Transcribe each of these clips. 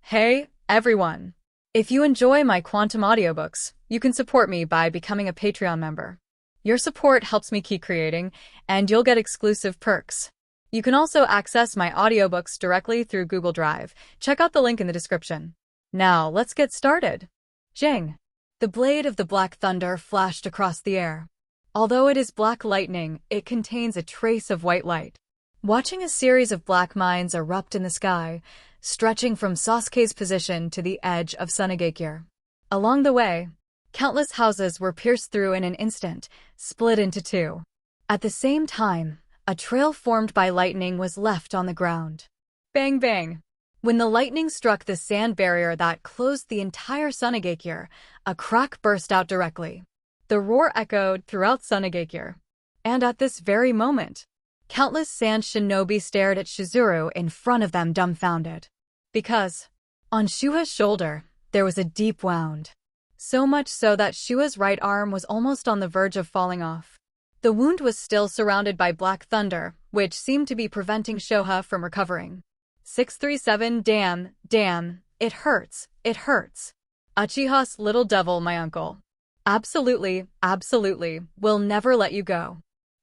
Hey, everyone! If you enjoy my quantum audiobooks, you can support me by becoming a Patreon member. Your support helps me keep creating, and you'll get exclusive perks. You can also access my audiobooks directly through Google Drive. Check out the link in the description. Now, let's get started. Jing! The blade of the black thunder flashed across the air. Although it is black lightning, it contains a trace of white light. Watching a series of black mines erupt in the sky, stretching from Sasuke's position to the edge of Sunagakure. Along the way, countless houses were pierced through in an instant, split into two. At the same time, a trail formed by lightning was left on the ground. Bang bang! When the lightning struck the sand barrier that closed the entire Sunagakure, a crack burst out directly. The roar echoed throughout Sunagakure. And at this very moment, countless sand shinobi stared at Chizuru in front of them dumbfounded. Because, on Shuha's shoulder, there was a deep wound. So much so that Shuha's right arm was almost on the verge of falling off. The wound was still surrounded by black thunder, which seemed to be preventing Shoha from recovering. 637 Damn, it hurts. Uchiha's little devil, my uncle. Absolutely, we'll never let you go.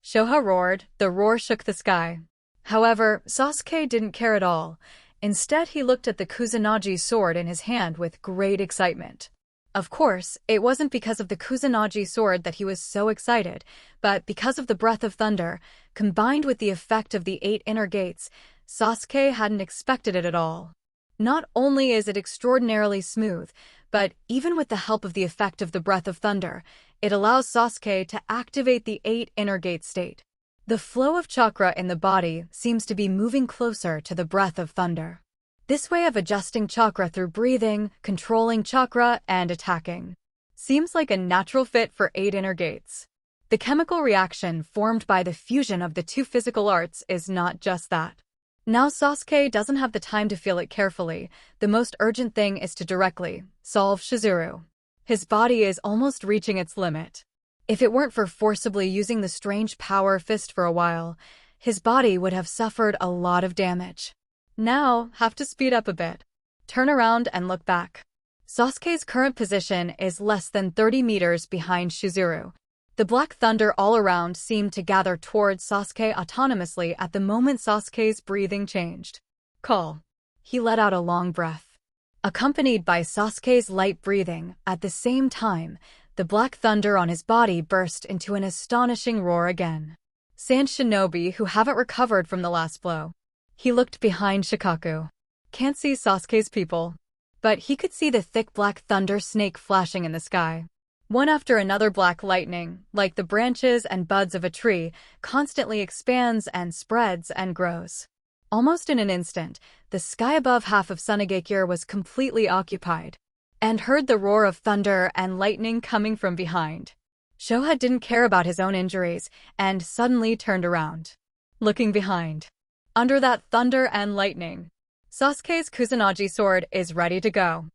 Shoha roared, the roar shook the sky. However, Sasuke didn't care at all. Instead, he looked at the Kusanagi sword in his hand with great excitement. Of course, it wasn't because of the Kusanagi sword that he was so excited, but because of the breath of thunder, combined with the effect of the 8 inner gates. Sasuke hadn't expected it at all. Not only is it extraordinarily smooth, but even with the help of the effect of the breath of thunder, it allows Sasuke to activate the 8 inner gate state. The flow of chakra in the body seems to be moving closer to the breath of thunder. This way of adjusting chakra through breathing, controlling chakra, and attacking seems like a natural fit for 8 inner gates. The chemical reaction formed by the fusion of the 2 physical arts is not just that. Now Sasuke doesn't have the time to feel it carefully. The most urgent thing is to directly solve Chizuru. His body is almost reaching its limit. If it weren't for forcibly using the strange power fist for a while, his body would have suffered a lot of damage. Now, have to speed up a bit. Turn around and look back. Sasuke's current position is less than 30 meters behind Chizuru. The black thunder all around seemed to gather towards Sasuke autonomously at the moment Sasuke's breathing changed. Call. He let out a long breath. Accompanied by Sasuke's light breathing, at the same time, the black thunder on his body burst into an astonishing roar again. Sand shinobi who haven't recovered from the last blow. He looked behind Shikaku. Can't see Sasuke's people, but he could see the thick black thunder snake flashing in the sky. One after another, black lightning, like the branches and buds of a tree, constantly expands and spreads and grows. Almost in an instant, the sky above half of Sunagakure was completely occupied, and heard the roar of thunder and lightning coming from behind. Shoha didn't care about his own injuries, and suddenly turned around. Looking behind. Under that thunder and lightning, Sasuke's Kusanagi sword is ready to go.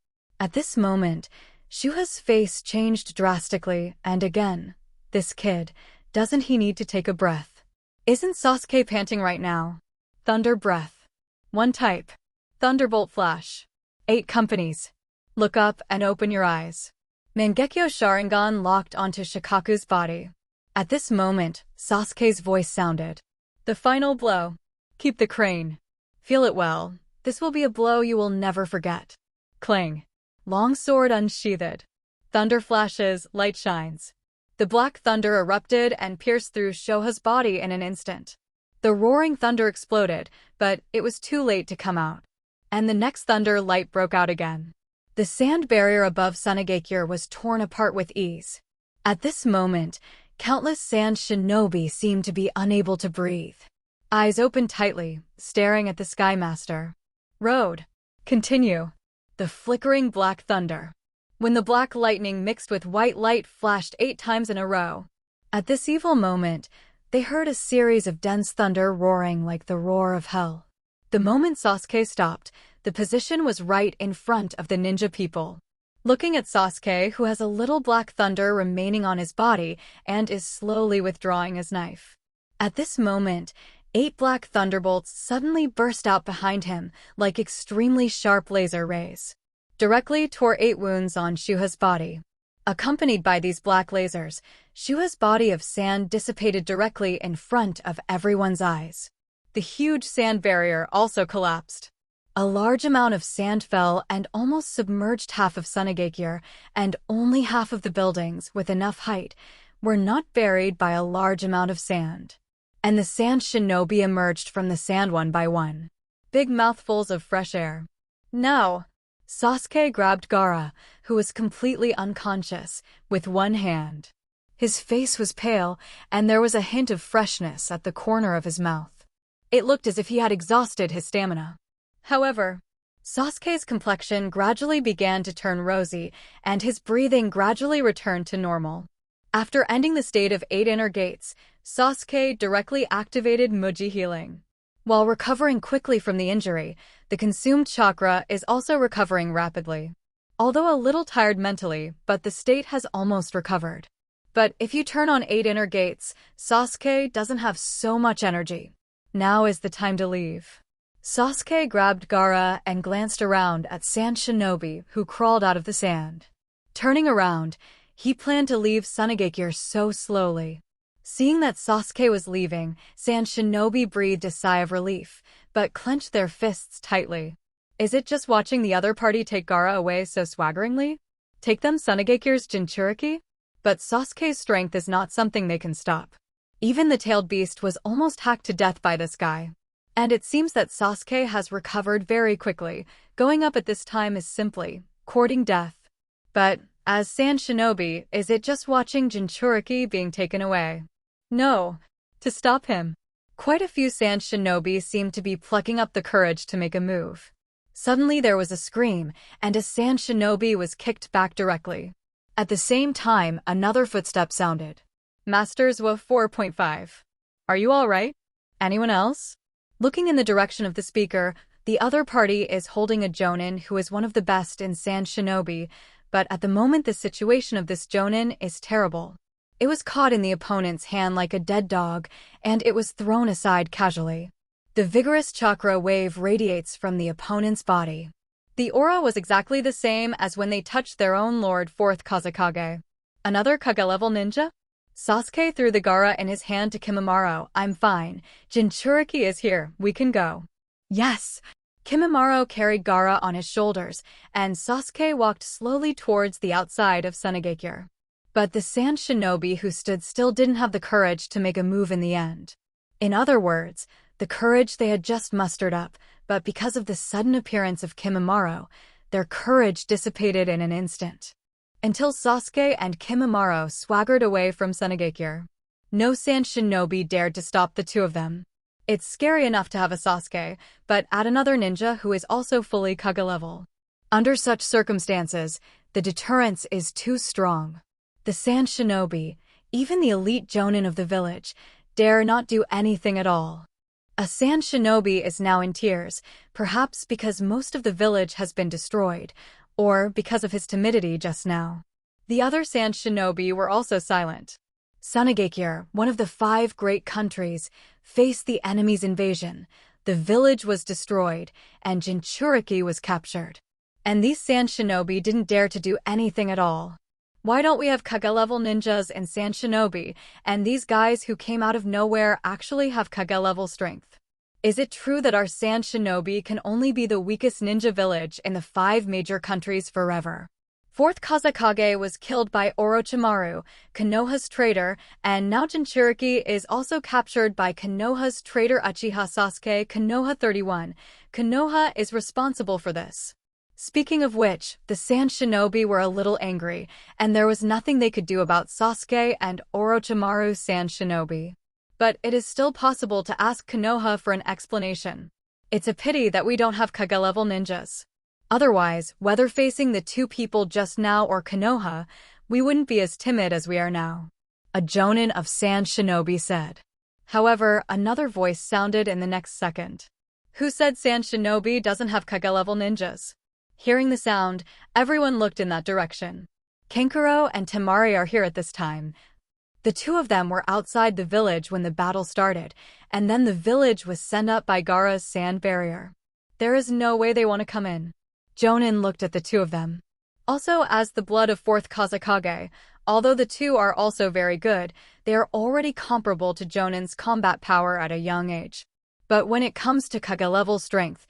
At this moment, Shuha's face changed drastically, and again, this kid, doesn't he need to take a breath? Isn't Sasuke panting right now? Thunder breath. 1 type. Thunderbolt flash. 8 companies. Look up and open your eyes. Mangekyo Sharingan locked onto Shikaku's body. At this moment, Sasuke's voice sounded. The final blow. Keep the crane. Feel it well. This will be a blow you will never forget. Clang. Long sword unsheathed. Thunder flashes, light shines. The black thunder erupted and pierced through Shoha's body in an instant. The roaring thunder exploded, but it was too late to come out. And the next thunder light broke out again. The sand barrier above Sunagakure was torn apart with ease. At this moment, countless sand shinobi seemed to be unable to breathe. Eyes opened tightly, staring at the Sky Master. Road. Continue. The flickering black thunder. When the black lightning mixed with white light flashed 8 times in a row. At this evil moment, they heard a series of dense thunder roaring like the roar of hell. The moment Sasuke stopped, the position was right in front of the ninja people. Looking at Sasuke, who has a little black thunder remaining on his body and is slowly withdrawing his knife. At this moment, 8 black thunderbolts suddenly burst out behind him like extremely sharp laser rays. Directly tore 8 wounds on Shuha's body. Accompanied by these black lasers, Shuha's body of sand dissipated directly in front of everyone's eyes. The huge sand barrier also collapsed. A large amount of sand fell and almost submerged half of Sunagekure, and only half of the buildings with enough height were not buried by a large amount of sand. And the sand shinobi emerged from the sand one by one. Big mouthfuls of fresh air. Now, Sasuke grabbed Gaara, who was completely unconscious, with one hand. His face was pale, and there was a hint of freshness at the corner of his mouth. It looked as if he had exhausted his stamina. However, Sasuke's complexion gradually began to turn rosy, and his breathing gradually returned to normal. After ending the state of 8 inner gates, Sasuke directly activated Muji healing. While recovering quickly from the injury, the consumed chakra is also recovering rapidly. Although a little tired mentally, but the state has almost recovered. But if you turn on 8 inner gates, Sasuke doesn't have so much energy. Now is the time to leave. Sasuke grabbed Gaara and glanced around at Sand Shinobi, who crawled out of the sand. Turning around, he planned to leave Sunagekure so slowly. Seeing that Sasuke was leaving, Sand Shinobi breathed a sigh of relief, but clenched their fists tightly. Is it just watching the other party take Gaara away so swaggeringly? Take them Sunagekure's Jinchuriki? But Sasuke's strength is not something they can stop. Even the tailed beast was almost hacked to death by this guy. And it seems that Sasuke has recovered very quickly. Going up at this time is simply courting death. But, as Sand Shinobi, is it just watching Jinchuriki being taken away? No. To stop him. Quite a few Sand Shinobi seemed to be plucking up the courage to make a move. Suddenly there was a scream, and a Sand Shinobi was kicked back directly. At the same time, another footstep sounded. Masters of 4.5. Are you all right? Anyone else? Looking in the direction of the speaker, the other party is holding a Jonin who is one of the best in Sand Shinobi, but at the moment the situation of this Jonin is terrible. It was caught in the opponent's hand like a dead dog, and it was thrown aside casually. The vigorous chakra wave radiates from the opponent's body. The aura was exactly the same as when they touched their own lord 4th Kazekage. Another Kage-level ninja? Sasuke threw the Gaara in his hand to Kimimaro. I'm fine. Jinchuriki is here. We can go. Yes. Kimimaro carried Gaara on his shoulders, and Sasuke walked slowly towards the outside of Sunagekure. But the Sand Shinobi who stood still didn't have the courage to make a move in the end. In other words, the courage they had just mustered up, but because of the sudden appearance of Kimimaro, their courage dissipated in an instant. Until Sasuke and Kimimaro swaggered away from Sunagekure. No Sand Shinobi dared to stop the two of them. It's scary enough to have a Sasuke, but add another ninja who is also fully Kage level. Under such circumstances, the deterrence is too strong. The Sand Shinobi, even the elite Jonin of the village, dare not do anything at all. A Sand Shinobi is now in tears, perhaps because most of the village has been destroyed, or because of his timidity just now. The other Sand Shinobi were also silent. Sunagekure, one of the 5 great countries, faced the enemy's invasion. The village was destroyed, and Jinchuriki was captured. And these Sand Shinobi didn't dare to do anything at all. Why don't we have Kage-level ninjas and Sand Shinobi, and these guys who came out of nowhere actually have Kage-level strength? Is it true that our Sand Shinobi can only be the weakest ninja village in the 5 major countries forever? 4th Kazekage was killed by Orochimaru, Konoha's traitor, and now Jinchuriki is also captured by Konoha's traitor Uchiha Sasuke. Konoha 31. Konoha is responsible for this. Speaking of which, the Sand Shinobi were a little angry, and there was nothing they could do about Sasuke and Orochimaru's Sand Shinobi. But it is still possible to ask Konoha for an explanation. It's a pity that we don't have Kage-level ninjas. Otherwise, whether facing the 2 people just now or Konoha, we wouldn't be as timid as we are now. A Jonin of Sand Shinobi said. However, another voice sounded in the next second. Who said Sand Shinobi doesn't have Kage-level ninjas? Hearing the sound, everyone looked in that direction. Kankuro and Temari are here at this time. The two of them were outside the village when the battle started, and then the village was sent up by Gaara's sand barrier. There is no way they want to come in. Jonin looked at the two of them. Also, as the blood of 4th Kazekage, although the two are also very good, they are already comparable to Jonin's combat power at a young age. But when it comes to Kage-level strength,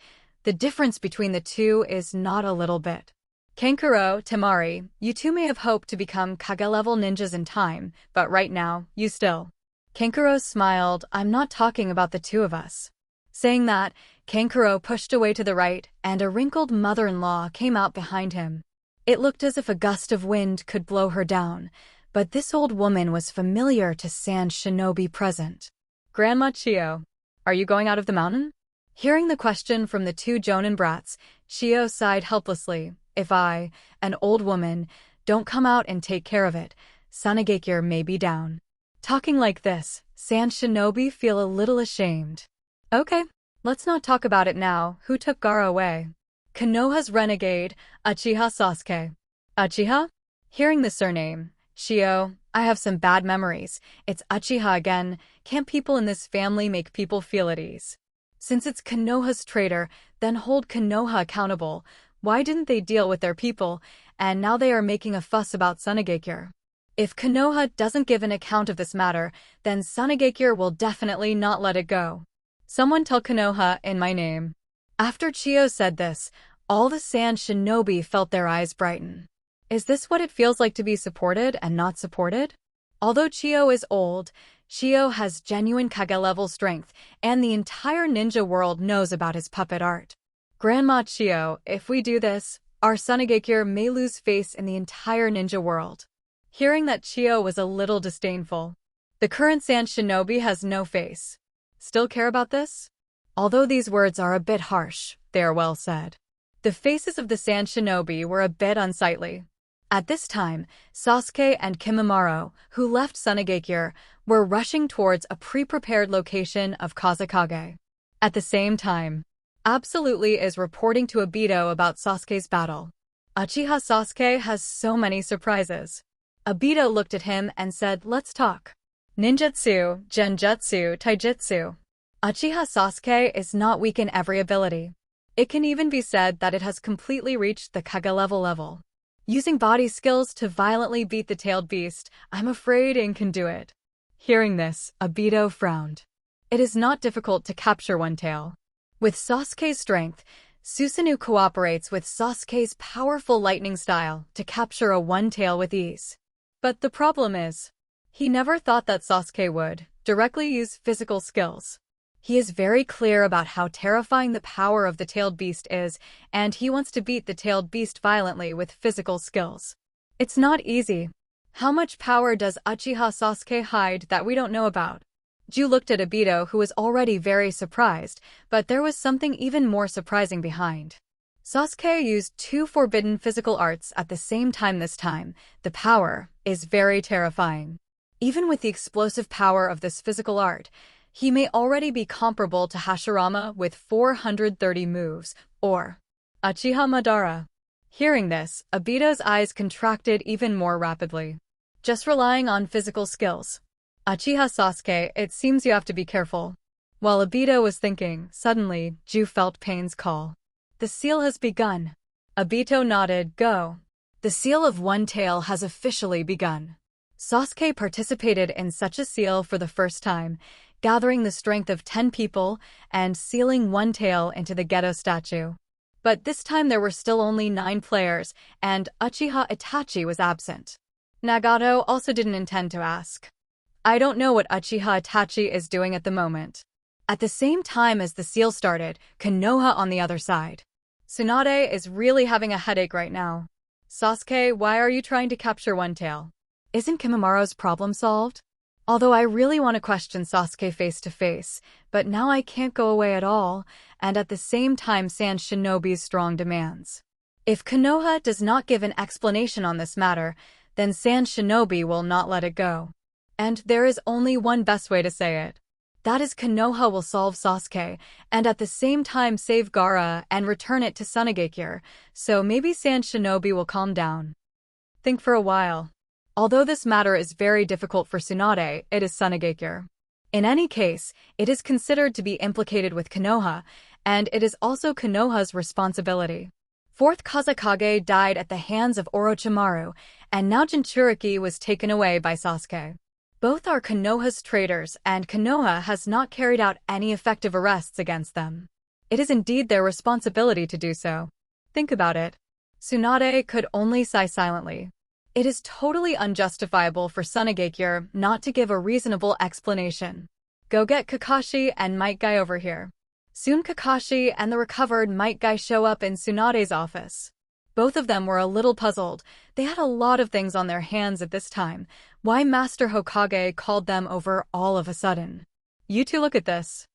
the difference between the two is not a little bit. Kankuro, Temari, you two may have hoped to become Kage-level ninjas in time, but right now, you still. Kankuro smiled. I'm not talking about the two of us. Saying that, Kankuro pushed away to the right, and a wrinkled mother-in-law came out behind him. It looked as if a gust of wind could blow her down, but this old woman was familiar to Sand Shinobi present. Grandma Chio, are you going out of the mountain? Hearing the question from the two Jonin brats, Chio sighed helplessly. If I, an old woman, don't come out and take care of it, Sanagekure may be down. Talking like this, Sand Shinobi feel a little ashamed. Okay, let's not talk about it now. Who took Gaara away? Konoha's renegade, Uchiha Sasuke. Uchiha? Hearing the surname, Chio, I have some bad memories. It's Uchiha again. Can't people in this family make people feel at ease? Since it's Konoha's traitor, then hold Konoha accountable. Why didn't they deal with their people, and now they are making a fuss about Sanagekure? If Konoha doesn't give an account of this matter, then Sanagekure will definitely not let it go. Someone tell Konoha in my name. After Chio said this, all the Sand Shinobi felt their eyes brighten. Is this what it feels like to be supported and not supported? Although Chio is old, Chio has genuine Kage-level strength, and the entire ninja world knows about his puppet art. Grandma Chio, if we do this, our Sanagekure may lose face in the entire ninja world. Hearing that Chio was a little disdainful. The current Sand Shinobi has no face. Still care about this? Although these words are a bit harsh, they are well said. The faces of the Sand Shinobi were a bit unsightly. At this time, Sasuke and Kimimaro, who left Sanagekure, were rushing towards a pre-prepared location of Kazekage. At the same time, Absolutely is reporting to Obito about Sasuke's battle. Uchiha Sasuke has so many surprises. Obito looked at him and said, let's talk. Ninjutsu, Genjutsu, Taijutsu. Uchiha Sasuke is not weak in every ability. It can even be said that it has completely reached the Kage level. Using body skills to violently beat the tailed beast, I'm afraid In can do it. Hearing this, Obito frowned. It is not difficult to capture one tail. With Sasuke's strength, Susanoo cooperates with Sasuke's powerful lightning style to capture a one-tail with ease. But the problem is, he never thought that Sasuke would directly use physical skills. He is very clear about how terrifying the power of the tailed beast is, and he wants to beat the tailed beast violently with physical skills. It's not easy. How much power does Uchiha Sasuke hide that we don't know about? Ju looked at Obito, who was already very surprised, but there was something even more surprising behind. Sasuke used two forbidden physical arts at the same time this time. The power is very terrifying. Even with the explosive power of this physical art, he may already be comparable to Hashirama with 430 moves, or Uchiha Madara. Hearing this, Obito's eyes contracted even more rapidly. Just relying on physical skills. Uchiha Sasuke, it seems you have to be careful. While Obito was thinking, suddenly, Ju felt Pain's call. The seal has begun. Obito nodded, go. The seal of one tail has officially begun. Sasuke participated in such a seal for the first time, gathering the strength of 10 people and sealing one tail into the Geto statue. But this time there were still only 9 players, and Uchiha Itachi was absent. Nagato also didn't intend to ask. I don't know what Uchiha Itachi is doing at the moment. At the same time as the seal started, Konoha on the other side. Tsunade is really having a headache right now. Sasuke, why are you trying to capture one tail? Isn't Kimimaro's problem solved? Although I really want to question Sasuke face to face, but now I can't go away at all, and at the same time Sand Shinobi's strong demands. If Konoha does not give an explanation on this matter, then Sand Shinobi will not let it go. And there is only one best way to say it. That is Konoha will solve Sasuke, and at the same time save Gaara and return it to Sanagekure, so maybe Sand Shinobi will calm down. Think for a while. Although this matter is very difficult for Tsunade, it is Sunagekure. In any case, it is considered to be implicated with Konoha, and it is also Konoha's responsibility. Fourth Kazekage died at the hands of Orochimaru, and now Jinchuriki was taken away by Sasuke. Both are Konoha's traitors, and Konoha has not carried out any effective arrests against them. It is indeed their responsibility to do so. Think about it. Tsunade could only sigh silently. It is totally unjustifiable for Sunagekure not to give a reasonable explanation. Go get Kakashi and Might Guy over here. Soon Kakashi and the recovered Might Guy show up in Tsunade's office. Both of them were a little puzzled. They had a lot of things on their hands at this time. Why Master Hokage called them over all of a sudden? You two look at this.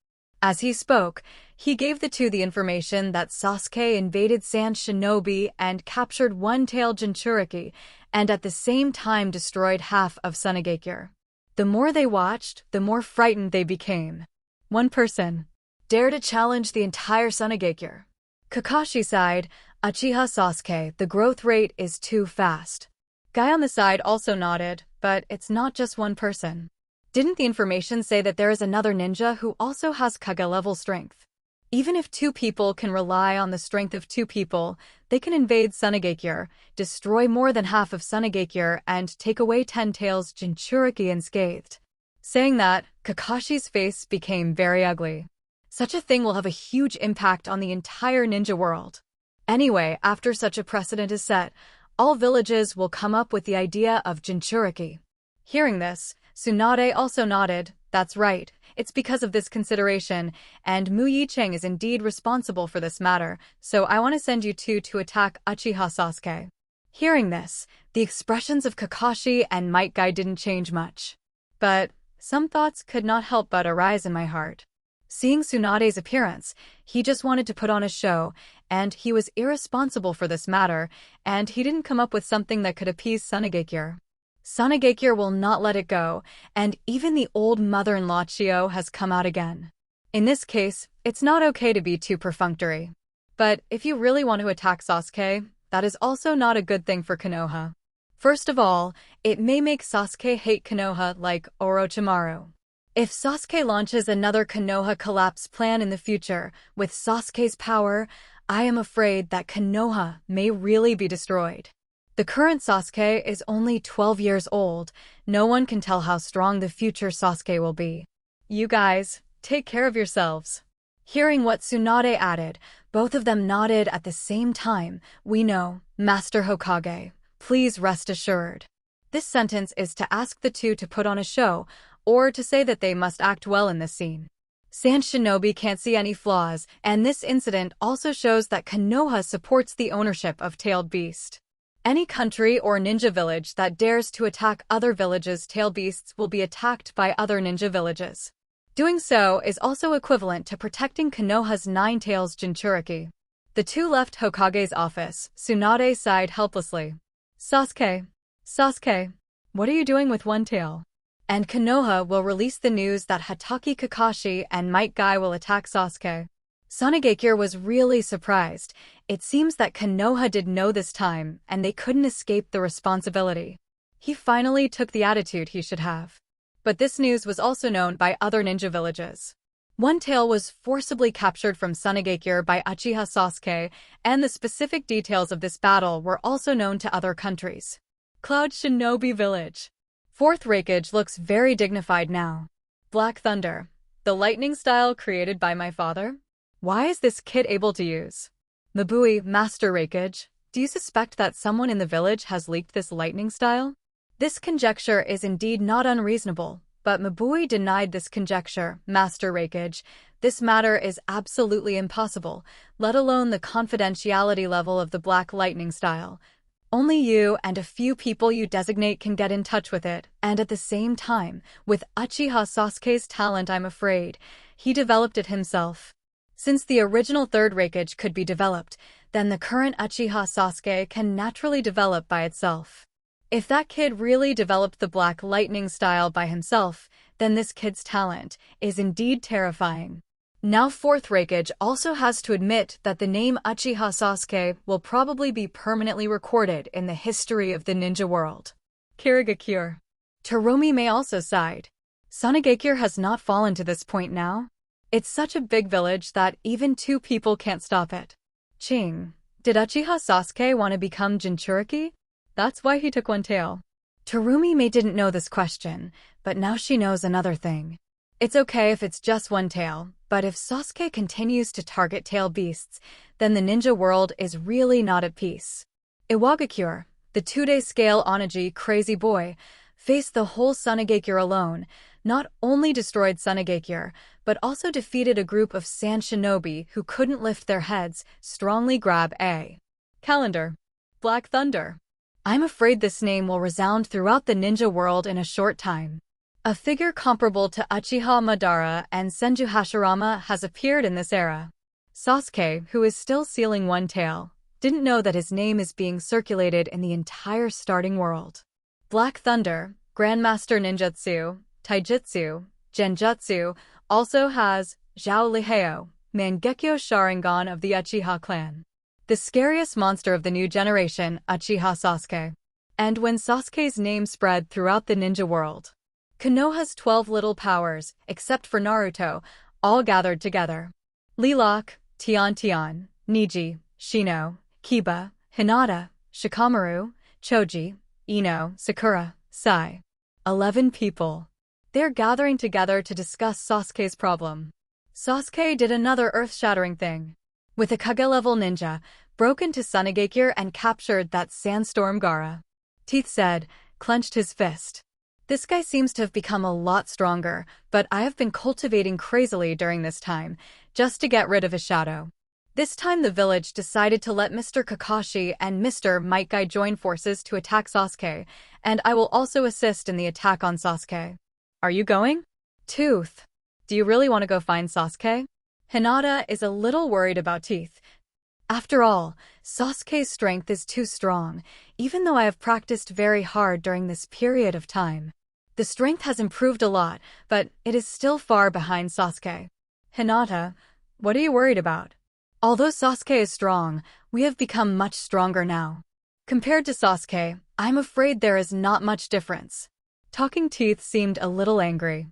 As he spoke, he gave the two the information that Sasuke invaded Sand Shinobi and captured one-tailed Jinchuriki, and at the same time destroyed half of Sunagekure. The more they watched, the more frightened they became. One person dared to challenge the entire Sunagekure. Kakashi sighed. Uchiha Sasuke, the growth rate is too fast. Guy on the side also nodded, but it's not just one person. Didn't the information say that there is another ninja who also has Kage-level strength? Even if two people can rely on the strength of two people, they can invade Sunagekure, destroy more than half of Sunagekure, and take away Ten Tails Jinchuriki unscathed. Saying that, Kakashi's face became very ugly. Such a thing will have a huge impact on the entire ninja world. Anyway, after such a precedent is set, all villages will come up with the idea of Jinchuriki. Hearing this, Tsunade also nodded. That's right, it's because of this consideration, and Mu Yicheng is indeed responsible for this matter, so I want to send you two to attack Uchiha Sasuke. Hearing this, the expressions of Kakashi and Might Guy didn't change much. But some thoughts could not help but arise in my heart. Seeing Tsunade's appearance, he just wanted to put on a show, and he was irresponsible for this matter, and he didn't come up with something that could appease Sunagekure. Sunagekure will not let it go, and even the old mother-in-law Chio has come out again. In this case, it's not okay to be too perfunctory. But if you really want to attack Sasuke, that is also not a good thing for Konoha. First of all, it may make Sasuke hate Konoha like Orochimaru. If Sasuke launches another Konoha collapse plan in the future, with Sasuke's power, I am afraid that Konoha may really be destroyed. The current Sasuke is only 12 years old. No one can tell how strong the future Sasuke will be. You guys, take care of yourselves. Hearing what Tsunade added, both of them nodded at the same time. We know, Master Hokage. Please rest assured. This sentence is to ask the two to put on a show, or to say that they must act well in this scene. Sand Shinobi can't see any flaws, and this incident also shows that Konoha supports the ownership of Tailed Beast. Any country or ninja village that dares to attack other villages' tailed beasts will be attacked by other ninja villages. Doing so is also equivalent to protecting Konoha's 9 tails Jinchuriki. The two left Hokage's office. Tsunade sighed helplessly. Sasuke, what are you doing with one tail? And Konoha will release the news that Hatake Kakashi and Might Guy will attack Sasuke. Sunagekure was really surprised. It seems that Konoha did know this time, and they couldn't escape the responsibility. He finally took the attitude he should have. But this news was also known by other ninja villages. One tail was forcibly captured from Sunagekure by Uchiha Sasuke, and the specific details of this battle were also known to other countries. Cloud Shinobi Village. Fourth Raikage looks very dignified now. Black Thunder. The lightning style created by my father? Why is this kid able to use? Mabui, Master Raikage, do you suspect that someone in the village has leaked this lightning style? This conjecture is indeed not unreasonable, but Mabui denied this conjecture. Master Raikage, this matter is absolutely impossible, let alone the confidentiality level of the black lightning style. Only you and a few people you designate can get in touch with it, and at the same time, with Uchiha Sasuke's talent, I'm afraid, he developed it himself. Since the original third Raikage could be developed, then the current Uchiha Sasuke can naturally develop by itself. If that kid really developed the black lightning style by himself, then this kid's talent is indeed terrifying. Now fourth Raikage also has to admit that the name Uchiha Sasuke will probably be permanently recorded in the history of the ninja world. Kirigakure. Terumi may also sighed. Sunagakure has not fallen to this point now. It's such a big village that even two people can't stop it. Ching. Did Uchiha Sasuke want to become Jinchuriki? That's why he took one tail. Terumi may didn't know this question, but now she knows another thing. It's okay if it's just one tail, but if Sasuke continues to target tail beasts, then the ninja world is really not at peace. Iwagakure, the 2-day scale Onaji crazy boy, faced the whole Sunagakure alone, not only destroyed Sunagakure, but also defeated a group of sand shinobi who couldn't lift their heads, strongly grab a calendar. Black Thunder. I'm afraid this name will resound throughout the ninja world in a short time. A figure comparable to Uchiha Madara and Senju Hashirama has appeared in this era. Sasuke, who is still sealing one tail, didn't know that his name is being circulated in the entire starting world. Black Thunder, Grandmaster Ninjutsu, Taijutsu, Genjutsu, also has Zhao Liheo, Mangekyo Sharingan of the Uchiha clan. The scariest monster of the new generation, Uchiha Sasuke. And when Sasuke's name spread throughout the ninja world, Konoha's 12 little powers, except for Naruto, all gathered together. Lilac, Tian, Niji, Shino, Kiba, Hinata, Shikamaru, Choji, Ino, Sakura, Sai. 11 people. They're gathering together to discuss Sasuke's problem. Sasuke did another earth-shattering thing. With a Kage-level ninja, broke into Sunagakure and captured that sandstorm Gaara. Teeth said, clenched his fist. This guy seems to have become a lot stronger, but I have been cultivating crazily during this time, just to get rid of his shadow. This time the village decided to let Mr. Kakashi and Mr. Might Guy join forces to attack Sasuke, and I will also assist in the attack on Sasuke. Are you going? Tooth. Do you really want to go find Sasuke? Hinata is a little worried about Teeth. After all, Sasuke's strength is too strong, even though I have practiced very hard during this period of time. The strength has improved a lot, but it is still far behind Sasuke. Hinata, what are you worried about? Although Sasuke is strong, we have become much stronger now. Compared to Sasuke, I'm afraid there is not much difference. Talking Teeth seemed a little angry.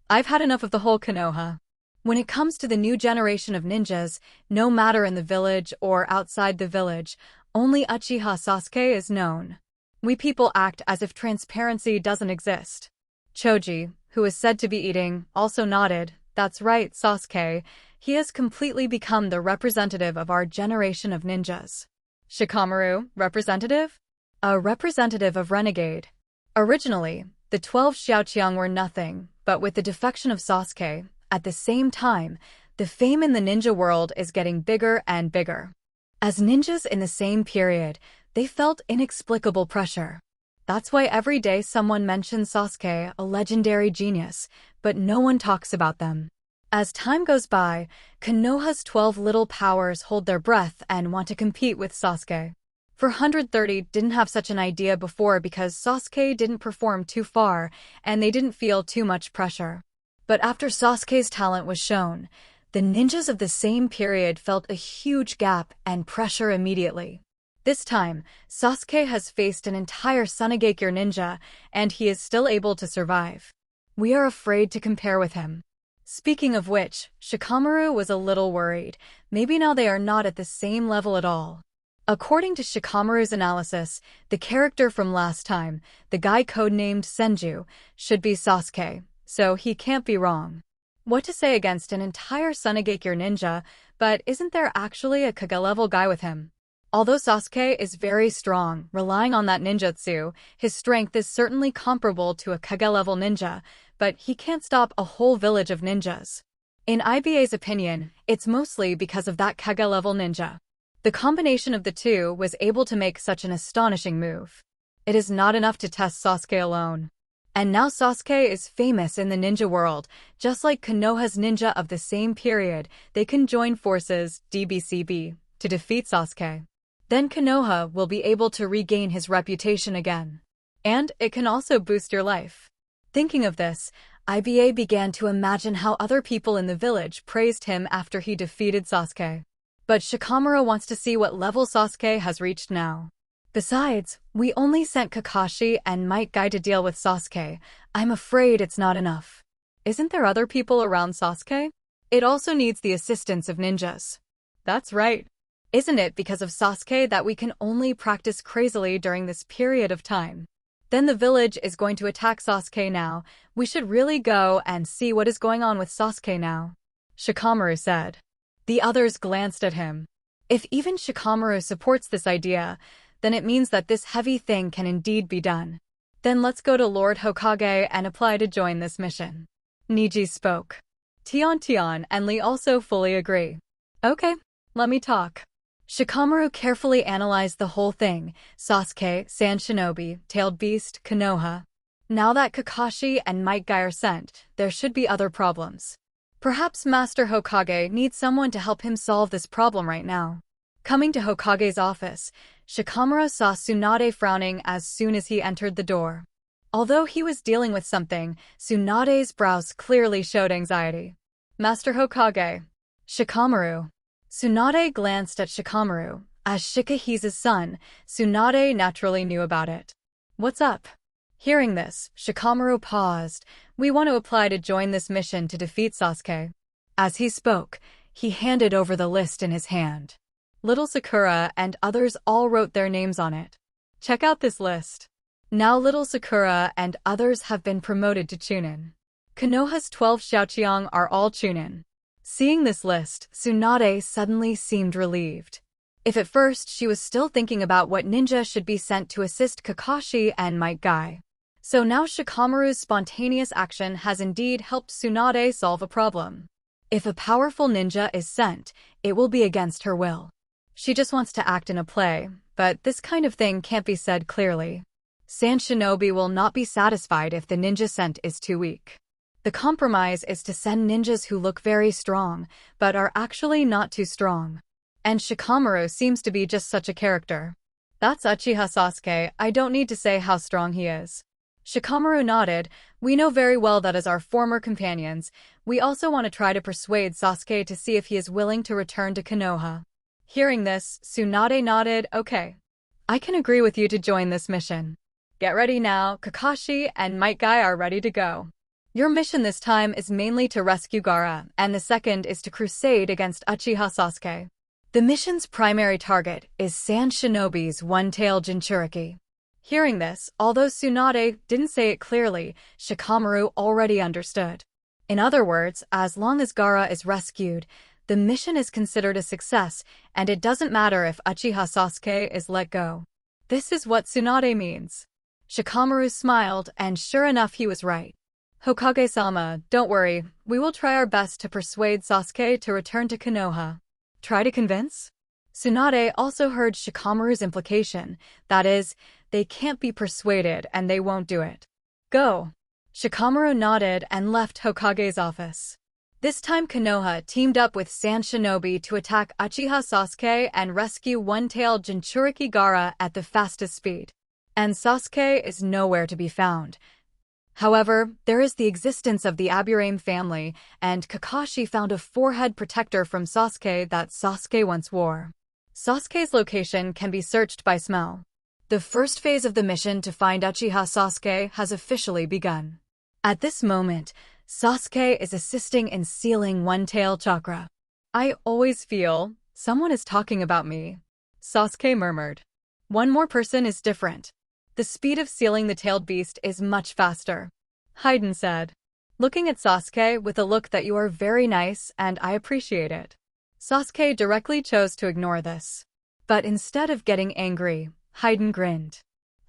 I've had enough of the whole Konoha. When it comes to the new generation of ninjas, no matter in the village or outside the village, only Uchiha Sasuke is known. We people act as if transparency doesn't exist. Choji, who is said to be eating, also nodded. That's right, Sasuke. He has completely become the representative of our generation of ninjas. Shikamaru, representative? A representative of Renegade. Originally, the 12 Xiaoqiang were nothing, but with the defection of Sasuke, at the same time, the fame in the ninja world is getting bigger and bigger. As ninjas in the same period, they felt inexplicable pressure. That's why every day someone mentions Sasuke, a legendary genius, but no one talks about them. As time goes by, Konoha's 12 little powers hold their breath and want to compete with Sasuke. For 130 didn't have such an idea before because Sasuke didn't perform too far and they didn't feel too much pressure. But after Sasuke's talent was shown, the ninjas of the same period felt a huge gap and pressure immediately. This time, Sasuke has faced an entire Sunagakure ninja, and he is still able to survive. We are afraid to compare with him. Speaking of which, Shikamaru was a little worried. Maybe now they are not at the same level at all. According to Shikamaru's analysis, the character from last time, the guy codenamed Senju, should be Sasuke, so he can't be wrong. What to say against an entire Sunagakure ninja, but isn't there actually a Kage-level guy with him? Although Sasuke is very strong, relying on that ninjutsu, his strength is certainly comparable to a Kage-level ninja, but he can't stop a whole village of ninjas. In IBA's opinion, it's mostly because of that Kage-level ninja. The combination of the two was able to make such an astonishing move. It is not enough to test Sasuke alone. And now Sasuke is famous in the ninja world, just like Konoha's ninja of the same period, they can join forces, DBCB, to defeat Sasuke. Then Konoha will be able to regain his reputation again. And it can also boost your life. Thinking of this, IBA began to imagine how other people in the village praised him after he defeated Sasuke. But Shikamaru wants to see what level Sasuke has reached now. Besides, we only sent Kakashi and Might Guy to deal with Sasuke. I'm afraid it's not enough. Isn't there other people around Sasuke? It also needs the assistance of ninjas. That's right. Isn't it because of Sasuke that we can only practice crazily during this period of time? Then the village is going to attack Sasuke now. We should really go and see what is going on with Sasuke now, Shikamaru said. The others glanced at him. If even Shikamaru supports this idea, then it means that this heavy thing can indeed be done. Then let's go to Lord Hokage and apply to join this mission. Niji spoke. Tian and Lee also fully agree. Okay, let me talk. Shikamaru carefully analyzed the whole thing: Sasuke, Sand Shinobi, Tailed Beast, Konoha. Now that Kakashi and Might Guy are sent, there should be other problems. Perhaps Master Hokage needs someone to help him solve this problem right now. Coming to Hokage's office, Shikamaru saw Tsunade frowning as soon as he entered the door. Although he was dealing with something, Tsunade's brows clearly showed anxiety. Master Hokage. Shikamaru. Tsunade glanced at Shikamaru. As Shikahisa's son, Tsunade naturally knew about it. What's up? Hearing this, Shikamaru paused. We want to apply to join this mission to defeat Sasuke. As he spoke, he handed over the list in his hand. Little Sakura and others all wrote their names on it. Check out this list. Now Little Sakura and others have been promoted to Chunin. Konoha's 12 Xiaoqiang are all Chunin. Seeing this list, Tsunade suddenly seemed relieved. If at first she was still thinking about what ninja should be sent to assist Kakashi and Might Guy. So now Shikamaru's spontaneous action has indeed helped Tsunade solve a problem. If a powerful ninja is sent, it will be against her will. She just wants to act in a play, but this kind of thing can't be said clearly. Sand Shinobi will not be satisfied if the ninja sent is too weak. The compromise is to send ninjas who look very strong, but are actually not too strong. And Shikamaru seems to be just such a character. That's Uchiha Sasuke. I don't need to say how strong he is. Shikamaru nodded. We know very well that as our former companions, we also want to try to persuade Sasuke to see if he is willing to return to Konoha. Hearing this, Tsunade nodded. Okay. I can agree with you to join this mission. Get ready now. Kakashi and Might Guy are ready to go. Your mission this time is mainly to rescue Gaara, and the second is to crusade against Uchiha Sasuke. The mission's primary target is Sand Shinobi's one-tailed Jinchuriki. Hearing this, although Tsunade didn't say it clearly, Shikamaru already understood. In other words, as long as Gaara is rescued, the mission is considered a success, and it doesn't matter if Uchiha Sasuke is let go. This is what Tsunade means. Shikamaru smiled, and sure enough he was right. Hokage-sama, don't worry, we will try our best to persuade Sasuke to return to Konoha. Try to convince? Tsunade also heard Shikamaru's implication, that is, they can't be persuaded and they won't do it. Go! Shikamaru nodded and left Hokage's office. This time Konoha teamed up with Sand Shinobi to attack Uchiha Sasuke and rescue one-tailed Jinchuriki Gaara at the fastest speed. And Sasuke is nowhere to be found. However, there is the existence of the Aburame family, and Kakashi found a forehead protector from Sasuke that Sasuke once wore. Sasuke's location can be searched by smell. The first phase of the mission to find Uchiha Sasuke has officially begun. At this moment, Sasuke is assisting in sealing one-tail chakra. I always feel someone is talking about me, Sasuke murmured. One more person is different. The speed of sealing the tailed beast is much faster, Hayden said, looking at Sasuke with a look that you are very nice and I appreciate it. Sasuke directly chose to ignore this. But instead of getting angry, Hayden grinned.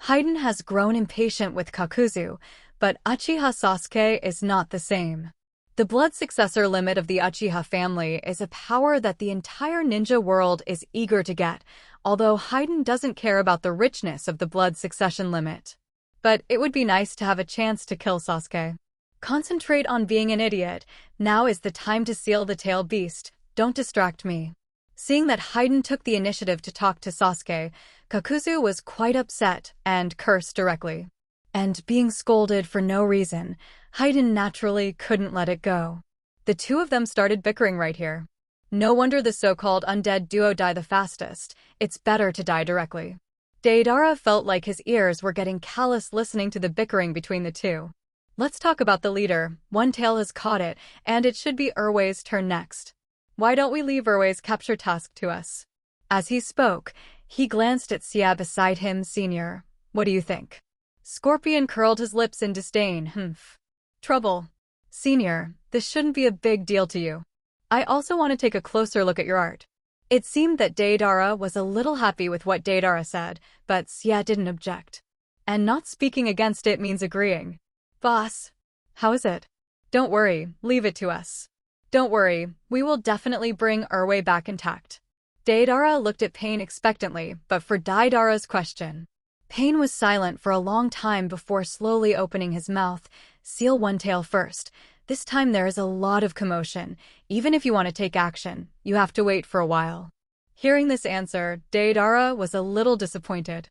Hayden has grown impatient with Kakuzu, but Uchiha Sasuke is not the same. The blood successor limit of the Uchiha family is a power that the entire ninja world is eager to get, although Hayden doesn't care about the richness of the blood succession limit. But it would be nice to have a chance to kill Sasuke. Concentrate on being an idiot. Now is the time to seal the tailed beast. Don't distract me. Seeing that Hayden took the initiative to talk to Sasuke, Kakuzu was quite upset and cursed directly. And being scolded for no reason, Hayden naturally couldn't let it go. The two of them started bickering right here. No wonder the so-called undead duo die the fastest. It's better to die directly. Deidara felt like his ears were getting callous listening to the bickering between the two. Let's talk about the leader. One tail has caught it, and it should be Erway's turn next. Why don't we leave Erway's capture task to us? As he spoke, he glanced at Sia beside him. Senior, what do you think? Scorpion curled his lips in disdain. Trouble. Senior, this shouldn't be a big deal to you. I also want to take a closer look at your art. It seemed that Deidara was a little happy with what Deidara said, but Sia didn't object. And not speaking against it means agreeing. Boss, how is it? Don't worry, leave it to us. Don't worry, we will definitely bring Erway back intact. Deidara looked at Pain expectantly, but for Deidara's question. Pain was silent for a long time before slowly opening his mouth. Seal one tail first. This time there is a lot of commotion. Even if you want to take action, you have to wait for a while. Hearing this answer, Deidara was a little disappointed.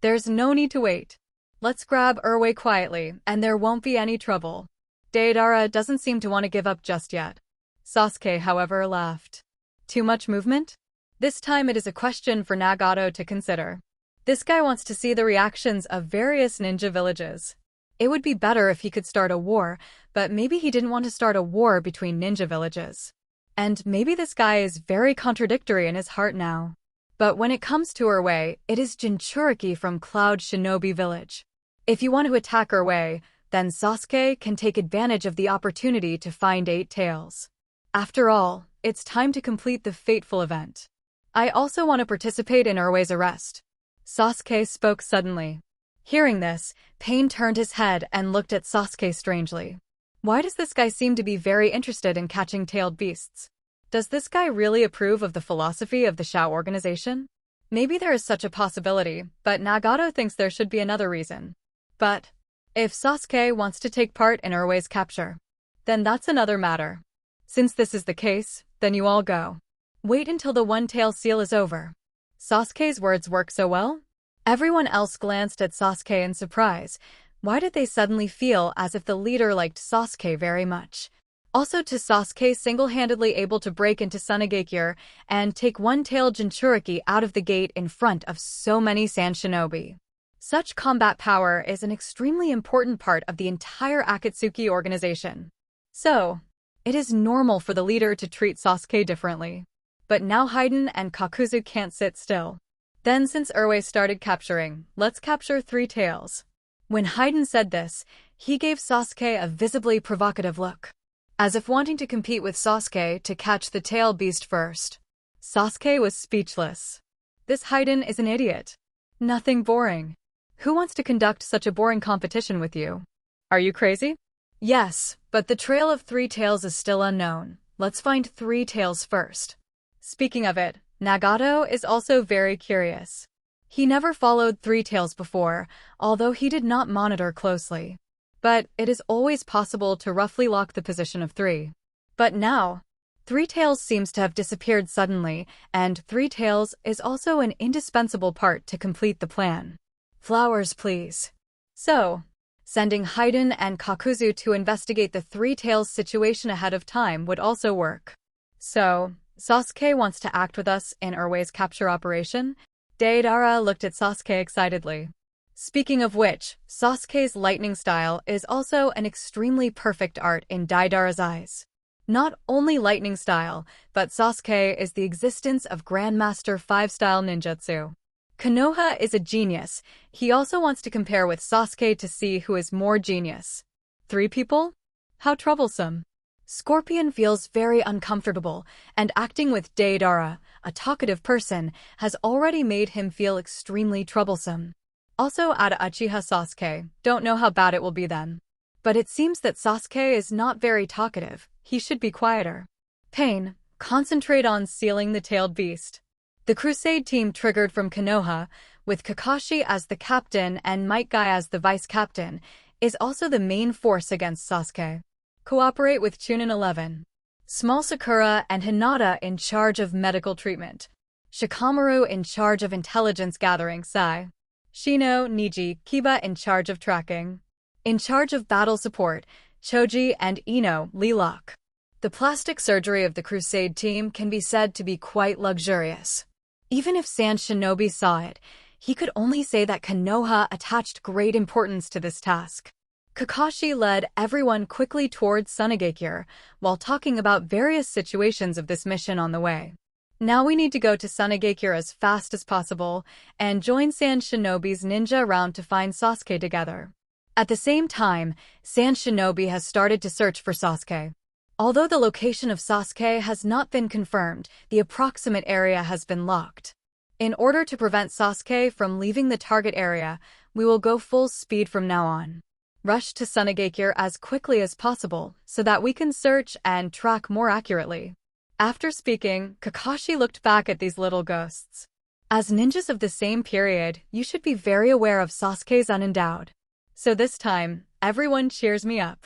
There's no need to wait. Let's grab Erway quietly, and there won't be any trouble. Deidara doesn't seem to want to give up just yet. Sasuke, however, laughed. Too much movement? This time it is a question for Nagato to consider. This guy wants to see the reactions of various ninja villages. It would be better if he could start a war, but maybe he didn't want to start a war between ninja villages. And maybe this guy is very contradictory in his heart now. But when it comes to Erway, it is Jinchuriki from Cloud Shinobi Village. If you want to attack Erway, then Sasuke can take advantage of the opportunity to find 8 tails. After all, it's time to complete the fateful event. I also want to participate in Erway's arrest. Sasuke spoke suddenly. Hearing this, Pain turned his head and looked at Sasuke strangely. Why does this guy seem to be very interested in catching tailed beasts? Does this guy really approve of the philosophy of the Shao organization? Maybe there is such a possibility, but Nagato thinks there should be another reason. But if Sasuke wants to take part in Erway's capture, then that's another matter. Since this is the case, then you all go. Wait until the one-tail seal is over. Sasuke's words work so well? Everyone else glanced at Sasuke in surprise. Why did they suddenly feel as if the leader liked Sasuke very much? Also, to Sasuke single-handedly able to break into Tsunagakure and take one-tailed Jinchuriki out of the gate in front of so many Sand Shinobi. Such combat power is an extremely important part of the entire Akatsuki organization. So, it is normal for the leader to treat Sasuke differently. But now Haiden and Kakuzu can't sit still. Then since Erway started capturing, let's capture 3 tails. When Haiden said this, he gave Sasuke a visibly provocative look, as if wanting to compete with Sasuke to catch the tail beast first. Sasuke was speechless. This Haiden is an idiot. Nothing boring. Who wants to conduct such a boring competition with you? Are you crazy? Yes, but the trail of 3 tails is still unknown. Let's find 3 tails first. Speaking of it, Nagato is also very curious. He never followed 3 tails before, although he did not monitor closely. But it is always possible to roughly lock the position of 3. But now, 3 tails seems to have disappeared suddenly, and 3 tails is also an indispensable part to complete the plan. Flowers, please. So, sending Haiden and Kakuzu to investigate the 3 tails situation ahead of time would also work. So, Sasuke wants to act with us in Erway's capture operation? Deidara looked at Sasuke excitedly. Speaking of which, Sasuke's lightning style is also an extremely perfect art in Deidara's eyes. Not only lightning style, but Sasuke is the existence of Grandmaster 5-style ninjutsu. Konoha is a genius. He also wants to compare with Sasuke to see who is more genius. 3 people? How troublesome. Scorpion feels very uncomfortable, and acting with Deidara, a talkative person, has already made him feel extremely troublesome. Also add Uchiha Sasuke, don't know how bad it will be then. But it seems that Sasuke is not very talkative, he should be quieter. Pain, concentrate on sealing the tailed beast. The Crusade team triggered from Konoha, with Kakashi as the captain and Might Guy as the vice-captain, is also the main force against Sasuke. Cooperate with Chunin 11. Small Sakura and Hinata in charge of medical treatment. Shikamaru in charge of intelligence gathering. Sai. Shino, Niji, Kiba in charge of tracking. In charge of battle support, Choji and Ino, Lilac. The plastic surgery of the Crusade team can be said to be quite luxurious. Even if Sand Shinobi saw it, He could only say that Konoha attached great importance to this task. Kakashi led everyone quickly towards Sunagakure, while talking about various situations of this mission on the way. Now we need to go to Sunagakure as fast as possible and join Sand Shinobi's ninja round to find Sasuke together. At the same time, Sand Shinobi has started to search for Sasuke. Although the location of Sasuke has not been confirmed, the approximate area has been locked. In order to prevent Sasuke from leaving the target area, we will go full speed from now on. Rush to Sunagakure as quickly as possible so that we can search and track more accurately. After speaking, Kakashi looked back at these little ghosts. As ninjas of the same period, you should be very aware of Sasuke's unendowed. So this time, everyone cheers me up.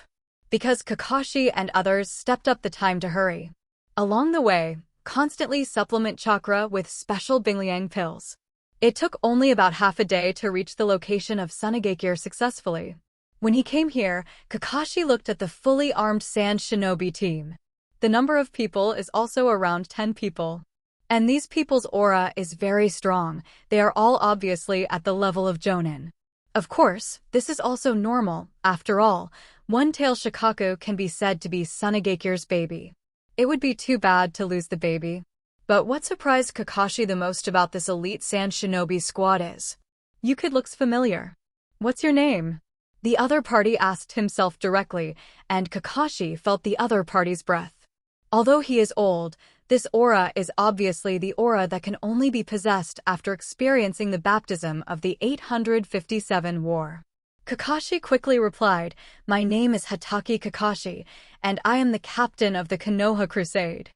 Because Kakashi and others stepped up the time to hurry. Along the way, constantly supplement chakra with special Bingliang pills. It took only about half a day to reach the location of Sunagakure successfully. When he came here, Kakashi looked at the fully armed Sand Shinobi team. The number of people is also around 10 people. And these people's aura is very strong. They are all obviously at the level of Jonin. Of course, this is also normal. After all, One-Tail Shikaku can be said to be Sunagakure's baby. It would be too bad to lose the baby. But what surprised Kakashi the most about this elite Sand Shinobi squad is, "You kid looks familiar. What's your name?" The other party asked himself directly, and Kakashi felt the other party's breath. Although he is old, this aura is obviously the aura that can only be possessed after experiencing the baptism of the 857 war. Kakashi quickly replied, "My name is Hatake Kakashi, and I am the captain of the Konoha Crusade."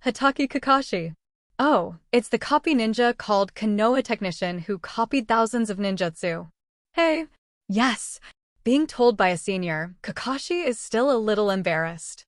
Hatake Kakashi. Oh, it's the copy ninja called Konoha Technician who copied thousands of ninjutsu. Hey. Yes. Being told by a senior, Kakashi is still a little embarrassed.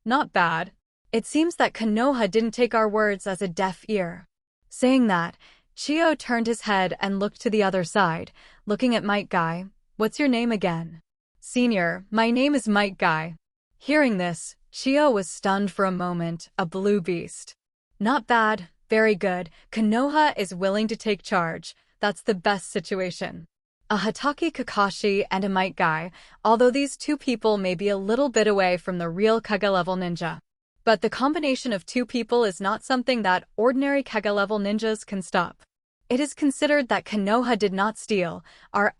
Not bad. It seems that Konoha didn't take our words as a deaf ear. Saying that, Chio turned his head and looked to the other side, looking at Might Guy. "What's your name again?" "Senior, my name is Might Guy." Hearing this, Chio was stunned for a moment, a blue beast. Not bad, very good. Konoha is willing to take charge. That's the best situation. A Hatake Kakashi and a Might Guy, although these two people may be a little bit away from the real Kage-level ninja. But the combination of two people is not something that ordinary Kage-level ninjas can stop. It is considered that Konoha did not steal, are *****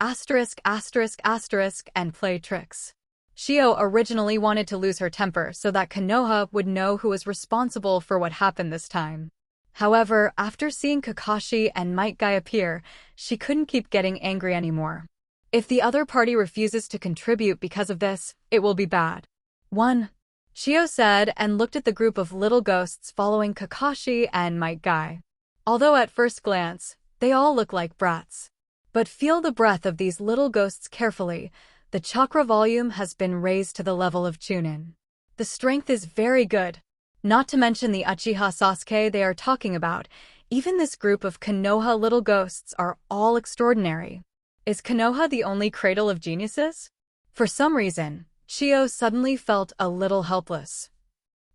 and play tricks. Shio originally wanted to lose her temper so that Konoha would know who was responsible for what happened this time. However, after seeing Kakashi and Might Guy appear, she couldn't keep getting angry anymore. If the other party refuses to contribute because of this, it will be bad. 1. Shio said and looked at the group of little ghosts following Kakashi and Might Guy. Although at first glance, they all look like brats. But feel the breath of these little ghosts carefully. The chakra volume has been raised to the level of Chunin. The strength is very good. Not to mention the Uchiha Sasuke they are talking about, even this group of Konoha little ghosts are all extraordinary. Is Konoha the only cradle of geniuses? For some reason, Chio suddenly felt a little helpless.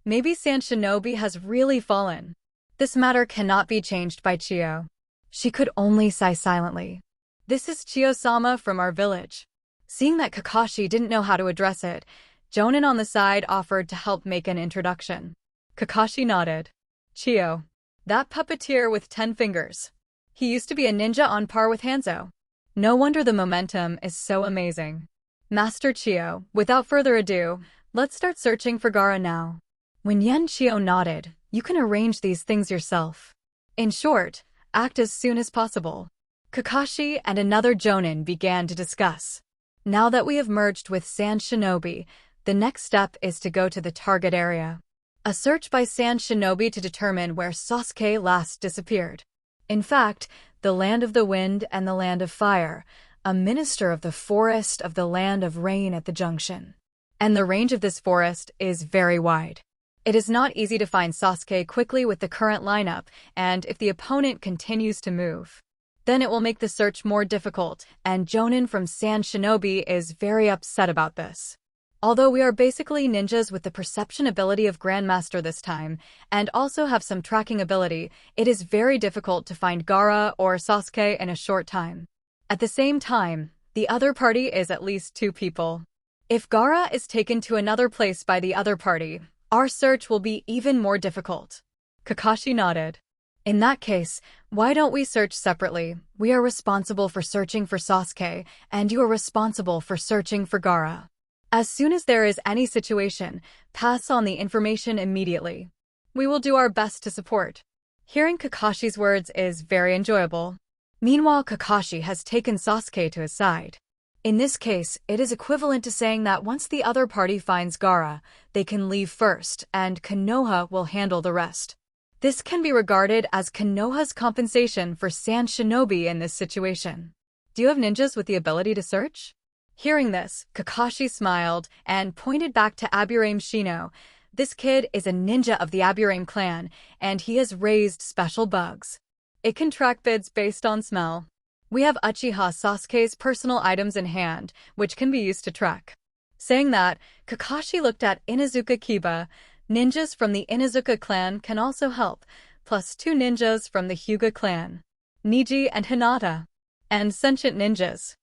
Maybe Sand Shinobi has really fallen. This matter cannot be changed by Chio. She could only sigh silently. This is Chio-sama from our village. Seeing that Kakashi didn't know how to address it, Jonin on the side offered to help make an introduction. Kakashi nodded. Chio. That puppeteer with 10 fingers. He used to be a ninja on par with Hanzo. No wonder the momentum is so amazing. Master Chio, without further ado, let's start searching for Gaara now. When Yen Chio nodded, you can arrange these things yourself. In short, act as soon as possible. Kakashi and another Jonin began to discuss. Now that we have merged with Sand Shinobi, the next step is to go to the target area. A search by Sand Shinobi to determine where Sasuke last disappeared. In fact, the Land of the Wind and the Land of Fire, a minister of the forest of the Land of Rain at the junction. And the range of this forest is very wide. It is not easy to find Sasuke quickly with the current lineup, and if the opponent continues to move, then it will make the search more difficult, and Jonin from Sand Shinobi is very upset about this. Although we are basically ninjas with the perception ability of Grandmaster this time, and also have some tracking ability, it is very difficult to find Gaara or Sasuke in a short time. At the same time, the other party is at least 2 people. If Gaara is taken to another place by the other party, our search will be even more difficult. Kakashi nodded. In that case, why don't we search separately? We are responsible for searching for Sasuke, and you are responsible for searching for Gaara. As soon as there is any situation, pass on the information immediately. We will do our best to support. Hearing Kakashi's words is very enjoyable. Meanwhile, Kakashi has taken Sasuke to his side. In this case, it is equivalent to saying that once the other party finds Gaara, they can leave first, and Konoha will handle the rest. This can be regarded as Konoha's compensation for Sand Shinobi in this situation. Do you have ninjas with the ability to search? Hearing this, Kakashi smiled and pointed back to Aburame Shino. This kid is a ninja of the Aburame clan, and he has raised special bugs. It can track bids based on smell. We have Uchiha Sasuke's personal items in hand, which can be used to track. Saying that, Kakashi looked at Inuzuka Kiba. Ninjas from the Inuzuka clan can also help, plus 2 ninjas from the Hyuga clan, Niji and Hinata, and sentient ninjas.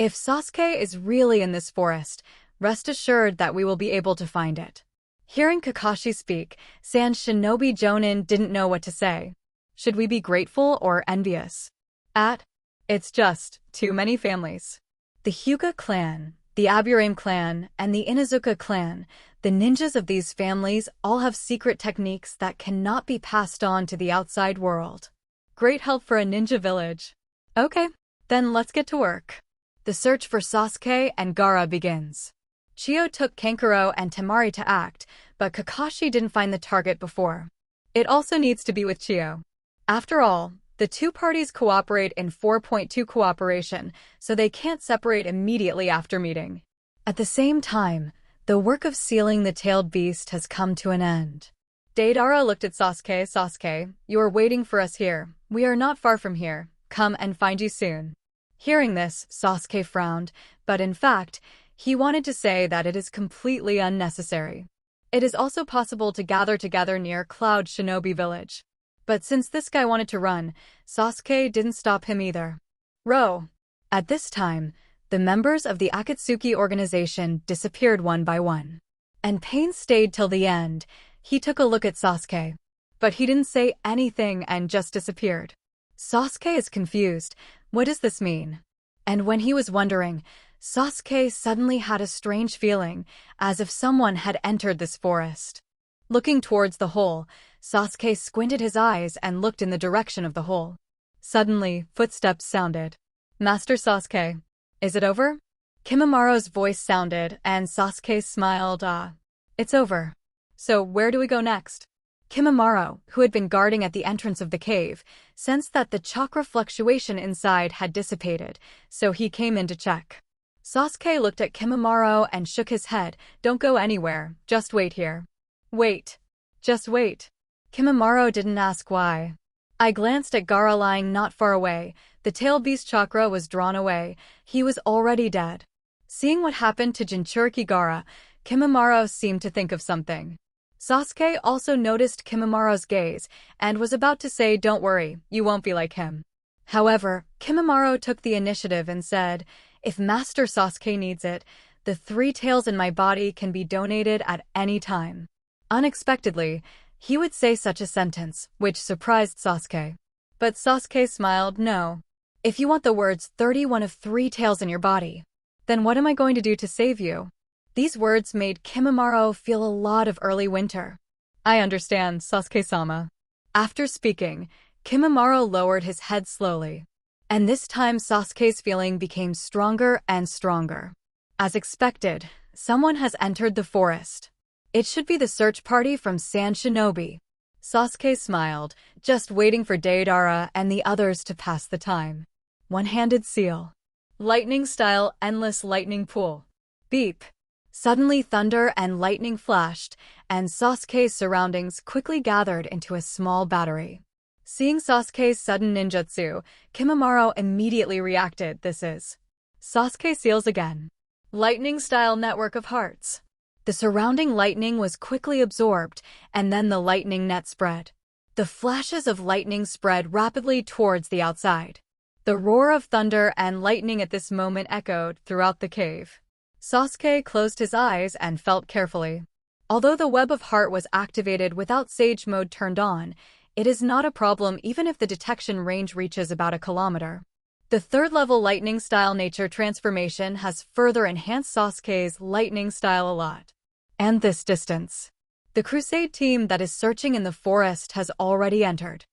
If Sasuke is really in this forest, rest assured that we will be able to find it. Hearing Kakashi speak, Sand Shinobi Jonin didn't know what to say. Should we be grateful or envious? It's just too many families. The Hyuga clan, the Aburame clan, and the Inuzuka clan, the ninjas of these families all have secret techniques that cannot be passed on to the outside world. Great help for a ninja village. Okay, then let's get to work. The search for Sasuke and Gaara begins. Chiyo took Kankuro and Temari to act, but Kakashi didn't find the target before. It also needs to be with Chiyo. After all, the 2 parties cooperate in 4.2 cooperation, so they can't separate immediately after meeting. At the same time, the work of sealing the tailed beast has come to an end. Deidara looked at Sasuke. Sasuke, you are waiting for us here. We are not far from here. Come and find you soon. Hearing this, Sasuke frowned, but in fact, he wanted to say that it is completely unnecessary. It is also possible to gather together near Cloud Shinobi Village. But since this guy wanted to run, Sasuke didn't stop him either. Row. At this time, the members of the Akatsuki organization disappeared one by one. And Pain stayed till the end. He took a look at Sasuke. But he didn't say anything and just disappeared. Sasuke is confused. What does this mean? And when he was wondering, Sasuke suddenly had a strange feeling, as if someone had entered this forest. Looking towards the hole, Sasuke squinted his eyes and looked in the direction of the hole. Suddenly, footsteps sounded. Master Sasuke. Is it over? Kimamaro's voice sounded, and Sasuke smiled. It's over. So where do we go next? Kimamaro, who had been guarding at the entrance of the cave, sensed that the chakra fluctuation inside had dissipated, so he came in to check. Sasuke looked at Kimamaro and shook his head. Don't go anywhere, just wait here. Wait. Just wait. Kimamaro didn't ask why. I glanced at Gaara lying not far away. The tail beast chakra was drawn away. He was already dead. Seeing what happened to Jinchuriki Gaara, Kimamaro seemed to think of something. Sasuke also noticed Kimamaro's gaze, and was about to say, don't worry, you won't be like him. However, Kimamaro took the initiative and said, if Master Sasuke needs it, the 3 tails in my body can be donated at any time. Unexpectedly, he would say such a sentence, which surprised Sasuke. But Sasuke smiled. No. If you want the words 31 of 3 tails in your body, then what am I going to do to save you? These words made Kimamaro feel a lot of early winter. I understand, Sasuke-sama. After speaking, Kimamaro lowered his head slowly. And this time Sasuke's feeling became stronger and stronger. As expected, someone has entered the forest. It should be the search party from Sand Shinobi. Sasuke smiled, just waiting for Deidara and the others to pass the time. One-handed seal. Lightning-style endless lightning pool. Beep. Suddenly thunder and lightning flashed, and Sasuke's surroundings quickly gathered into a small battery. Seeing Sasuke's sudden ninjutsu, Kimamaro immediately reacted. This is Sasuke seals again. Lightning-style network of hearts. The surrounding lightning was quickly absorbed, and then the lightning net spread. The flashes of lightning spread rapidly towards the outside. The roar of thunder and lightning at this moment echoed throughout the cave. Sasuke closed his eyes and felt carefully. Although the web of heart was activated without Sage Mode turned on, it is not a problem even if the detection range reaches about a kilometer. The third-level lightning-style nature transformation has further enhanced Sasuke's lightning style a lot. And this distance. The crusade team that is searching in the forest has already entered.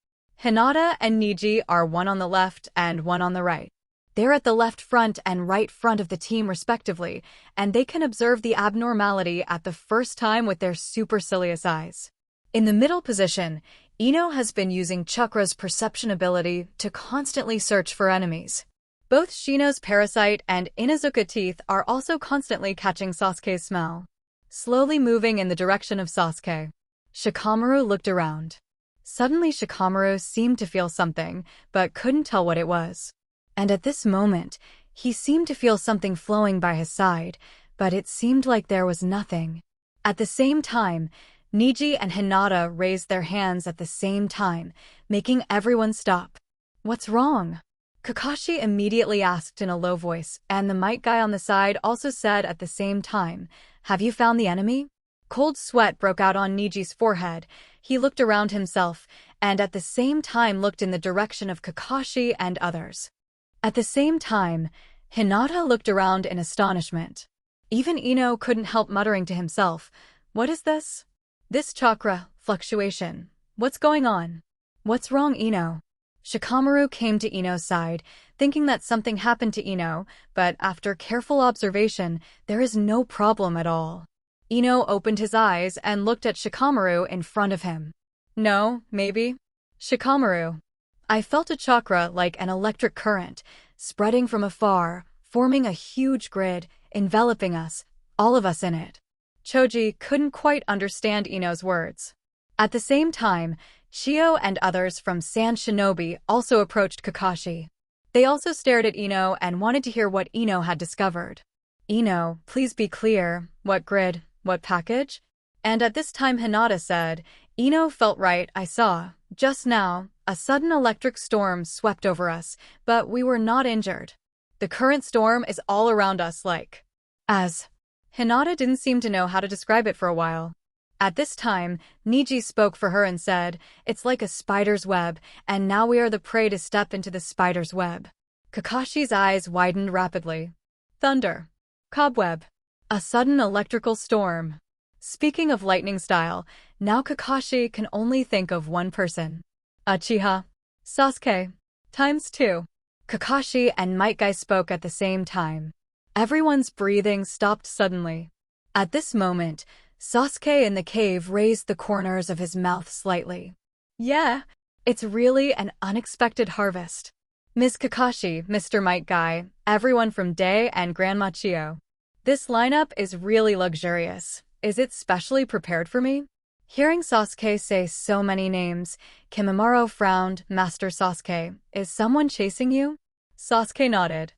Hinata and Niji are one on the left and one on the right. They're at the left front and right front of the team respectively, and they can observe the abnormality at the first time with their supercilious eyes. In the middle position, Ino has been using Chakra's perception ability to constantly search for enemies. Both Shino's parasite and Inuzuka teeth are also constantly catching Sasuke's smell. Slowly moving in the direction of Sasuke, Shikamaru looked around. Suddenly Shikamaru seemed to feel something, but couldn't tell what it was. And at this moment, he seemed to feel something flowing by his side, but it seemed like there was nothing. At the same time, Niji and Hinata raised their hands at the same time, making everyone stop. "What's wrong?" Kakashi immediately asked in a low voice, and the mic guy on the side also said at the same time, "Have you found the enemy?" Cold sweat broke out on Niji's forehead. He looked around himself, and at the same time looked in the direction of Kakashi and others. At the same time, Hinata looked around in astonishment. Even Ino couldn't help muttering to himself, "What is this? This chakra fluctuation. What's going on? What's wrong, Ino?" Shikamaru came to Ino's side, thinking that something happened to Ino, but after careful observation, there is no problem at all. Ino opened his eyes and looked at Shikamaru in front of him. "No, maybe." "Shikamaru, I felt a chakra like an electric current, spreading from afar, forming a huge grid, enveloping us, all of us in it." Choji couldn't quite understand Ino's words. At the same time, Shio and others from Sand Shinobi also approached Kakashi. They also stared at Ino and wanted to hear what Ino had discovered. "Ino, please be clear. What grid? What package?" And at this time Hinata said, "Ino felt right, I saw, just now, a sudden electric storm swept over us, but we were not injured. The current storm is all around us like as." Hinata didn't seem to know how to describe it for a while. At this time, Niji spoke for her and said, "It's like a spider's web, and now we are the prey to step into the spider's web." Kakashi's eyes widened rapidly. Thunder. Cobweb. A sudden electrical storm. Speaking of lightning style, now Kakashi can only think of one person. Uchiha Sasuke. ×2. Kakashi and Might Guy spoke at the same time. Everyone's breathing stopped suddenly. At this moment, Sasuke in the cave raised the corners of his mouth slightly. "Yeah, it's really an unexpected harvest. Ms. Kakashi, Mr. Might Guy, everyone from Day and Grandma Chio. This lineup is really luxurious. Is it specially prepared for me?" Hearing Sasuke say so many names, Kimimaro frowned. "Master Sasuke, is someone chasing you?" Sasuke nodded.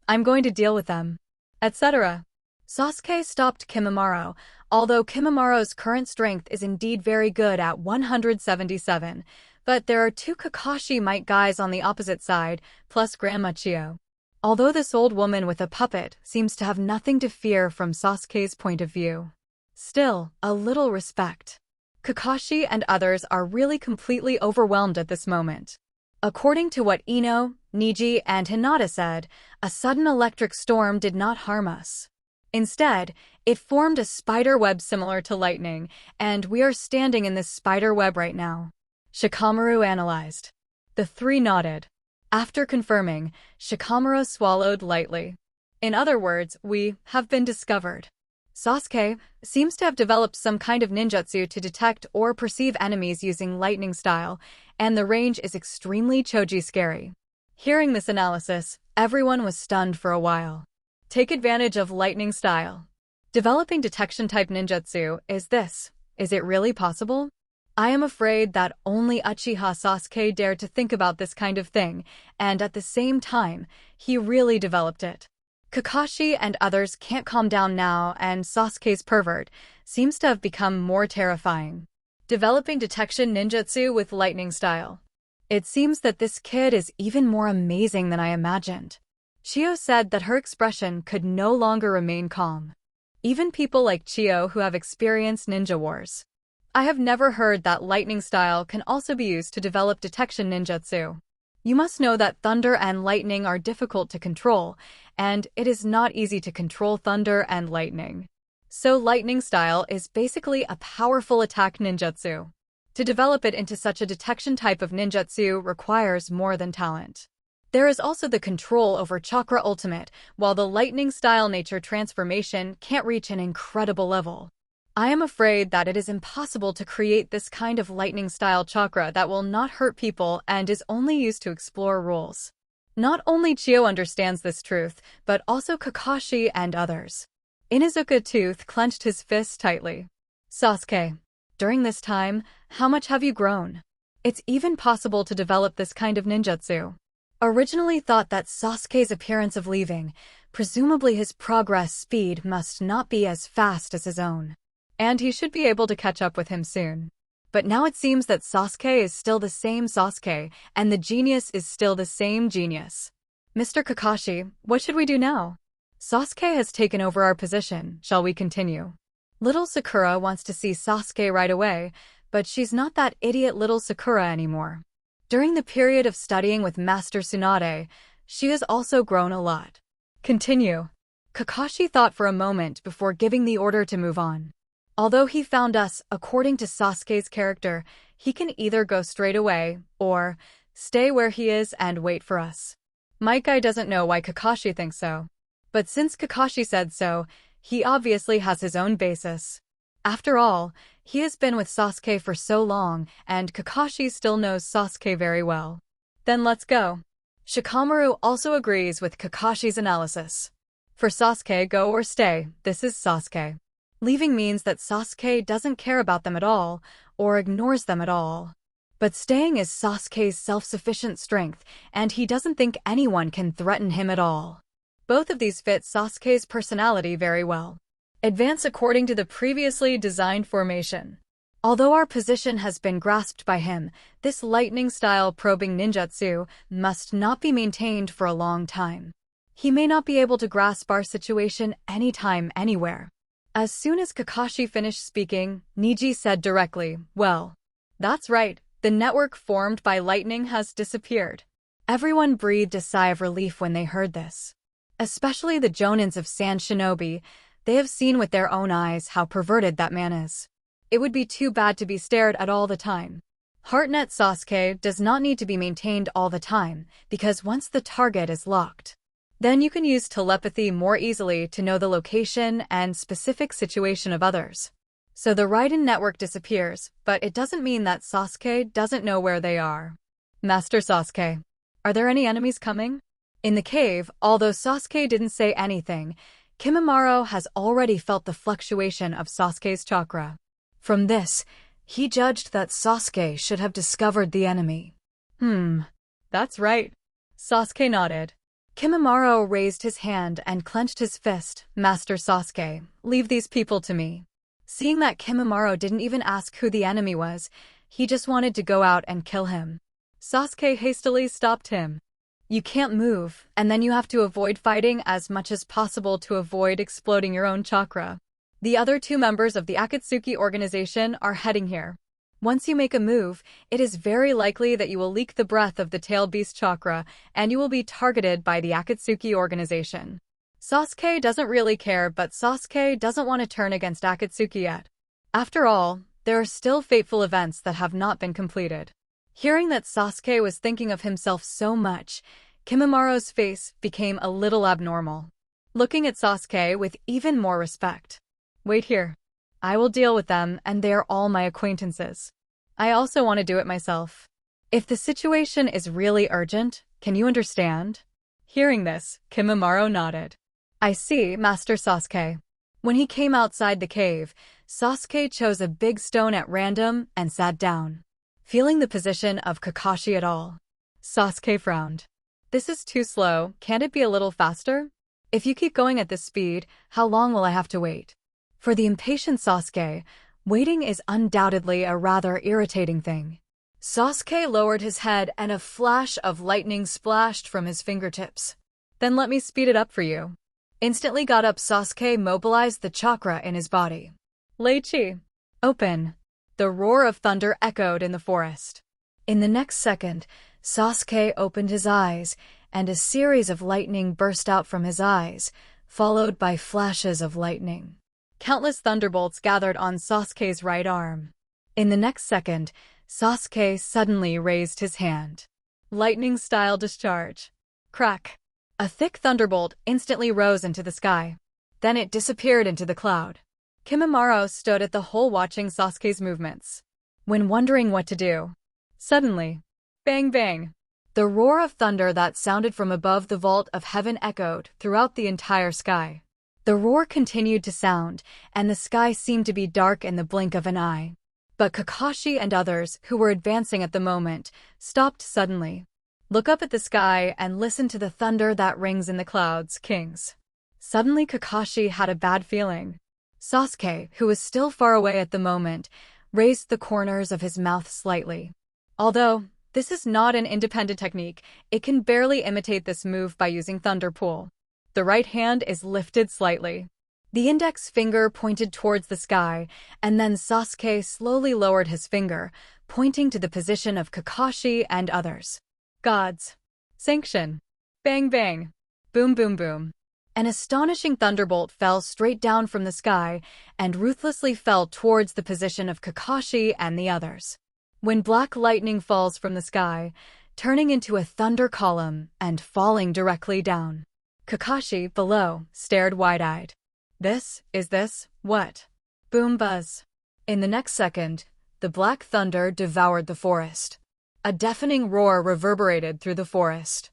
"I'm going to deal with them," etc. Sasuke stopped Kimimaro, although Kimimaro's current strength is indeed very good at 177, but there are two Kakashi Might Guys on the opposite side, plus Grandma Chio. Although this old woman with a puppet seems to have nothing to fear from Sasuke's point of view. Still, a little respect. Kakashi and others are really completely overwhelmed at this moment. According to what Ino, Niji, and Hinata said, a sudden electric storm did not harm us. Instead, it formed a spider web similar to lightning, and we are standing in this spider web right now. Shikamaru analyzed. The three nodded. After confirming, Shikamaru swallowed lightly. In other words, we have been discovered. Sasuke seems to have developed some kind of ninjutsu to detect or perceive enemies using lightning style, and the range is extremely Choji scary. Hearing this analysis, everyone was stunned for a while. Take advantage of lightning style. Developing detection-type ninjutsu, is it really possible? I am afraid that only Uchiha Sasuke dared to think about this kind of thing, and at the same time, he really developed it. Kakashi and others can't calm down now, and Sasuke's pervert seems to have become more terrifying. Developing detection ninjutsu with lightning style. It seems that this kid is even more amazing than I imagined. Chiyo said that her expression could no longer remain calm. Even people like Chiyo who have experienced ninja wars. I have never heard that lightning style can also be used to develop detection ninjutsu. You must know that thunder and lightning are difficult to control, and it is not easy to control thunder and lightning. So lightning style is basically a powerful attack ninjutsu. To develop it into such a detection type of ninjutsu requires more than talent. There is also the control over chakra ultimate, while the lightning style nature transformation can't reach an incredible level. I am afraid that it is impossible to create this kind of lightning style chakra that will not hurt people and is only used to explore rules. Not only Chiyo understands this truth, but also Kakashi and others. Inuzuka Tooth clenched his fist tightly. Sasuke, during this time, how much have you grown? It's even possible to develop this kind of ninjutsu. Originally thought that Sasuke's appearance of leaving, presumably his progress speed must not be as fast as his own. And he should be able to catch up with him soon. But now it seems that Sasuke is still the same Sasuke, and the genius is still the same genius. Mr. Kakashi, what should we do now? Sasuke has taken over our position, shall we continue? Little Sakura wants to see Sasuke right away, but she's not that idiot little Sakura anymore. During the period of studying with Master Tsunade, she has also grown a lot. Continue. Kakashi thought for a moment before giving the order to move on. Although he found us, according to Sasuke's character, he can either go straight away, or stay where he is and wait for us. My guy doesn't know why Kakashi thinks so. But since Kakashi said so, he obviously has his own basis. After all, he has been with Sasuke for so long, and Kakashi still knows Sasuke very well. Then let's go. Shikamaru also agrees with Kakashi's analysis. For Sasuke, go or stay, this is Sasuke. Leaving means that Sasuke doesn't care about them at all, or ignores them at all. But staying is Sasuke's self-sufficient strength, and he doesn't think anyone can threaten him at all. Both of these fit Sasuke's personality very well. Advance according to the previously designed formation. Although our position has been grasped by him, this lightning-style probing ninjutsu must not be maintained for a long time. He may not be able to grasp our situation anytime, anywhere. As soon as Kakashi finished speaking, Niji said directly, well, that's right, the network formed by lightning has disappeared. Everyone breathed a sigh of relief when they heard this. Especially the Jonins of Sand Shinobi. They have seen with their own eyes how perverted that man is. It would be too bad to be stared at all the time. HeartNet Sasuke does not need to be maintained all the time, because once the target is locked, then you can use telepathy more easily to know the location and specific situation of others. So the Raiden network disappears, but it doesn't mean that Sasuke doesn't know where they are. Master Sasuke, are there any enemies coming? In the cave, although Sasuke didn't say anything, Kimimaro has already felt the fluctuation of Sasuke's chakra. From this, he judged that Sasuke should have discovered the enemy. That's right. Sasuke nodded. Kimimaro raised his hand and clenched his fist. Master Sasuke, leave these people to me. Seeing that Kimimaro didn't even ask who the enemy was, he just wanted to go out and kill him. Sasuke hastily stopped him. You can't move, and then you have to avoid fighting as much as possible to avoid exploding your own chakra. The other two members of the Akatsuki organization are heading here. Once you make a move, it is very likely that you will leak the breath of the tail beast chakra, and you will be targeted by the Akatsuki organization. Sasuke doesn't really care, but Sasuke doesn't want to turn against Akatsuki yet. After all, there are still fateful events that have not been completed. Hearing that Sasuke was thinking of himself so much, Kimimaro's face became a little abnormal. Looking at Sasuke with even more respect. Wait here. I will deal with them, and they are all my acquaintances. I also want to do it myself. If the situation is really urgent, can you understand? Hearing this, Kimimaro nodded. I see, Master Sasuke. When he came outside the cave, Sasuke chose a big stone at random and sat down. Feeling the position of Kakashi at all. Sasuke frowned. This is too slow, can't it be a little faster? If you keep going at this speed, how long will I have to wait? For the impatient Sasuke, waiting is undoubtedly a rather irritating thing. Sasuke lowered his head and a flash of lightning splashed from his fingertips. Then let me speed it up for you. Instantly got up, Sasuke mobilized the chakra in his body. Lei Chi. Open. The roar of thunder echoed in the forest. In the next second, Sasuke opened his eyes, and a series of lightning burst out from his eyes, followed by flashes of lightning. Countless thunderbolts gathered on Sasuke's right arm. In the next second, Sasuke suddenly raised his hand. Lightning-style discharge. Crack. A thick thunderbolt instantly rose into the sky. Then it disappeared into the cloud. Kimimaro stood at the hole watching Sasuke's movements. When wondering what to do, suddenly, bang bang! The roar of thunder that sounded from above the vault of heaven echoed throughout the entire sky. The roar continued to sound, and the sky seemed to be dark in the blink of an eye. But Kakashi and others who were advancing at the moment stopped suddenly. Look up at the sky and listen to the thunder that rings in the clouds, kings. Suddenly Kakashi had a bad feeling. Sasuke, who was still far away at the moment, raised the corners of his mouth slightly. Although this is not an independent technique, it can barely imitate this move by using thunder pull. The right hand is lifted slightly. The index finger pointed towards the sky, and then Sasuke slowly lowered his finger, pointing to the position of Kakashi and others. Gods. Sanction. Bang bang. Boom boom boom. An astonishing thunderbolt fell straight down from the sky and ruthlessly fell towards the position of Kakashi and the others. When black lightning falls from the sky, turning into a thunder column and falling directly down. Kakashi, below, stared wide-eyed. This, what? Boom buzz. In the next second, the black thunder devoured the forest. A deafening roar reverberated through the forest.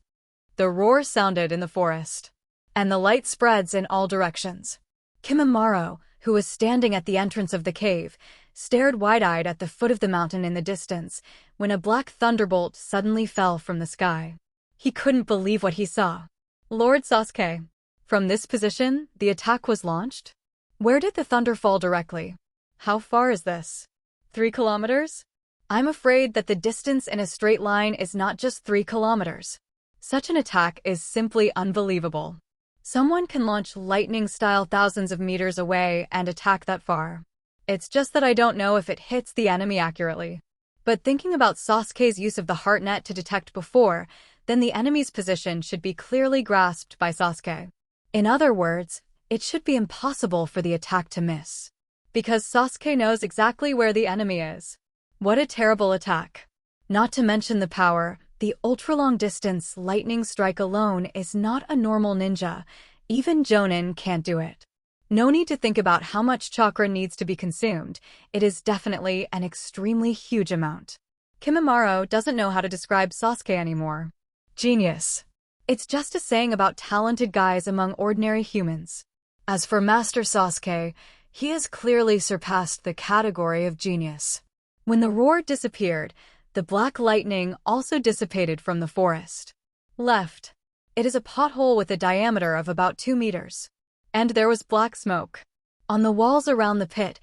The roar sounded in the forest, and the light spreads in all directions. Kimimaro, who was standing at the entrance of the cave, stared wide-eyed at the foot of the mountain in the distance when a black thunderbolt suddenly fell from the sky. He couldn't believe what he saw. Lord Sasuke. From this position, the attack was launched? Where did the thunder fall directly? How far is this? 3 kilometers? I'm afraid that the distance in a straight line is not just 3 kilometers. Such an attack is simply unbelievable. Someone can launch lightning-style thousands of meters away and attack that far. It's just that I don't know if it hits the enemy accurately. But thinking about Sasuke's use of the heart net to detect before, then the enemy's position should be clearly grasped by Sasuke. In other words, it should be impossible for the attack to miss. Because Sasuke knows exactly where the enemy is. What a terrible attack. Not to mention the power, the ultra-long-distance lightning strike alone is not a normal ninja. Even Jonin can't do it. No need to think about how much chakra needs to be consumed. It is definitely an extremely huge amount. Kimimaro doesn't know how to describe Sasuke anymore. Genius. It's just a saying about talented guys among ordinary humans. As for Master Sasuke, he has clearly surpassed the category of genius. When the roar disappeared, the black lightning also dissipated from the forest. Left. It is a pothole with a diameter of about 2 meters. And there was black smoke. On the walls around the pit,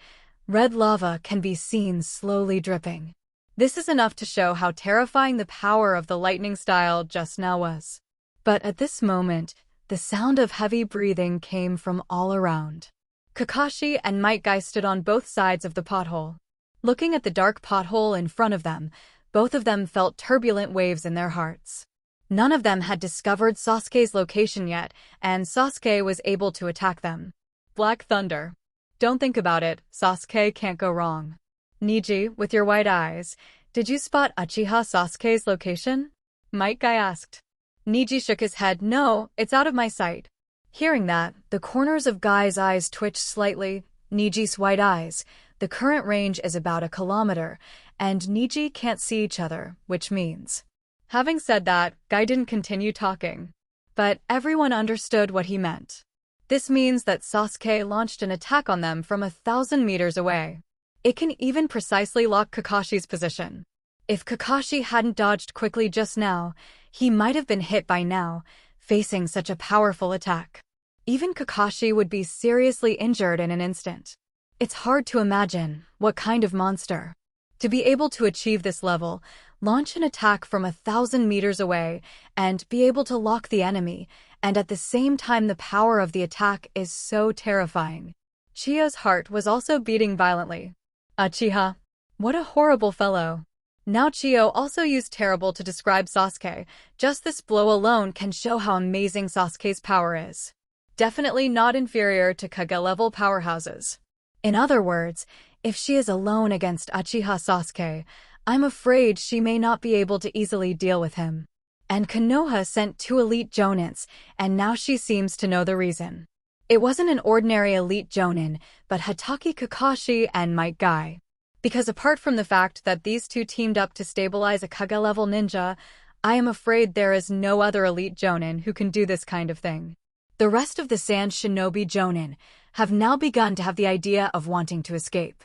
red lava can be seen slowly dripping. This is enough to show how terrifying the power of the lightning style just now was. But at this moment, the sound of heavy breathing came from all around. Kakashi and Might Guy stood on both sides of the pothole. Looking at the dark pothole in front of them, both of them felt turbulent waves in their hearts. None of them had discovered Sasuke's location yet, and Sasuke was able to attack them. Black Thunder. Don't think about it, Sasuke can't go wrong. Niji, with your white eyes, did you spot Uchiha Sasuke's location? Might Guy asked. Niji shook his head. No, it's out of my sight. Hearing that, the corners of Guy's eyes twitched slightly. Niji's white eyes. The current range is about 1 kilometer, and Niji can't see each other, which means. Having said that, Guy didn't continue talking. But everyone understood what he meant. This means that Sasuke launched an attack on them from 1,000 meters away. It can even precisely lock Kakashi's position. If Kakashi hadn't dodged quickly just now, he might have been hit by now, facing such a powerful attack. Even Kakashi would be seriously injured in an instant. It's hard to imagine what kind of monster. To be able to achieve this level, launch an attack from 1,000 meters away, and be able to lock the enemy, and at the same time the power of the attack is so terrifying. Chiyo's heart was also beating violently. Uchiha. What a horrible fellow. Now Chiyo also used terrible to describe Sasuke. Just this blow alone can show how amazing Sasuke's power is. Definitely not inferior to Kage-level powerhouses. In other words, if she is alone against Uchiha Sasuke, I'm afraid she may not be able to easily deal with him. And Konoha sent 2 elite jonins, and now she seems to know the reason. It wasn't an ordinary elite jonin, but Hatake Kakashi and Might Guy. Because apart from the fact that these two teamed up to stabilize a Kage-level ninja, I am afraid there is no other elite jonin who can do this kind of thing. The rest of the Sand Shinobi jonin have now begun to have the idea of wanting to escape.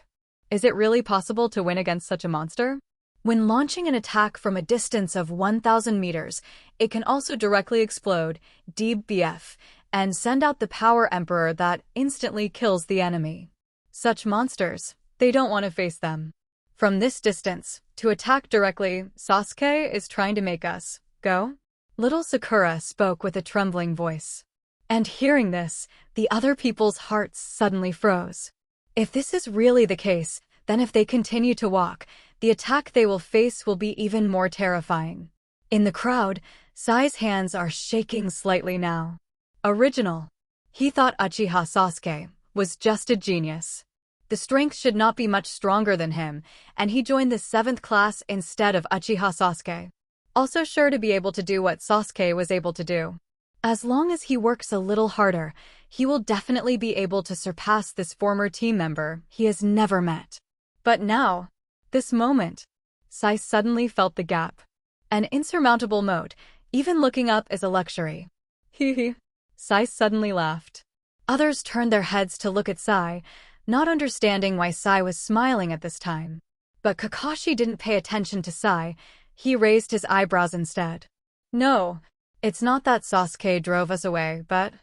Is it really possible to win against such a monster? When launching an attack from a distance of 1,000 meters, it can also directly explode, DBF, and send out the Power Emperor that instantly kills the enemy. Such monsters, they don't want to face them. From this distance, to attack directly, Sasuke is trying to make us go? Little Sakura spoke with a trembling voice. And hearing this, the other people's hearts suddenly froze. If this is really the case, then if they continue to walk, the attack they will face will be even more terrifying. In the crowd, Sai's hands are shaking slightly now. Original. He thought Uchiha Sasuke was just a genius. The strength should not be much stronger than him, and he joined the 7th class instead of Uchiha Sasuke. Also sure to be able to do what Sasuke was able to do. As long as he works a little harder, he will definitely be able to surpass this former team member he has never met. But now, this moment, Sai suddenly felt the gap. An insurmountable moat, even looking up is a luxury. Hee. Sai suddenly laughed. Others turned their heads to look at Sai, not understanding why Sai was smiling at this time. But Kakashi didn't pay attention to Sai, he raised his eyebrows instead. No, it's not that Sasuke drove us away, but...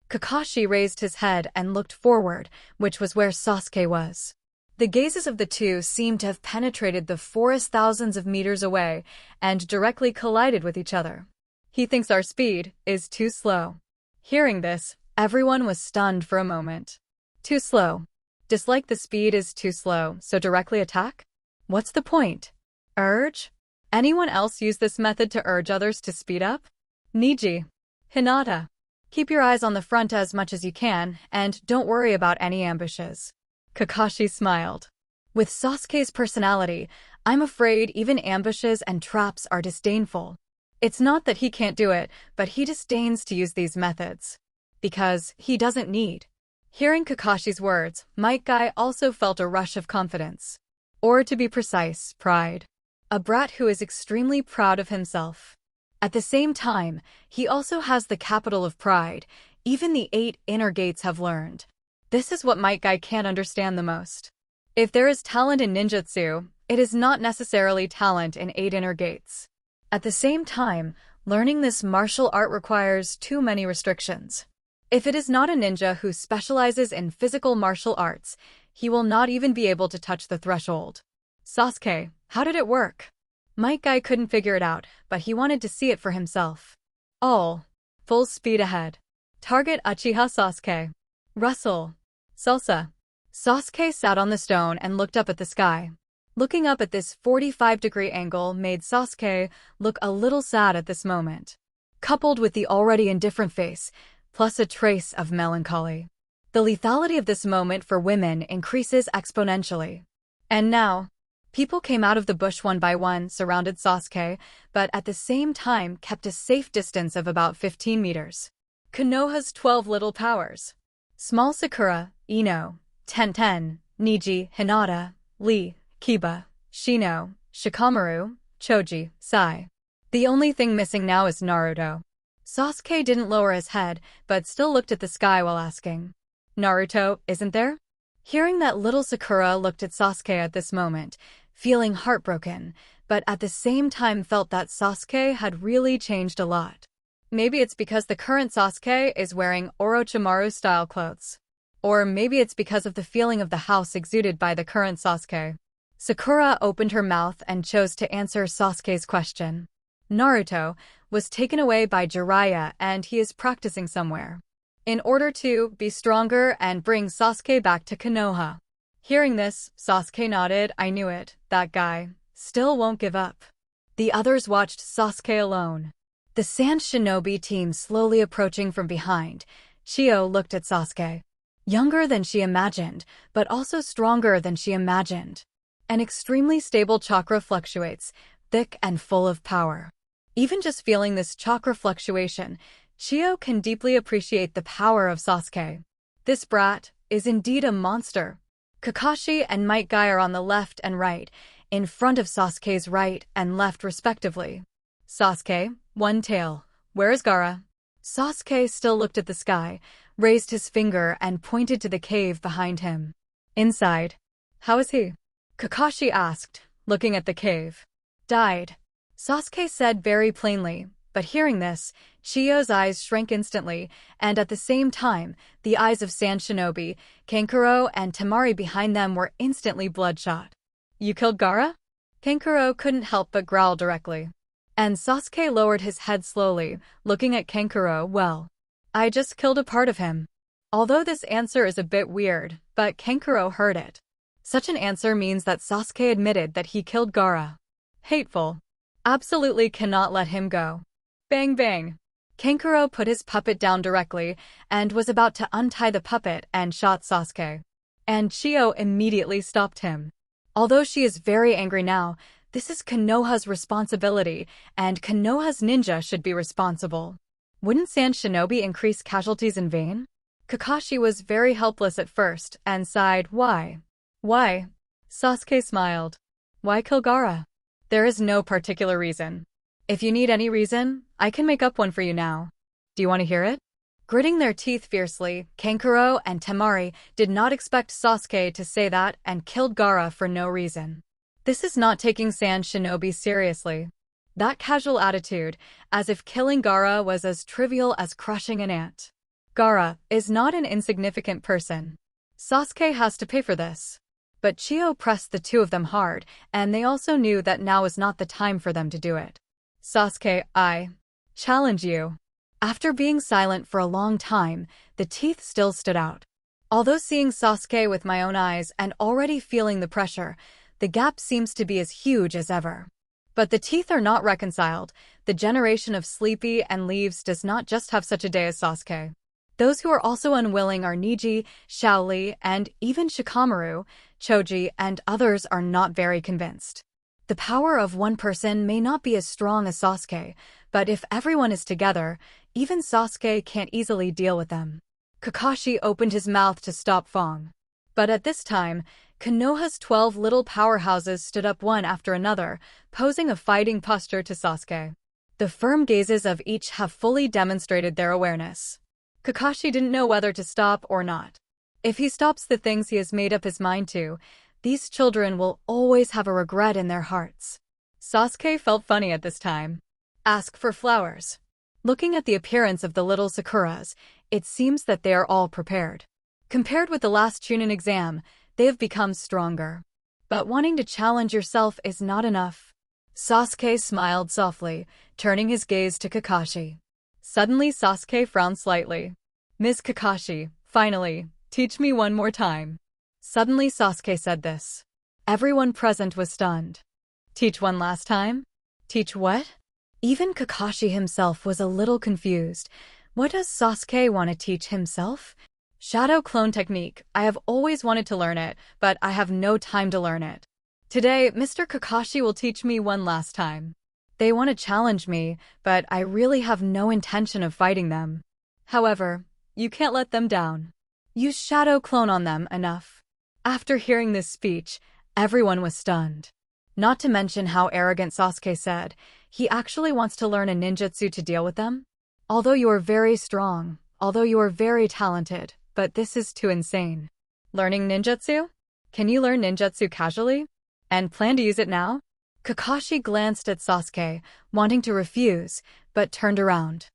Kakashi raised his head and looked forward, which was where Sasuke was. The gazes of the two seemed to have penetrated the forest thousands of meters away and directly collided with each other. He thinks our speed is too slow. Hearing this, everyone was stunned for a moment. Too slow. Dislike the speed is too slow, so directly attack? What's the point? Urge? Anyone else use this method to urge others to speed up? Niji. Hinata. Keep your eyes on the front as much as you can, and don't worry about any ambushes. Kakashi smiled. With Sasuke's personality, I'm afraid even ambushes and traps are disdainful. It's not that he can't do it, but he disdains to use these methods. Because he doesn't need. Hearing Kakashi's words, Might Guy also felt a rush of confidence. Or to be precise, pride. A brat who is extremely proud of himself. At the same time, he also has the capital of pride. Even the 8 inner gates have learned. This is what Might Guy can't understand the most. If there is talent in ninjutsu, it is not necessarily talent in 8 inner gates. At the same time, learning this martial art requires too many restrictions. If it is not a ninja who specializes in physical martial arts, he will not even be able to touch the threshold. Sasuke, how did it work? Might Guy couldn't figure it out, but he wanted to see it for himself. All. Full speed ahead. Target Uchiha Sasuke. Rustle. Salsa. Sasuke sat on the stone and looked up at the sky. Looking up at this 45-degree angle made Sasuke look a little sad at this moment. Coupled with the already indifferent face, plus a trace of melancholy. The lethality of this moment for women increases exponentially. And now, people came out of the bush one by one, surrounded Sasuke, but at the same time kept a safe distance of about 15 meters. Konoha's 12 little powers. Small Sakura, Ino, Tenten, Niji, Hinata, Lee, Kiba, Shino, Shikamaru, Choji, Sai. The only thing missing now is Naruto. Sasuke didn't lower his head, but still looked at the sky while asking, Naruto, isn't there? Hearing that little Sakura looked at Sasuke at this moment, feeling heartbroken, but at the same time felt that Sasuke had really changed a lot. Maybe it's because the current Sasuke is wearing Orochimaru-style clothes. Or maybe it's because of the feeling of the house exuded by the current Sasuke. Sakura opened her mouth and chose to answer Sasuke's question. Naruto was taken away by Jiraiya and he is practicing somewhere. In order to be stronger and bring Sasuke back to Konoha. Hearing this, Sasuke nodded. I knew it, that guy still won't give up. The others watched Sasuke alone. The Sand Shinobi team slowly approaching from behind. Shio looked at Sasuke. Younger than she imagined, but also stronger than she imagined. An extremely stable chakra fluctuates, thick and full of power. Even just feeling this chakra fluctuation, Shio can deeply appreciate the power of Sasuke. This brat is indeed a monster. Kakashi and Might Guy are on the left and right, in front of Sasuke's right and left respectively. Sasuke, one tail. Where is Gaara? Sasuke still looked at the sky, raised his finger and pointed to the cave behind him. Inside. How is he? Kakashi asked, looking at the cave. Died. Sasuke said very plainly, but hearing this, Shio's eyes shrank instantly, and at the same time, the eyes of Sand Shinobi, Kankuro and Temari behind them were instantly bloodshot. You killed Gaara? Kankuro couldn't help but growl directly. And Sasuke lowered his head slowly, looking at Kankuro. Well, I just killed a part of him. Although this answer is a bit weird, but Kankuro heard it. Such an answer means that Sasuke admitted that he killed Gaara. Hateful. Absolutely cannot let him go. Bang bang. Kankuro put his puppet down directly and was about to untie the puppet and shot Sasuke. And Shio immediately stopped him. Although she is very angry now, this is Konoha's responsibility, and Konoha's ninja should be responsible. Wouldn't Sand Shinobi increase casualties in vain? Kakashi was very helpless at first and sighed. Why? Why? Sasuke smiled. Why kill Gaara? There is no particular reason. If you need any reason, I can make up one for you now. Do you want to hear it? Gritting their teeth fiercely, Kankuro and Temari did not expect Sasuke to say that and killed Gaara for no reason. This is not taking Sand Shinobi seriously. That casual attitude, as if killing Gaara was as trivial as crushing an ant. Gaara is not an insignificant person. Sasuke has to pay for this. But Shio pressed the two of them hard, and they also knew that now is not the time for them to do it. Sasuke, I challenge you. After being silent for a long time, the teeth still stood out. Although seeing Sasuke with my own eyes and already feeling the pressure, the gap seems to be as huge as ever. But the teeth are not reconciled. The generation of Sleepy and Leaves does not just have such a day as Sasuke. Those who are also unwilling are Niji, Shaoli, and even Shikamaru, Choji, and others are not very convinced. The power of one person may not be as strong as Sasuke, but if everyone is together, even Sasuke can't easily deal with them. Kakashi opened his mouth to stop Fong. But at this time, Konoha's 12 little powerhouses stood up one after another, posing a fighting posture to Sasuke. The firm gazes of each have fully demonstrated their awareness. Kakashi didn't know whether to stop or not. If he stops the things he has made up his mind to, these children will always have a regret in their hearts. Sasuke felt funny at this time. Ask for flowers. Looking at the appearance of the little Sakuras, it seems that they are all prepared. Compared with the last Chunin exam, they have become stronger. But wanting to challenge yourself is not enough. Sasuke smiled softly, turning his gaze to Kakashi. Suddenly Sasuke frowned slightly. Miss Kakashi, finally, teach me one more time. Suddenly Sasuke said this. Everyone present was stunned. Teach one last time? Teach what? Even Kakashi himself was a little confused. What does Sasuke want to teach himself? Shadow clone technique. I have always wanted to learn it, but I have no time to learn it. Today, Mr. Kakashi will teach me one last time. They want to challenge me, but I really have no intention of fighting them. However, you can't let them down. Use Shadow Clone on them enough. After hearing this speech, everyone was stunned. Not to mention how arrogant Sasuke said, he actually wants to learn a ninjutsu to deal with them? Although you are very strong, although you are very talented, but this is too insane. Learning ninjutsu? Can you learn ninjutsu casually? And plan to use it now? Kakashi glanced at Sasuke, wanting to refuse, but turned around.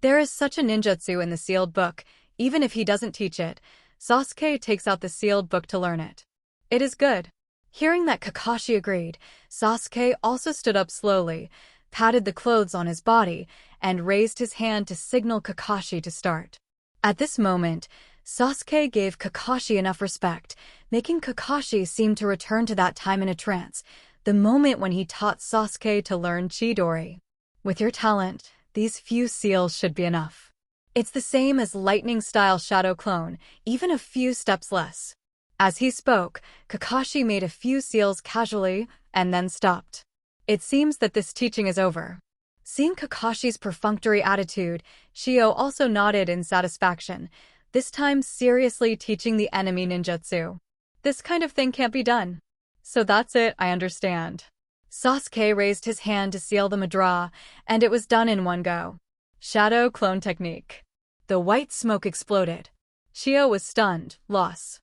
There is such a ninjutsu in the sealed book. Even if he doesn't teach it, Sasuke takes out the sealed book to learn it. It is good. Hearing that Kakashi agreed, Sasuke also stood up slowly, patted the clothes on his body, and raised his hand to signal Kakashi to start. At this moment, Sasuke gave Kakashi enough respect, making Kakashi seem to return to that time in a trance, the moment when he taught Sasuke to learn Chidori. With your talent, these few seals should be enough. It's the same as lightning-style shadow clone, even a few steps less. As he spoke, Kakashi made a few seals casually, and then stopped. It seems that this teaching is over. Seeing Kakashi's perfunctory attitude, Shio also nodded in satisfaction, this time seriously teaching the enemy ninjutsu. This kind of thing can't be done. So that's it, I understand. Sasuke raised his hand to seal the madara, and it was done in one go. Shadow clone technique. The white smoke exploded. Shio was stunned, lost.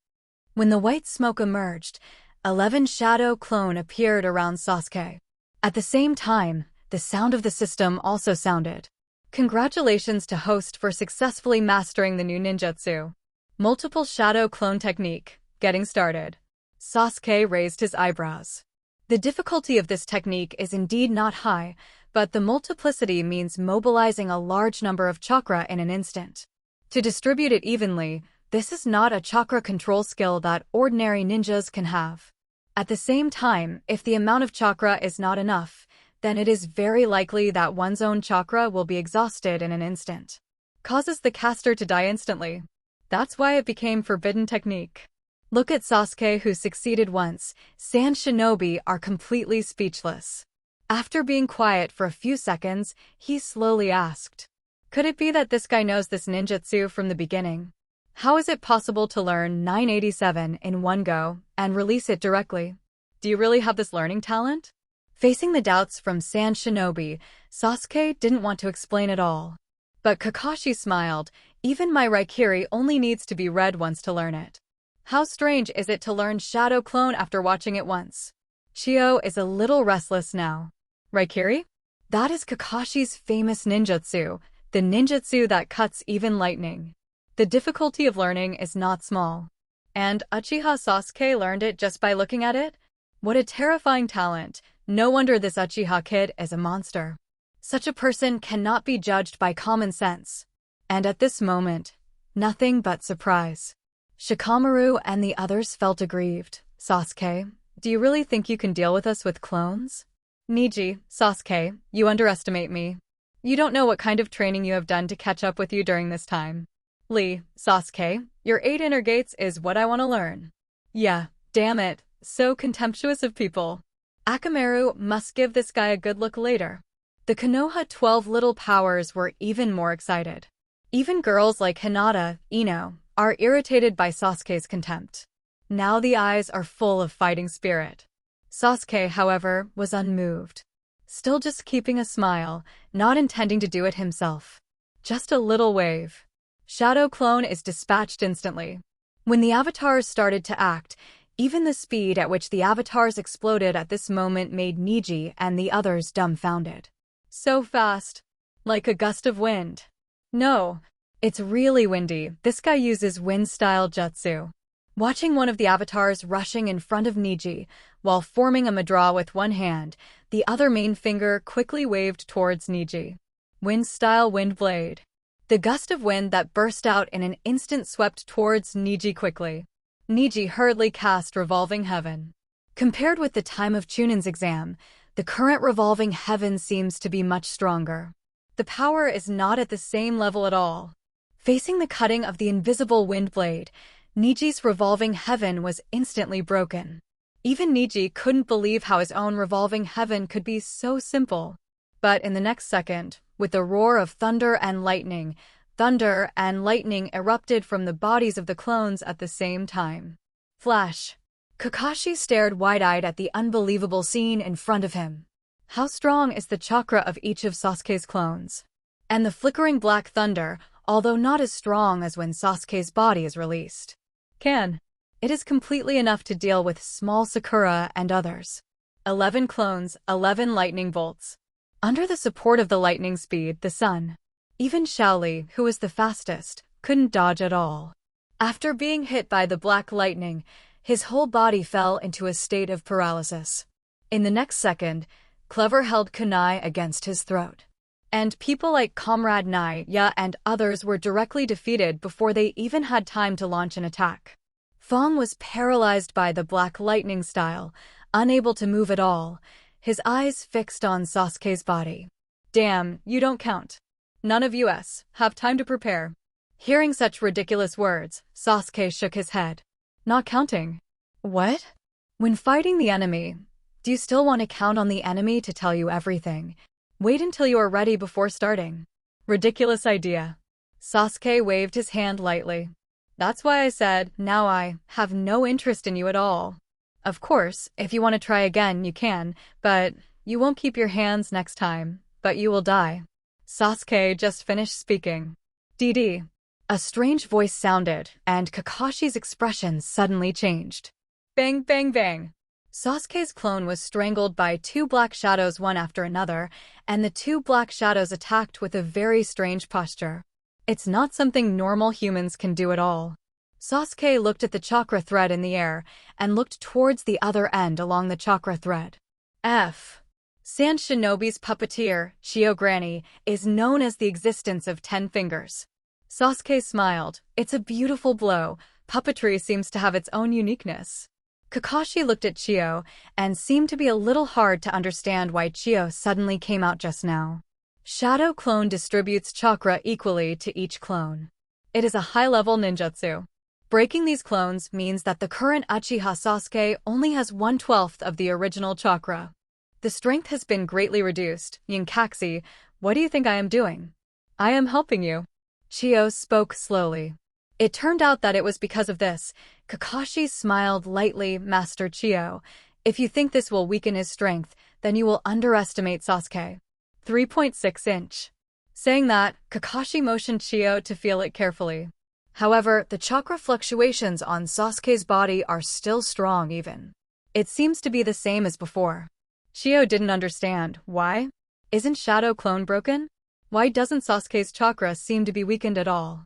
When the white smoke emerged, 11 shadow clone appeared around Sasuke. At the same time, the sound of the system also sounded. Congratulations to host for successfully mastering the new ninjutsu. Multiple shadow clone technique. Getting started. Sasuke raised his eyebrows. The difficulty of this technique is indeed not high, but the multiplicity means mobilizing a large number of chakra in an instant. To distribute it evenly, this is not a chakra control skill that ordinary ninjas can have. At the same time, if the amount of chakra is not enough, then it is very likely that one's own chakra will be exhausted in an instant. Causes the caster to die instantly. That's why it became forbidden technique. Look at Sasuke, who succeeded once. Sand shinobi are completely speechless. After being quiet for a few seconds, he slowly asked, "Could it be that this guy knows this ninjutsu from the beginning? How is it possible to learn 987 in one go and release it directly? Do you really have this learning talent?" Facing the doubts from Sand Shinobi, Sasuke didn't want to explain it all. But Kakashi smiled. Even my Raikiri only needs to be read once to learn it. How strange is it to learn Shadow Clone after watching it once? Shio is a little restless now. Raikiri? That is Kakashi's famous ninjutsu, the ninjutsu that cuts even lightning. The difficulty of learning is not small. And Uchiha Sasuke learned it just by looking at it? What a terrifying talent. No wonder this Uchiha kid is a monster. Such a person cannot be judged by common sense. And at this moment, nothing but surprise. Shikamaru and the others felt aggrieved. Sasuke, do you really think you can deal with us with clones? Niji, Sasuke, you underestimate me. You don't know what kind of training you have done to catch up with you during this time. Lee, Sasuke, your 8 inner gates is what I want to learn. Yeah, damn it, so contemptuous of people. Akamaru must give this guy a good look later. The Konoha 12 little powers were even more excited. Even girls like Hinata, Ino, are irritated by Sasuke's contempt. Now the eyes are full of fighting spirit. Sasuke, however, was unmoved. Still just keeping a smile, not intending to do it himself. Just a little wave. Shadow Clone is dispatched instantly. When the avatars started to act, even the speed at which the avatars exploded at this moment made Niji and the others dumbfounded. So fast. Like a gust of wind. No, it's really windy. This guy uses wind-style jutsu. Watching one of the avatars rushing in front of Niji, while forming a madara with one hand, the other main finger quickly waved towards Niji. Wind-style wind blade. The gust of wind that burst out in an instant swept towards Niji quickly. Niji hurriedly cast Revolving Heaven. Compared with the time of Chunin's exam, the current Revolving Heaven seems to be much stronger. The power is not at the same level at all. Facing the cutting of the invisible wind blade, Niji's Revolving Heaven was instantly broken. Even Niji couldn't believe how his own Revolving Heaven could be so simple. But in the next second, with the roar of thunder and lightning erupted from the bodies of the clones at the same time. Flash. Kakashi stared wide-eyed at the unbelievable scene in front of him. How strong is the chakra of each of Sasuke's clones? And the flickering black thunder, although not as strong as when Sasuke's body is released. It is completely enough to deal with small Sakura and others. 11 clones, 11 lightning bolts. Under the support of the lightning speed, the sun. Even Shaoli, who was the fastest, couldn't dodge at all. After being hit by the black lightning, his whole body fell into a state of paralysis. In the next second, Clever held kunai against his throat. And people like Comrade Naya and others were directly defeated before they even had time to launch an attack. Fong was paralyzed by the black lightning style, unable to move at all, his eyes fixed on Sasuke's body. Damn, you don't count. None of us have time to prepare. Hearing such ridiculous words, Sasuke shook his head. Not counting? What? When fighting the enemy, do you still want to count on the enemy to tell you everything? Wait until you are ready before starting. Ridiculous idea. Sasuke waved his hand lightly. That's why I said, now I have no interest in you at all. Of course, if you want to try again, you can, but you won't keep your hands next time, but you will die. Sasuke just finished speaking. DD. A strange voice sounded, and Kakashi's expression suddenly changed. Bang, bang, bang. Sasuke's clone was strangled by two black shadows one after another, and the two black shadows attacked with a very strange posture. It's not something normal humans can do at all. Sasuke looked at the chakra thread in the air, and looked towards the other end along the chakra thread. Sand Shinobi's puppeteer, Chio Granny, is known as the existence of 10 fingers. Sasuke smiled. It's a beautiful blow. Puppetry seems to have its own uniqueness. Kakashi looked at Chio, and seemed to be a little hard to understand why Chio suddenly came out just now. Shadow Clone distributes chakra equally to each clone. It is a high-level ninjutsu. Breaking these clones means that the current Uchiha Sasuke only has 1/12 of the original chakra. The strength has been greatly reduced. Yinkaxi, what do you think I am doing? I am helping you. Chio spoke slowly. It turned out that it was because of this. Kakashi smiled lightly. Master Chio, if you think this will weaken his strength, then you will underestimate Sasuke. 3.6 inch. Saying that, Kakashi motioned Chio to feel it carefully. However, the chakra fluctuations on Sasuke's body are still strong even. It seems to be the same as before. Chio didn't understand. Why? Isn't Shadow Clone broken? Why doesn't Sasuke's chakra seem to be weakened at all?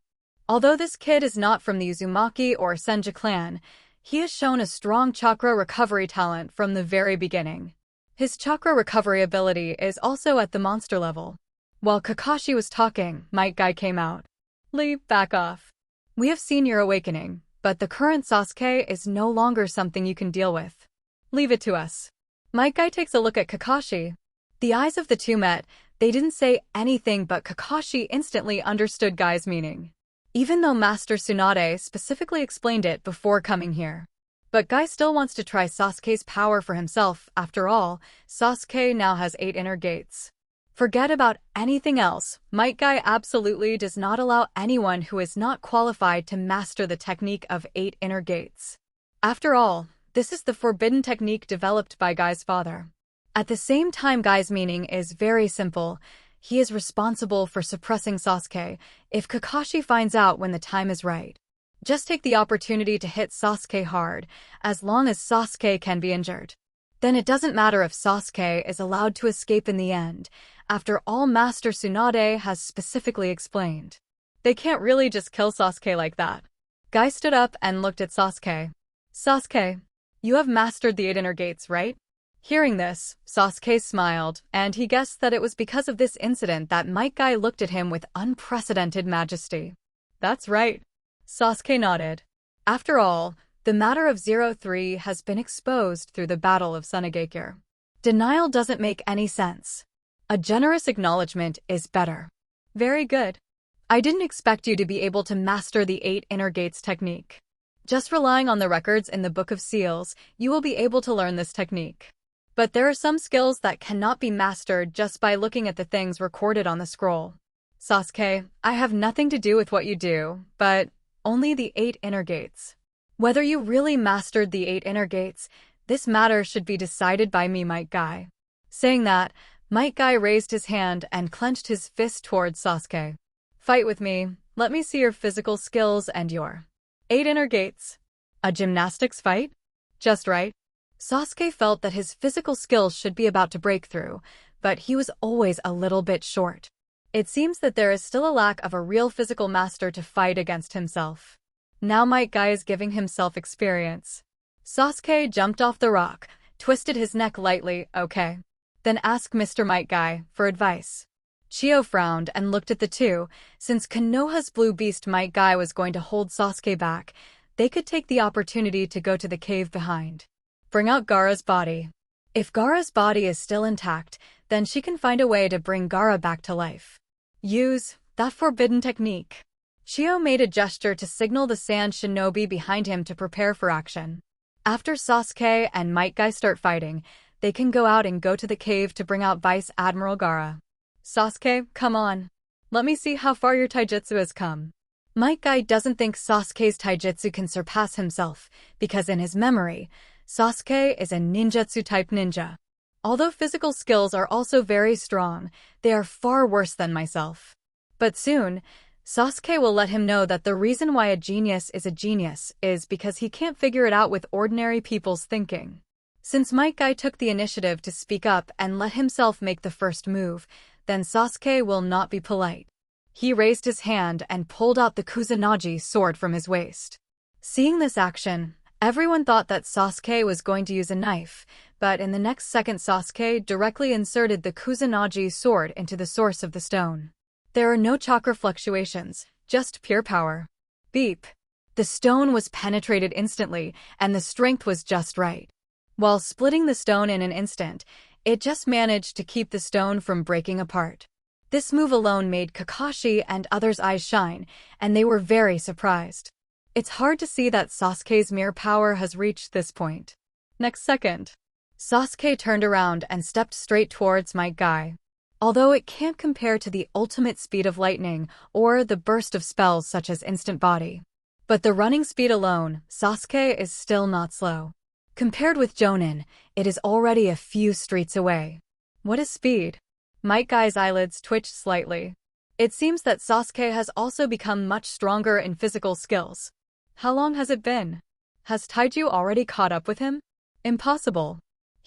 Although this kid is not from the Uzumaki or Senju clan, he has shown a strong chakra recovery talent from the very beginning. His chakra recovery ability is also at the monster level. While Kakashi was talking, Might Guy came out. Lee, back off. We have seen your awakening, but the current Sasuke is no longer something you can deal with. Leave it to us. Might Guy takes a look at Kakashi. The eyes of the two met. They didn't say anything, but Kakashi instantly understood Guy's meaning. Even though Master Tsunade specifically explained it before coming here. But Guy still wants to try Sasuke's power for himself. After all, Sasuke now has 8 inner gates. Forget about anything else. Might Guy absolutely does not allow anyone who is not qualified to master the technique of 8 inner gates. After all, this is the forbidden technique developed by Guy's father. At the same time, Guy's meaning is very simple. He is responsible for suppressing Sasuke if Kakashi finds out when the time is right. Just take the opportunity to hit Sasuke hard, as long as Sasuke can be injured. Then it doesn't matter if Sasuke is allowed to escape in the end. After all, Master Tsunade has specifically explained. They can't really just kill Sasuke like that. Guy stood up and looked at Sasuke. Sasuke, you have mastered the 8 inner gates, right? Hearing this, Sasuke smiled, and he guessed that it was because of this incident that Might Guy looked at him with unprecedented majesty. That's right. Sasuke nodded. After all, the matter of 03 has been exposed through the Battle of Sunagakure. Denial doesn't make any sense. A generous acknowledgement is better. Very good. I didn't expect you to be able to master the 8 inner gates technique. Just relying on the records in the Book of Seals, you will be able to learn this technique. But there are some skills that cannot be mastered just by looking at the things recorded on the scroll. Sasuke, I have nothing to do with what you do, but only the 8 inner gates. Whether you really mastered the 8 inner gates, this matter should be decided by me, Might Guy. Saying that, Might Guy raised his hand and clenched his fist towards Sasuke. Fight with me. Let me see your physical skills and your 8 inner gates. A gymnastics fight? Just right. Sasuke felt that his physical skills should be about to break through, but he was always a little bit short. It seems that there is still a lack of a real physical master to fight against himself. Now Might Guy is giving himself experience. Sasuke jumped off the rock, twisted his neck lightly, okay. Then asked Mr. Might Guy for advice. Chio frowned and looked at the two. Since Konoha's blue beast Might Guy was going to hold Sasuke back, they could take the opportunity to go to the cave behind. Bring out Gaara's body. If Gaara's body is still intact, then she can find a way to bring Gaara back to life. Use that forbidden technique. Chio made a gesture to signal the sand shinobi behind him to prepare for action. After Sasuke and Might Guy start fighting, they can go out and go to the cave to bring out Vice Admiral Gaara. Sasuke, come on. Let me see how far your taijutsu has come. Might Guy doesn't think Sasuke's taijutsu can surpass himself, because in his memory, Sasuke is a ninjutsu-type ninja. Although physical skills are also very strong, they are far worse than myself. But soon, Sasuke will let him know that the reason why a genius is because he can't figure it out with ordinary people's thinking. Since Might Guy took the initiative to speak up and let himself make the first move, then Sasuke will not be polite. He raised his hand and pulled out the Kusanagi sword from his waist. Seeing this action, everyone thought that Sasuke was going to use a knife, but in the next second Sasuke directly inserted the Kusanagi sword into the source of the stone. There are no chakra fluctuations, just pure power. Beep. The stone was penetrated instantly, and the strength was just right. While splitting the stone in an instant, it just managed to keep the stone from breaking apart. This move alone made Kakashi and others' eyes shine, and they were very surprised. It's hard to see that Sasuke's mere power has reached this point. Next second, Sasuke turned around and stepped straight towards Might Guy. Although it can't compare to the ultimate speed of lightning or the burst of spells such as Instant Body. But the running speed alone, Sasuke is still not slow. Compared with Jonin, it is already a few streets away. What is speed? Might Guy's eyelids twitched slightly. It seems that Sasuke has also become much stronger in physical skills. How long has it been? Has Taiju already caught up with him? Impossible.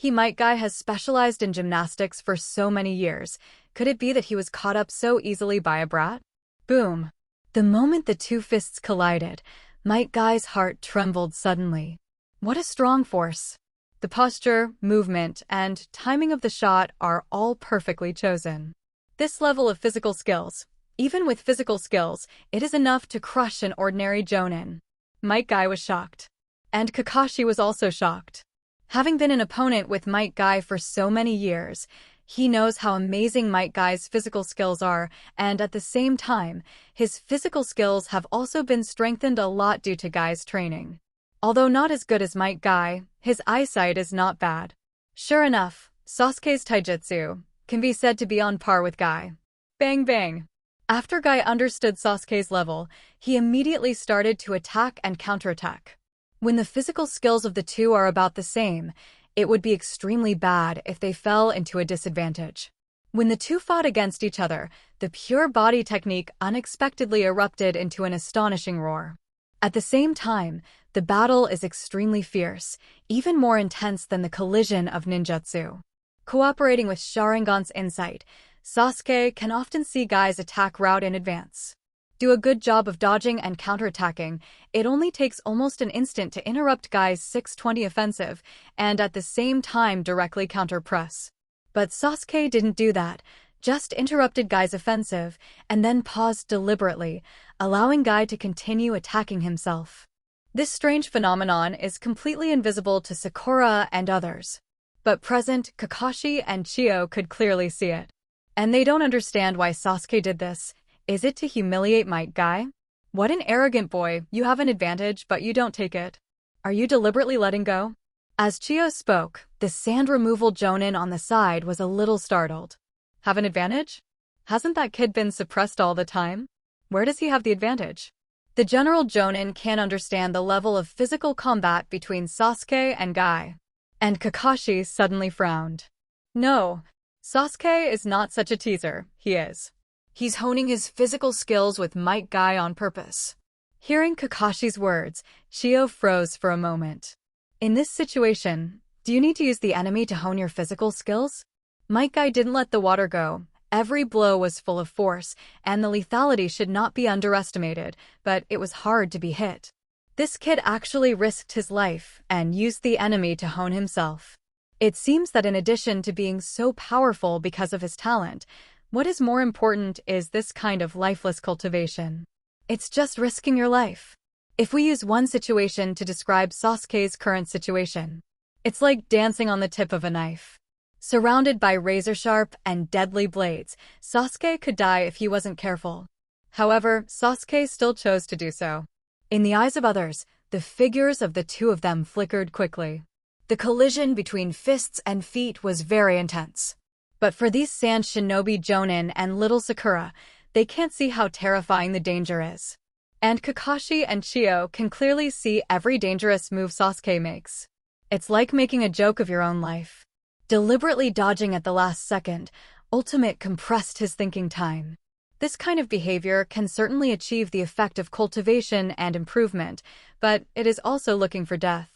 Might Guy has specialized in gymnastics for so many years. Could it be that he was caught up so easily by a brat? Boom. The moment the two fists collided, Might Guy's heart trembled suddenly. What a strong force. The posture, movement, and timing of the shot are all perfectly chosen. This level of physical skills, even with physical skills, it is enough to crush an ordinary Jonin. Might Guy was shocked. And Kakashi was also shocked. Having been an opponent with Might Guy for so many years, he knows how amazing Might Guy's physical skills are, and at the same time, his physical skills have also been strengthened a lot due to Guy's training. Although not as good as Might Guy, his eyesight is not bad. Sure enough, Sasuke's taijutsu can be said to be on par with Guy. Bang bang. After Guy understood Sasuke's level, he immediately started to attack and counterattack. When the physical skills of the two are about the same, it would be extremely bad if they fell into a disadvantage. When the two fought against each other, the pure body technique unexpectedly erupted into an astonishing roar. At the same time, the battle is extremely fierce, even more intense than the collision of ninjutsu. Cooperating with Sharingan's insight, Sasuke can often see Guy's attack route in advance. Do a good job of dodging and counterattacking. It only takes almost an instant to interrupt Guy's 620 offensive and at the same time directly counter-press. But Sasuke didn't do that, just interrupted Guy's offensive and then paused deliberately, allowing Guy to continue attacking himself. This strange phenomenon is completely invisible to Sakura and others. But present, Kakashi and Chio could clearly see it. And they don't understand why Sasuke did this. Is it to humiliate Might Guy? What an arrogant boy, you have an advantage but you don't take it. Are you deliberately letting go? As Chio spoke, the sand removal Jonin on the side was a little startled. Have an advantage? Hasn't that kid been suppressed all the time? Where does he have the advantage? The general Jonin can't understand the level of physical combat between Sasuke and Guy. And Kakashi suddenly frowned. No, Sasuke is not such a teaser, he is. He's honing his physical skills with Might Guy on purpose. Hearing Kakashi's words, Chio froze for a moment. In this situation, do you need to use the enemy to hone your physical skills? Might Guy didn't let the water go, Every blow was full of force, and the lethality should not be underestimated, but it was hard to be hit. This kid actually risked his life and used the enemy to hone himself. It seems that in addition to being so powerful because of his talent, what is more important is this kind of lifeless cultivation. It's just risking your life. If we use one situation to describe Sasuke's current situation, it's like dancing on the tip of a knife. Surrounded by razor-sharp and deadly blades, Sasuke could die if he wasn't careful. However, Sasuke still chose to do so. In the eyes of others, the figures of the two of them flickered quickly. The collision between fists and feet was very intense. But for these Sand Shinobi Jonin and little Sakura, they can't see how terrifying the danger is. And Kakashi and Chio can clearly see every dangerous move Sasuke makes. It's like making a joke of your own life. Deliberately dodging at the last second, Ultimate compressed his thinking time. This kind of behavior can certainly achieve the effect of cultivation and improvement, but it is also looking for death.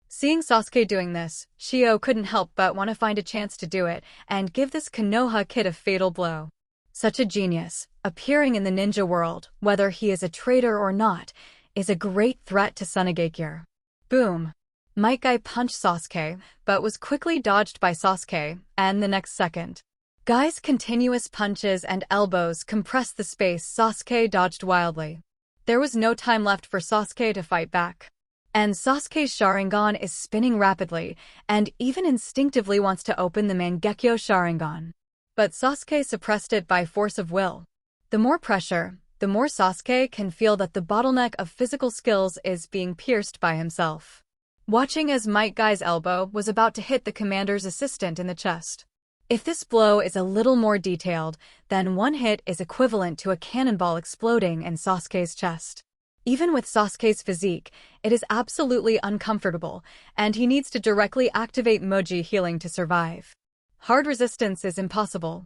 Seeing Sasuke doing this, Chio couldn't help but want to find a chance to do it and give this Konoha kid a fatal blow. Such a genius, appearing in the ninja world, whether he is a traitor or not, is a great threat to Tsunagakure. Boom! Might Guy punched Sasuke, but was quickly dodged by Sasuke, and the next second. Guy's continuous punches and elbows compressed the space Sasuke dodged wildly. There was no time left for Sasuke to fight back. And Sasuke's Sharingan is spinning rapidly, and even instinctively wants to open the Mangekyo Sharingan. But Sasuke suppressed it by force of will. The more pressure, the more Sasuke can feel that the bottleneck of physical skills is being pierced by himself. Watching as Might Guy's elbow was about to hit the commander's assistant in the chest. If this blow is a little more detailed, then one hit is equivalent to a cannonball exploding in Sasuke's chest. Even with Sasuke's physique, it is absolutely uncomfortable, and he needs to directly activate Moji healing to survive. Hard resistance is impossible.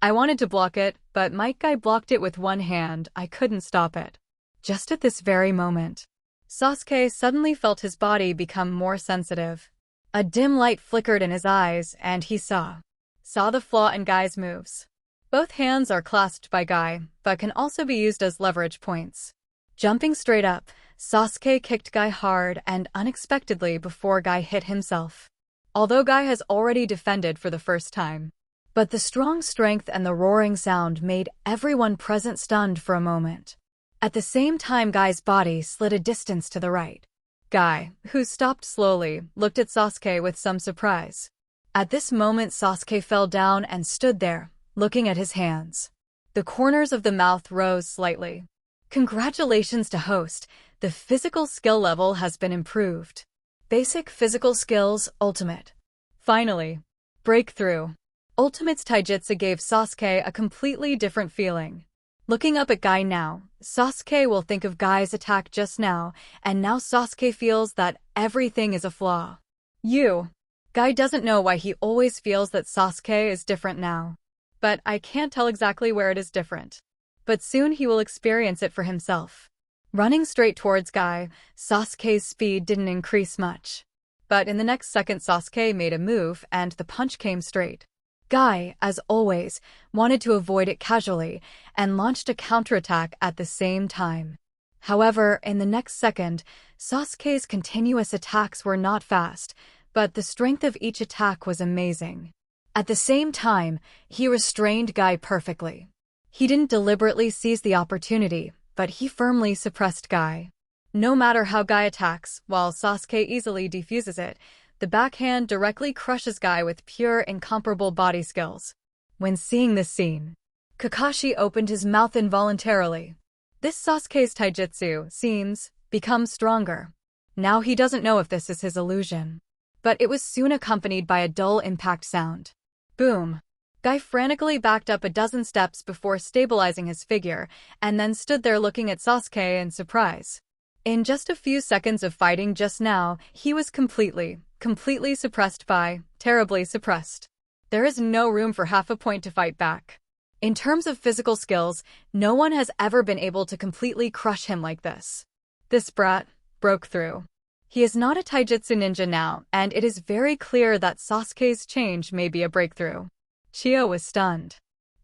I wanted to block it, but Might Guy blocked it with one hand. I couldn't stop it. Just at this very moment, Sasuke suddenly felt his body become more sensitive. A dim light flickered in his eyes, and he saw the flaw in Guy's moves. Both hands are clasped by Guy, but can also be used as leverage points. Jumping straight up, Sasuke kicked Guy hard and unexpectedly before Guy hit himself. Although Guy has already defended for the first time. But the strong strength and the roaring sound made everyone present stunned for a moment. At the same time, Guy's body slid a distance to the right. Guy, who stopped slowly, looked at Sasuke with some surprise. At this moment, Sasuke fell down and stood there, looking at his hands. The corners of the mouth rose slightly. Congratulations to host, the physical skill level has been improved. Basic physical skills, ultimate. Finally. Breakthrough. Ultimate's taijutsu gave Sasuke a completely different feeling. Looking up at Guy now, Sasuke will think of Guy's attack just now, and now Sasuke feels that everything is a flaw. Guy doesn't know why he always feels that Sasuke is different now. But I can't tell exactly where it is different. But soon he will experience it for himself. Running straight towards Guy, Sasuke's speed didn't increase much. But in the next second, Sasuke made a move and the punch came straight. Guy, as always, wanted to avoid it casually and launched a counterattack at the same time. However, in the next second, Sasuke's continuous attacks were not fast, but the strength of each attack was amazing. At the same time, he restrained Guy perfectly. He didn't deliberately seize the opportunity, but he firmly suppressed Guy. No matter how Guy attacks, while Sasuke easily defuses it, the backhand directly crushes Guy with pure, incomparable body skills. When seeing this scene, Kakashi opened his mouth involuntarily. This Sasuke's taijutsu seems become stronger. Now he doesn't know if this is his illusion. But it was soon accompanied by a dull impact sound. Boom! Guy frantically backed up a dozen steps before stabilizing his figure, and then stood there looking at Sasuke in surprise. In just a few seconds of fighting just now, he was completely suppressed by, terribly suppressed. There is no room for half a point to fight back. In terms of physical skills, no one has ever been able to completely crush him like this. This brat broke through. He is not a taijutsu ninja now, and it is very clear that Sasuke's change may be a breakthrough. Chio was stunned.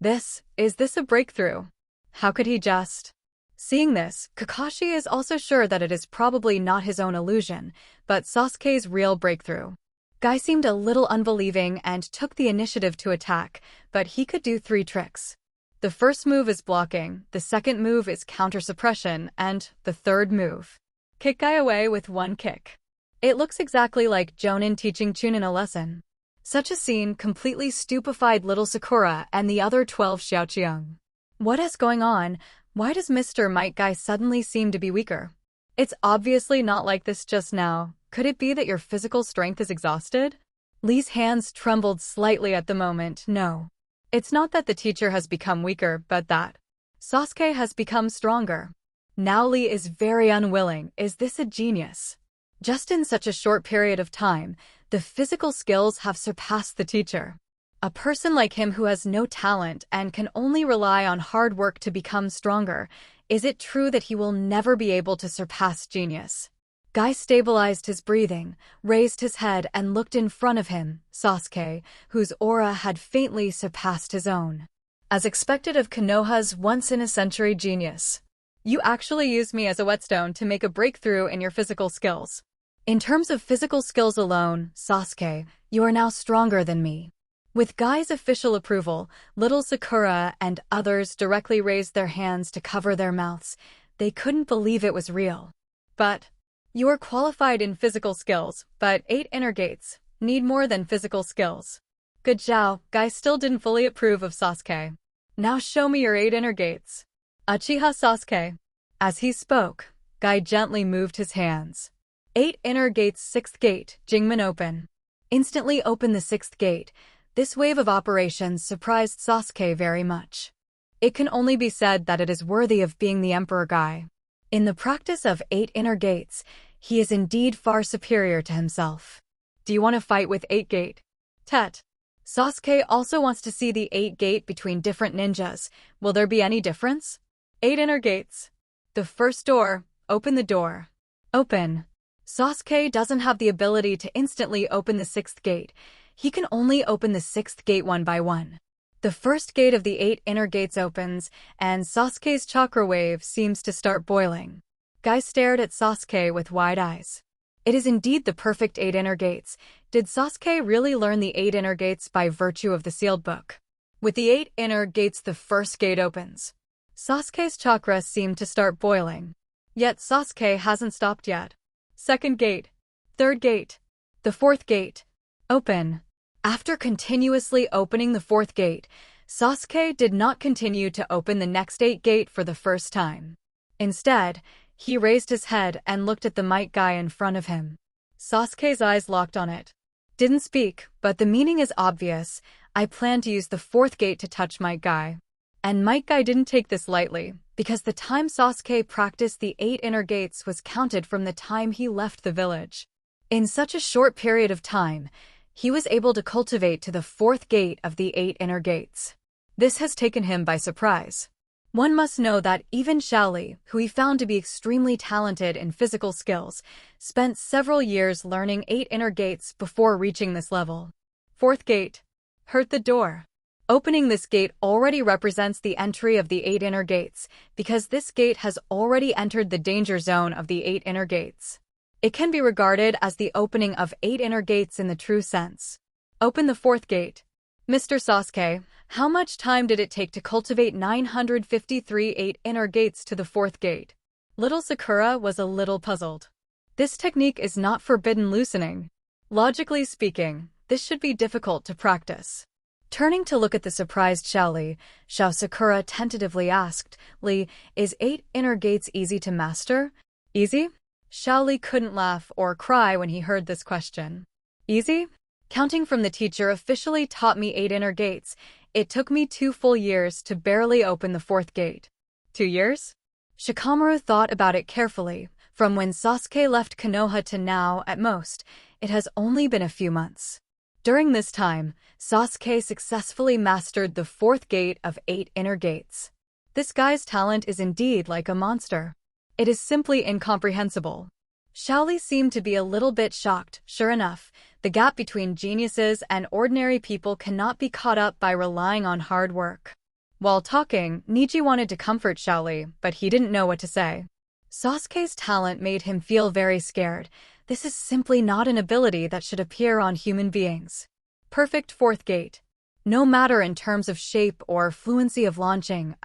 Is this a breakthrough? How could he just? Seeing this, Kakashi is also sure that it is probably not his own illusion, but Sasuke's real breakthrough. Guy seemed a little unbelieving and took the initiative to attack, but he could do 3 tricks. The first move is blocking, the second move is counter-suppression, and the third move. Kick Guy away with 1 kick. It looks exactly like Jonin teaching Chunin a lesson. Such a scene completely stupefied little Sakura and the other 12 Xiaoqiang. What is going on? Why does Mr. Might Guy suddenly seem to be weaker? It's obviously not like this just now. Could it be that your physical strength is exhausted? Lee's hands trembled slightly at the moment. No. It's not that the teacher has become weaker, but that Sasuke has become stronger. Now Lee is very unwilling. Is this a genius? Just in such a short period of time, the physical skills have surpassed the teacher. A person like him who has no talent and can only rely on hard work to become stronger, is it true that he will never be able to surpass genius? Guy stabilized his breathing, raised his head and looked in front of him, Sasuke, whose aura had faintly surpassed his own. As expected of Konoha's once-in-a-century genius. You actually used me as a whetstone to make a breakthrough in your physical skills. In terms of physical skills alone, Sasuke, you are now stronger than me. With Guy's official approval, little Sakura and others directly raised their hands to cover their mouths. They couldn't believe it was real. But you are qualified in physical skills, but 8 inner gates need more than physical skills. Good Zhao, Guy still didn't fully approve of Sasuke. Now show me your 8 inner gates. Uchiha Sasuke. As he spoke, Guy gently moved his hands. 8 inner gates. 6th gate, Jingmen open. Instantly open the 6th gate. This wave of operations surprised Sasuke very much. It can only be said that it is worthy of being the Emperor Guy. In the practice of 8 inner gates, he is indeed far superior to himself. Do you want to fight with 8 gate? Tet. Sasuke also wants to see the 8 gate between different ninjas. Will there be any difference? 8 inner gates. The first door, open the door. Open. Sasuke doesn't have the ability to instantly open the 6th gate. He can only open the 6th gate one by one. The first gate of the 8 inner gates opens, and Sasuke's chakra wave seems to start boiling. Guy stared at Sasuke with wide eyes. It is indeed the perfect 8 inner gates. Did Sasuke really learn the 8 inner gates by virtue of the sealed book? With the 8 inner gates, the first gate opens. Sasuke's chakra seemed to start boiling. Yet Sasuke hasn't stopped yet. 2nd gate. 3rd gate. The 4th gate. Open. After continuously opening the 4th gate, Sasuke did not continue to open the next 8 gate for the first time. Instead, he raised his head and looked at the Might Guy in front of him. Sasuke's eyes locked on it. Didn't speak, but the meaning is obvious. I plan to use the 4th gate to touch Might Guy. And Might Guy didn't take this lightly, because the time Sasuke practiced the 8 inner gates was counted from the time he left the village. In such a short period of time, he was able to cultivate to the 4th gate of the 8 inner gates. This has taken him by surprise. One must know that even Shaoli, who he found to be extremely talented in physical skills, spent several years learning 8 inner gates before reaching this level. 4th gate. Hurt the door. Opening this gate already represents the entry of the 8 inner gates, because this gate has already entered the danger zone of the 8 inner gates. It can be regarded as the opening of 8 inner gates in the true sense. Open the 4th gate. Mr. Sasuke, how much time did it take to cultivate 953 8 inner gates to the 4th gate? Little Sakura was a little puzzled. This technique is not forbidden loosening. Logically speaking, this should be difficult to practice. Turning to look at the surprised Shaoli, Sakura tentatively asked, Lee, is 8 inner gates easy to master? Easy? Shaoli couldn't laugh or cry when he heard this question. Easy? Counting from the teacher officially taught me 8 inner gates. It took me 2 full years to barely open the 4th gate. 2 years? Shikamaru thought about it carefully. From when Sasuke left Konoha to now, at most, it has only been a few months. During this time, Sasuke successfully mastered the 4th gate of 8 inner gates. This guy's talent is indeed like a monster. It is simply incomprehensible. Shaoli seemed to be a little bit shocked. Sure enough, the gap between geniuses and ordinary people cannot be caught up by relying on hard work. While talking, Niji wanted to comfort Xiaoli, but he didn't know what to say. Sasuke's talent made him feel very scared. This is simply not an ability that should appear on human beings. Perfect fourth gate. No matter in terms of shape or fluency of launching,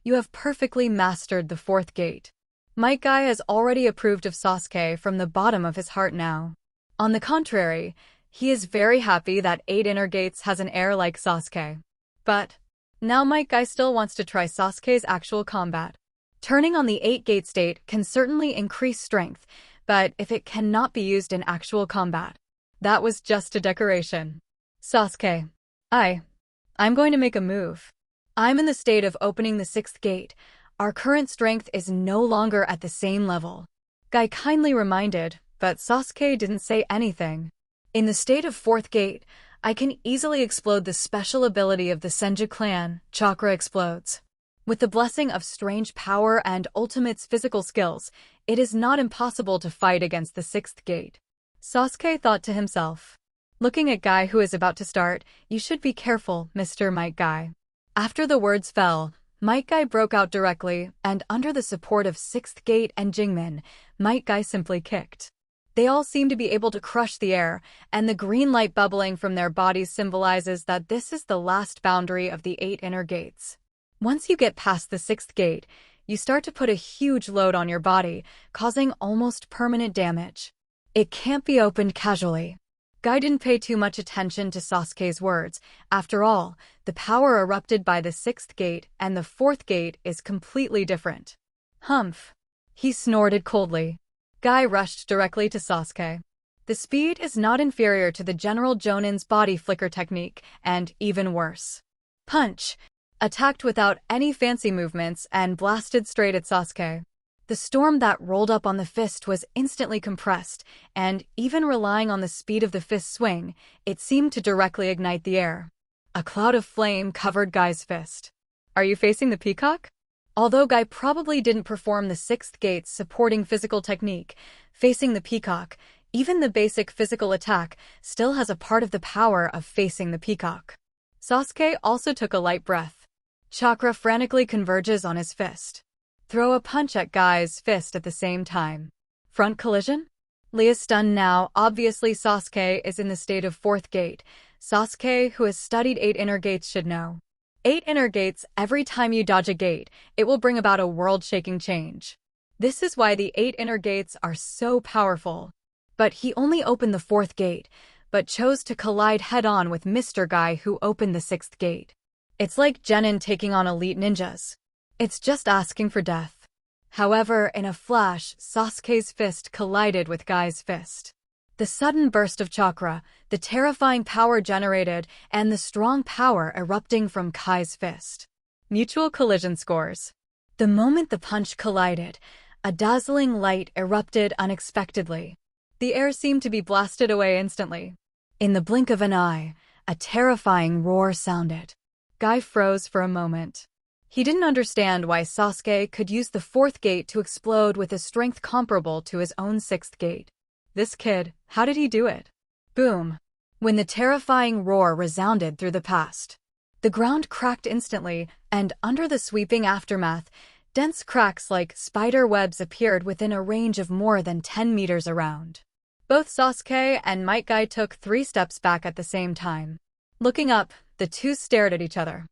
you have perfectly mastered the fourth gate. Might Guy has already approved of Sasuke from the bottom of his heart now. On the contrary, he is very happy that 8 inner gates has an heir like Sasuke. But now Might Guy still wants to try Sasuke's actual combat. Turning on the 8-gate state can certainly increase strength, but if it cannot be used in actual combat, that was just a decoration. Sasuke. I'm going to make a move. I'm in the state of opening the 6th gate. Our current strength is no longer at the same level. Guy kindly reminded, but Sasuke didn't say anything. In the state of 4th gate, I can easily explode the special ability of the Senju clan, Chakra Explodes. With the blessing of strange power and Ultimate's physical skills, it is not impossible to fight against the 6th gate. Sasuke thought to himself. Looking at Guy who is about to start, you should be careful, Mr. Might Guy. After the words fell, Might Guy broke out directly, and under the support of 6th gate and Jingmin, Might Guy simply kicked. They all seem to be able to crush the air, and the green light bubbling from their bodies symbolizes that this is the last boundary of the 8 inner gates. Once you get past the 6th gate, you start to put a huge load on your body, causing almost permanent damage. It can't be opened casually. Guy didn't pay too much attention to Sasuke's words. After all, the power erupted by the 6th gate and the 4th gate is completely different. Humph. He snorted coldly. Guy rushed directly to Sasuke. The speed is not inferior to the General Jonin's body flicker technique, and even worse. Punch. Attacked without any fancy movements and blasted straight at Sasuke. The storm that rolled up on the fist was instantly compressed, and even relying on the speed of the fist swing, it seemed to directly ignite the air. A cloud of flame covered Guy's fist. Are you facing the peacock? Although Guy probably didn't perform the 6th gate's supporting physical technique, facing the peacock, even the basic physical attack, still has a part of the power of facing the peacock. Sasuke also took a light breath. Chakra frantically converges on his fist. Throw a punch at Guy's fist at the same time. Front collision? Lee is stunned now. Obviously Sasuke is in the state of 4th gate. Sasuke, who has studied 8 inner gates, should know. 8 inner gates, every time you dodge a gate, it will bring about a world-shaking change. This is why the 8 inner gates are so powerful. But he only opened the 4th gate, but chose to collide head-on with Mr. Guy who opened the 6th gate. It's like Genin taking on elite ninjas. It's just asking for death. However, in a flash, Sasuke's fist collided with Guy's fist. The sudden burst of chakra, the terrifying power generated, and the strong power erupting from Kai's fist. Mutual collision scores. The moment the punch collided, a dazzling light erupted unexpectedly. The air seemed to be blasted away instantly. In the blink of an eye, a terrifying roar sounded. Guy froze for a moment. He didn't understand why Sasuke could use the 4th gate to explode with a strength comparable to his own 6th gate. This kid, how did he do it? Boom! When the terrifying roar resounded through the past, the ground cracked instantly, and under the sweeping aftermath, dense cracks like spider webs appeared within a range of more than 10 meters around. Both Sasuke and Might Guy took 3 steps back at the same time. Looking up, the two stared at each other.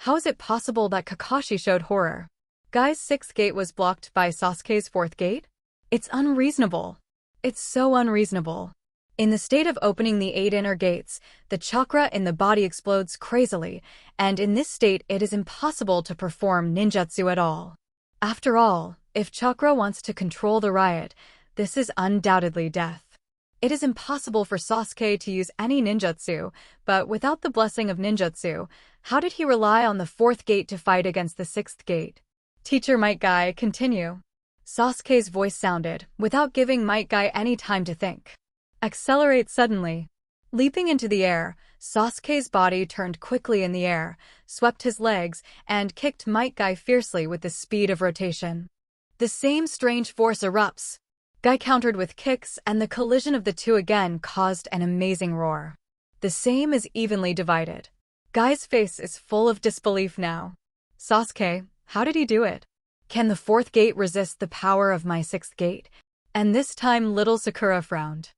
How is it possible that Kakashi showed horror? Guy's 6th gate was blocked by Sasuke's 4th gate? It's unreasonable. It's so unreasonable. In the state of opening the 8 inner gates, the chakra in the body explodes crazily, and in this state it is impossible to perform ninjutsu at all. After all, if chakra wants to control the riot, this is undoubtedly death. It is impossible for Sasuke to use any ninjutsu, but without the blessing of ninjutsu, how did he rely on the 4th gate to fight against the 6th gate? Teacher Might Guy, continue. Sasuke's voice sounded, without giving Might Guy any time to think. Accelerate suddenly. Leaping into the air, Sasuke's body turned quickly in the air, swept his legs, and kicked Might Guy fiercely with the speed of rotation. The same strange force erupts. Guy countered with kicks, and the collision of the two again caused an amazing roar. The same is evenly divided. Guy's face is full of disbelief now. Sasuke, how did he do it? Can the fourth gate resist the power of my sixth gate? And this time little Sakura frowned.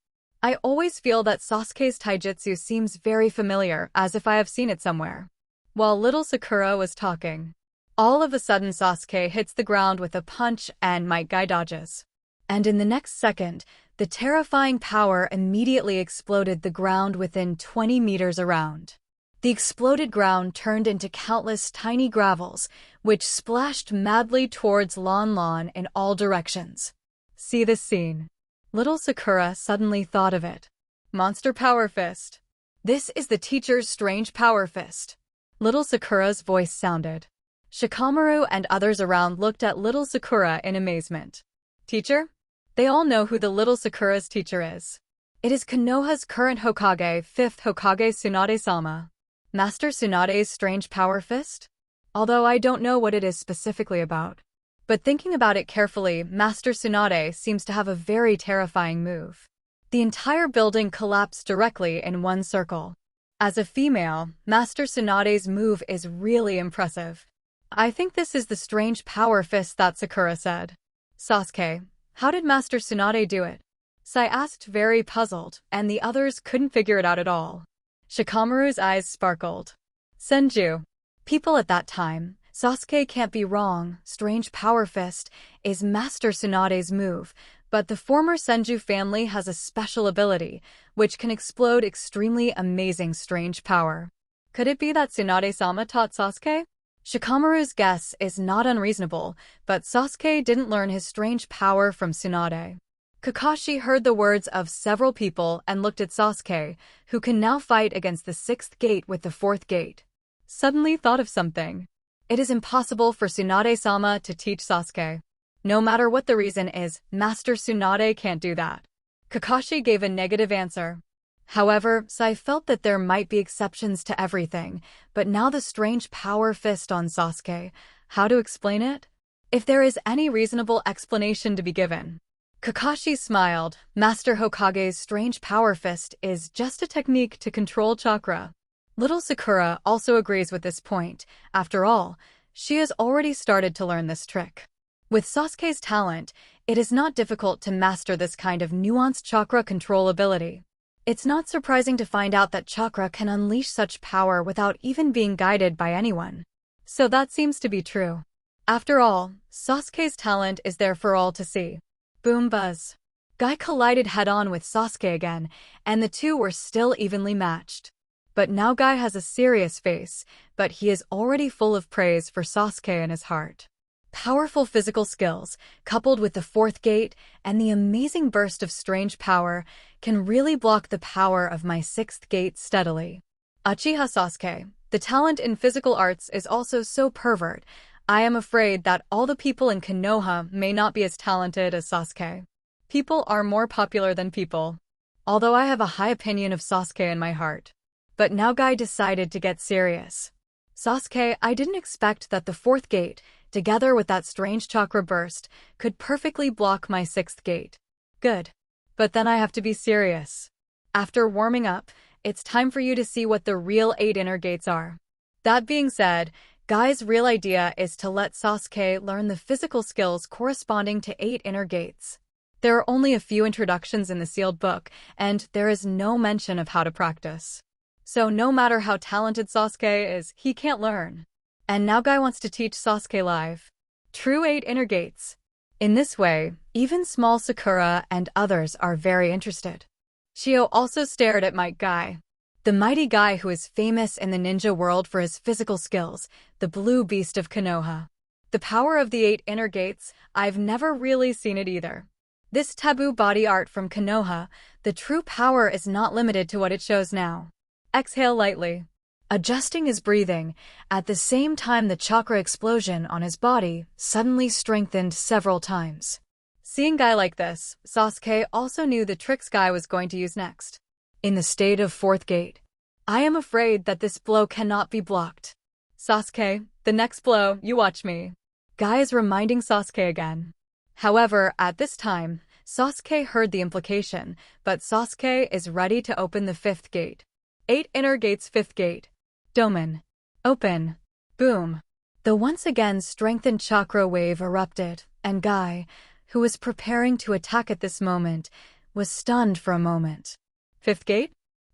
I always feel that Sasuke's taijutsu seems very familiar, as if I have seen it somewhere. While little Sakura was talking, all of a sudden Sasuke hits the ground with a punch and Might Guy dodges. And in the next second, the terrifying power immediately exploded the ground within 20 meters around. The exploded ground turned into countless tiny gravels, which splashed madly towards Lon in all directions. See this scene. Little Sakura suddenly thought of it. Monster Power Fist. This is the teacher's strange power fist. Little Sakura's voice sounded. Shikamaru and others around looked at little Sakura in amazement. Teacher? They all know who the little Sakura's teacher is. It is Konoha's current Hokage, 5th Hokage Tsunade-sama. Master Tsunade's strange power fist? Although I don't know what it is specifically about. But thinking about it carefully, Master Tsunade seems to have a very terrifying move. The entire building collapsed directly in one circle. As a female, Master Tsunade's move is really impressive. I think this is the strange power fist that Sakura said. Sasuke, how did Master Tsunade do it? Sai asked, very puzzled, and the others couldn't figure it out at all. Shikamaru's eyes sparkled. Senju. People at that time, Sasuke can't be wrong, strange power fist is Master Tsunade's move, but the former Senju family has a special ability, which can explode extremely amazing strange power. Could it be that Tsunade-sama taught Sasuke? Shikamaru's guess is not unreasonable, but Sasuke didn't learn his strange power from Tsunade. Kakashi heard the words of several people and looked at Sasuke, who can now fight against the sixth gate with the fourth gate. Suddenly thought of something. It is impossible for Tsunade-sama to teach Sasuke. No matter what the reason is, Master Tsunade can't do that. Kakashi gave a negative answer. However, Sai felt that there might be exceptions to everything, but now the strange power fist on Sasuke. How to explain it? If there is any reasonable explanation to be given. Kakashi smiled. Master Hokage's strange power fist is just a technique to control chakra. Little Sakura also agrees with this point. After all, she has already started to learn this trick. With Sasuke's talent, it is not difficult to master this kind of nuanced chakra control ability. It's not surprising to find out that chakra can unleash such power without even being guided by anyone. So that seems to be true. After all, Sasuke's talent is there for all to see. Boom buzz. Guy collided head-on with Sasuke again, and the two were still evenly matched. But now Guy has a serious face, but he is already full of praise for Sasuke in his heart. Powerful physical skills, coupled with the fourth gate and the amazing burst of strange power, can really block the power of my sixth gate steadily. Uchiha Sasuke, the talent in physical arts is also so pervert. I am afraid that all the people in Konoha may not be as talented as Sasuke. People are more popular than people. Although I have a high opinion of Sasuke in my heart. But now Guy decided to get serious. Sasuke, I didn't expect that the fourth gate, together with that strange chakra burst, could perfectly block my sixth gate. Good. But then I have to be serious. After warming up, it's time for you to see what the real 8 inner gates are. That being said, Guy's real idea is to let Sasuke learn the physical skills corresponding to 8 inner gates. There are only a few introductions in the sealed book, and there is no mention of how to practice. So no matter how talented Sasuke is, he can't learn. And now Guy wants to teach Sasuke live. True 8 inner gates. In this way, even small Sakura and others are very interested. Shio also stared at Might Guy. The mighty Guy who is famous in the ninja world for his physical skills, the blue beast of Konoha. The power of the 8 inner gates, I've never really seen it either. This taboo body art from Konoha, the true power is not limited to what it shows now. Exhale lightly. Adjusting his breathing, at the same time the chakra explosion on his body suddenly strengthened several times. Seeing Guy like this, Sasuke also knew the tricks Guy was going to use next. In the state of fourth gate. I am afraid that this blow cannot be blocked. Sasuke, the next blow, you watch me. Guy is reminding Sasuke again. However, at this time, Sasuke heard the implication, but Sasuke is ready to open the 5th gate. 8 inner gates 5th gate. Doman. Open. Boom. The once again strengthened chakra wave erupted, and Guy, who was preparing to attack at this moment, was stunned for a moment. Fifth gate?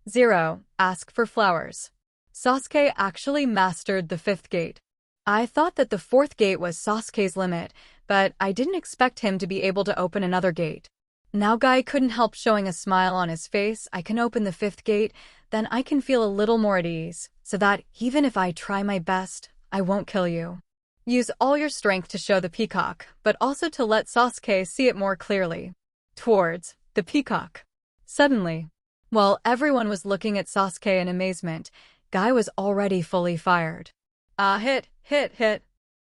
0. Ask for flowers. Sasuke actually mastered the fifth gate. I thought that the fourth gate was Sasuke's limit, but I didn't expect him to be able to open another gate. Now Guy couldn't help showing a smile on his face. I can open the fifth gate, then I can feel a little more at ease, so that even if I try my best, I won't kill you. Use all your strength to show the peacock, but also to let Sasuke see it more clearly. Towards the peacock. Suddenly, while everyone was looking at Sasuke in amazement, Guy was already fully fired. Hit.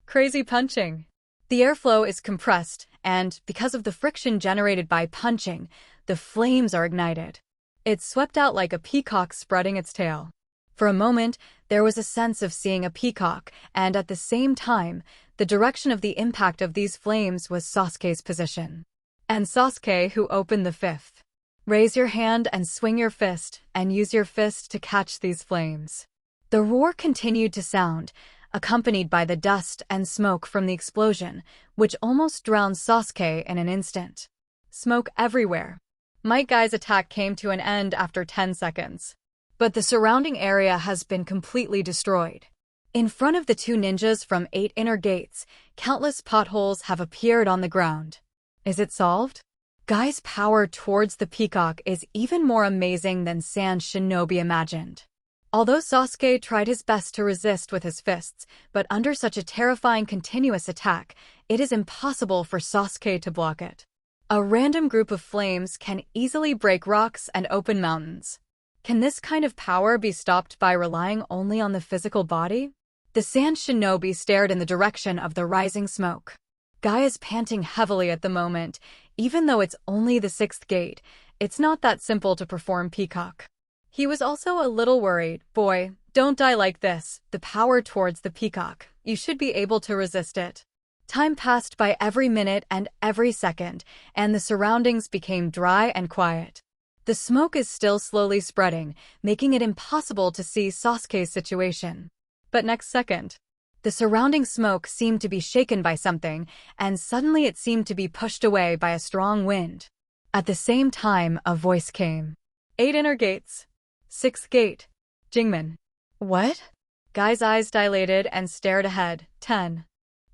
Crazy punching. The airflow is compressed, and because of the friction generated by punching, the flames are ignited. It swept out like a peacock spreading its tail. For a moment, there was a sense of seeing a peacock, and at the same time, the direction of the impact of these flames was Sasuke's position. And Sasuke, who opened the fifth. Raise your hand and swing your fist, and use your fist to catch these flames. The roar continued to sound, accompanied by the dust and smoke from the explosion, which almost drowned Sasuke in an instant. Smoke everywhere. Might Guy's attack came to an end after 10 seconds. But the surrounding area has been completely destroyed. In front of the two ninjas from 8 inner gates, countless potholes have appeared on the ground. Is it solved? Guy's power towards the peacock is even more amazing than Sand Shinobi imagined. Although Sasuke tried his best to resist with his fists, but under such a terrifying continuous attack, it is impossible for Sasuke to block it. A random group of flames can easily break rocks and open mountains. Can this kind of power be stopped by relying only on the physical body? The Sand Shinobi stared in the direction of the rising smoke. Guy is panting heavily at the moment. Even though it's only the 6th gate, it's not that simple to perform peacock. He was also a little worried. Boy, don't die like this. The power towards the peacock. You should be able to resist it. Time passed by every minute and every second, and the surroundings became dry and quiet. The smoke is still slowly spreading, making it impossible to see Sasuke's situation. But next second, the surrounding smoke seemed to be shaken by something, and suddenly it seemed to be pushed away by a strong wind. At the same time, a voice came. 8 inner gates. 6th gate. Jingman. What? Guy's eyes dilated and stared ahead. 10.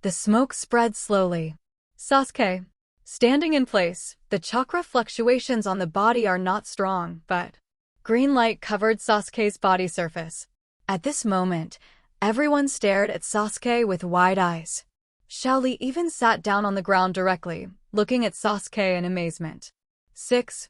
The smoke spread slowly. Sasuke. Standing in place, the chakra fluctuations on the body are not strong, but green light covered Sasuke's body surface. At this moment, everyone stared at Sasuke with wide eyes. Shaoli even sat down on the ground directly, looking at Sasuke in amazement. 6th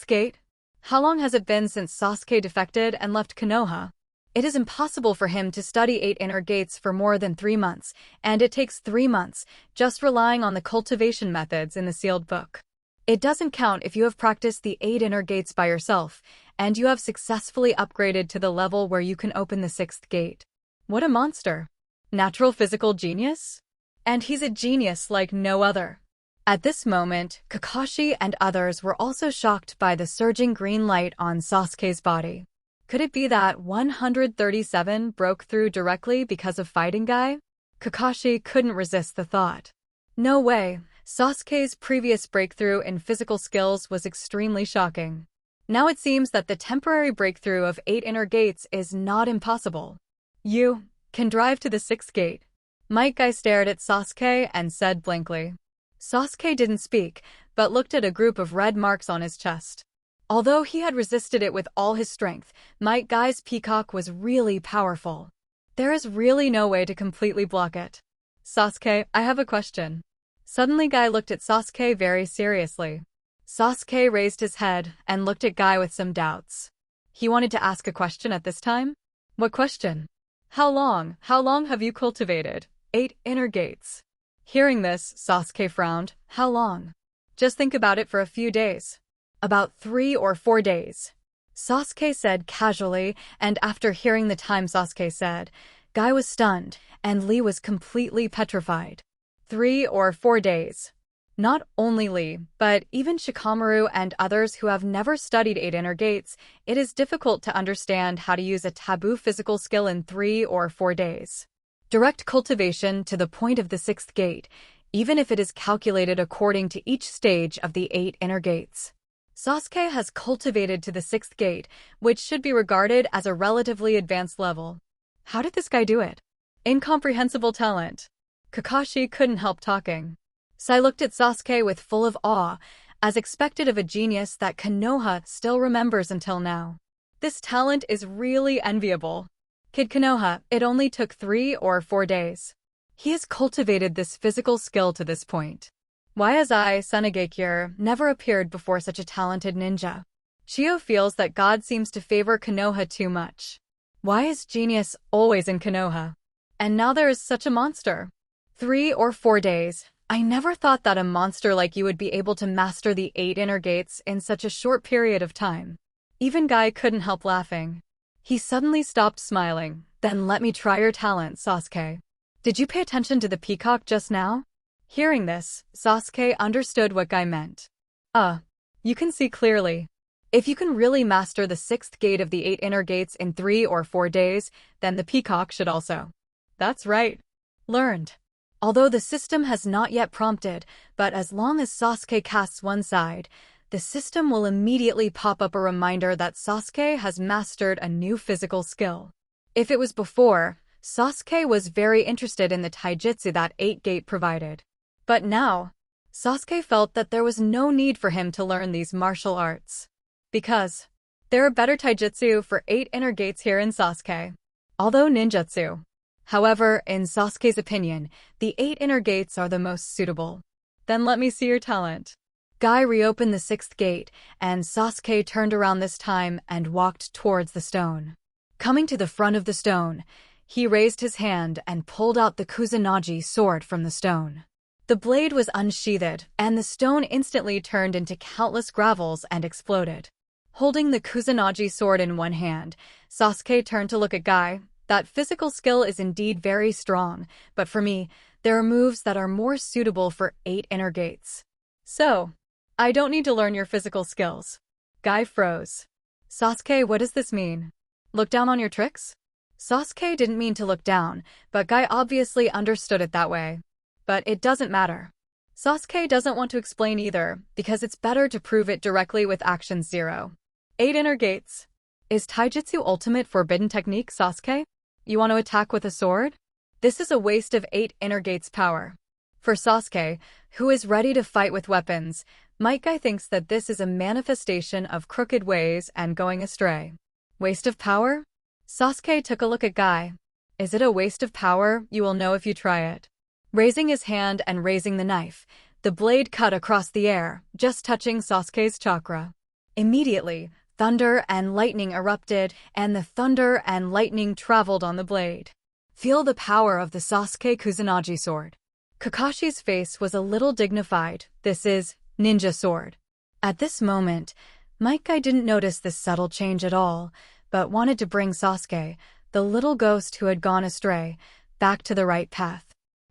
gate? How long has it been since Sasuke defected and left Konoha? It is impossible for him to study 8 inner gates for more than 3 months, and it takes 3 months, just relying on the cultivation methods in the sealed book. It doesn't count if you have practiced the 8 inner gates by yourself, and you have successfully upgraded to the level where you can open the 6th gate. What a monster. Natural physical genius? And he's a genius like no other. At this moment, Kakashi and others were also shocked by the surging green light on Sasuke's body. Could it be that 137 broke through directly because of fighting Guy? Kakashi couldn't resist the thought. No way, Sasuke's previous breakthrough in physical skills was extremely shocking. Now it seems that the temporary breakthrough of 8 inner gates is not impossible. You can drive to the 6th gate. Might Guy stared at Sasuke and said blankly. Sasuke didn't speak, but looked at a group of red marks on his chest. Although he had resisted it with all his strength, Might Guy's peacock was really powerful. There is really no way to completely block it. Sasuke, I have a question. Suddenly Guy looked at Sasuke very seriously. Sasuke raised his head and looked at Guy with some doubts. He wanted to ask a question at this time? What question? How long have you cultivated 8 inner gates? Hearing this, Sasuke frowned. How long? Just think about it for a few days. About 3 or 4 days. Sasuke said casually, and after hearing the time Sasuke said, Guy was stunned, and Lee was completely petrified. 3 or 4 days. Not only Lee, but even Shikamaru and others who have never studied 8 inner gates, it is difficult to understand how to use a taboo physical skill in 3 or 4 days. Direct cultivation to the point of the sixth gate, even if it is calculated according to each stage of the 8 inner gates. Sasuke has cultivated to the sixth gate, which should be regarded as a relatively advanced level. How did this guy do it? Incomprehensible talent. Kakashi couldn't help talking. Sai looked at Sasuke with full of awe, as expected of a genius that Konoha still remembers until now. This talent is really enviable. Kid Konoha, it only took 3 or 4 days. He has cultivated this physical skill to this point. Why has Tsunagakure never appeared before such a talented ninja? Shio feels that God seems to favor Konoha too much. Why is genius always in Konoha? And now there is such a monster. 3 or 4 days. I never thought that a monster like you would be able to master the 8 inner gates in such a short period of time. Even Guy couldn't help laughing. He suddenly stopped smiling. Then let me try your talent, Sasuke. Did you pay attention to the peacock just now? Hearing this, Sasuke understood what Guy meant. You can see clearly. If you can really master the 6th gate of the 8 inner gates in 3 or 4 days, then the peacock should also. That's right. Learned. Although the system has not yet prompted, but as long as Sasuke casts one side, the system will immediately pop up a reminder that Sasuke has mastered a new physical skill. If it was before, Sasuke was very interested in the taijutsu that 8 gate provided. But now, Sasuke felt that there was no need for him to learn these martial arts. Because there are better taijutsu for 8 inner gates here in Sasuke. Although ninjutsu. However, in Sasuke's opinion, the 8 inner gates are the most suitable. Then let me see your talent. Guy reopened the 6th gate, and Sasuke turned around this time and walked towards the stone. Coming to the front of the stone, he raised his hand and pulled out the Kusanagi sword from the stone. The blade was unsheathed, and the stone instantly turned into countless gravels and exploded. Holding the Kusanagi sword in one hand, Sasuke turned to look at Guy. That physical skill is indeed very strong, but for me, there are moves that are more suitable for 8 inner gates. So, I don't need to learn your physical skills. Guy froze. Sasuke, what does this mean? Look down on your tricks? Sasuke didn't mean to look down, but Guy obviously understood it that way. But it doesn't matter. Sasuke doesn't want to explain either, because it's better to prove it directly with action 0. 8 inner gates. Is taijutsu ultimate forbidden technique, Sasuke? You want to attack with a sword? This is a waste of 8 inner gates power. For Sasuke, who is ready to fight with weapons, Might Guy thinks that this is a manifestation of crooked ways and going astray. Waste of power? Sasuke took a look at Guy. Is it a waste of power? You will know if you try it. Raising his hand and raising the knife, the blade cut across the air, just touching Sasuke's chakra. Immediately, thunder and lightning erupted, and the thunder and lightning traveled on the blade. Feel the power of the Sasuke Kusanagi sword. Kakashi's face was a little dignified. This is ninja sword. At this moment, Might Guy didn't notice this subtle change at all, but wanted to bring Sasuke, the little ghost who had gone astray, back to the right path.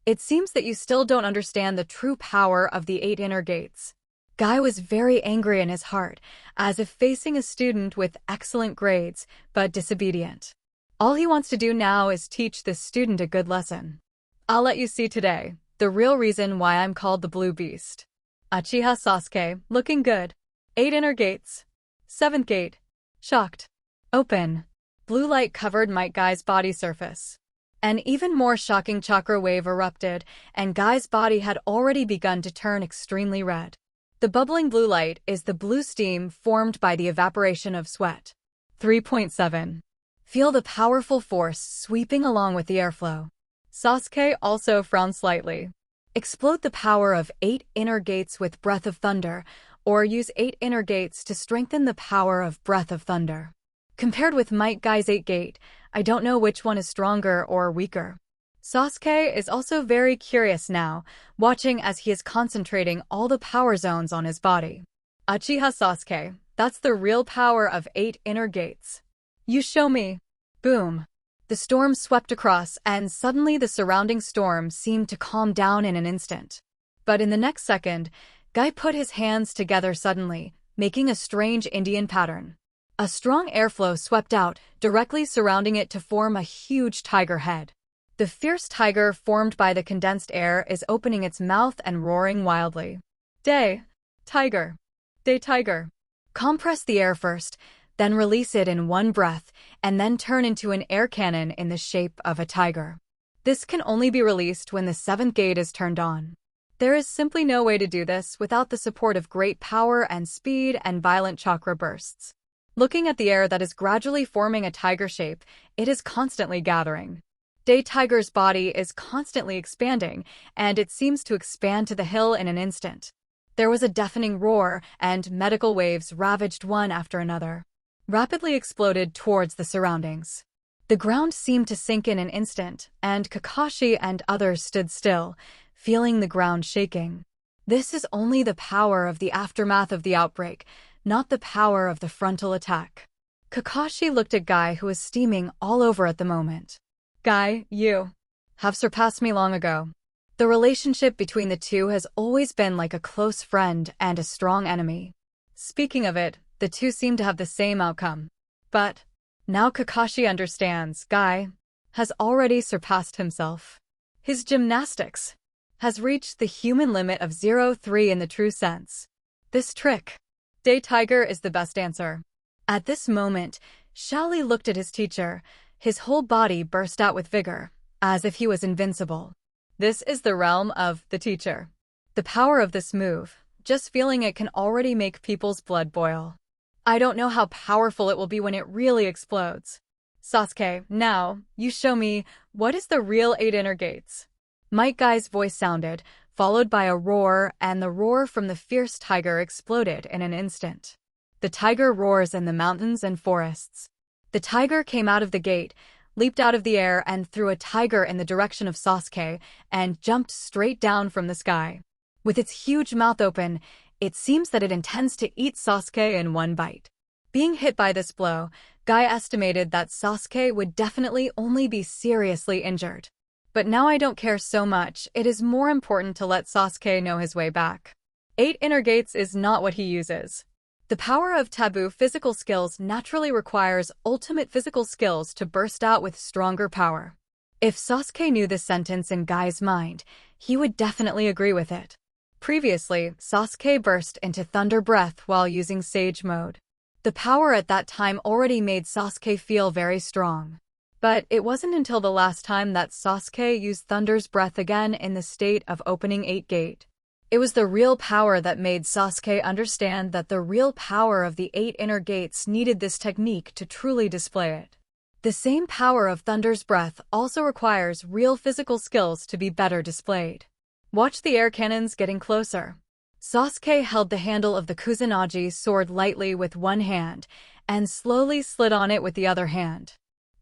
It seems that you still don't understand the true power of the 8 inner gates. Guy was very angry in his heart, as if facing a student with excellent grades, but disobedient. All he wants to do now is teach this student a good lesson. I'll let you see today, the real reason why I'm called the Blue Beast. Uchiha Sasuke, looking good. 8 inner gates. 7th gate. Shocked. Open. Blue light covered Might Guy's body surface. An even more shocking chakra wave erupted, and Guy's body had already begun to turn extremely red. The bubbling blue light is the blue steam formed by the evaporation of sweat. 3.7. Feel the powerful force sweeping along with the airflow. Sasuke also frowned slightly. Explode the power of 8 inner gates with Breath of Thunder, or use 8 inner gates to strengthen the power of Breath of Thunder. Compared with Might Guy's 8 gate, I don't know which one is stronger or weaker. Sasuke is also very curious now, watching as he is concentrating all the power zones on his body. Uchiha Sasuke, that's the real power of 8 inner gates. You show me. Boom. The storm swept across, and suddenly the surrounding storm seemed to calm down in an instant. But in the next second, Guy put his hands together suddenly, making a strange Indian pattern. A strong airflow swept out, directly surrounding it to form a huge tiger head. The fierce tiger formed by the condensed air is opening its mouth and roaring wildly. Day, tiger. Day, tiger. Compress the air first, then release it in one breath, and then turn into an air cannon in the shape of a tiger. This can only be released when the seventh gate is turned on. There is simply no way to do this without the support of great power and speed and violent chakra bursts. Looking at the air that is gradually forming a tiger shape, it is constantly gathering. Day Tiger's body is constantly expanding, and it seems to expand to the hill in an instant. There was a deafening roar, and medical waves ravaged one after another, rapidly exploded towards the surroundings. The ground seemed to sink in an instant, and Kakashi and others stood still, feeling the ground shaking. This is only the power of the aftermath of the outbreak, not the power of the frontal attack. Kakashi looked at Guy, who was steaming all over at the moment. Guy, you have surpassed me long ago. The relationship between the two has always been like a close friend and a strong enemy. Speaking of it, the two seem to have the same outcome. But now Kakashi understands Guy has already surpassed himself. His gymnastics has reached the human limit of 0-3 in the true sense. This trick, Day Tiger, is the best answer. At this moment, Shaoli looked at his teacher. His whole body burst out with vigor, as if he was invincible. This is the realm of the teacher. The power of this move, just feeling it can already make people's blood boil. I don't know how powerful it will be when it really explodes. Sasuke, now, you show me, what is the real 8 inner gates? Might Guy's voice sounded, followed by a roar, and the roar from the fierce tiger exploded in an instant. The tiger roars in the mountains and forests. The tiger came out of the gate, leaped out of the air and threw a tiger in the direction of Sasuke, and jumped straight down from the sky. With its huge mouth open, it seems that it intends to eat Sasuke in one bite. Being hit by this blow, Guy estimated that Sasuke would definitely only be seriously injured. But now I don't care so much. It is more important to let Sasuke know his way back. 8 inner gates is not what he uses. The power of taboo physical skills naturally requires ultimate physical skills to burst out with stronger power. If Sasuke knew this sentence in Guy's mind, he would definitely agree with it. Previously, Sasuke burst into thunder breath while using Sage mode. The power at that time already made Sasuke feel very strong. But it wasn't until the last time that Sasuke used Thunder's breath again in the state of opening 8 gate. It was the real power that made Sasuke understand that the real power of the 8 inner gates needed this technique to truly display it. The same power of Thunder's breath also requires real physical skills to be better displayed. Watch the air cannons getting closer. Sasuke held the handle of the Kusanagi sword lightly with one hand, and slowly slid on it with the other hand.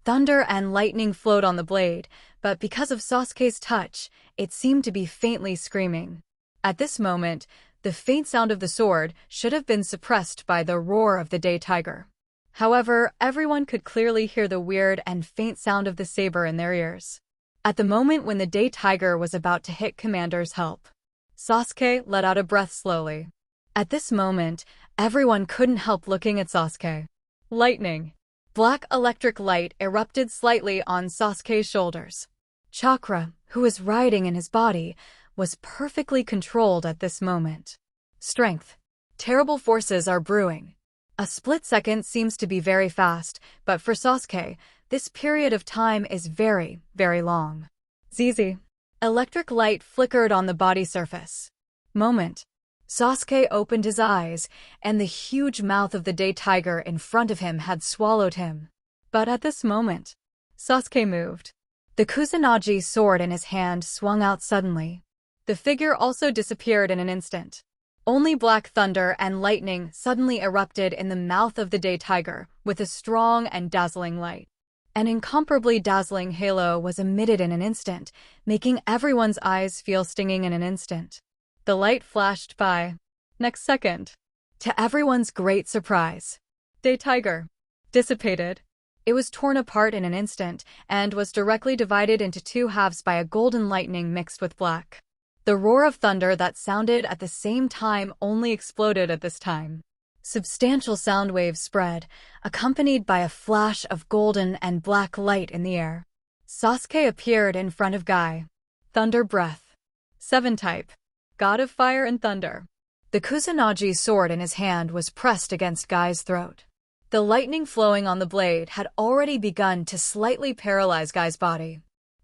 Thunder and lightning flowed on the blade, but because of Sasuke's touch, it seemed to be faintly screaming. At this moment, the faint sound of the sword should have been suppressed by the roar of the Day Tiger. However, everyone could clearly hear the weird and faint sound of the saber in their ears. At the moment when the Day Tiger was about to hit Commander's help, Sasuke let out a breath slowly. At this moment, everyone couldn't help looking at Sasuke. Lightning. Black electric light erupted slightly on Sasuke's shoulders. Chakra, who was riding in his body, was perfectly controlled at this moment. Strength. Terrible forces are brewing. A split second seems to be very fast, but for Sasuke, this period of time is very, very long. ZZ. Electric light flickered on the body surface. Moment. Sasuke opened his eyes, and the huge mouth of the Day Tiger in front of him had swallowed him. But at this moment, Sasuke moved. The Kusanagi sword in his hand swung out suddenly. The figure also disappeared in an instant. Only black thunder and lightning suddenly erupted in the mouth of the Day Tiger with a strong and dazzling light. An incomparably dazzling halo was emitted in an instant, making everyone's eyes feel stinging in an instant. The light flashed by. Next second, to everyone's great surprise, Day Tiger dissipated. It was torn apart in an instant and was directly divided into 2 halves by a golden lightning mixed with black. The roar of thunder that sounded at the same time only exploded at this time. Substantial sound waves spread, accompanied by a flash of golden and black light in the air. Sasuke appeared in front of Guy. Thunder Breath. 7 type. God of Fire and Thunder. The Kusanagi sword in his hand was pressed against Guy's throat. The lightning flowing on the blade had already begun to slightly paralyze Guy's body.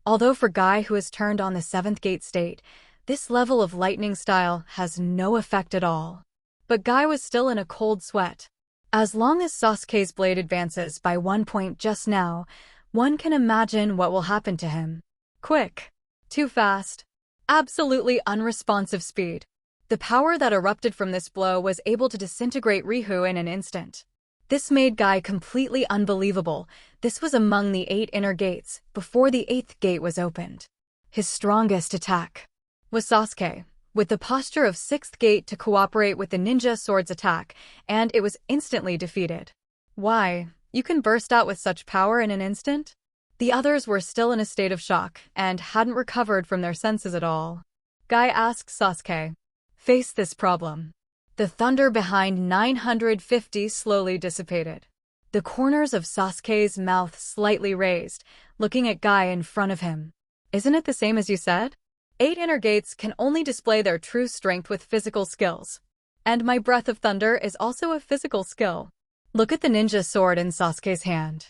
Although for Guy who has turned on the 7th gate state, this level of lightning style has no effect at all. But Guy was still in a cold sweat. As long as Sasuke's blade advances by 1 point just now, one can imagine what will happen to him. Quick. Too fast. Absolutely unresponsive speed. The power that erupted from this blow was able to disintegrate Rihu in an instant. This made Guy completely unbelievable. This was among the 8 inner gates, before the 8th gate was opened. His strongest attack was Sasuke, with the posture of 6th gate to cooperate with the ninja sword's attack, and it was instantly defeated. Why? You can burst out with such power in an instant? The others were still in a state of shock, and hadn't recovered from their senses at all. Guy asked Sasuke, "Face this problem." The thunder behind 950 slowly dissipated. The corners of Sasuke's mouth slightly raised, looking at Guy in front of him. Isn't it the same as you said? 8 inner gates can only display their true strength with physical skills. And my breath of thunder is also a physical skill. Look at the ninja sword in Sasuke's hand.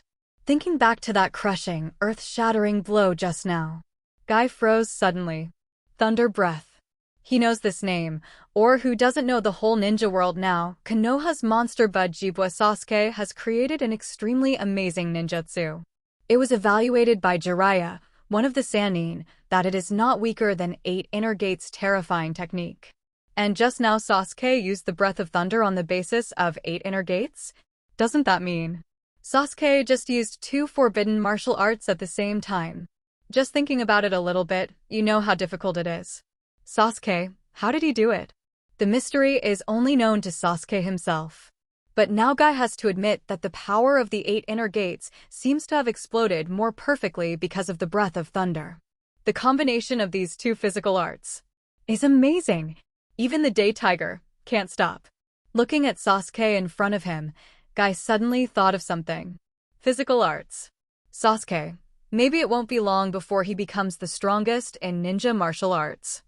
Thinking back to that crushing, earth-shattering blow just now, Guy froze suddenly. Thunder Breath. He knows this name, or who doesn't know the whole ninja world now, Konoha's monster bud Uchiha Sasuke has created an extremely amazing ninjutsu. It was evaluated by Jiraiya, one of the Sannin, that it is not weaker than 8 inner gates' terrifying technique. And just now Sasuke used the breath of thunder on the basis of 8 inner gates? Doesn't that mean Sasuke just used 2 forbidden martial arts at the same time? Just thinking about it a little bit, you know how difficult it is. Sasuke, how did he do it? The mystery is only known to Sasuke himself. But now Guy has to admit that the power of the 8 inner gates seems to have exploded more perfectly because of the breath of thunder. The combination of these 2 physical arts is amazing. Even the day tiger can't stop. Looking at Sasuke in front of him, Guy suddenly thought of something. Physical arts. Sasuke, maybe it won't be long before he becomes the strongest in ninja martial arts.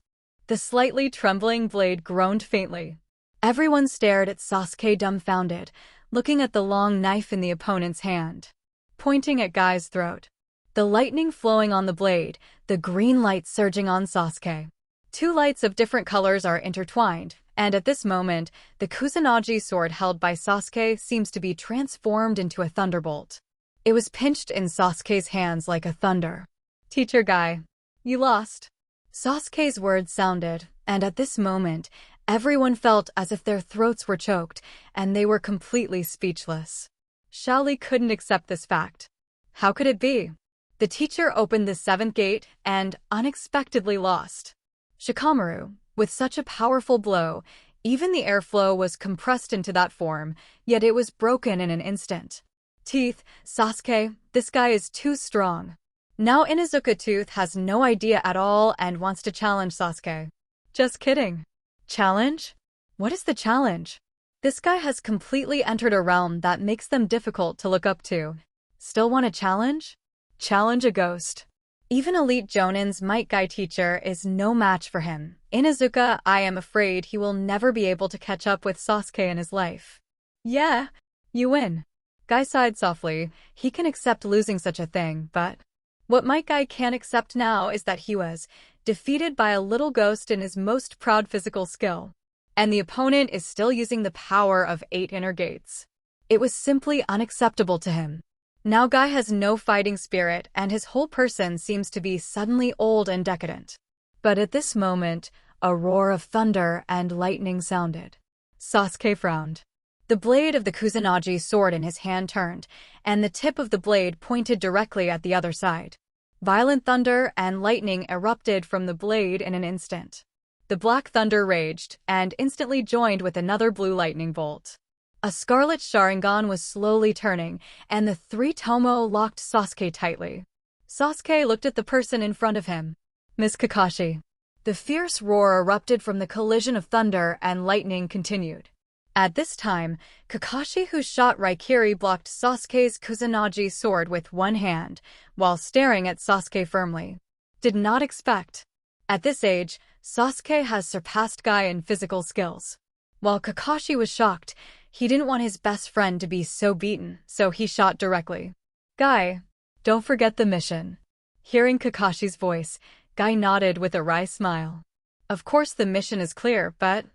The slightly trembling blade groaned faintly. Everyone stared at Sasuke dumbfounded, looking at the long knife in the opponent's hand, pointing at Guy's throat. The lightning flowing on the blade, the green light surging on Sasuke. 2 lights of different colors are intertwined, and at this moment, the Kusanagi sword held by Sasuke seems to be transformed into a thunderbolt. It was pinched in Sasuke's hands like a thunder. "Teacher Guy, you lost." Sasuke's words sounded, and at this moment, everyone felt as if their throats were choked, and they were completely speechless. Shaoli couldn't accept this fact. How could it be? The teacher opened the 7th gate and unexpectedly lost. Shikamaru, with such a powerful blow, even the airflow was compressed into that form, yet it was broken in an instant. Teeth, Sasuke, this guy is too strong. Now Inuzuka Tooth has no idea at all and wants to challenge Sasuke. Just kidding. Challenge? What is the challenge? This guy has completely entered a realm that makes them difficult to look up to. Still want a challenge? Challenge a ghost. Even elite Jonin's Might Guy teacher is no match for him. Inuzuka, I am afraid he will never be able to catch up with Sasuke in his life. Yeah, you win. Guy sighed softly. He can accept losing such a thing, but what Might Guy can't accept now is that he was defeated by a little ghost in his most proud physical skill. And the opponent is still using the power of 8 inner gates. It was simply unacceptable to him. Now Guy has no fighting spirit and his whole person seems to be suddenly old and decadent. But at this moment, a roar of thunder and lightning sounded. Sasuke frowned. The blade of the Kusanagi sword in his hand turned, and the tip of the blade pointed directly at the other side. Violent thunder and lightning erupted from the blade in an instant. The black thunder raged, and instantly joined with another blue lightning bolt. A scarlet Sharingan was slowly turning, and the 3 Tomo locked Sasuke tightly. Sasuke looked at the person in front of him. Miss Kakashi. The fierce roar erupted from the collision of thunder and lightning continued. At this time, Kakashi, who shot Raikiri, blocked Sasuke's Kusanagi sword with one hand, while staring at Sasuke firmly. Did not expect. At this age, Sasuke has surpassed Guy in physical skills. While Kakashi was shocked, he didn't want his best friend to be so beaten, so he shot directly. Guy, don't forget the mission. Hearing Kakashi's voice, Guy nodded with a wry smile. Of course the mission is clear, but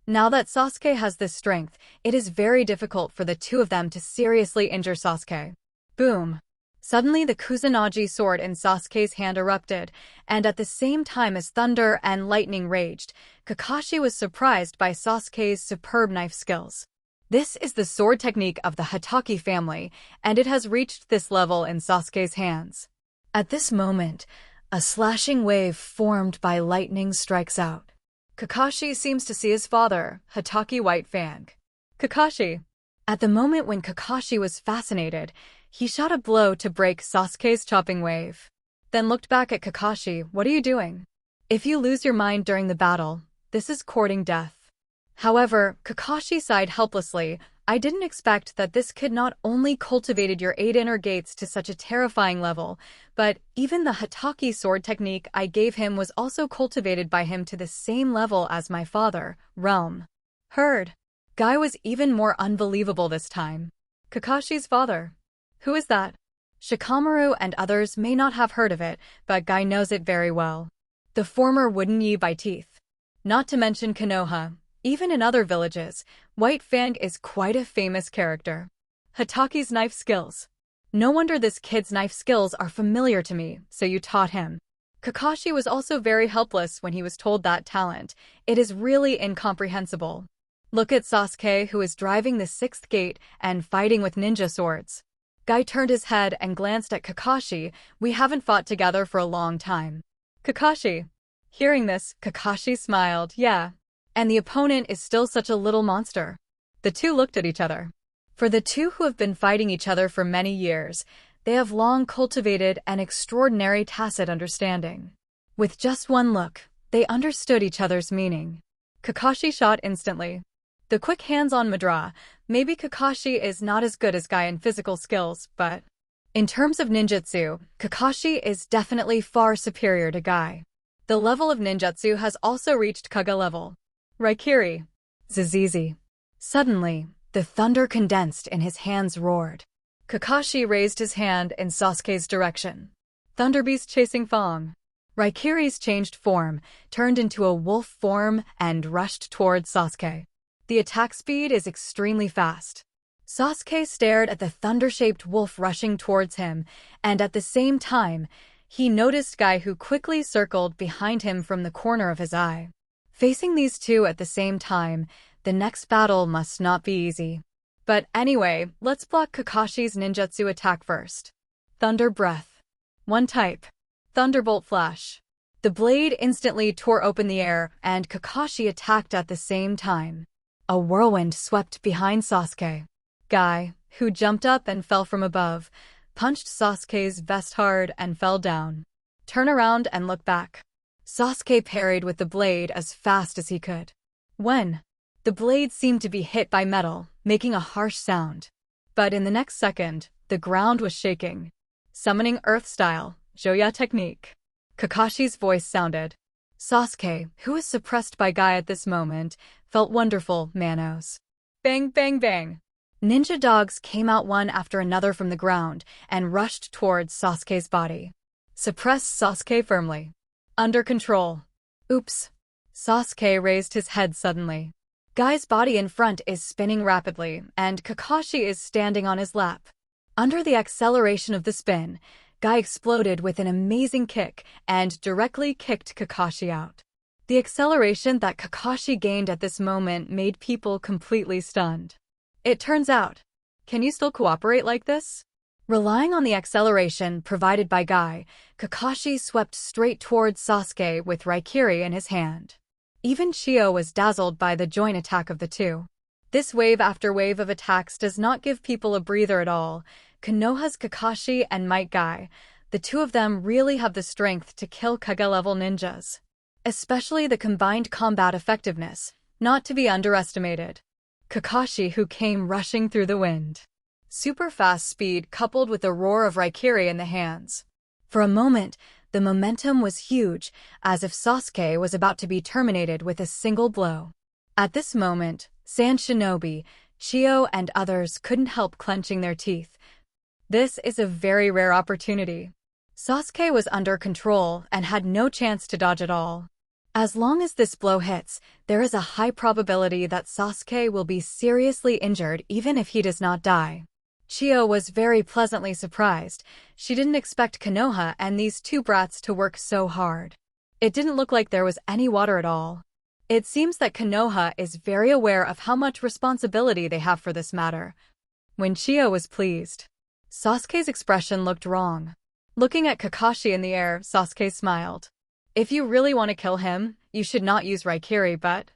now that Sasuke has this strength, it is very difficult for the two of them to seriously injure Sasuke. Boom! Suddenly the Kusanagi sword in Sasuke's hand erupted, and at the same time as thunder and lightning raged, Kakashi was surprised by Sasuke's superb knife skills. This is the sword technique of the Hatake family, and it has reached this level in Sasuke's hands. At this moment, a slashing wave formed by lightning strikes out. Kakashi seems to see his father, Hatake White Fang. Kakashi. At the moment when Kakashi was fascinated, he shot a blow to break Sasuke's chopping wave. Then looked back at Kakashi. What are you doing? If you lose your mind during the battle, this is courting death. However, Kakashi sighed helplessly. I didn't expect that this kid not only cultivated your 8 inner gates to such a terrifying level, but even the Hatake sword technique I gave him was also cultivated by him to the same level as my father, Realm. Heard. Guy was even more unbelievable this time. Kakashi's father. Who is that? Shikamaru and others may not have heard of it, but Guy knows it very well. The former wooden yi by teeth. Not to mention Konoha. Even in other villages, White Fang is quite a famous character. Hatake's knife skills. No wonder this kid's knife skills are familiar to me, so you taught him. Kakashi was also very helpless when he was told that talent. It is really incomprehensible. Look at Sasuke, who is driving the 6th gate and fighting with ninja swords. Guy turned his head and glanced at Kakashi. We haven't fought together for a long time. Kakashi. Hearing this, Kakashi smiled. Yeah. And the opponent is still such a little monster. The two looked at each other. For the two who have been fighting each other for many years, they have long cultivated an extraordinary tacit understanding. With just one look, they understood each other's meaning. Kakashi shot instantly. The quick hands-on Madara. Maybe Kakashi is not as good as Guy in physical skills, but in terms of ninjutsu, Kakashi is definitely far superior to Guy. The level of ninjutsu has also reached Kaga level. Raikiri. Zizizi. Suddenly, the thunder condensed and his hands roared. Kakashi raised his hand in Sasuke's direction. Thunderbeast chasing Fong. Raikiri's changed form, turned into a wolf form and rushed towards Sasuke. The attack speed is extremely fast. Sasuke stared at the thunder-shaped wolf rushing towards him, and at the same time, he noticed Guy, who quickly circled behind him from the corner of his eye. Facing these two at the same time, the next battle must not be easy. But anyway, let's block Kakashi's ninjutsu attack first. Thunder Breath. One type. Thunderbolt Flash. The blade instantly tore open the air, and Kakashi attacked at the same time. A whirlwind swept behind Sasuke. Guy, who jumped up and fell from above, punched Sasuke's vest hard and fell down. Turn around and look back. Sasuke parried with the blade as fast as he could. When the blade seemed to be hit by metal, making a harsh sound. But in the next second, the ground was shaking. Summoning Earth Style, Joya Technique. Kakashi's voice sounded. Sasuke, who was suppressed by Guy at this moment, felt wonderful, Manos. Bang, bang, bang. Ninja dogs came out one after another from the ground and rushed towards Sasuke's body. Suppress Sasuke firmly. Under control. Oops. Sasuke raised his head suddenly. Guy's body in front is spinning rapidly, and Kakashi is standing on his lap. Under the acceleration of the spin, Guy exploded with an amazing kick and directly kicked Kakashi out. The acceleration that Kakashi gained at this moment made people completely stunned. It turns out, can you still cooperate like this? Relying on the acceleration provided by Guy, Kakashi swept straight towards Sasuke with Raikiri in his hand. Even Chio was dazzled by the joint attack of the two. This wave after wave of attacks does not give people a breather at all. Konoha's Kakashi and Might Guy, the two of them really have the strength to kill Kaga-level ninjas. Especially the combined combat effectiveness, not to be underestimated. Kakashi, who came rushing through the wind. Super fast speed coupled with the roar of Raikiri in the hands. For a moment, the momentum was huge, as if Sasuke was about to be terminated with a single blow. At this moment, Sand Shinobi, Shio, and others couldn't help clenching their teeth. This is a very rare opportunity. Sasuke was under control and had no chance to dodge at all. As long as this blow hits, there is a high probability that Sasuke will be seriously injured even if he does not die. Shio was very pleasantly surprised. She didn't expect Konoha and these two brats to work so hard. It didn't look like there was any water at all. It seems that Konoha is very aware of how much responsibility they have for this matter. When Shio was pleased, Sasuke's expression looked wrong. Looking at Kakashi in the air, Sasuke smiled. If you really want to kill him, you should not use Raikiri but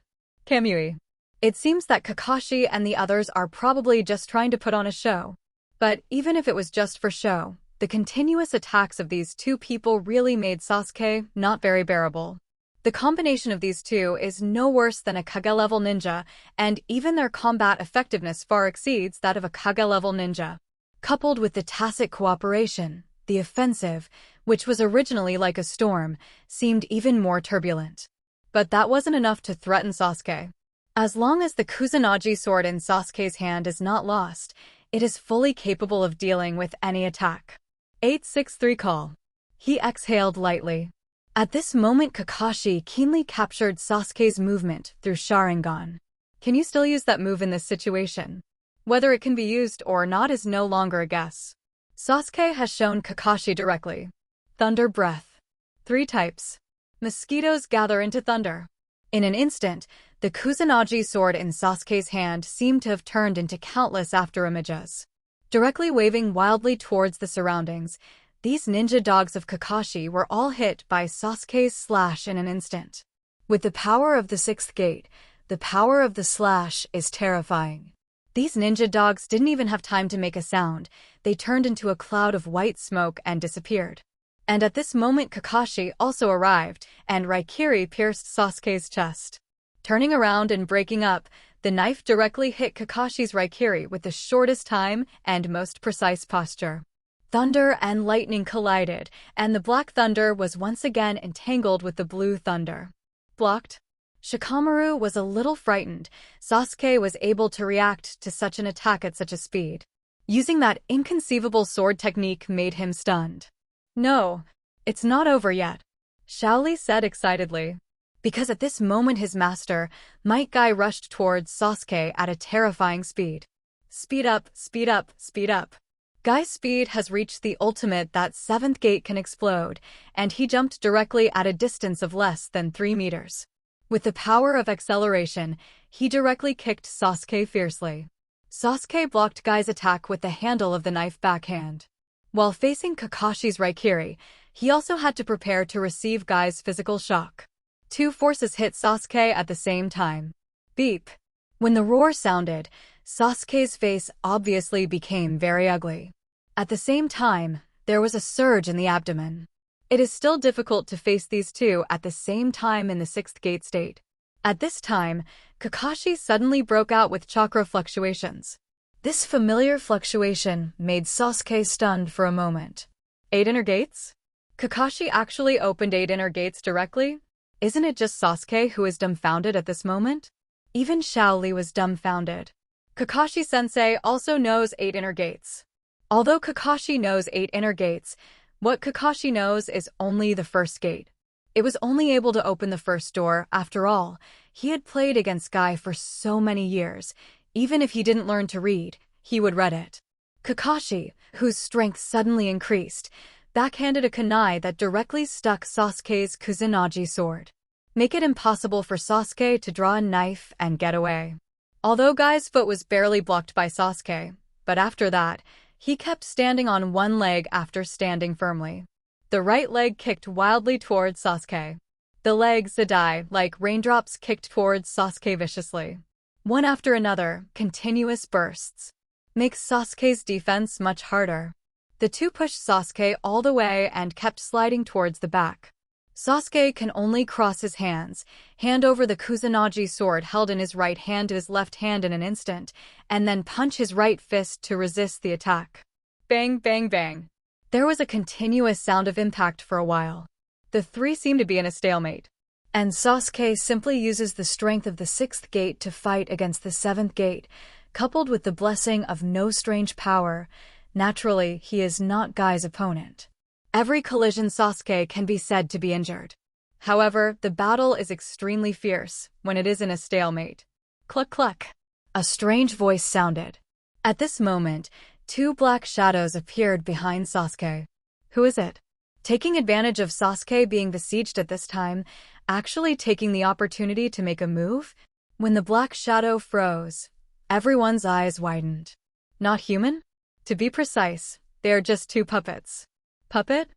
Kamui. It seems that Kakashi and the others are probably just trying to put on a show. But even if it was just for show, the continuous attacks of these two people really made Sasuke not very bearable. The combination of these two is no worse than a Kage-level ninja, and even their combat effectiveness far exceeds that of a Kage-level ninja. Coupled with the tacit cooperation, the offensive, which was originally like a storm, seemed even more turbulent. But that wasn't enough to threaten Sasuke. As long as the Kusanagi sword in Sasuke's hand is not lost, it is fully capable of dealing with any attack. 863 Call. He exhaled lightly. At this moment, Kakashi keenly captured Sasuke's movement through Sharingan. Can you still use that move in this situation? Whether it can be used or not is no longer a guess. Sasuke has shown Kakashi directly. Thunder Breath. 3 types. Mosquitoes gather into thunder. In an instant, the Kusanagi sword in Sasuke's hand seemed to have turned into countless afterimages. Directly waving wildly towards the surroundings, these ninja dogs of Kakashi were all hit by Sasuke's slash in an instant. With the power of the 6th gate, the power of the slash is terrifying. These ninja dogs didn't even have time to make a sound. They turned into a cloud of white smoke and disappeared. And at this moment Kakashi also arrived, and Raikiri pierced Sasuke's chest. Turning around and breaking up, the knife directly hit Kakashi's Raikiri with the shortest time and most precise posture. Thunder and lightning collided, and the black thunder was once again entangled with the blue thunder. Blocked. Shikamaru was a little frightened. Sasuke was able to react to such an attack at such a speed. Using that inconceivable sword technique made him stunned. No, it's not over yet, Shaoli said excitedly. Because at this moment his master, Might Guy, rushed towards Sasuke at a terrifying speed. Speed up, speed up, speed up. Guy's speed has reached the ultimate that 7th gate can explode, and he jumped directly at a distance of less than 3 meters. With the power of acceleration, he directly kicked Sasuke fiercely. Sasuke blocked Guy's attack with the handle of the knife backhand. While facing Kakashi's Raikiri, he also had to prepare to receive Guy's physical shock. 2 forces hit Sasuke at the same time. Beep. When the roar sounded, Sasuke's face obviously became very ugly. At the same time, there was a surge in the abdomen. It is still difficult to face these two at the same time in the 6th gate state. At this time, Kakashi suddenly broke out with chakra fluctuations. This familiar fluctuation made Sasuke stunned for a moment. 8 inner gates? Kakashi actually opened 8 inner gates directly? Isn't it just Sasuke who is dumbfounded at this moment? Even Shaoli was dumbfounded. Kakashi-sensei also knows 8 inner gates. Although Kakashi knows 8 inner gates, what Kakashi knows is only the 1st gate. It was only able to open the 1st door. After all, he had played against Guy for so many years. Even if he didn't learn to read, he would read it. Kakashi, whose strength suddenly increased, backhanded a kunai that directly stuck Sasuke's Kusanagi sword. Make it impossible for Sasuke to draw a knife and get away. Although Guy's foot was barely blocked by Sasuke, but after that, he kept standing on one leg after standing firmly. The right leg kicked wildly towards Sasuke. The legs, Zadai, like raindrops, kicked towards Sasuke viciously. One after another, continuous bursts. Makes Sasuke's defense much harder. The two pushed Sasuke all the way and kept sliding towards the back. Sasuke can only cross his hands, hand over the Kusanagi sword held in his right hand to his left hand in an instant, and then punch his right fist to resist the attack. Bang, bang, bang. There was a continuous sound of impact for a while. The three seemed to be in a stalemate. And Sasuke simply uses the strength of the 6th gate to fight against the 7th gate, coupled with the blessing of no strange power. Naturally, he is not Guy's opponent. Every collision Sasuke can be said to be injured. However, the battle is extremely fierce when it is in a stalemate. Cluck cluck. A strange voice sounded. At this moment, 2 black shadows appeared behind Sasuke. Who is it? Taking advantage of Sasuke being besieged at this time, actually taking the opportunity to make a move? When the black shadow froze, everyone's eyes widened. Not human? To be precise, they are just 2 puppets. Puppet?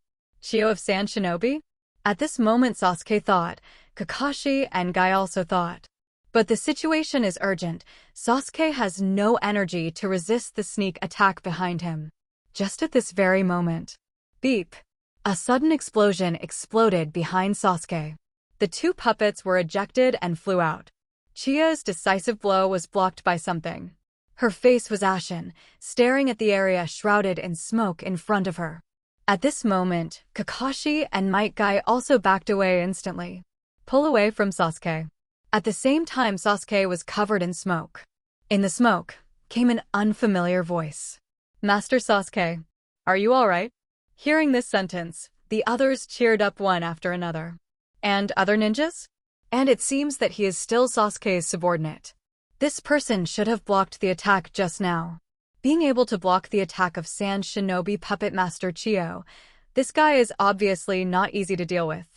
Chio of Sand Shinobi? At this moment Sasuke thought, Kakashi and Guy also thought. But the situation is urgent. Sasuke has no energy to resist the sneak attack behind him. Just at this very moment. Beep. A sudden explosion exploded behind Sasuke. The 2 puppets were ejected and flew out. Chia's decisive blow was blocked by something. Her face was ashen, staring at the area shrouded in smoke in front of her. At this moment, Kakashi and Might Guy also backed away instantly. Pull away from Sasuke. At the same time Sasuke was covered in smoke. In the smoke came an unfamiliar voice. Master Sasuke, are you alright? Hearing this sentence, the others cheered up one after another. And other ninjas? And it seems that he is still Sasuke's subordinate. This person should have blocked the attack just now. Being able to block the attack of Sand Shinobi Puppet Master Chio, this guy is obviously not easy to deal with.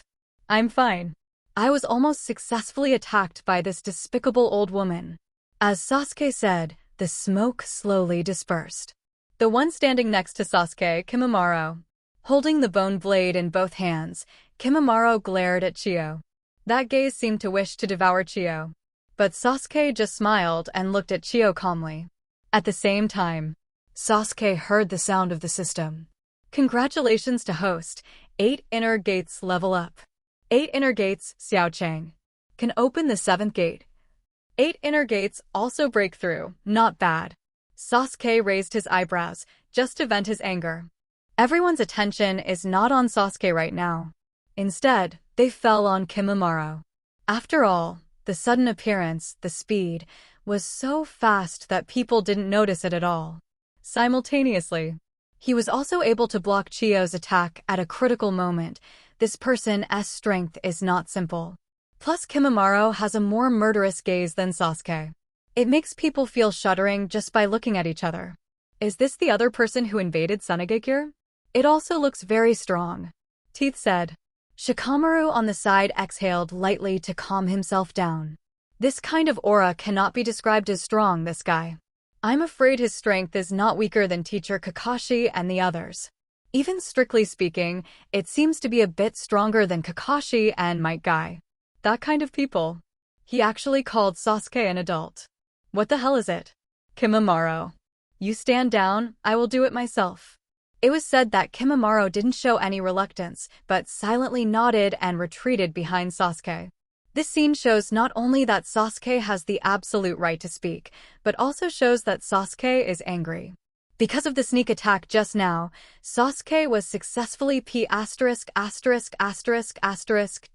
I'm fine. I was almost successfully attacked by this despicable old woman. As Sasuke said, the smoke slowly dispersed. The one standing next to Sasuke, Kimimaro. Holding the bone blade in both hands, Kimimaro glared at Chio. That gaze seemed to wish to devour Chio. But Sasuke just smiled and looked at Chio calmly. At the same time, Sasuke heard the sound of the system. Congratulations to host, 8 inner gates level up. 8 inner gates, Xiao Chang. Can open the 7th gate. 8 inner gates also break through, not bad. Sasuke raised his eyebrows, just to vent his anger. Everyone's attention is not on Sasuke right now. Instead, they fell on Kimimaro. After all, the sudden appearance, the speed, was so fast that people didn't notice it at all. Simultaneously, he was also able to block Chio's attack at a critical moment. This person's strength is not simple. Plus Kimimaro has a more murderous gaze than Sasuke. It makes people feel shuddering just by looking at each other. Is this the other person who invaded Tsunagakure? It also looks very strong. Teeth said. Shikamaru on the side exhaled lightly to calm himself down. This kind of aura cannot be described as strong, this guy. I'm afraid his strength is not weaker than teacher Kakashi and the others. Even strictly speaking, it seems to be a bit stronger than Kakashi and Might Guy. That kind of people. He actually called Sasuke an adult. What the hell is it? Kimimaro. You stand down, I will do it myself. It was said that Kimimaro didn't show any reluctance, but silently nodded and retreated behind Sasuke. This scene shows not only that Sasuke has the absolute right to speak, but also shows that Sasuke is angry. Because of the sneak attack just now, Sasuke was successfully P************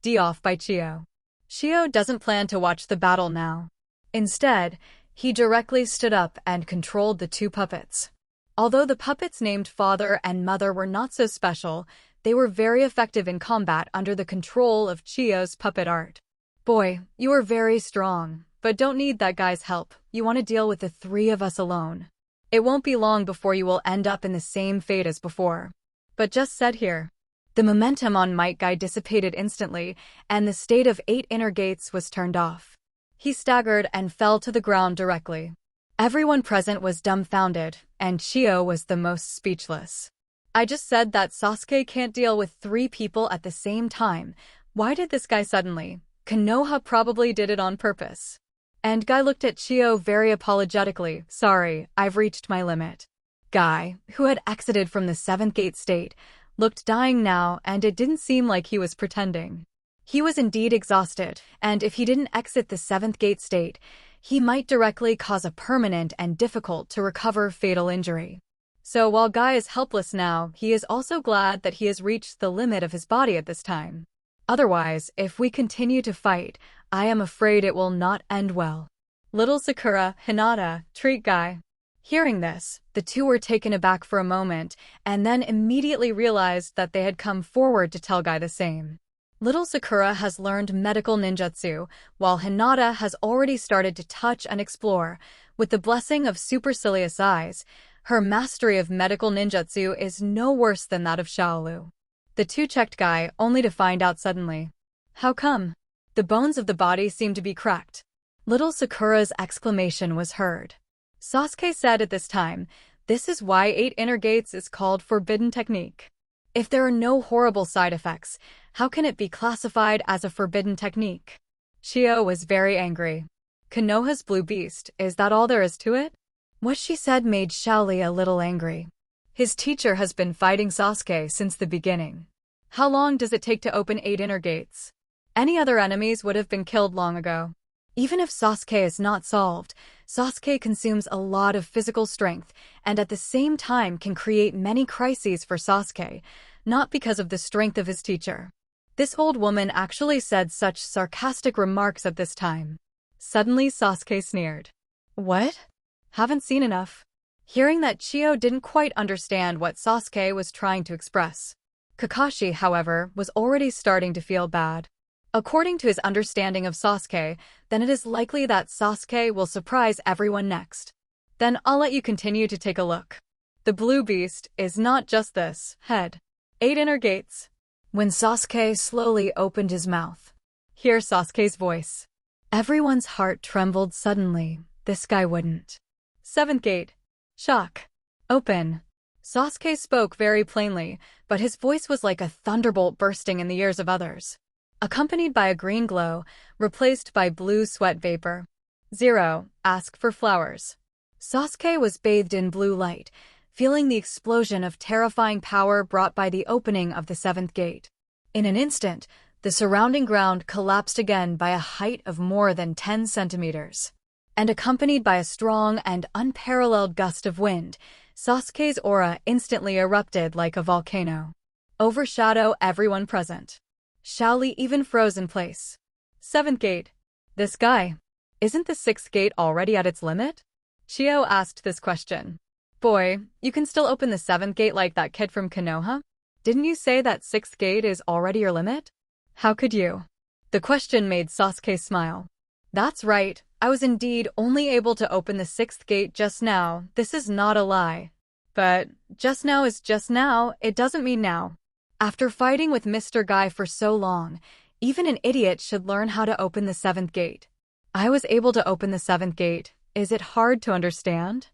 D off by Chio. Chio doesn't plan to watch the battle now. Instead, he directly stood up and controlled the 2 puppets. Although the puppets named Father and Mother were not so special, they were very effective in combat under the control of Chio's puppet art. Boy, you are very strong, but don't need that guy's help. You want to deal with the 3 of us alone. It won't be long before you will end up in the same fate as before. But just said here. The momentum on Might Guy dissipated instantly, and the state of 8 inner gates was turned off. He staggered and fell to the ground directly. Everyone present was dumbfounded, and Chio was the most speechless. I just said that Sasuke can't deal with 3 people at the same time. Why did this guy suddenly? Konoha probably did it on purpose. And Guy looked at Chio very apologetically. Sorry, I've reached my limit. Guy, who had exited from the 7th gate state, looked dying now, and it didn't seem like he was pretending. He was indeed exhausted, and if he didn't exit the seventh gate state, he might directly cause a permanent and difficult-to-recover fatal injury. So while Guy is helpless now, he is also glad that he has reached the limit of his body at this time. Otherwise, if we continue to fight, I am afraid it will not end well. Little Sakura, Hinata, treat Guy. Hearing this, the two were taken aback for a moment, and then immediately realized that they had come forward to tell Guy the same. Little Sakura has learned medical ninjutsu, while Hinata has already started to touch and explore. With the blessing of supercilious eyes, her mastery of medical ninjutsu is no worse than that of Shaolu. The two checked Guy, only to find out suddenly. How come? The bones of the body seem to be cracked. Little Sakura's exclamation was heard. Sasuke said at this time, "This is why 8 inner gates is called forbidden technique. If there are no horrible side effects, how can it be classified as a forbidden technique?" Shio was very angry. Konoha's blue beast, is that all there is to it? What she said made Shaoli a little angry. His teacher has been fighting Sasuke since the beginning. How long does it take to open 8 inner gates? Any other enemies would have been killed long ago. Even if Sasuke is not solved, Sasuke consumes a lot of physical strength and at the same time can create many crises for Sasuke, not because of the strength of his teacher. This old woman actually said such sarcastic remarks at this time. Suddenly Sasuke sneered. What? Haven't seen enough. Hearing that, Chio didn't quite understand what Sasuke was trying to express. Kakashi, however, was already starting to feel bad. According to his understanding of Sasuke, then it is likely that Sasuke will surprise everyone next. Then I'll let you continue to take a look. The blue beast is not just this head. 8 inner gates. When Sasuke slowly opened his mouth, hear Sasuke's voice. Everyone's heart trembled suddenly. This guy wouldn't. 7th gate. Shock. Open. Sasuke spoke very plainly, but his voice was like a thunderbolt bursting in the ears of others. Accompanied by a green glow, replaced by blue sweat vapor. 0. Ask for flowers. Sasuke was bathed in blue light, feeling the explosion of terrifying power brought by the opening of the 7th gate. In an instant, the surrounding ground collapsed again by a height of more than 10 centimeters. And accompanied by a strong and unparalleled gust of wind, Sasuke's aura instantly erupted like a volcano. Overshadow everyone present. Shaoli even froze in place. 7th gate. This guy. Isn't the 6th gate already at its limit? Chio asked this question. Boy, you can still open the 7th gate like that kid from Konoha? Didn't you say that 6th gate is already your limit? How could you? The question made Sasuke smile. That's right, I was indeed only able to open the 6th gate just now. This is not a lie. But just now is just now, it doesn't mean now. After fighting with Mr. Guy for so long, even an idiot should learn how to open the 7th gate. I was able to open the 7th gate. Is it hard to understand?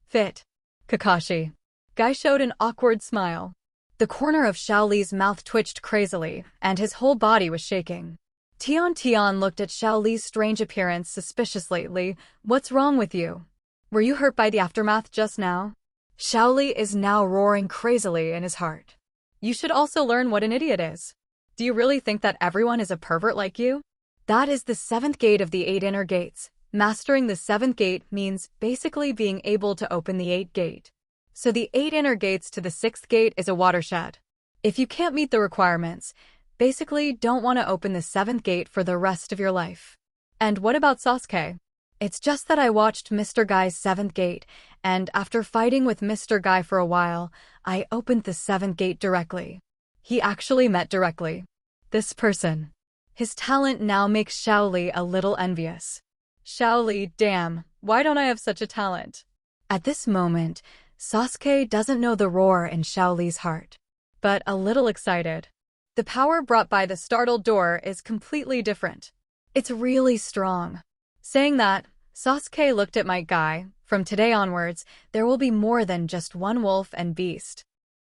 Fit. Kakashi. Guy showed an awkward smile. The corner of Shaoli's mouth twitched crazily, and his whole body was shaking. Tian looked at Shaoli's strange appearance suspiciously. Li, what's wrong with you? Were you hurt by the aftermath just now? Shaoli is now roaring crazily in his heart. You should also learn what an idiot is. Do you really think that everyone is a pervert like you? That is the 7th gate of the 8 inner gates. Mastering the 7th gate means basically being able to open the 8th gate. So the 8 inner gates to the 6th gate is a watershed. If you can't meet the requirements, basically don't want to open the 7th gate for the rest of your life. And what about Sasuke? It's just that I watched Mr. Guy's 7th gate, and after fighting with Mr. Guy for a while, I opened the 7th gate directly. He actually met directly. This person. His talent now makes Shaoli a little envious. Shaoli, damn, why don't I have such a talent? At this moment, Sasuke doesn't know the roar in Shaoli's heart, but a little excited. The power brought by the startled door is completely different. It's really strong. Saying that, Sasuke looked at my guy. From today onwards, there will be more than just one wolf and beast.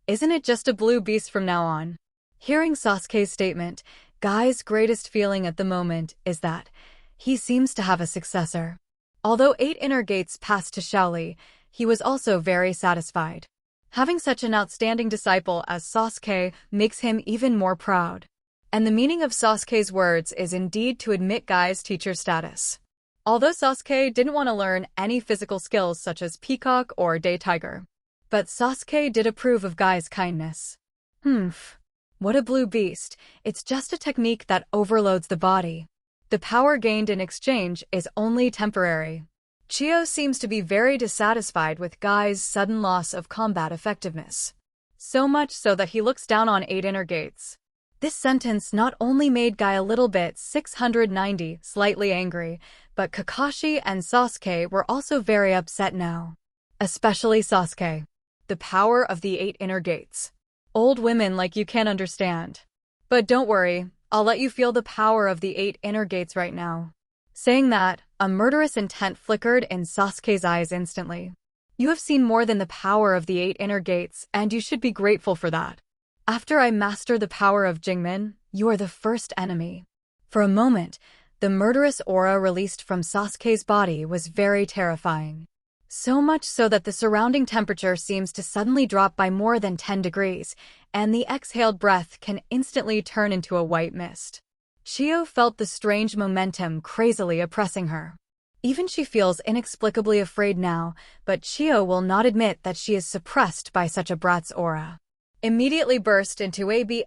Isn't it just a blue beast from now on? Hearing Sasuke's statement, Guy's greatest feeling at the moment is that he seems to have a successor. Although 8 inner gates passed to Shaoli, he was also very satisfied. Having such an outstanding disciple as Sasuke makes him even more proud. And the meaning of Sasuke's words is indeed to admit Guy's teacher status. Although Sasuke didn't want to learn any physical skills such as Peacock or Day Tiger. But Sasuke did approve of Guy's kindness. What a blue beast, it's just a technique that overloads the body. The power gained in exchange is only temporary. Chio seems to be very dissatisfied with Guy's sudden loss of combat effectiveness. So much so that he looks down on 8 inner gates. This sentence not only made Guy a little bit 690 slightly angry, but Kakashi and Sasuke were also very upset now. Especially Sasuke. The power of the 8 inner gates. Old women like you can't understand. But don't worry, I'll let you feel the power of the 8 inner gates right now. Saying that, a murderous intent flickered in Sasuke's eyes instantly. You have seen more than the power of the 8 inner gates, and you should be grateful for that. After I master the power of Jingmen, you are the first enemy. For a moment, the murderous aura released from Sasuke's body was very terrifying. So much so that the surrounding temperature seems to suddenly drop by more than 10 degrees, and the exhaled breath can instantly turn into a white mist. Chio felt the strange momentum crazily oppressing her. Even she feels inexplicably afraid now, but Chio will not admit that she is suppressed by such a brat's aura. Immediately burst into AB*******************.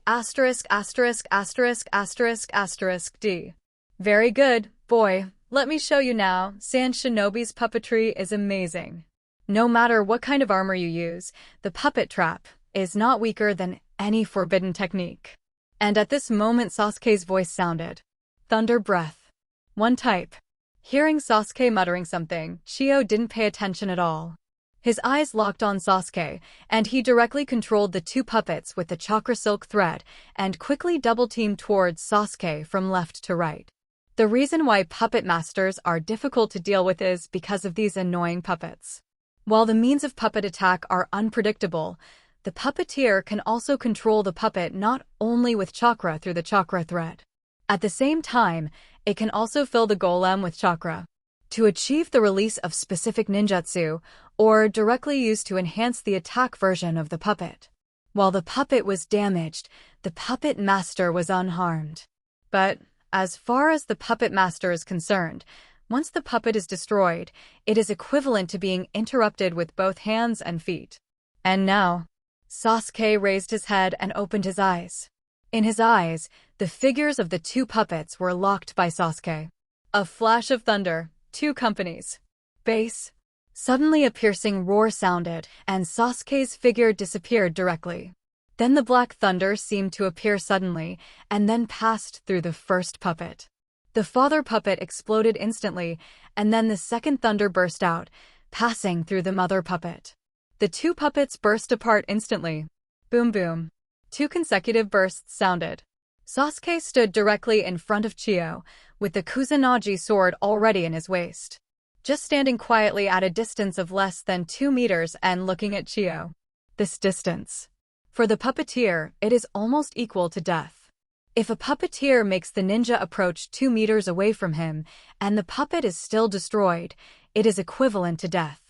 Very good, boy. Let me show you now. Sand Shinobi's puppetry is amazing. No matter what kind of armor you use, the puppet trap is not weaker than any forbidden technique. And at this moment Sasuke's voice sounded. Thunder breath. One type. Hearing Sasuke muttering something, Chio didn't pay attention at all. His eyes locked on Sasuke, and he directly controlled the 2 puppets with the chakra silk thread and quickly double-teamed towards Sasuke from left to right. The reason why puppet masters are difficult to deal with is because of these annoying puppets. While the means of puppet attack are unpredictable, the puppeteer can also control the puppet not only with chakra through the chakra thread. At the same time, it can also fill the golem with chakra to achieve the release of specific ninjutsu, or directly used to enhance the attack version of the puppet. While the puppet was damaged, the puppet master was unharmed. But as far as the puppet master is concerned, once the puppet is destroyed, it is equivalent to being interrupted with both hands and feet. And now, Sasuke raised his head and opened his eyes. In his eyes, the figures of the 2 puppets were locked by Sasuke. A flash of thunder, 2 companies. Base. Suddenly a piercing roar sounded, and Sasuke's figure disappeared directly. Then the black thunder seemed to appear suddenly, and then passed through the first puppet. The father puppet exploded instantly, and then the second thunder burst out, passing through the mother puppet. The 2 puppets burst apart instantly. Boom boom. 2 consecutive bursts sounded. Sasuke stood directly in front of Chio, with the Kusanagi sword already in his waist. Just standing quietly at a distance of less than 2 meters and looking at Chio. This distance. For the puppeteer, it is almost equal to death. If a puppeteer makes the ninja approach 2 meters away from him, and the puppet is still destroyed, it is equivalent to death.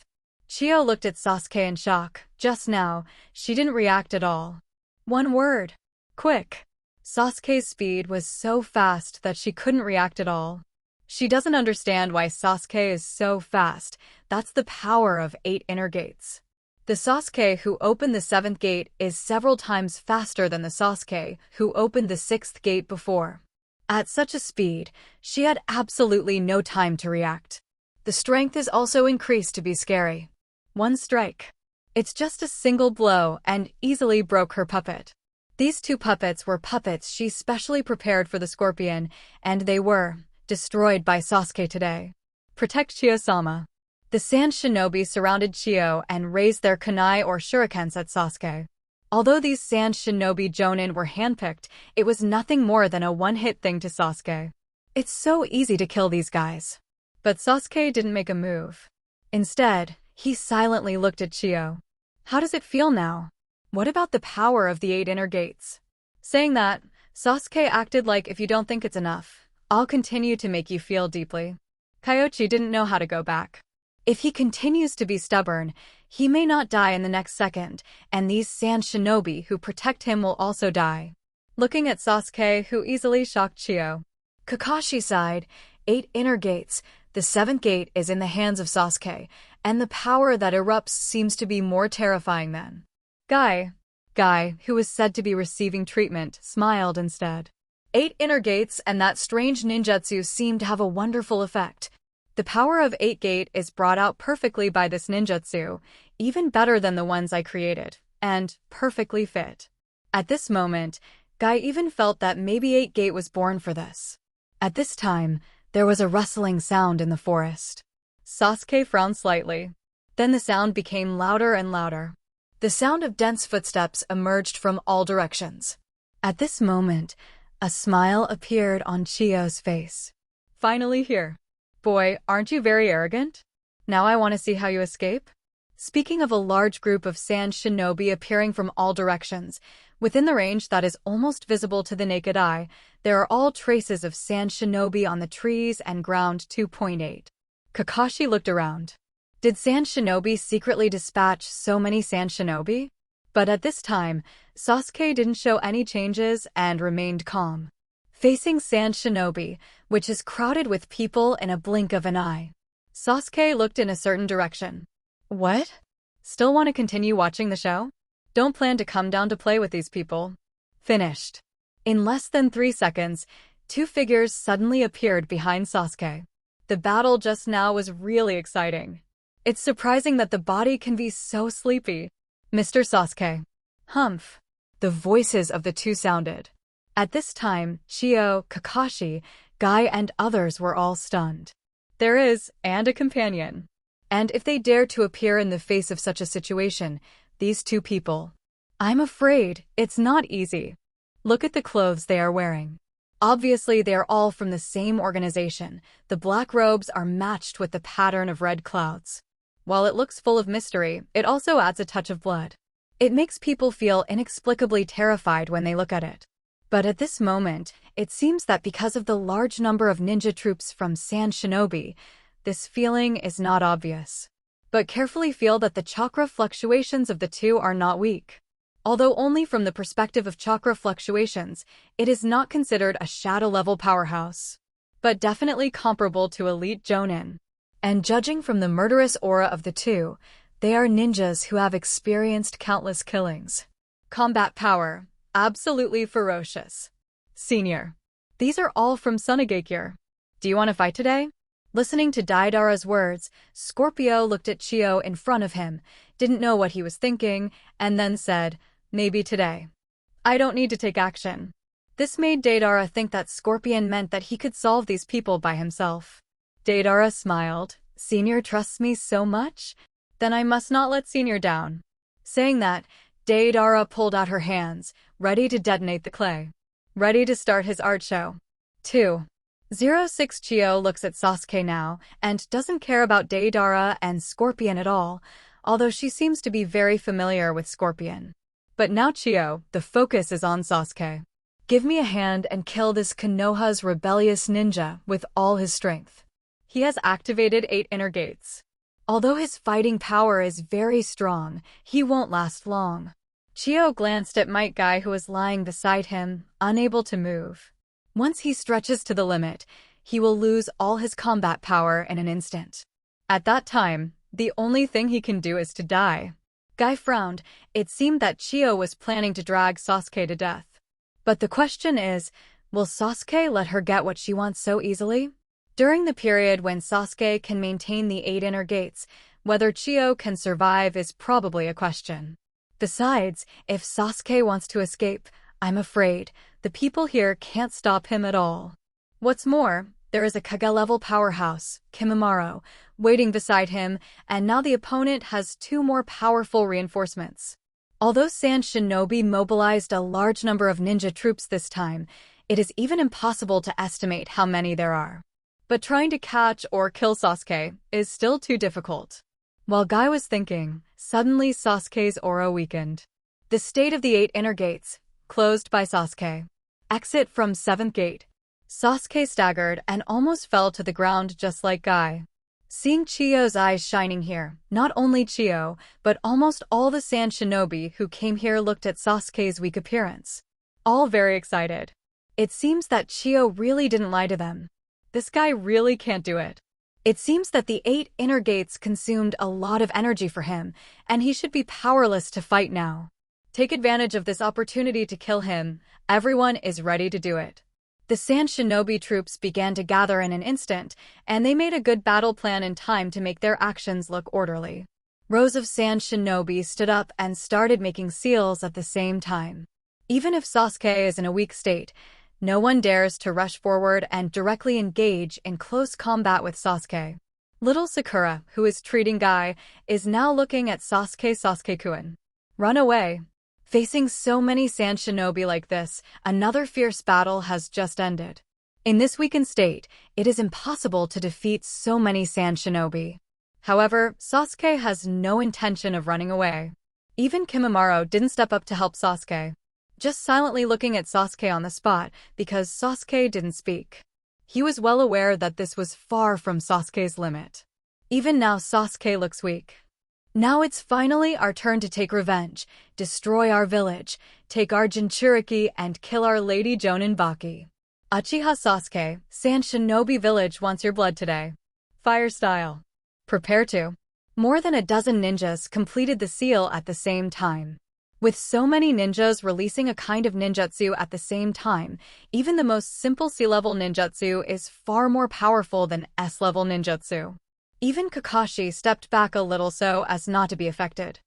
Chio looked at Sasuke in shock. Just now, she didn't react at all. One word. Quick. Sasuke's speed was so fast that she couldn't react at all. She doesn't understand why Sasuke is so fast. That's the power of 8 inner gates. The Sasuke who opened the 7th gate is several times faster than the Sasuke who opened the 6th gate before. At such a speed, she had absolutely no time to react. The strength is also increased to be scary. One strike. It's just a single blow and easily broke her puppet. These 2 puppets were puppets she specially prepared for the scorpion, and they were destroyed by Sasuke today. Protect Chio-sama. The Sand Shinobi surrounded Chio and raised their kunai or shurikens at Sasuke. Although these Sand Shinobi Jonin were handpicked, it was nothing more than a one-hit thing to Sasuke. It's so easy to kill these guys. But Sasuke didn't make a move. Instead, he silently looked at Chio. How does it feel now? What about the power of the 8 inner gates? Saying that, Sasuke acted like if you don't think it's enough, I'll continue to make you feel deeply. Kyochi didn't know how to go back. If he continues to be stubborn, he may not die in the next second, and these sand shinobi who protect him will also die. Looking at Sasuke, who easily shocked Chiyo, Kakashi sighed. 8 inner gates. The 7th gate is in the hands of Sasuke, and the power that erupts seems to be more terrifying than. Guy, who was said to be receiving treatment, smiled instead. 8 inner gates and that strange ninjutsu seem to have a wonderful effect. The power of 8 gate is brought out perfectly by this ninjutsu, even better than the ones I created, and perfectly fit. At this moment, Guy even felt that maybe 8 gate was born for this. At this time, there was a rustling sound in the forest. Sasuke frowned slightly. Then the sound became louder and louder. The sound of dense footsteps emerged from all directions. At this moment, a smile appeared on Chiyo's face. Finally here. Boy, aren't you very arrogant? Now I want to see how you escape. Speaking of a large group of sand shinobi appearing from all directions, within the range that is almost visible to the naked eye, there are all traces of sand shinobi on the trees and ground. 2.8. Kakashi looked around. Did sand shinobi secretly dispatch so many sand shinobi? But at this time, Sasuke didn't show any changes and remained calm. Facing sand shinobi, which is crowded with people in a blink of an eye, Sasuke looked in a certain direction. What? Still want to continue watching the show? Don't plan to come down to play with these people. Finished. In less than 3 seconds, 2 figures suddenly appeared behind Sasuke. The battle just now was really exciting. It's surprising that the body can be so sleepy. Mr. Sasuke. Humph. The voices of the two sounded. At this time, Chiyo, Kakashi, Guy, and others were all stunned. There is, and a companion. And if they dare to appear in the face of such a situation, these 2 people. I'm afraid it's not easy. Look at the clothes they are wearing. Obviously, they are all from the same organization. The black robes are matched with the pattern of red clouds. While it looks full of mystery, it also adds a touch of blood. It makes people feel inexplicably terrified when they look at it. But at this moment, it seems that because of the large number of ninja troops from Sand Shinobi, this feeling is not obvious. But carefully feel that the chakra fluctuations of the two are not weak. Although only from the perspective of chakra fluctuations, it is not considered a shadow-level powerhouse, but definitely comparable to elite Jonin. And judging from the murderous aura of the two, they are ninjas who have experienced countless killings. Combat power, absolutely ferocious. Senior. These are all from Sunagakure. Do you want to fight today? Listening to Deidara's words, Scorpio looked at Chiyo in front of him, didn't know what he was thinking, and then said, maybe today. I don't need to take action. This made Deidara think that Scorpion meant that he could solve these people by himself. Deidara smiled. Senior trusts me so much? Then I must not let Senior down. Saying that, Deidara pulled out her hands, ready to detonate the clay. Ready to start his art show. 2:06 Chiyo looks at Sasuke now, and doesn't care about Deidara and Scorpion at all, although she seems to be very familiar with Scorpion. But now Chiyo, the focus is on Sasuke. Give me a hand and kill this Konoha's rebellious ninja with all his strength. He has activated 8 inner gates. Although his fighting power is very strong, he won't last long. Chiyo glanced at Might Guy who was lying beside him, unable to move. Once he stretches to the limit, he will lose all his combat power in an instant. At that time, the only thing he can do is to die. Guy frowned. It seemed that Chiyo was planning to drag Sasuke to death. But the question is, will Sasuke let her get what she wants so easily? During the period when Sasuke can maintain the 8 inner gates, whether Chiyo can survive is probably a question. Besides, if Sasuke wants to escape, I'm afraid the people here can't stop him at all. What's more, there is a Kage-level powerhouse, Kimimaro, waiting beside him, and now the opponent has 2 more powerful reinforcements. Although Sand Shinobi mobilized a large number of ninja troops this time, it is even impossible to estimate how many there are. But trying to catch or kill Sasuke is still too difficult. While Guy was thinking, suddenly Sasuke's aura weakened. The state of the 8 inner gates, closed by Sasuke. Exit from 7th gate. Sasuke staggered and almost fell to the ground just like Guy. Seeing Chiyo's eyes shining here, not only Chiyo, but almost all the Sand Shinobi who came here looked at Sasuke's weak appearance. All very excited. It seems that Chiyo really didn't lie to them. This guy really can't do it. It seems that the 8 inner gates consumed a lot of energy for him, and he should be powerless to fight now. Take advantage of this opportunity to kill him. Everyone is ready to do it. The Sand Shinobi troops began to gather in an instant, and they made a good battle plan in time to make their actions look orderly. Rows of Sand Shinobi stood up and started making seals at the same time. Even if Sasuke is in a weak state, no one dares to rush forward and directly engage in close combat with Sasuke. Little Sakura, who is treating Guy, is now looking at Sasuke-kun. Run away. Facing so many Sand Shinobi like this, another fierce battle has just ended. In this weakened state, it is impossible to defeat so many Sand Shinobi. However, Sasuke has no intention of running away. Even Kimimaro didn't step up to help Sasuke, just silently looking at Sasuke on the spot because Sasuke didn't speak. He was well aware that this was far from Sasuke's limit. Even now Sasuke looks weak. Now it's finally our turn to take revenge, destroy our village, take our Jinchuriki, and kill our Lady Jonin Baki. Uchiha Sasuke, Sand Shinobi Village wants your blood today. Fire style. Prepare to. More than a dozen ninjas completed the seal at the same time. With so many ninjas releasing a kind of ninjutsu at the same time, even the most simple C-level ninjutsu is far more powerful than S-level ninjutsu. Even Kakashi stepped back a little so as not to be affected.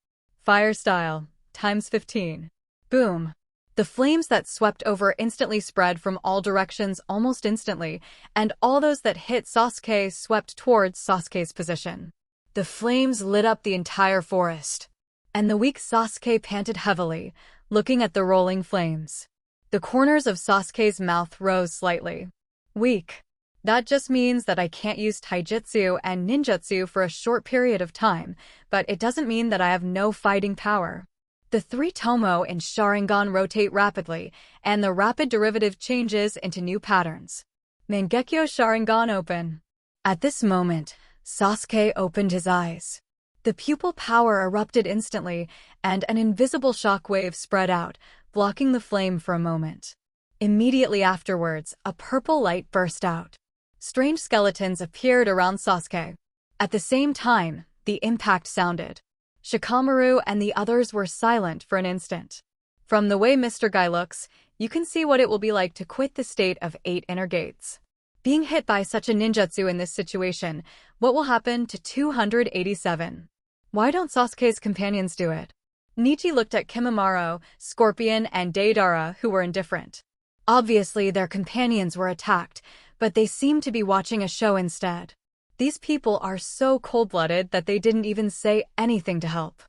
Fire style, times 15. Boom. The flames that swept over instantly spread from all directions almost instantly, and all those that hit Sasuke swept towards Sasuke's position. The flames lit up the entire forest, and the weak Sasuke panted heavily, looking at the rolling flames. The corners of Sasuke's mouth rose slightly. Weak. That just means that I can't use taijutsu and ninjutsu for a short period of time, but it doesn't mean that I have no fighting power. The 3 Tomo in Sharingan rotate rapidly, and the rapid derivative changes into new patterns. Mangekyo Sharingan open. At this moment, Sasuke opened his eyes. The pupil power erupted instantly, and an invisible shockwave spread out, blocking the flame for a moment. Immediately afterwards, a purple light burst out. Strange skeletons appeared around Sasuke. At the same time, the impact sounded. Shikamaru and the others were silent for an instant. From the way Mr. Guy looks, you can see what it will be like to quit the state of 8 inner gates. Being hit by such a ninjutsu in this situation, what will happen to 287? Why don't Sasuke's companions do it? Nichi looked at Kimimaro, Scorpion, and Deidara, who were indifferent. Obviously, their companions were attacked, but they seemed to be watching a show instead. These people are so cold-blooded that they didn't even say anything to help.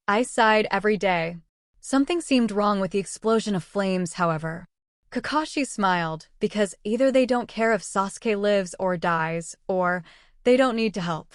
I sighed every day. Something seemed wrong with the explosion of flames, however. Kakashi smiled, because either they don't care if Sasuke lives or dies, or they don't need to help.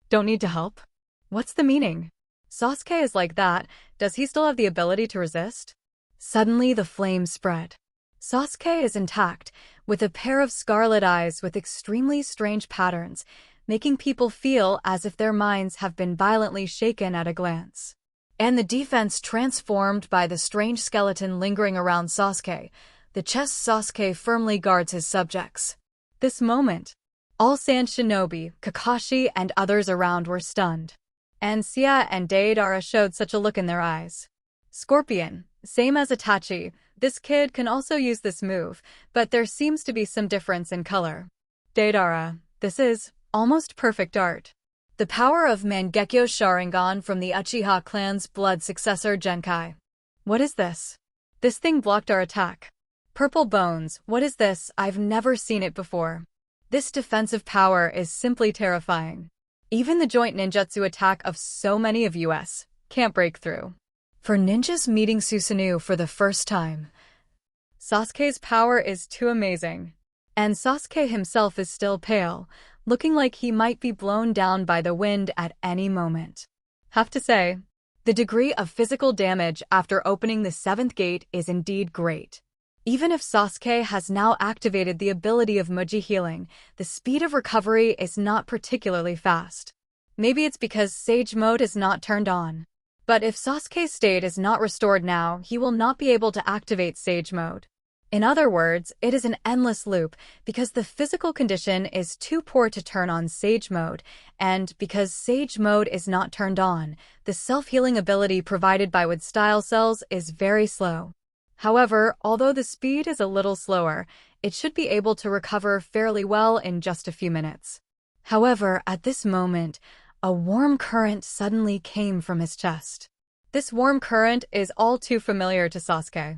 Don't need to help? What's the meaning? Sasuke is like that, does he still have the ability to resist? Suddenly the flames spread. Sasuke is intact, with a pair of scarlet eyes with extremely strange patterns, making people feel as if their minds have been violently shaken at a glance. And the defense transformed by the strange skeleton lingering around Sasuke. The chest Sasuke firmly guards his subjects. This moment, all Sand Shinobi, Kakashi, and others around were stunned. And Sia and Deidara showed such a look in their eyes. Scorpion, same as Itachi, this kid can also use this move, but there seems to be some difference in color. Deidara, this is almost perfect art. The power of Mangekyo Sharingan from the Uchiha clan's blood successor Genkai. What is this? This thing blocked our attack. Purple bones, what is this? I've never seen it before. This defensive power is simply terrifying. Even the joint ninjutsu attack of so many of us can't break through. For ninjas meeting Susanoo for the first time, Sasuke's power is too amazing. And Sasuke himself is still pale, looking like he might be blown down by the wind at any moment. Have to say, the degree of physical damage after opening the 7th gate is indeed great. Even if Sasuke has now activated the ability of Muji healing, the speed of recovery is not particularly fast. Maybe it's because Sage Mode is not turned on. But if Sasuke's state is not restored now, he will not be able to activate Sage Mode. In other words, it is an endless loop because the physical condition is too poor to turn on Sage Mode, and because Sage Mode is not turned on, the self-healing ability provided by wood style cells is very slow. However, although the speed is a little slower, it should be able to recover fairly well in just a few minutes. However, at this moment, a warm current suddenly came from his chest. This warm current is all too familiar to Sasuke.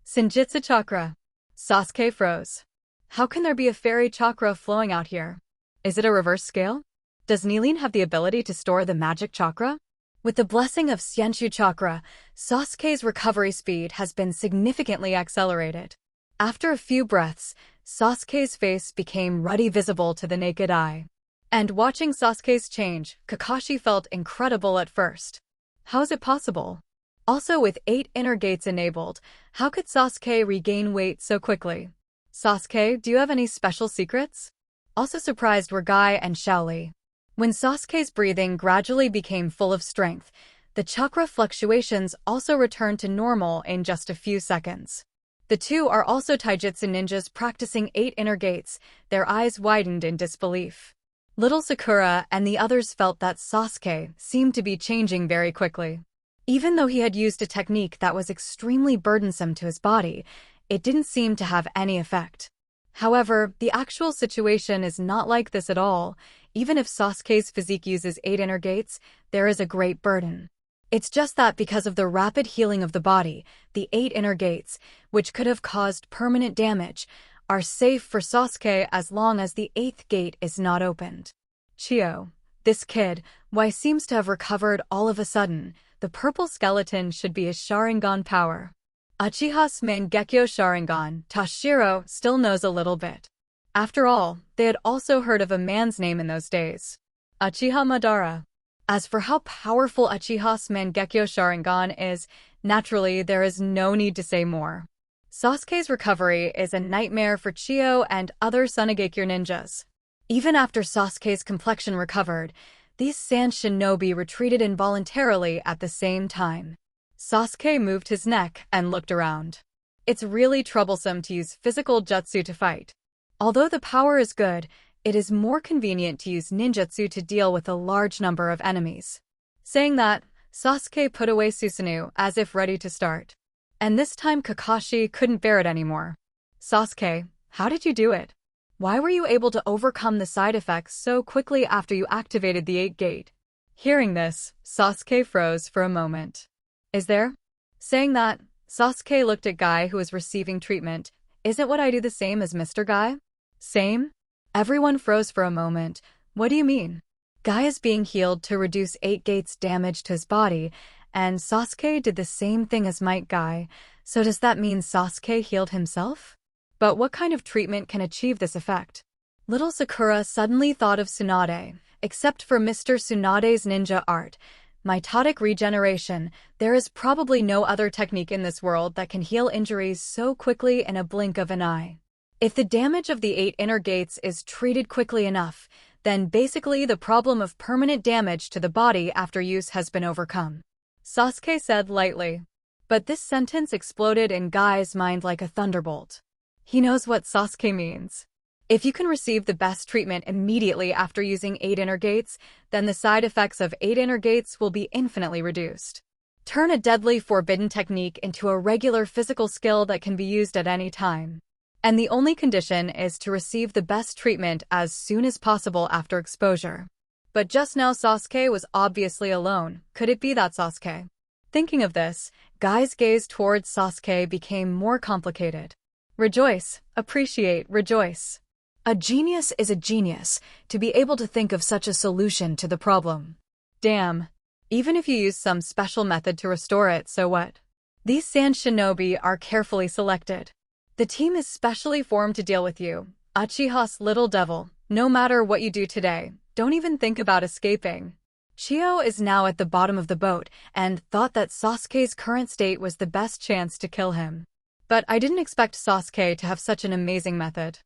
Senjutsu chakra. Sasuke froze. How can there be a fairy chakra flowing out here? Is it a reverse scale? Does Nilin have the ability to store the magic chakra? With the blessing of Senjutsu chakra, Sasuke's recovery speed has been significantly accelerated. After a few breaths, Sasuke's face became ruddy visible to the naked eye. And watching Sasuke's change, Kakashi felt incredible at first. How is it possible? Also, with 8 inner gates enabled, how could Sasuke regain weight so quickly? Sasuke, do you have any special secrets? Also surprised were Guy and Xiaoli. When Sasuke's breathing gradually became full of strength, the chakra fluctuations also returned to normal in just a few seconds. The two are also taijutsu ninjas practicing 8 inner gates, their eyes widened in disbelief. Little Sakura and the others felt that Sasuke seemed to be changing very quickly. Even though he had used a technique that was extremely burdensome to his body, it didn't seem to have any effect. However, the actual situation is not like this at all. Even if Sasuke's physique uses 8 inner gates, there is a great burden. It's just that because of the rapid healing of the body, the 8 inner gates, which could have caused permanent damage, are safe for Sasuke as long as the 8th gate is not opened. Chio, this kid, why seems to have recovered all of a sudden. The purple skeleton should be his Sharingan power. Uchiha Mangekyo Sharingan, Tashiro, still knows a little bit. After all, they had also heard of a man's name in those days. Uchiha Madara. As for how powerful Uchiha Mangekyo Sharingan is, naturally there is no need to say more. Sasuke's recovery is a nightmare for Chio and other Sunigakure ninjas. Even after Sasuke's complexion recovered, these sand shinobi retreated involuntarily at the same time. Sasuke moved his neck and looked around. It's really troublesome to use physical jutsu to fight. Although the power is good, it is more convenient to use ninjutsu to deal with a large number of enemies. Saying that, Sasuke put away Susanoo as if ready to start. And this time Kakashi couldn't bear it anymore. Sasuke, how did you do it? Why were you able to overcome the side effects so quickly after you activated the 8th gate? Hearing this, Sasuke froze for a moment. Is there? Saying that, Sasuke looked at Guy who was receiving treatment. Isn't what I do the same as Mr. Guy? Same? Everyone froze for a moment. What do you mean? Guy is being healed to reduce 8 gates damage to his body, and Sasuke did the same thing as Might Guy. So does that mean Sasuke healed himself? But what kind of treatment can achieve this effect? Little Sakura suddenly thought of Tsunade. Except for Mr. Tsunade's ninja art, mitotic regeneration, there is probably no other technique in this world that can heal injuries so quickly in a blink of an eye. If the damage of the 8 inner gates is treated quickly enough, then basically the problem of permanent damage to the body after use has been overcome. Sasuke said lightly. But this sentence exploded in Guy's mind like a thunderbolt. He knows what Sasuke means. If you can receive the best treatment immediately after using 8 inner gates, then the side effects of 8 inner gates will be infinitely reduced. Turn a deadly forbidden technique into a regular physical skill that can be used at any time. And the only condition is to receive the best treatment as soon as possible after exposure. But just now Sasuke was obviously alone. Could it be that Sasuke? Thinking of this, Guy's gaze towards Sasuke became more complicated. Rejoice, appreciate, rejoice. A genius is a genius, to be able to think of such a solution to the problem. Damn. Even if you use some special method to restore it, so what? These sand shinobi are carefully selected. The team is specially formed to deal with you, Uchiha's little devil. No matter what you do today, don't even think about escaping. Chio is now at the bottom of the boat and thought that Sasuke's current state was the best chance to kill him. But I didn't expect Sasuke to have such an amazing method.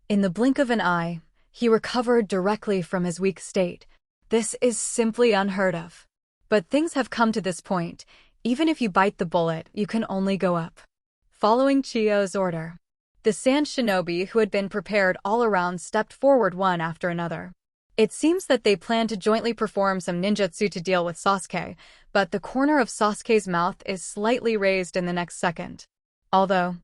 In the blink of an eye, he recovered directly from his weak state. This is simply unheard of. But things have come to this point. Even if you bite the bullet, you can only go up. Following Chiyo's order, the Sand Shinobi who had been prepared all around stepped forward one after another. It seems that they plan to jointly perform some ninjutsu to deal with Sasuke, but the corner of Sasuke's mouth is slightly raised in the next second. Although,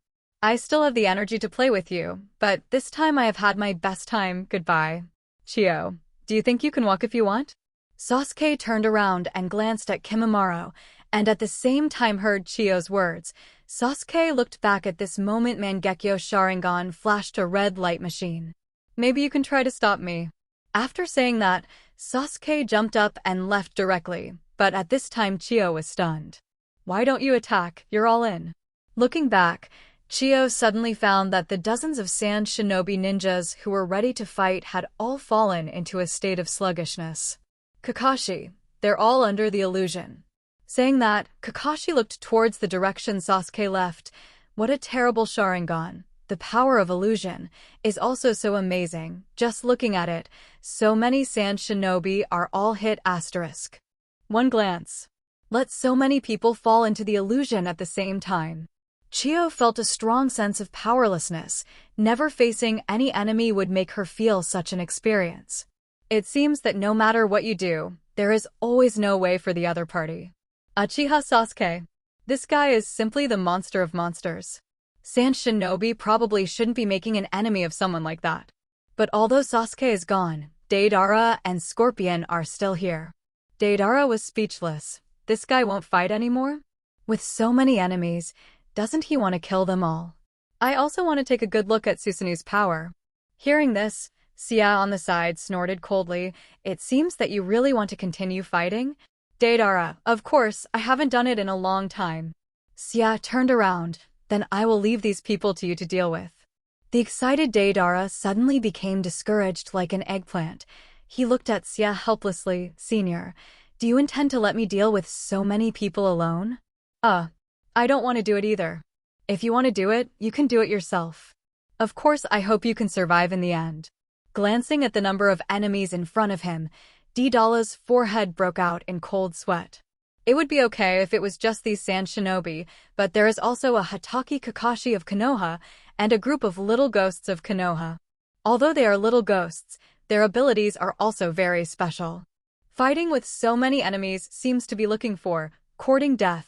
I still have the energy to play with you, but this time I have had my best time. Goodbye. Chiyo, do you think you can walk if you want? Sasuke turned around and glanced at Kimimaro, and at the same time heard Chiyo's words. Sasuke looked back at this moment. Mangekyo Sharingan flashed a red light machine. Maybe you can try to stop me. After saying that, Sasuke jumped up and left directly, but at this time Chiyo was stunned. Why don't you attack? You're all in. Looking back, Chiyo suddenly found that the dozens of Sand Shinobi ninjas who were ready to fight had all fallen into a state of sluggishness. Kakashi, they're all under the illusion. Saying that, Kakashi looked towards the direction Sasuke left. What a terrible Sharingan. The power of illusion is also so amazing. Just looking at it, so many Sand Shinobi are all hit asterisk. One glance. Let so many people fall into the illusion at the same time. Chiyo felt a strong sense of powerlessness. Never facing any enemy would make her feel such an experience. It seems that no matter what you do, there is always no way for the other party. Uchiha Sasuke. This guy is simply the monster of monsters. Sand Shinobi probably shouldn't be making an enemy of someone like that. But although Sasuke is gone, Deidara and Scorpion are still here. Deidara was speechless. This guy won't fight anymore? With so many enemies, doesn't he want to kill them all? I also want to take a good look at Susanu's power. Hearing this, Sia on the side snorted coldly. It seems that you really want to continue fighting? Deidara, of course, I haven't done it in a long time. Sia turned around. Then I will leave these people to you to deal with. The excited Deidara suddenly became discouraged like an eggplant. He looked at Sia helplessly. Senior, do you intend to let me deal with so many people alone? I don't want to do it either. If you want to do it, you can do it yourself. Of course, I hope you can survive in the end. Glancing at the number of enemies in front of him, Deidara's forehead broke out in cold sweat. It would be okay if it was just these Sand Shinobi, but there is also a Hatake Kakashi of Konoha and a group of little ghosts of Konoha. Although they are little ghosts, their abilities are also very special. Fighting with so many enemies seems to be looking for, courting death.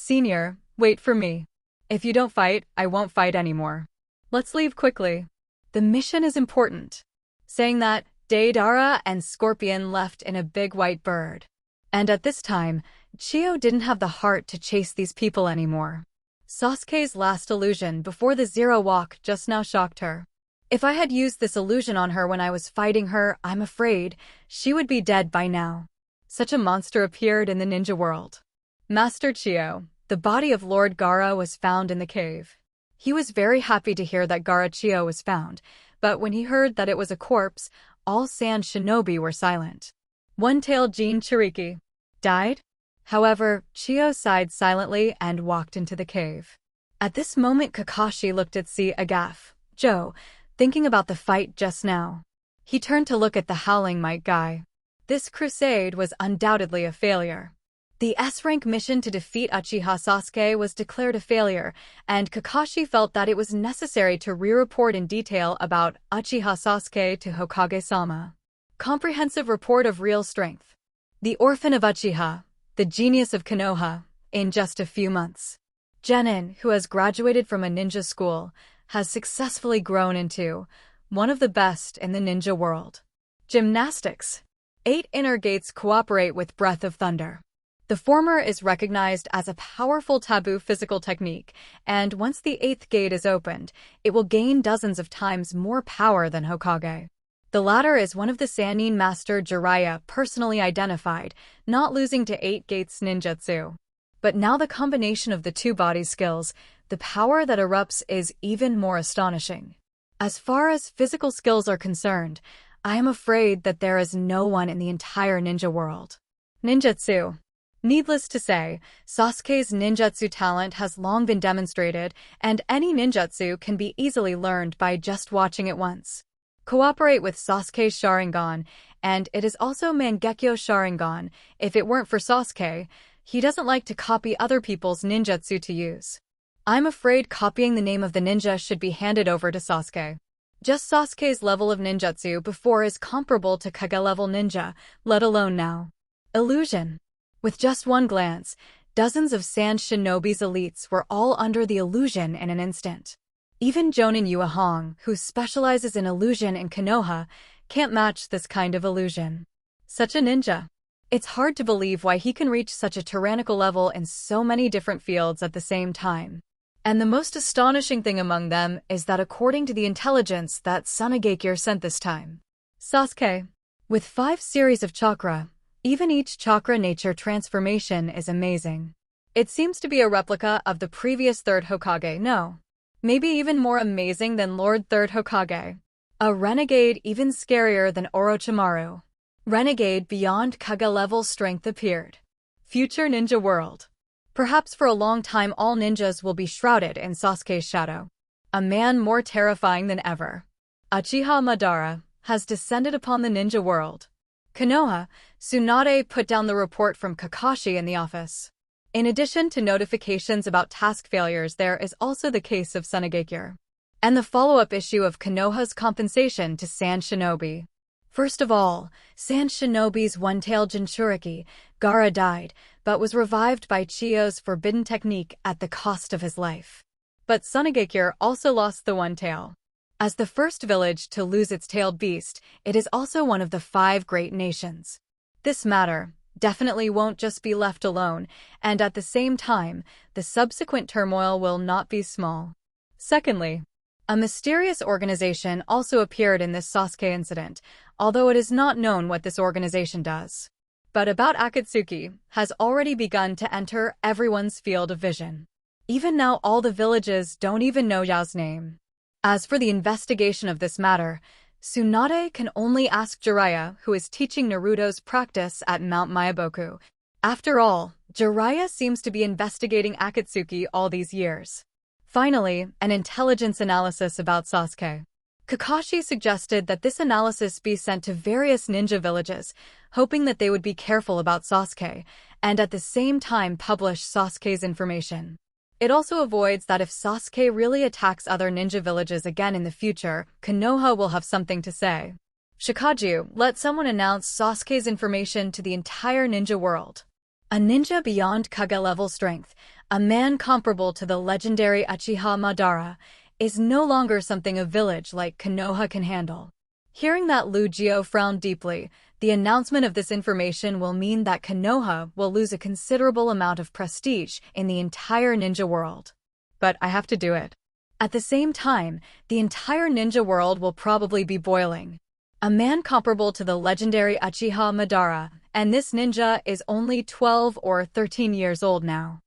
Senior, wait for me. If you don't fight, I won't fight anymore. Let's leave quickly. The mission is important. Saying that, Deidara and Scorpion left in a big white bird. And at this time, Chiyo didn't have the heart to chase these people anymore. Sasuke's last illusion before the Zero Walk just now shocked her. If I had used this illusion on her when I was fighting her, I'm afraid she would be dead by now. Such a monster appeared in the ninja world. Master Chiyo, the body of Lord Gaara was found in the cave. He was very happy to hear that Gaara Chiyo was found, but when he heard that it was a corpse, all Sand Shinobi were silent. One-tailed Jinchuriki died? However, Chiyo sighed silently and walked into the cave. At this moment Kakashi looked at Agaf, Joe, thinking about the fight just now. He turned to look at the Howling Might guy. This crusade was undoubtedly a failure. The S-rank mission to defeat Uchiha Sasuke was declared a failure, and Kakashi felt that it was necessary to re-report in detail about Uchiha Sasuke to Hokage-sama. Comprehensive report of real strength. The orphan of Uchiha, the genius of Konoha, in just a few months. Genin, who has graduated from a ninja school, has successfully grown into one of the best in the ninja world. Gymnastics. 8 inner gates cooperate with Breath of Thunder. The former is recognized as a powerful taboo physical technique, and once the 8th gate is opened, it will gain dozens of times more power than Hokage. The latter is one of the Sannin Master Jiraiya personally identified, not losing to 8 gates ninjutsu. But now the combination of the two body skills, the power that erupts is even more astonishing. As far as physical skills are concerned, I am afraid that there is no one in the entire ninja world. Ninjutsu. Needless to say, Sasuke's ninjutsu talent has long been demonstrated, and any ninjutsu can be easily learned by just watching it once. Cooperate with Sasuke's Sharingan, and it is also Mangekyo Sharingan. If it weren't for Sasuke, he doesn't like to copy other people's ninjutsu to use. I'm afraid copying the name of the ninja should be handed over to Sasuke. Just Sasuke's level of ninjutsu before is comparable to Kage-level ninja, let alone now. Illusion. With just one glance, dozens of Sand Shinobi's elites were all under the illusion in an instant. Even Jonin Yuehong, who specializes in illusion in Konoha, can't match this kind of illusion. Such a ninja. It's hard to believe why he can reach such a tyrannical level in so many different fields at the same time. And the most astonishing thing among them is that according to the intelligence that Tsunagakure sent this time, Sasuke, with 5 series of chakra, even each chakra nature transformation is amazing. It seems to be a replica of the previous third Hokage, no. Maybe even more amazing than Lord Third Hokage. A renegade even scarier than Orochimaru. Renegade beyond Kage-level strength appeared. Future ninja world. Perhaps for a long time all ninjas will be shrouded in Sasuke's shadow. A man more terrifying than ever. Uchiha Madara has descended upon the ninja world. Konoha, Tsunade put down the report from Kakashi in the office. In addition to notifications about task failures, there is also the case of Tsunagakure. And the follow-up issue of Konoha's compensation to Sand Shinobi. First of all, Sand Shinobi's one-tailed Jinchuriki, Gaara died, but was revived by Chiyo's forbidden technique at the cost of his life. But Tsunagakure also lost the one tail. As the first village to lose its tailed beast, it is also one of the 5 great nations. This matter definitely won't just be left alone, and at the same time, the subsequent turmoil will not be small. Secondly, a mysterious organization also appeared in this Sasuke incident, although it is not known what this organization does. But about Akatsuki has already begun to enter everyone's field of vision. Even now all the villages don't even know Yao's name. As for the investigation of this matter, Tsunade can only ask Jiraiya, who is teaching Naruto's practice at Mount Myaboku. After all, Jiraiya seems to be investigating Akatsuki all these years. Finally, an intelligence analysis about Sasuke. Kakashi suggested that this analysis be sent to various ninja villages, hoping that they would be careful about Sasuke, and at the same time publish Sasuke's information. It also avoids that if Sasuke really attacks other ninja villages again in the future, Konoha will have something to say. Shikaju, let someone announce Sasuke's information to the entire ninja world. A ninja beyond Kage-level strength, a man comparable to the legendary Uchiha Madara, is no longer something a village like Konoha can handle. Hearing that, Lugio frowned deeply. The announcement of this information will mean that Konoha will lose a considerable amount of prestige in the entire ninja world. But I have to do it. At the same time, the entire ninja world will probably be boiling. A man comparable to the legendary Uchiha Madara, and this ninja is only 12 or 13 years old now.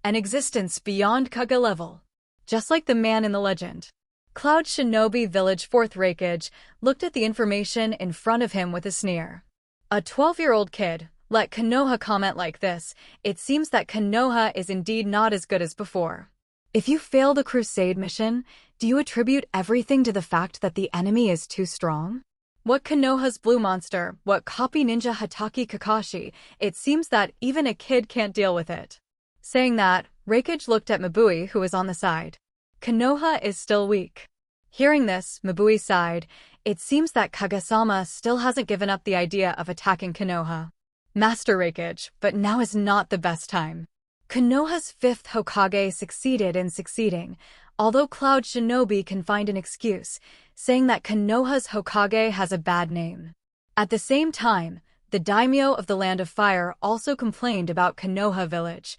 An existence beyond Kage level. Just like the man in the legend. Cloud Shinobi Village 4th Raikage looked at the information in front of him with a sneer. A 12-year-old kid, let Konoha comment like this. It seems that Konoha is indeed not as good as before. If you fail the crusade mission, do you attribute everything to the fact that the enemy is too strong? What Konoha's blue monster, what copy ninja Hatake Kakashi, it seems that even a kid can't deal with it. Saying that, Raikage looked at Mabui, who was on the side. Konoha is still weak. Hearing this, Mabui sighed. It seems that Kage-sama still hasn't given up the idea of attacking Konoha. Master Raikage, but now is not the best time. Konoha's 5th Hokage succeeded in succeeding, although Cloud Shinobi can find an excuse, saying that Konoha's Hokage has a bad name. At the same time, the daimyo of the Land of Fire also complained about Konoha village.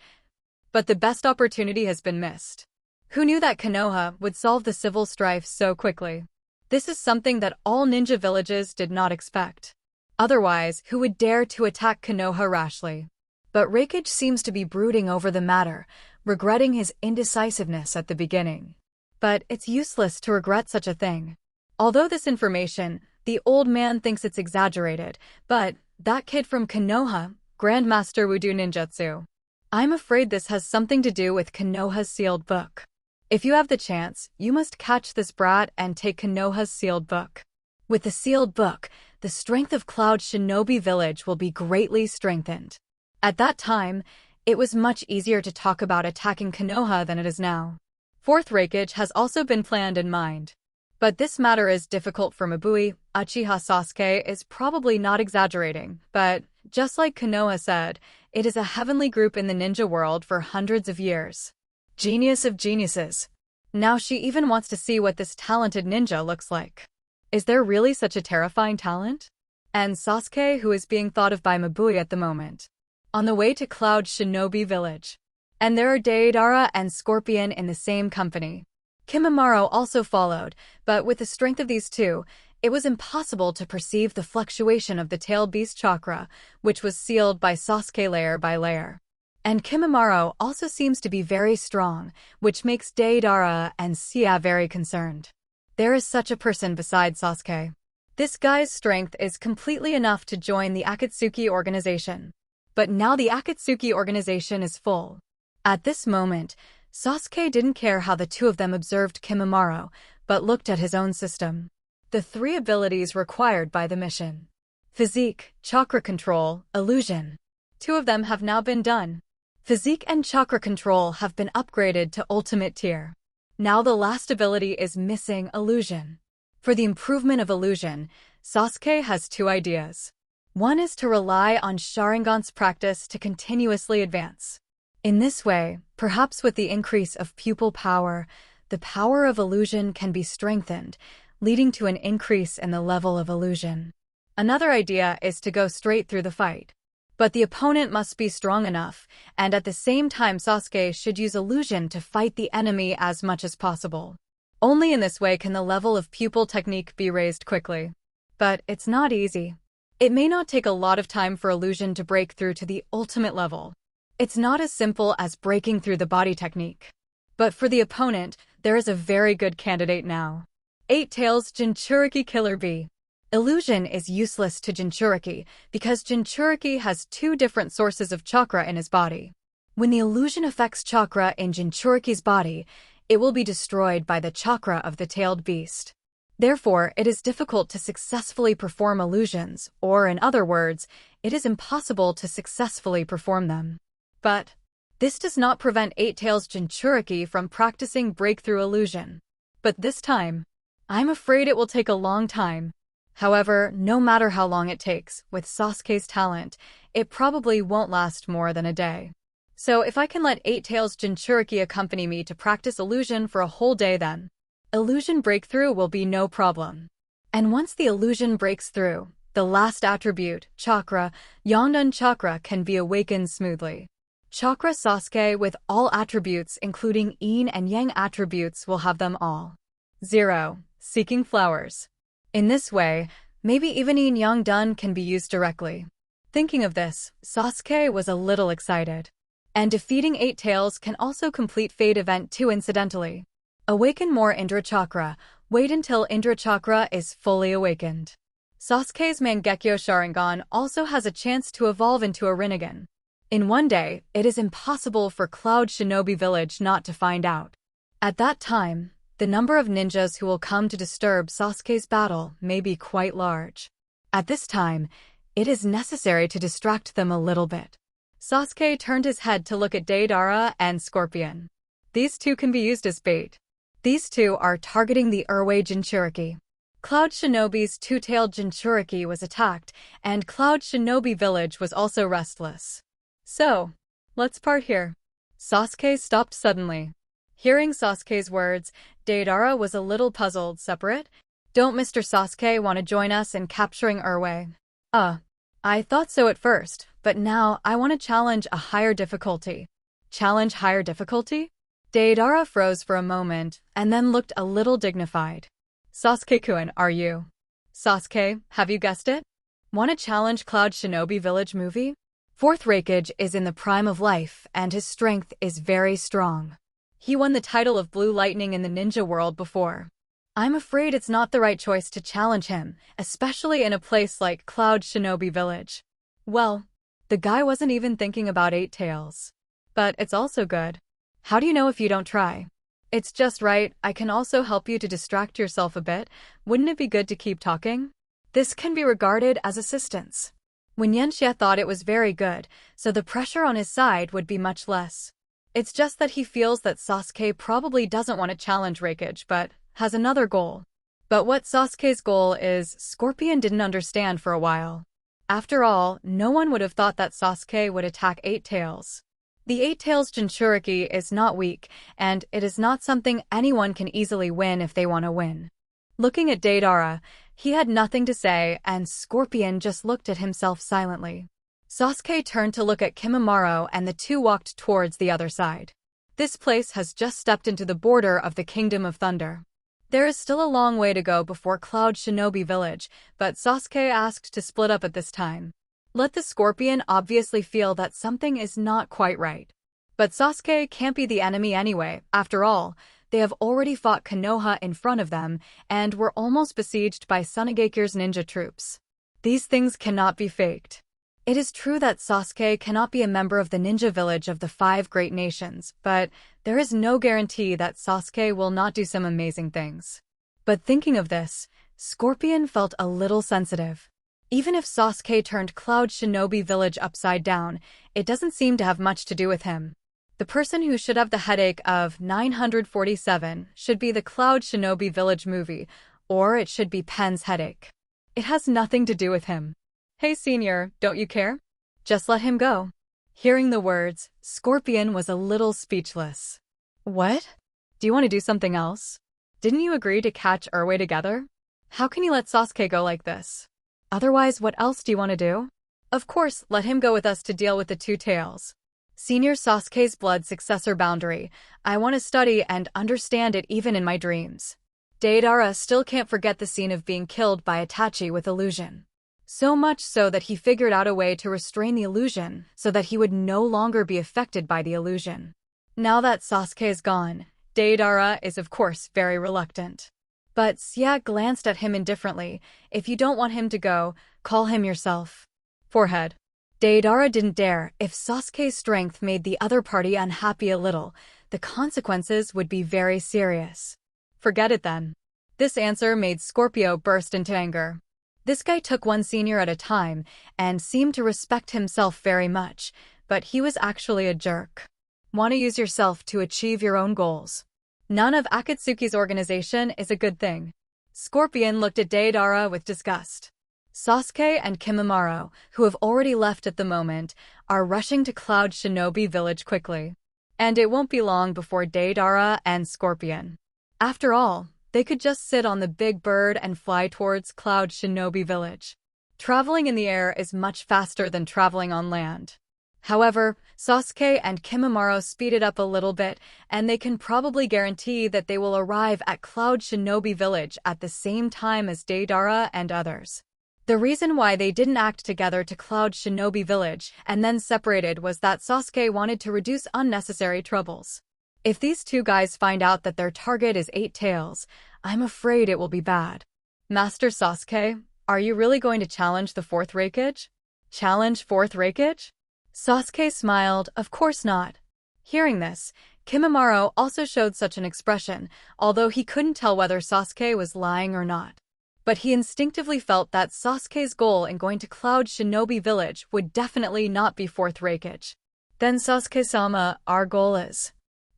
But the best opportunity has been missed. Who knew that Konoha would solve the civil strife so quickly? This is something that all ninja villages did not expect. Otherwise, who would dare to attack Konoha rashly? But Raikage seems to be brooding over the matter, regretting his indecisiveness at the beginning. But it's useless to regret such a thing. Although this information, the old man thinks it's exaggerated, but that kid from Konoha, Grandmaster Wudu Ninjutsu. I'm afraid this has something to do with Konoha's sealed book. If you have the chance, you must catch this brat and take Konoha's sealed book. With the sealed book, the strength of Cloud Shinobi Village will be greatly strengthened. At that time, it was much easier to talk about attacking Konoha than it is now. Fourth Raikage has also been planned in mind. But this matter is difficult for Mabui. Uchiha Sasuke is probably not exaggerating, but just like Konoha said, it is a heavenly group in the ninja world for hundreds of years. Genius of geniuses. Now she even wants to see what this talented ninja looks like. Is there really such a terrifying talent? And Sasuke, who is being thought of by Mabui at the moment. On the way to Cloud Shinobi Village. And there are Deidara and Scorpion in the same company. Kimimaro also followed, but with the strength of these two, it was impossible to perceive the fluctuation of the tailed beast chakra, which was sealed by Sasuke layer by layer. And Kimimaro also seems to be very strong, which makes Deidara and Sia very concerned. There is such a person beside Sasuke. This guy's strength is completely enough to join the Akatsuki organization. But now the Akatsuki organization is full. At this moment, Sasuke didn't care how the two of them observed Kimimaro, but looked at his own system. The three abilities required by the mission. Physique, chakra control, illusion. Two of them have now been done. Physique and chakra control have been upgraded to ultimate tier. Now the last ability is missing, illusion. For the improvement of illusion, Sasuke has two ideas. One is to rely on Sharingan's practice to continuously advance. In this way, perhaps with the increase of pupil power, the power of illusion can be strengthened, leading to an increase in the level of illusion. Another idea is to go straight through the fight. But the opponent must be strong enough, and at the same time Sasuke should use illusion to fight the enemy as much as possible. Only in this way can the level of pupil technique be raised quickly. But it's not easy. It may not take a lot of time for illusion to break through to the ultimate level. It's not as simple as breaking through the body technique. But for the opponent, there is a very good candidate now. Eight Tails Jinchuriki Killer Bee. Illusion is useless to Jinchuriki because Jinchuriki has two different sources of chakra in his body. When the illusion affects chakra in Jinchuriki's body, it will be destroyed by the chakra of the tailed beast. Therefore, it is difficult to successfully perform illusions, or in other words, it is impossible to successfully perform them. But this does not prevent Eight Tails Jinchuriki from practicing breakthrough illusion. But this time, I'm afraid it will take a long time. However, no matter how long it takes, with Sasuke's talent, it probably won't last more than a day. So if I can let Eight Tails Jinchuriki accompany me to practice illusion for a whole day then, illusion breakthrough will be no problem. And once the illusion breaks through, the last attribute, chakra, Yondon chakra can be awakened smoothly. Chakra Sasuke with all attributes including yin and yang attributes will have them all. 0. Seeking flowers. In this way, maybe even yin yang dun can be used directly. Thinking of this, Sasuke was a little excited. And defeating Eight Tails can also complete Fate Event 2 incidentally. Awaken more Indra Chakra. Wait until Indra Chakra is fully awakened. Sasuke's Mangekyo Sharingan also has a chance to evolve into a Rinnegan. In one day, it is impossible for Cloud Shinobi Village not to find out. At that time, the number of ninjas who will come to disturb Sasuke's battle may be quite large. At this time, it is necessary to distract them a little bit. Sasuke turned his head to look at Deidara and Scorpion. These two can be used as bait. These two are targeting the Urwei Jinchuriki. Cloud Shinobi's two-tailed Jinchuriki was attacked, and Cloud Shinobi Village was also restless. So, let's part here. Sasuke stopped suddenly. Hearing Sasuke's words, Deidara was a little puzzled. Separate? Don't Mr. Sasuke want to join us in capturing Urwei? I thought so at first, but now I want to challenge a higher difficulty. Challenge higher difficulty? Deidara froze for a moment, and then looked a little dignified. Sasuke-kun, are you? Sasuke, have you guessed it? Want to challenge Cloud Shinobi Village movie? Fourth Raikage is in the prime of life, and his strength is very strong. He won the title of Blue Lightning in the ninja world before. I'm afraid it's not the right choice to challenge him, especially in a place like Cloud Shinobi Village. Well, The guy wasn't even thinking about Eight Tails. But it's also good. How do you know if you don't try? It's just right, I can also help you to distract yourself a bit. Wouldn't it be good to keep talking? This can be regarded as assistance. When Yanxia thought it was very good, so the pressure on his side would be much less. It's just that he feels that Sasuke probably doesn't want to challenge Raikage but has another goal. But what Sasuke's goal is, Scorpion didn't understand for a while. After all, no one would have thought that Sasuke would attack Eight Tails. The Eight Tails Jinchuriki is not weak, and it is not something anyone can easily win if they want to win. Looking at Deidara, he had nothing to say, and Scorpion just looked at himself silently. Sasuke turned to look at Kimimaro and the two walked towards the other side. This place has just stepped into the border of the Kingdom of Thunder. There is still a long way to go before Cloud Shinobi Village, but Sasuke asked to split up at this time. Let the Scorpion obviously feel that something is not quite right. But Sasuke can't be the enemy anyway. After all, they have already fought Konoha in front of them and were almost besieged by Tsunagekire's ninja troops. These things cannot be faked. It is true that Sasuke cannot be a member of the ninja village of the 5 great nations, but there is no guarantee that Sasuke will not do some amazing things. But thinking of this, Scorpion felt a little sensitive. Even if Sasuke turned Cloud Shinobi Village upside down, it doesn't seem to have much to do with him. The person who should have the headache of 947 should be the Cloud Shinobi Village movie, or it should be Pen's headache. It has nothing to do with him. Hey senior, don't you care? Just let him go. Hearing the words, Scorpion was a little speechless. What? Do you want to do something else? Didn't you agree to catch Urwei together? How can you let Sasuke go like this? Otherwise, what else do you want to do? Of course, let him go with us to deal with the Two Tails. Senior Sasuke's blood successor boundary. I want to study and understand it even in my dreams. Deidara still can't forget the scene of being killed by Itachi with illusion. So much so that he figured out a way to restrain the illusion so that he would no longer be affected by the illusion. Now that Sasuke is gone, Deidara is of course very reluctant. But Xia glanced at him indifferently. If you don't want him to go, call him yourself. Forehead. Deidara didn't dare. If Sasuke's strength made the other party unhappy a little, the consequences would be very serious. Forget it then. This answer made Scorpio burst into anger. This guy took one senior at a time and seemed to respect himself very much, but he was actually a jerk. Want to use yourself to achieve your own goals. None of Akatsuki's organization is a good thing. Scorpion looked at Deidara with disgust. Sasuke and Kimimaro, who have already left at the moment, are rushing to Cloud Shinobi Village quickly. And it won't be long before Deidara and Scorpion. After all, they could just sit on the big bird and fly towards Cloud Shinobi Village. Traveling in the air is much faster than traveling on land. However, Sasuke and Kimimaro speed it up a little bit, and they can probably guarantee that they will arrive at Cloud Shinobi Village at the same time as Deidara and others. The reason why they didn't act together to Cloud Shinobi Village and then separated was that Sasuke wanted to reduce unnecessary troubles. If these two guys find out that their target is Eight Tails, I'm afraid it will be bad. Master Sasuke, are you really going to challenge the 4th Raikage? Challenge 4th Raikage? Sasuke smiled, of course not. Hearing this, Kimimaro also showed such an expression, although he couldn't tell whether Sasuke was lying or not. But he instinctively felt that Sasuke's goal in going to Cloud Shinobi Village would definitely not be 4th Raikage. Then Sasuke-sama, our goal is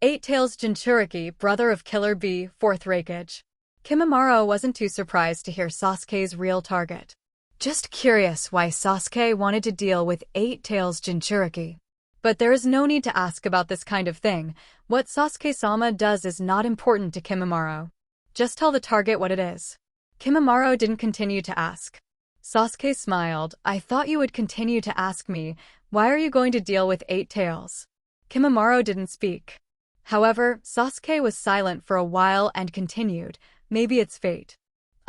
Eight Tails Jinchuriki, brother of Killer Bee, 4th Raikage. Kimimaro wasn't too surprised to hear Sasuke's real target. Just curious why Sasuke wanted to deal with Eight Tails Jinchuriki. But there is no need to ask about this kind of thing. What Sasuke-sama does is not important to Kimimaro. Just tell the target what it is. Kimimaro didn't continue to ask. Sasuke smiled. I thought you would continue to ask me, why are you going to deal with Eight Tails? Kimimaro didn't speak. However, Sasuke was silent for a while and continued, maybe it's fate.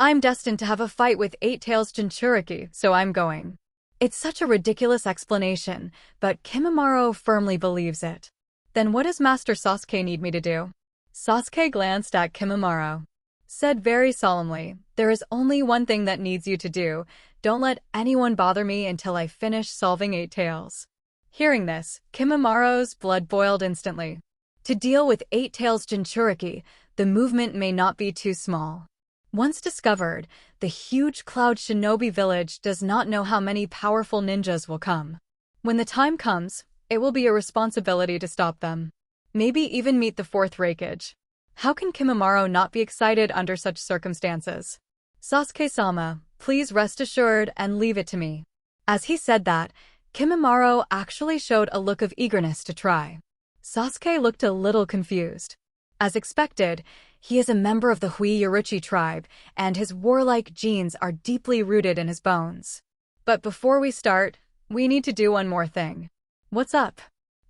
I'm destined to have a fight with Eight Tails Jinchuriki, so I'm going. It's such a ridiculous explanation, but Kimimaro firmly believes it. Then what does Master Sasuke need me to do? Sasuke glanced at Kimimaro. Said very solemnly, there is only one thing that needs you to do. Don't let anyone bother me until I finish solving 8 tails. Hearing this, Kimimura's blood boiled instantly. To deal with 8 tails Jinchuriki, the movement may not be too small. Once discovered, the huge Cloud Shinobi village does not know how many powerful ninjas will come. When the time comes, it will be a responsibility to stop them. Maybe even meet the 4th Raikage. How can Kimimaro not be excited under such circumstances? Sasuke-sama, please rest assured and leave it to me. As he said that, Kimimaro actually showed a look of eagerness to try. Sasuke looked a little confused. As expected, he is a member of the Hui Uruchi tribe, and his warlike genes are deeply rooted in his bones. But before we start, we need to do one more thing. What's up?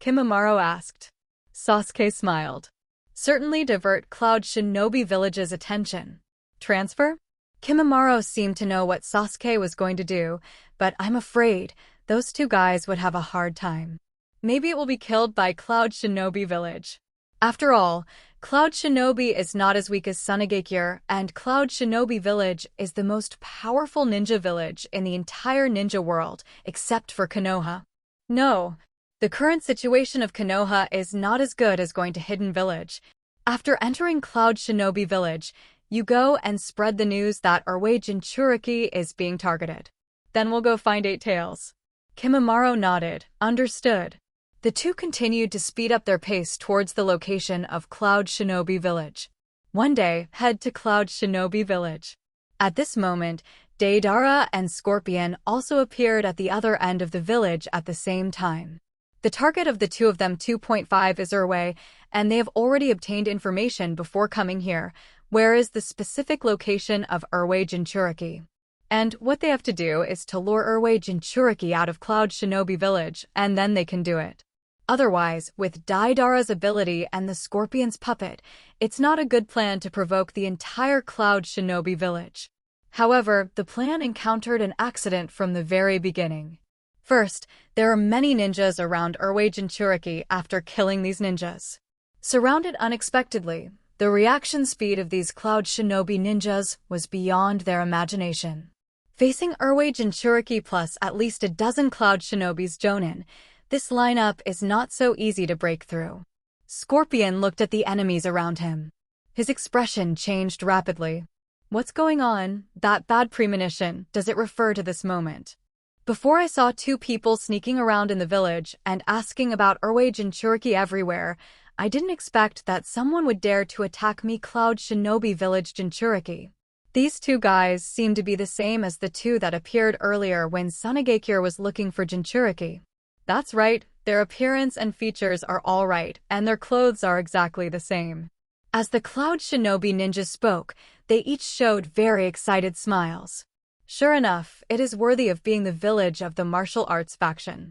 Kimimaro asked. Sasuke smiled. Certainly divert Cloud Shinobi Village's attention. Transfer? Kimimaro seemed to know what Sasuke was going to do, but I'm afraid those 2 guys would have a hard time. Maybe it will be killed by Cloud Shinobi Village. After all, Cloud Shinobi is not as weak as Sunagekure, and Cloud Shinobi Village is the most powerful ninja village in the entire ninja world, except for Konoha. No, the current situation of Konoha is not as good as going to Hidden Village. After entering Cloud Shinobi Village, you go and spread the news that Urwei Jinchuriki is being targeted. Then we'll go find 8 tails. Kimimaro nodded, understood. The 2 continued to speed up their pace towards the location of Cloud Shinobi Village. One day, head to Cloud Shinobi Village. At this moment, Deidara and Scorpion also appeared at the other end of the village at the same time. The target of the 2 of them 2.5 is Urwei, and they have already obtained information before coming here, where is the specific location of Urwei Jinchuriki. And what they have to do is to lure Urwei Jinchuriki out of Cloud Shinobi Village, and then they can do it. Otherwise, with Deidara's ability and the Scorpion's puppet, it's not a good plan to provoke the entire Cloud Shinobi Village. However, the plan encountered an accident from the very beginning. First, there are many ninjas around Urwei Jinchuriki after killing these ninjas. Surrounded unexpectedly, the reaction speed of these Cloud Shinobi ninjas was beyond their imagination. Facing Urwei Jinchuriki plus at least a dozen Cloud Shinobis Jonin, this lineup is not so easy to break through. Scorpion looked at the enemies around him. His expression changed rapidly. What's going on? That bad premonition, does it refer to this moment? Before I saw 2 people sneaking around in the village and asking about Urwei Jinchuriki everywhere, I didn't expect that someone would dare to attack me Cloud Shinobi Village Jinchuriki. These 2 guys seem to be the same as the 2 that appeared earlier when Sunagekure was looking for Jinchuriki. That's right, their appearance and features are all right, and their clothes are exactly the same. As the Cloud Shinobi ninjas spoke, they each showed very excited smiles. Sure enough, it is worthy of being the village of the martial arts faction.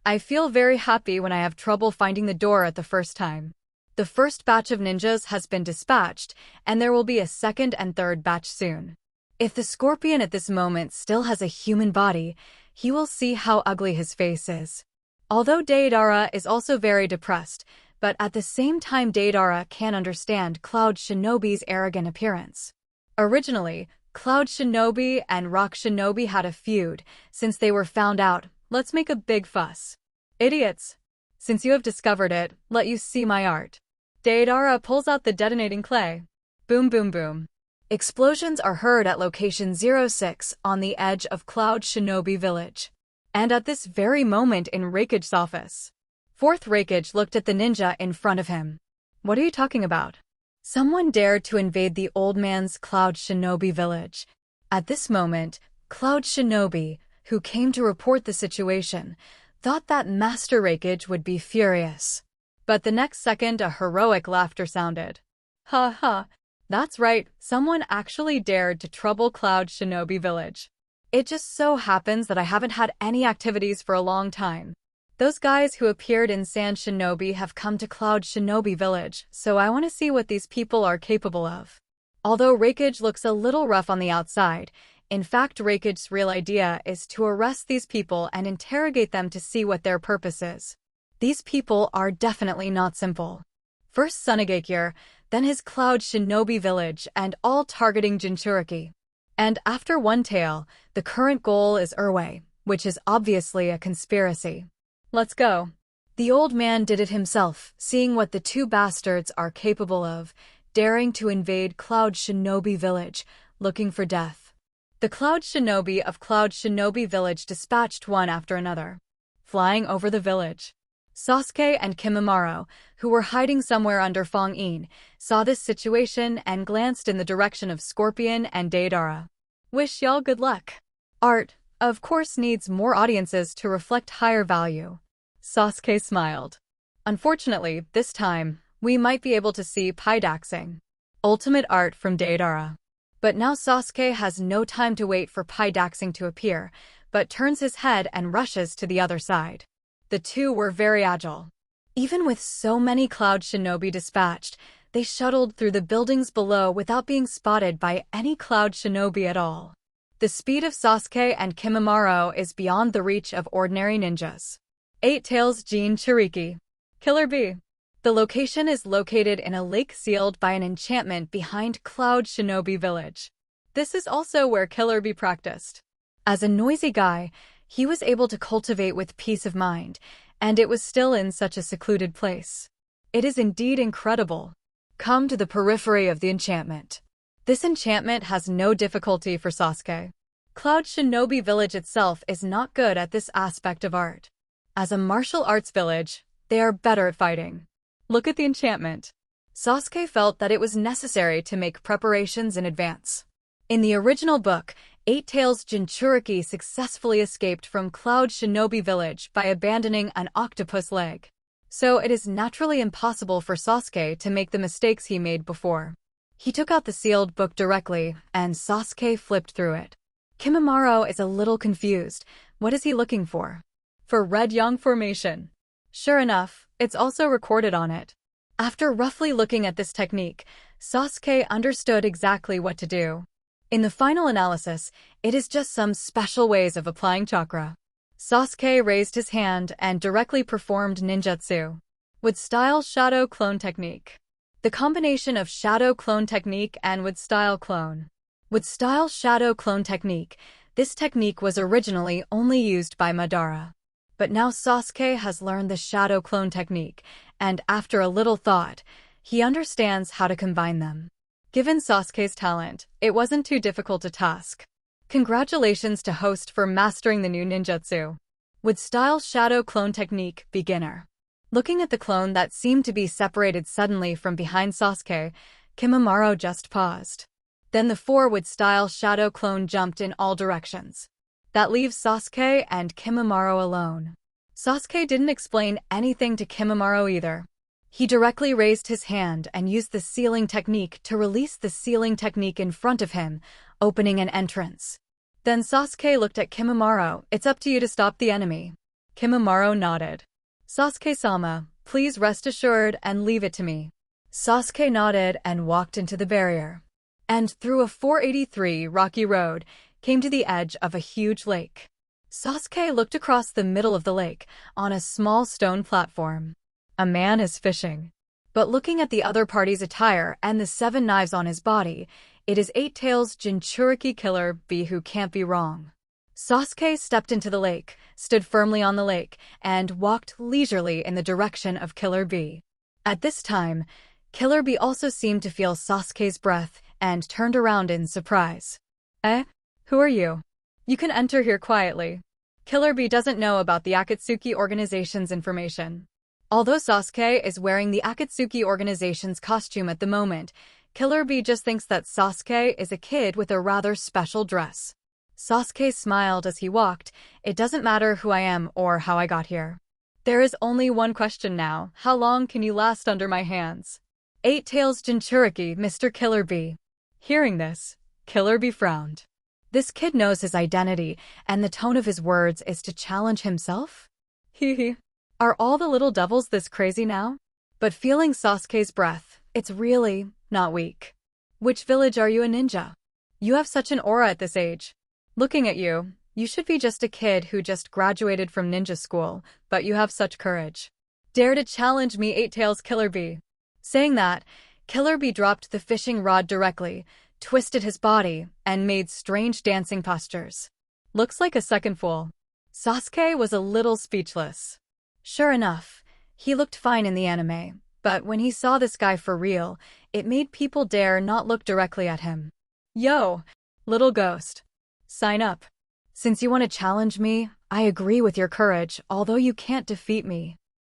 I feel very happy when I have trouble finding the door at the first time. The first batch of ninjas has been dispatched, and there will be a 2nd and 3rd batch soon. If the Scorpion at this moment still has a human body, he will see how ugly his face is. Although Deidara is also very depressed, but at the same time Deidara can understand Cloud Shinobi's arrogant appearance. Originally, Cloud Shinobi and Rock Shinobi had a feud. Since they were found out, let's make a big fuss. Idiots! Since you have discovered it, let you see my art. Deidara pulls out the detonating clay. Boom boom boom. Explosions are heard at location 06 on the edge of Cloud Shinobi Village. And at this very moment in Raikage's office. 4th Raikage looked at the ninja in front of him. What are you talking about? Someone dared to invade the old man's Cloud Shinobi Village. At this moment, Cloud Shinobi, who came to report the situation, thought that Master Raikage would be furious. But the next second a heroic laughter sounded. Ha ha, that's right, someone actually dared to trouble Cloud Shinobi Village. It just so happens that I haven't had any activities for a long time. Those guys who appeared in Sand Shinobi have come to Cloud Shinobi Village, so I want to see what these people are capable of. Although Raikage looks a little rough on the outside, in fact Raikage's real idea is to arrest these people and interrogate them to see what their purpose is. These people are definitely not simple. First Sunagekure, then his Cloud Shinobi Village, and all targeting Jinchuriki. And after one tale, the current goal is Urway, which is obviously a conspiracy. Let's go. The old man did it himself, seeing what the two bastards are capable of, daring to invade Cloud Shinobi Village, looking for death. The Cloud Shinobi of Cloud Shinobi Village dispatched one after another, flying over the village. Sasuke and Kimimaro, who were hiding somewhere under Fong-in, saw this situation and glanced in the direction of Scorpion and Deidara. Wish y'all good luck. Art, of course, needs more audiences to reflect higher value. Sasuke smiled. Unfortunately, this time, we might be able to see Pydaxing. Ultimate art from Deidara. But now Sasuke has no time to wait for Pydaxing to appear, but turns his head and rushes to the other side. The two were very agile. Even with so many Cloud Shinobi dispatched, they shuttled through the buildings below without being spotted by any Cloud Shinobi at all. The speed of Sasuke and Kimimaro is beyond the reach of ordinary ninjas. 8 Tails Jinchuriki. Killer Bee. The location is located in a lake sealed by an enchantment behind Cloud Shinobi Village. This is also where Killer Bee practiced. As a noisy guy, he was able to cultivate with peace of mind, and it was still in such a secluded place. It is indeed incredible. Come to the periphery of the enchantment. This enchantment has no difficulty for Sasuke. Cloud Shinobi Village itself is not good at this aspect of art. As a martial arts village, they are better at fighting. Look at the enchantment. Sasuke felt that it was necessary to make preparations in advance. In the original book, 8 Tails Jinchuriki successfully escaped from Cloud Shinobi Village by abandoning an octopus leg. So it is naturally impossible for Sasuke to make the mistakes he made before. He took out the sealed book directly, and Sasuke flipped through it. Kimimaro is a little confused. What is he looking for? For Red Yang formation. Sure enough, it's also recorded on it. After roughly looking at this technique, Sasuke understood exactly what to do. In the final analysis, it is just some special ways of applying chakra. Sasuke raised his hand and directly performed ninjutsu with style shadow clone technique. The combination of shadow clone technique and with style clone. With style shadow clone technique, this technique was originally only used by Madara. But now Sasuke has learned the shadow clone technique, and after a little thought, he understands how to combine them. Given Sasuke's talent, it wasn't too difficult a task. Congratulations to host for mastering the new ninjutsu. With style shadow clone technique, beginner. Looking at the clone that seemed to be separated suddenly from behind Sasuke, Kimimaro just paused. Then the 4 with style shadow clone jumped in all directions. That leaves Sasuke and Kimimaro alone. Sasuke didn't explain anything to Kimimaro either. He directly raised his hand and used the sealing technique to release the sealing technique in front of him, opening an entrance. Then Sasuke looked at Kimimaro. It's up to you to stop the enemy. Kimimaro nodded. Sasuke-sama, please rest assured and leave it to me. Sasuke nodded and walked into the barrier. And through a 483 rocky road, came to the edge of a huge lake. Sasuke looked across the middle of the lake, on a small stone platform. A man is fishing. But looking at the other party's attire and the 7 knives on his body, it is 8 Tails Jinchuriki Killer Bee who can't be wrong. Sasuke stepped into the lake, stood firmly on the lake, and walked leisurely in the direction of Killer Bee. At this time, Killer Bee also seemed to feel Sasuke's breath and turned around in surprise. Who are you? You can enter here quietly. Killer Bee doesn't know about the Akatsuki organization's information. Although Sasuke is wearing the Akatsuki organization's costume at the moment, Killer Bee just thinks that Sasuke is a kid with a rather special dress. Sasuke smiled as he walked. It doesn't matter who I am or how I got here. There is only one question now. How long can you last under my hands? 8 Tails Jinchuriki, Mr. Killer Bee. Hearing this, Killer Bee frowned. This kid knows his identity, and the tone of his words is to challenge himself? Hee. Are all the little devils this crazy now? But feeling Sasuke's breath, it's really not weak. Which village are you a ninja? You have such an aura at this age. Looking at you, you should be just a kid who just graduated from ninja school, but you have such courage. Dare to challenge me, 8 Tails Killer Bee. Saying that, Killer Bee dropped the fishing rod directly, twisted his body, and made strange dancing postures. Looks like a second fool. Sasuke was a little speechless. Sure enough, he looked fine in the anime, but when he saw this guy for real, it made people dare not look directly at him. Yo, little ghost. Sign up. Since you want to challenge me, I agree with your courage, although you can't defeat me.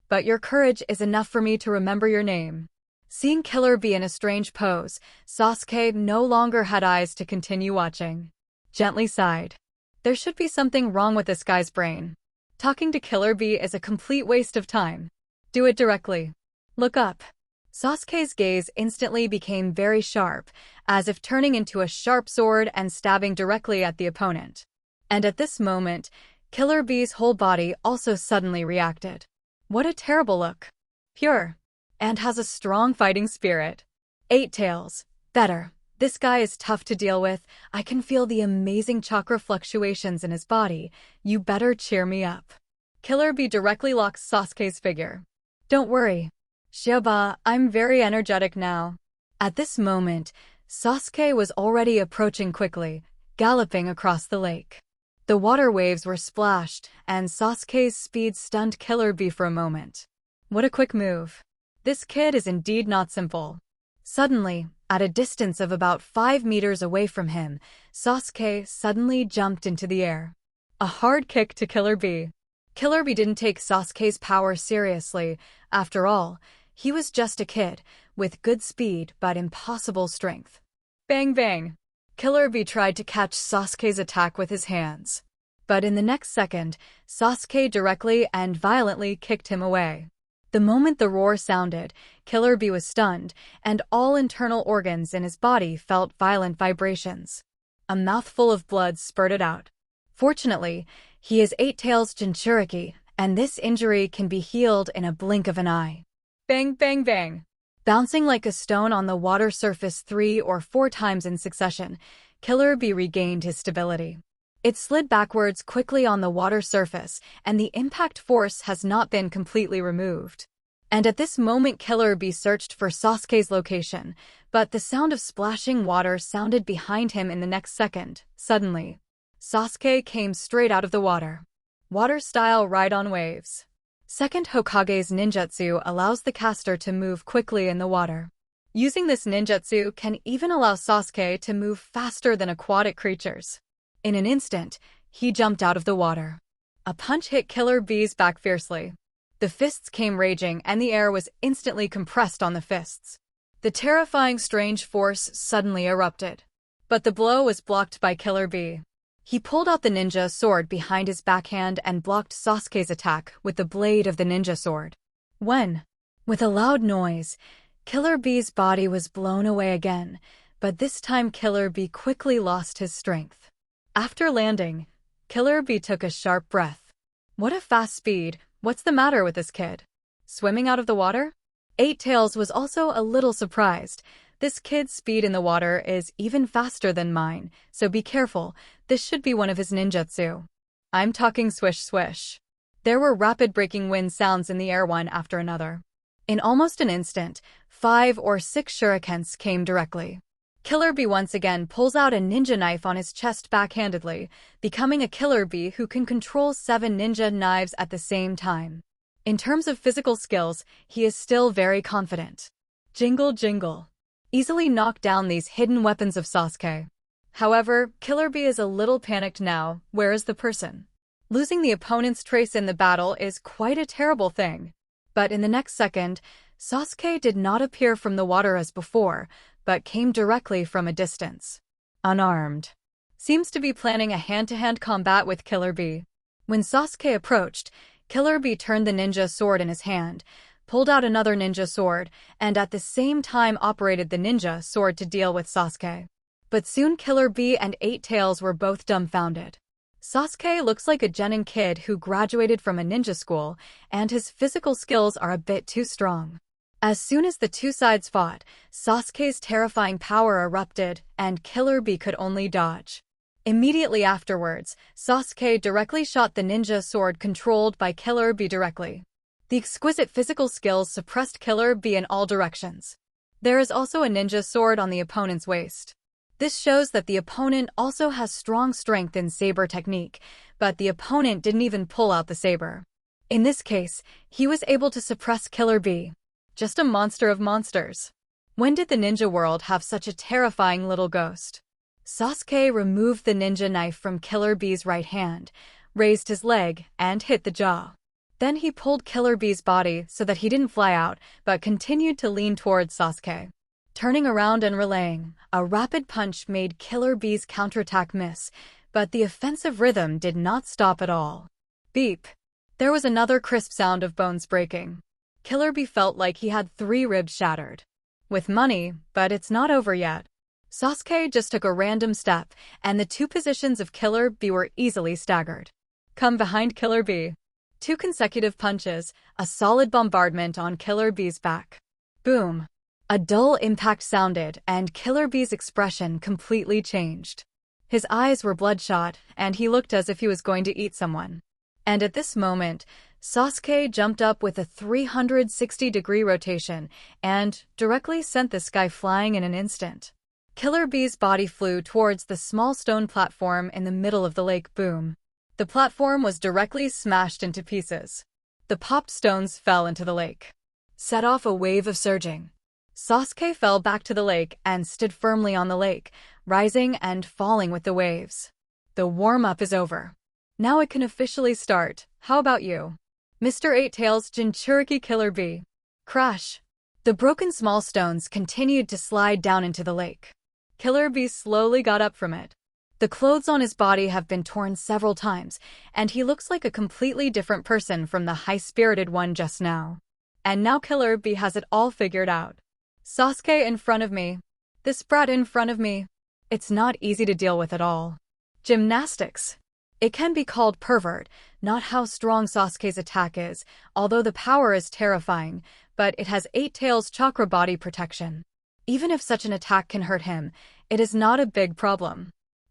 But your courage is enough for me to remember your name. Seeing Killer Bee in a strange pose, Sasuke no longer had eyes to continue watching. Gently sighed. There should be something wrong with this guy's brain. Talking to Killer Bee is a complete waste of time. Do it directly. Look up. Sasuke's gaze instantly became very sharp, as if turning into a sharp sword and stabbing directly at the opponent. And at this moment, Killer Bee's whole body also suddenly reacted. What a terrible look. Pure. And has a strong fighting spirit. 8 tails. Better. This guy is tough to deal with. I can feel the amazing chakra fluctuations in his body. You better cheer me up. Killer Bee directly locks Sasuke's figure. Don't worry. Shiba, I'm very energetic now. At this moment, Sasuke was already approaching quickly, galloping across the lake. The water waves were splashed, and Sasuke's speed stunned Killer Bee for a moment. What a quick move. This kid is indeed not simple. Suddenly, at a distance of about 5 meters away from him, Sasuke suddenly jumped into the air. A hard kick to Killer Bee. Killer Bee didn't take Sasuke's power seriously. After all, he was just a kid, with good speed but impossible strength. Bang bang! Killer Bee tried to catch Sasuke's attack with his hands. But in the next second, Sasuke directly and violently kicked him away. The moment the roar sounded, Killer Bee was stunned, and all internal organs in his body felt violent vibrations. A mouthful of blood spurted out. Fortunately, he is 8 tails Jinchuriki, and this injury can be healed in a blink of an eye. Bang bang bang! Bouncing like a stone on the water surface 3 or 4 times in succession, Killer Bee regained his stability. It slid backwards quickly on the water surface, and the impact force has not been completely removed. And at this moment Killer Bee searched for Sasuke's location, but the sound of splashing water sounded behind him in the next second. Suddenly, Sasuke came straight out of the water. Water-style ride on waves. Second Hokage's ninjutsu allows the caster to move quickly in the water. Using this ninjutsu can even allow Sasuke to move faster than aquatic creatures. In an instant, he jumped out of the water. A punch hit Killer Bee's back fiercely. The fists came raging, and the air was instantly compressed on the fists. The terrifying strange force suddenly erupted. But the blow was blocked by Killer Bee. He pulled out the ninja sword behind his backhand and blocked Sasuke's attack with the blade of the ninja sword. With a loud noise, Killer Bee's body was blown away again, but this time Killer Bee quickly lost his strength. After landing, Killer Bee took a sharp breath. What a fast speed! What's the matter with this kid? Swimming out of the water? 8 Tails was also a little surprised. This kid's speed in the water is even faster than mine, so be careful. This should be one of his ninjutsu. I'm talking swish swish. There were rapid breaking wind sounds in the air one after another. In almost an instant, 5 or 6 shurikens came directly. Killer Bee once again pulls out a ninja knife on his chest backhandedly, becoming a Killer Bee who can control 7 ninja knives at the same time. In terms of physical skills, he is still very confident. Jingle jingle. Easily knocked down these hidden weapons of Sasuke. However, Killer Bee is a little panicked now. Where is the person? Losing the opponent's trace in the battle is quite a terrible thing. But in the next second, Sasuke did not appear from the water as before, but came directly from a distance. Unarmed. Seems to be planning a hand-to-hand combat with Killer Bee. When Sasuke approached, Killer Bee turned the ninja sword in his hand, pulled out another ninja sword, and at the same time operated the ninja sword to deal with Sasuke. But soon Killer Bee and 8 Tails were both dumbfounded. Sasuke looks like a genin kid who graduated from a ninja school, and his physical skills are a bit too strong. As soon as the two sides fought, Sasuke's terrifying power erupted, and Killer Bee could only dodge. Immediately afterwards, Sasuke directly shot the ninja sword controlled by Killer Bee directly. The exquisite physical skills suppressed Killer Bee in all directions. There is also a ninja sword on the opponent's waist. This shows that the opponent also has strong strength in saber technique, but the opponent didn't even pull out the saber. In this case, he was able to suppress Killer Bee. Just a monster of monsters. When did the ninja world have such a terrifying little ghost? Sasuke removed the ninja knife from Killer Bee's right hand, raised his leg, and hit the jaw. Then he pulled Killer Bee's body so that he didn't fly out, but continued to lean towards Sasuke. Turning around and relaying, a rapid punch made Killer Bee's counterattack miss, but the offensive rhythm did not stop at all. Beep. There was another crisp sound of bones breaking. Killer Bee felt like he had 3 ribs shattered. With money, but it's not over yet. Sasuke just took a random step, and the 2 positions of Killer Bee were easily staggered. Come behind Killer Bee. 2 consecutive punches, a solid bombardment on Killer Bee's back. Boom. A dull impact sounded, and Killer Bee's expression completely changed. His eyes were bloodshot, and he looked as if he was going to eat someone. And at this moment, Sasuke jumped up with a 360-degree rotation and directly sent this guy flying in an instant. Killer Bee's body flew towards the small stone platform in the middle of the lake. Boom. The platform was directly smashed into pieces. The popped stones fell into the lake, set off a wave of surging. Sasuke fell back to the lake and stood firmly on the lake, rising and falling with the waves. The warm-up is over. Now it can officially start. How about you? Mr. Eight-Tails Jinchuriki Killer Bee. Crash. The broken small stones continued to slide down into the lake. Killer Bee slowly got up from it. The clothes on his body have been torn several times, and he looks like a completely different person from the high-spirited one just now. And now Killer Bee has it all figured out. Sasuke in front of me. This brat in front of me. It's not easy to deal with at all. Gymnastics. It can be called pervert, not how strong Sasuke's attack is, although the power is terrifying, but it has Eight-Tails chakra body protection. Even if such an attack can hurt him, it is not a big problem.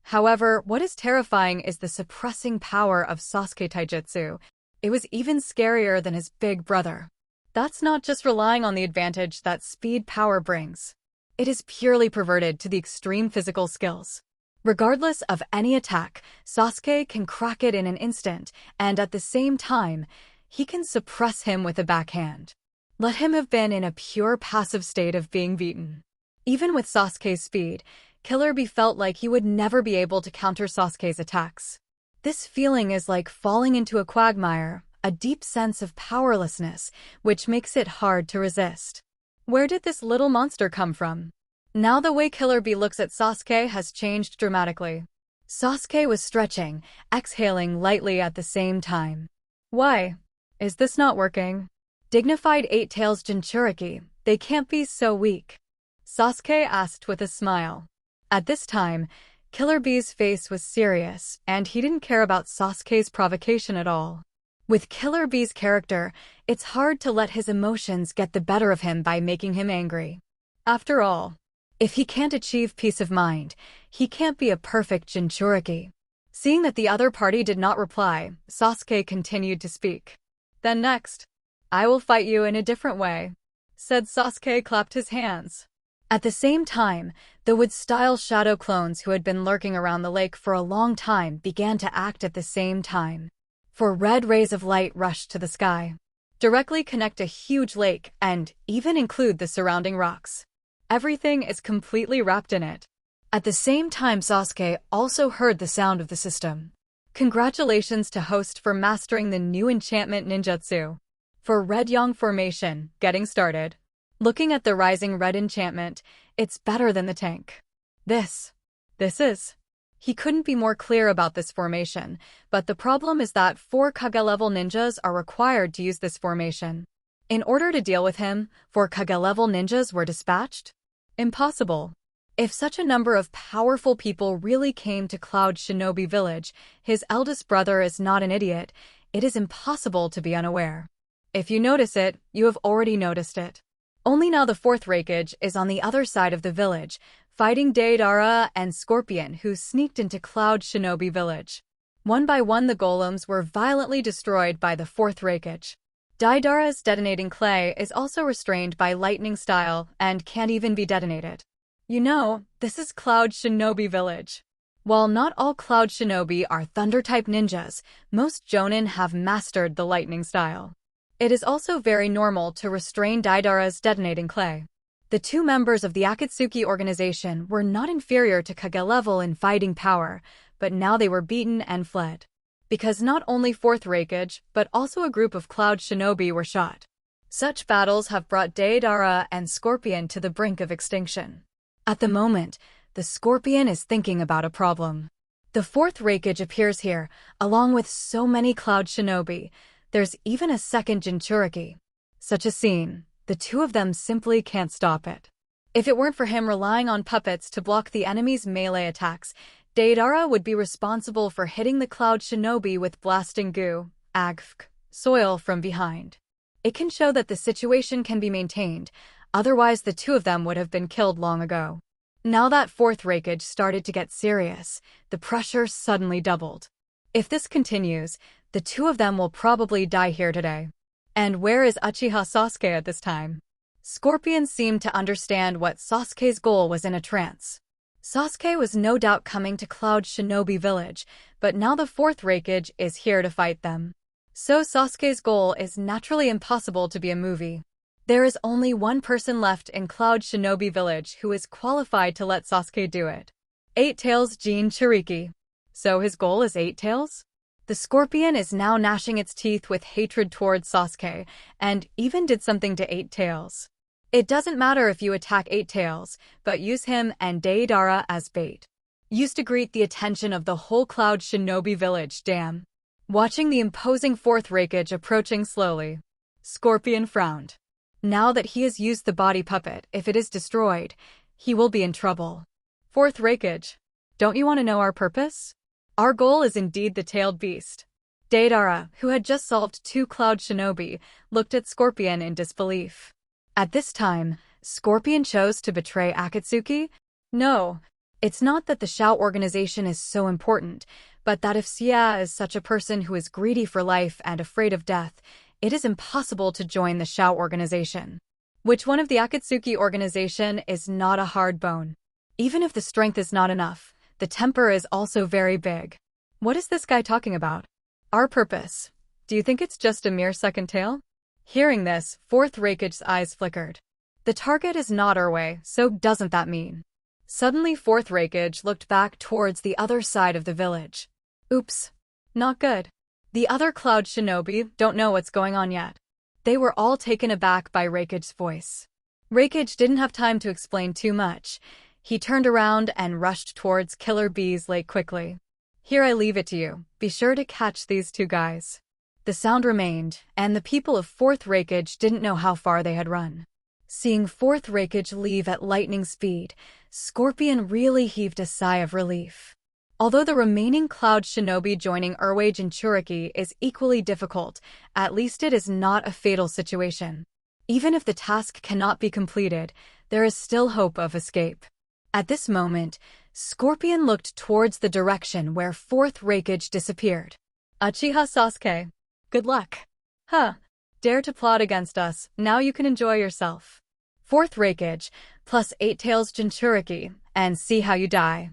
However, what is terrifying is the suppressing power of Sasuke Taijutsu. It was even scarier than his big brother. That's not just relying on the advantage that speed power brings. It is purely perverted to the extreme physical skills. Regardless of any attack, Sasuke can crack it in an instant, and at the same time, he can suppress him with a backhand. Let him have been in a pure passive state of being beaten. Even with Sasuke's speed, Killer Bee felt like he would never be able to counter Sasuke's attacks. This feeling is like falling into a quagmire, a deep sense of powerlessness, which makes it hard to resist. Where did this little monster come from? Now the way Killer Bee looks at Sasuke has changed dramatically. Sasuke was stretching, exhaling lightly at the same time. Why? Is this not working? Dignified Eight-Tails Jinchuriki, they can't be so weak. Sasuke asked with a smile. At this time, Killer Bee's face was serious, and he didn't care about Sasuke's provocation at all. With Killer Bee's character, it's hard to let his emotions get the better of him by making him angry. After all, if he can't achieve peace of mind, he can't be a perfect Jinchuriki. Seeing that the other party did not reply, Sasuke continued to speak. Then next, I will fight you in a different way, said Sasuke. Clapped his hands. At the same time, the wood-style shadow clones who had been lurking around the lake for a long time began to act at the same time. 4 red rays of light rushed to the sky, directly connect a huge lake, and even include the surrounding rocks. Everything is completely wrapped in it. At the same time, Sasuke also heard the sound of the system. Congratulations to host for mastering the new enchantment ninjutsu. For Red Yang formation, getting started. Looking at the rising red enchantment, it's better than the tank. This is. He couldn't be more clear about this formation, but the problem is that 4 Kage-level ninjas are required to use this formation. In order to deal with him, 4 Kage-level ninjas were dispatched? Impossible. If such a number of powerful people really came to Cloud Shinobi Village, his eldest brother is not an idiot. It is impossible to be unaware. If you notice it, you have already noticed it. Only now the 4th Raikage is on the other side of the village, fighting Deidara and Scorpion, who sneaked into Cloud Shinobi Village. One by one the golems were violently destroyed by the 4th Raikage. Deidara's detonating clay is also restrained by lightning style and can't even be detonated. You know, this is Cloud Shinobi Village. While not all Cloud Shinobi are Thunder-type ninjas, most Jonin have mastered the lightning style. It is also very normal to restrain Deidara's detonating clay. The two members of the Akatsuki organization were not inferior to Kage level in fighting power, but now they were beaten and fled. Because not only Fourth Raikage, but also a group of Cloud Shinobi were shot. Such battles have brought Deidara and Scorpion to the brink of extinction. At the moment, the Scorpion is thinking about a problem. The Fourth Raikage appears here, along with so many Cloud Shinobi. There's even a second Jinchuriki. Such a scene, the two of them simply can't stop it. If it weren't for him relying on puppets to block the enemy's melee attacks, Deidara would be responsible for hitting the Cloud Shinobi with blasting goo, agfk, soil from behind. It can show that the situation can be maintained, otherwise the two of them would have been killed long ago. Now that Fourth Raikage started to get serious, the pressure suddenly doubled. If this continues, the two of them will probably die here today. And where is Uchiha Sasuke at this time? Scorpion seemed to understand what Sasuke's goal was in a trance. Sasuke was no doubt coming to Cloud Shinobi Village, but now the Fourth Raikage is here to fight them. So Sasuke's goal is naturally impossible to be a movie. There is only one person left in Cloud Shinobi Village who is qualified to let Sasuke do it. Eight Tails Jinchuriki. So his goal is Eight Tails? The Scorpion is now gnashing its teeth with hatred towards Sasuke, and even did something to Eight Tails. It doesn't matter if you attack Eight Tails, but use him and Deidara as bait. Used to greet the attention of the whole Cloud Shinobi Village, damn. Watching the imposing Fourth Raikage approaching slowly, Scorpion frowned. Now that he has used the body puppet, if it is destroyed, he will be in trouble. Fourth Raikage, don't you want to know our purpose? Our goal is indeed the tailed beast. Deidara, who had just solved two Cloud Shinobi, looked at Scorpion in disbelief. At this time, Scorpion chose to betray Akatsuki? No, it's not that the Shao organization is so important, but that if Xia is such a person who is greedy for life and afraid of death, it is impossible to join the Shao organization. Which one of the Akatsuki organization is not a hard bone? Even if the strength is not enough, the temper is also very big. What is this guy talking about? Our purpose. Do you think it's just a mere second tail? Hearing this, Fourth Raikage's eyes flickered. The target is not our way, so doesn't that mean? Suddenly Fourth Raikage looked back towards the other side of the village. Oops. Not good. The other Cloud Shinobi don't know what's going on yet. They were all taken aback by Raikage's voice. Raikage didn't have time to explain too much. He turned around and rushed towards Killer Bee's lake quickly. Here I leave it to you. Be sure to catch these two guys. The sound remained, and the people of Fourth Raikage didn't know how far they had run. Seeing Fourth Raikage leave at lightning speed, Scorpion really heaved a sigh of relief. Although the remaining Cloud Shinobi joining Urwei Jinchuriki is equally difficult, at least it is not a fatal situation. Even if the task cannot be completed, there is still hope of escape. At this moment, Scorpion looked towards the direction where Fourth Raikage disappeared. Uchiha Sasuke. Good luck. Huh. Dare to plot against us, now you can enjoy yourself. Fourth Raikage, plus Eight Tails Jinchuriki, and see how you die.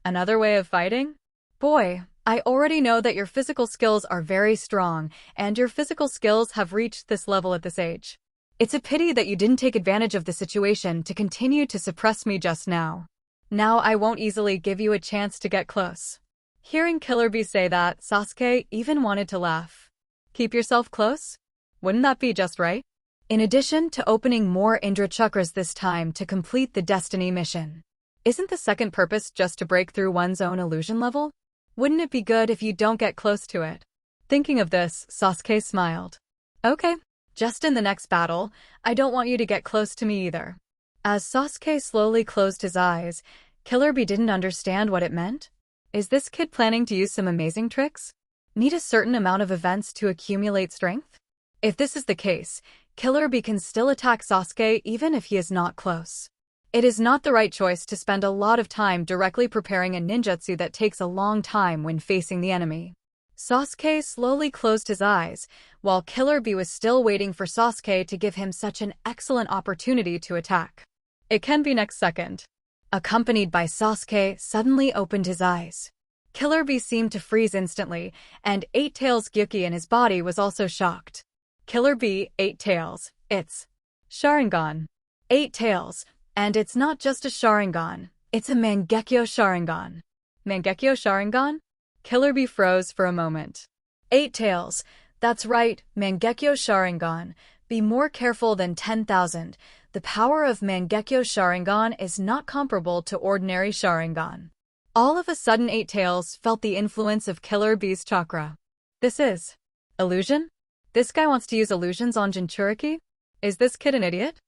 Another way of fighting? Boy, I already know that your physical skills are very strong, and your physical skills have reached this level at this age. It's a pity that you didn't take advantage of the situation to continue to suppress me just now. Now I won't easily give you a chance to get close. Hearing Killer Bee say that, Sasuke even wanted to laugh. Keep yourself close? Wouldn't that be just right? In addition to opening more Indra Chakras this time to complete the Destiny mission. Isn't the second purpose just to break through one's own illusion level? Wouldn't it be good if you don't get close to it? Thinking of this, Sasuke smiled. Okay, just in the next battle, I don't want you to get close to me either. As Sasuke slowly closed his eyes, Killer Bee didn't understand what it meant. Is this kid planning to use some amazing tricks? Need a certain amount of events to accumulate strength? If this is the case, Killer Bee can still attack Sasuke even if he is not close. It is not the right choice to spend a lot of time directly preparing a ninjutsu that takes a long time when facing the enemy. Sasuke slowly closed his eyes, while Killer Bee was still waiting for Sasuke to give him such an excellent opportunity to attack. It can be next second. accompanied by Sasuke, suddenly opened his eyes. Killer Bee seemed to freeze instantly, and Eight Tails Gyuki in his body was also shocked. Killer Bee, Eight Tails, it's Sharingan. Eight Tails, and it's not just a Sharingan, it's a Mangekyo Sharingan. Mangekyo Sharingan? Killer Bee froze for a moment. Eight Tails, that's right, Mangekyo Sharingan. Be more careful than 10,000. The power of Mangekyo Sharingan is not comparable to ordinary Sharingan. All of a sudden Eight Tails felt the influence of Killer Bee's chakra. This is illusion? This guy wants to use illusions on Jinchuriki? Is this kid an idiot?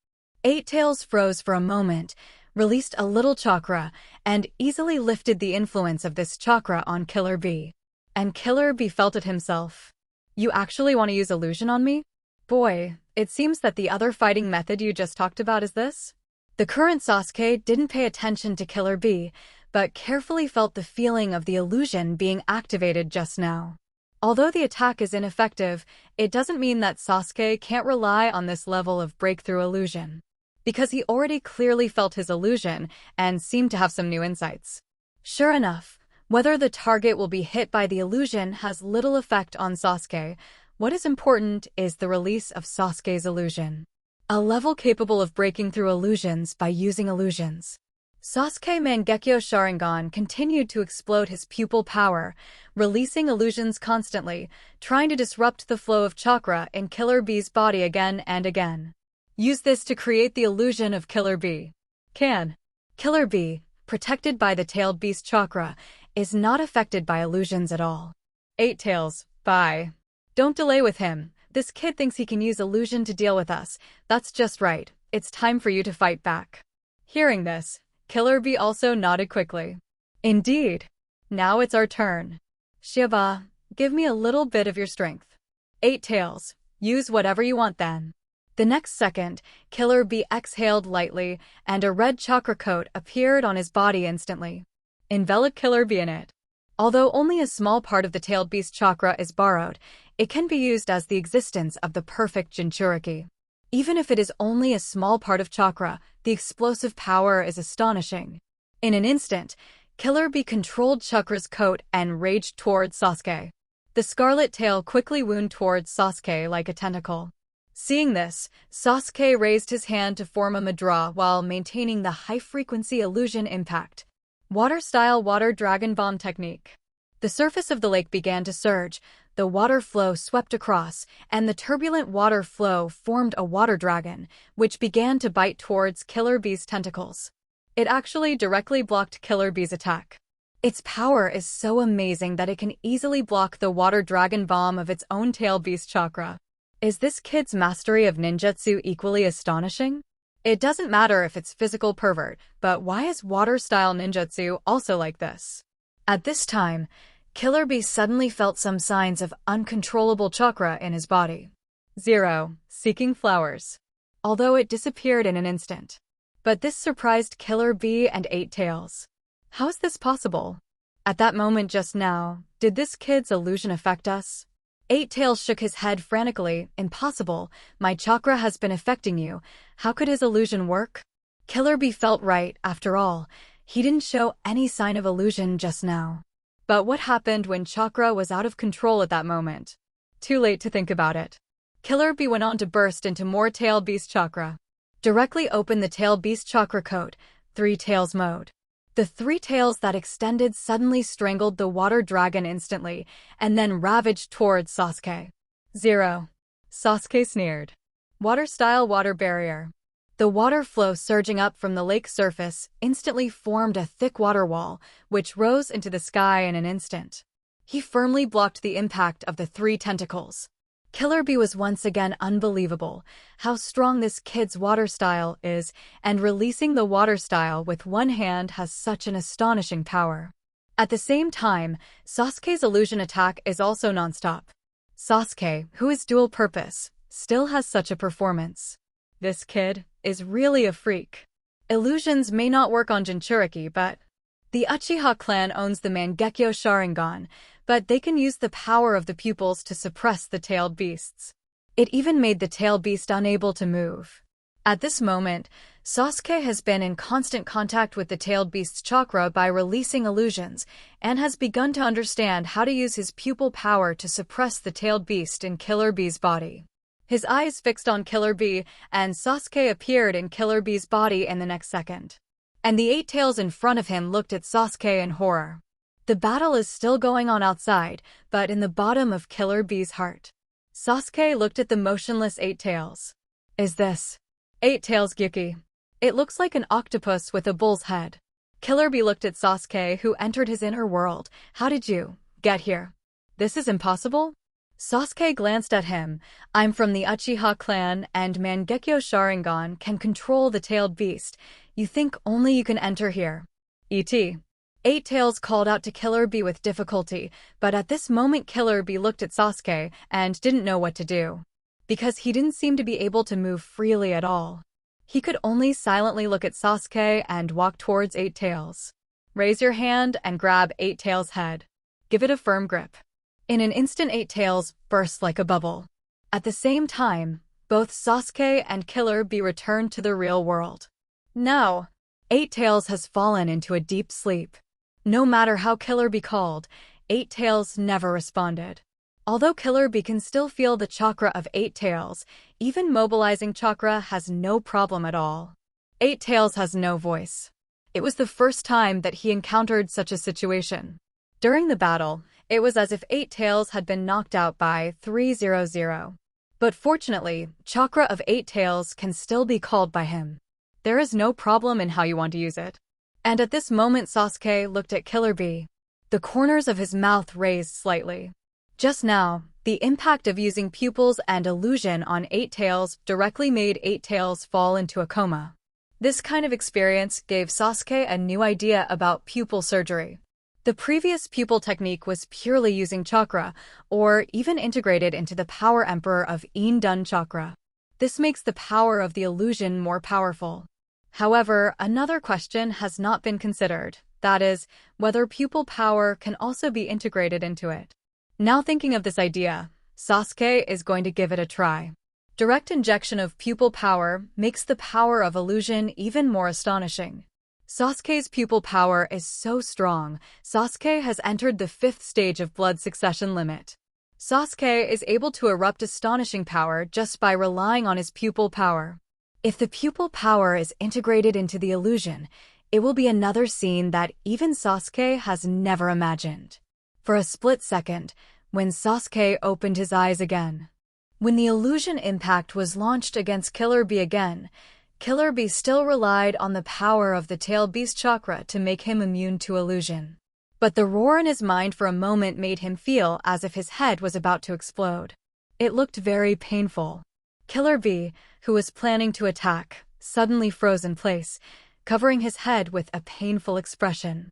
Eight Tails froze for a moment, released a little chakra, and easily lifted the influence of this chakra on Killer Bee. And Killer Bee felt it himself. You actually want to use illusion on me? Boy, it seems that the other fighting method you just talked about is this. The current Sasuke didn't pay attention to Killer Bee, but carefully felt the feeling of the illusion being activated just now. Although the attack is ineffective, it doesn't mean that Sasuke can't rely on this level of breakthrough illusion, because he already clearly felt his illusion and seemed to have some new insights. Sure enough, whether the target will be hit by the illusion has little effect on Sasuke. What is important is the release of Sasuke's illusion, a level capable of breaking through illusions by using illusions. Sasuke Mangekyo Sharingan continued to explode his pupil power, releasing illusions constantly, trying to disrupt the flow of chakra in Killer Bee's body again and again. Use this to create the illusion of Killer Bee. Killer Bee, protected by the tailed beast chakra, is not affected by illusions at all. Eight Tails, bye. Don't delay with him. This kid thinks he can use illusion to deal with us. That's just right. It's time for you to fight back. Hearing this, Killer Bee also nodded quickly. Indeed. Now it's our turn. Shiba, give me a little bit of your strength. Eight Tails, use whatever you want then. The next second, Killer Bee exhaled lightly, and a red chakra coat appeared on his body instantly. Envelop Killer Bee in it. Although only a small part of the tailed beast chakra is borrowed, it can be used as the existence of the perfect Jinchuriki. Even if it is only a small part of chakra, the explosive power is astonishing. In an instant, Killer Bee controlled Chakra's coat and raged towards Sasuke. The scarlet tail quickly wound towards Sasuke like a tentacle. Seeing this, Sasuke raised his hand to form a mudra while maintaining the high-frequency illusion impact. Water-style water dragon bomb technique. The surface of the lake began to surge, the water flow swept across, and the turbulent water flow formed a water dragon, which began to bite towards Killer Bee's tentacles. It actually directly blocked Killer Bee's attack. Its power is so amazing that it can easily block the water dragon bomb of its own tail beast chakra. Is this kid's mastery of ninjutsu equally astonishing? It doesn't matter if it's physical pervert, but why is water-style ninjutsu also like this? At this time, Killer Bee suddenly felt some signs of uncontrollable chakra in his body. 0. Seeking flowers. Although it disappeared in an instant. But this surprised Killer Bee and Eight Tails. How is this possible? At that moment just now, did this kid's illusion affect us? Eight Tails shook his head frantically. Impossible, my chakra has been affecting you. How could his illusion work? Killer Bee felt right, after all. He didn't show any sign of illusion just now. But what happened when chakra was out of control at that moment? Too late to think about it. Killer Bee went on to burst into more tail beast chakra. Directly open the tail beast chakra coat, 3 tails mode. The 3 tails that extended suddenly strangled the water dragon instantly, and then ravaged towards Sasuke. 0. Sasuke sneered. Water-style water barrier. The water flow surging up from the lake surface instantly formed a thick water wall, which rose into the sky in an instant. He firmly blocked the impact of the 3 tentacles. Killer Bee was once again unbelievable, how strong this kid's water style is, and releasing the water style with one hand has such an astonishing power. At the same time, Sasuke's illusion attack is also non-stop. Sasuke, who is dual purpose, still has such a performance. This kid is really a freak. Illusions may not work on Jinchuriki, but the Uchiha clan owns the Mangekyo Sharingan, but they can use the power of the pupils to suppress the tailed beasts. It even made the tailed beast unable to move. At this moment, Sasuke has been in constant contact with the tailed beast's chakra by releasing illusions, and has begun to understand how to use his pupil power to suppress the tailed beast in Killer Bee's body. His eyes fixed on Killer Bee, and Sasuke appeared in Killer Bee's body in the next second. And the 8 tails in front of him looked at Sasuke in horror. The battle is still going on outside, but in the bottom of Killer Bee's heart. Sasuke looked at the motionless 8 tails. Is this 8 tails Gyuki? It looks like an octopus with a bull's head. Killer Bee looked at Sasuke, who entered his inner world. How did you get here? This is impossible? Sasuke glanced at him. I'm from the Uchiha clan, and Mangekyo Sharingan can control the tailed beast. You think only you can enter here? E.T. 8 tails called out to Killer Bee with difficulty, but at this moment Killer Bee looked at Sasuke and didn't know what to do. Because he didn't seem to be able to move freely at all. He could only silently look at Sasuke and walk towards 8 tails. Raise your hand and grab 8 tails' head. Give it a firm grip. In an instant 8 tails burst like a bubble. At the same time, both Sasuke and Killer Bee returned to the real world. Now, 8 tails has fallen into a deep sleep. No matter how Killer Bee called, 8 tails never responded. Although Killer Bee can still feel the chakra of 8 tails, even mobilizing chakra has no problem at all. 8 tails has no voice. It was the first time that he encountered such a situation. During the battle, it was as if 8 tails had been knocked out by 300. But fortunately, chakra of 8 tails can still be called by him. There is no problem in how you want to use it. And at this moment Sasuke looked at Killer Bee. The corners of his mouth raised slightly. Just now, the impact of using pupils and illusion on 8 tails directly made 8 tails fall into a coma. This kind of experience gave Sasuke a new idea about pupil surgery. The previous pupil technique was purely using chakra, or even integrated into the power emperor of.And chakra. This makes the power of the illusion more powerful. However, another question has not been considered, that is, whether pupil power can also be integrated into it. Now thinking of this idea, Sasuke is going to give it a try. Direct injection of pupil power makes the power of illusion even more astonishing. Sasuke's pupil power is so strong, Sasuke has entered the 5th stage of blood succession limit. Sasuke is able to erupt astonishing power just by relying on his pupil power. If the pupil power is integrated into the illusion, it will be another scene that even Sasuke has never imagined. For a split second, when Sasuke opened his eyes again. When the illusion impact was launched against Killer Bee again, Killer Bee still relied on the power of the tailed beast chakra to make him immune to illusion. But the roar in his mind for a moment made him feel as if his head was about to explode. It looked very painful. Killer Bee, who was planning to attack, suddenly froze in place, covering his head with a painful expression.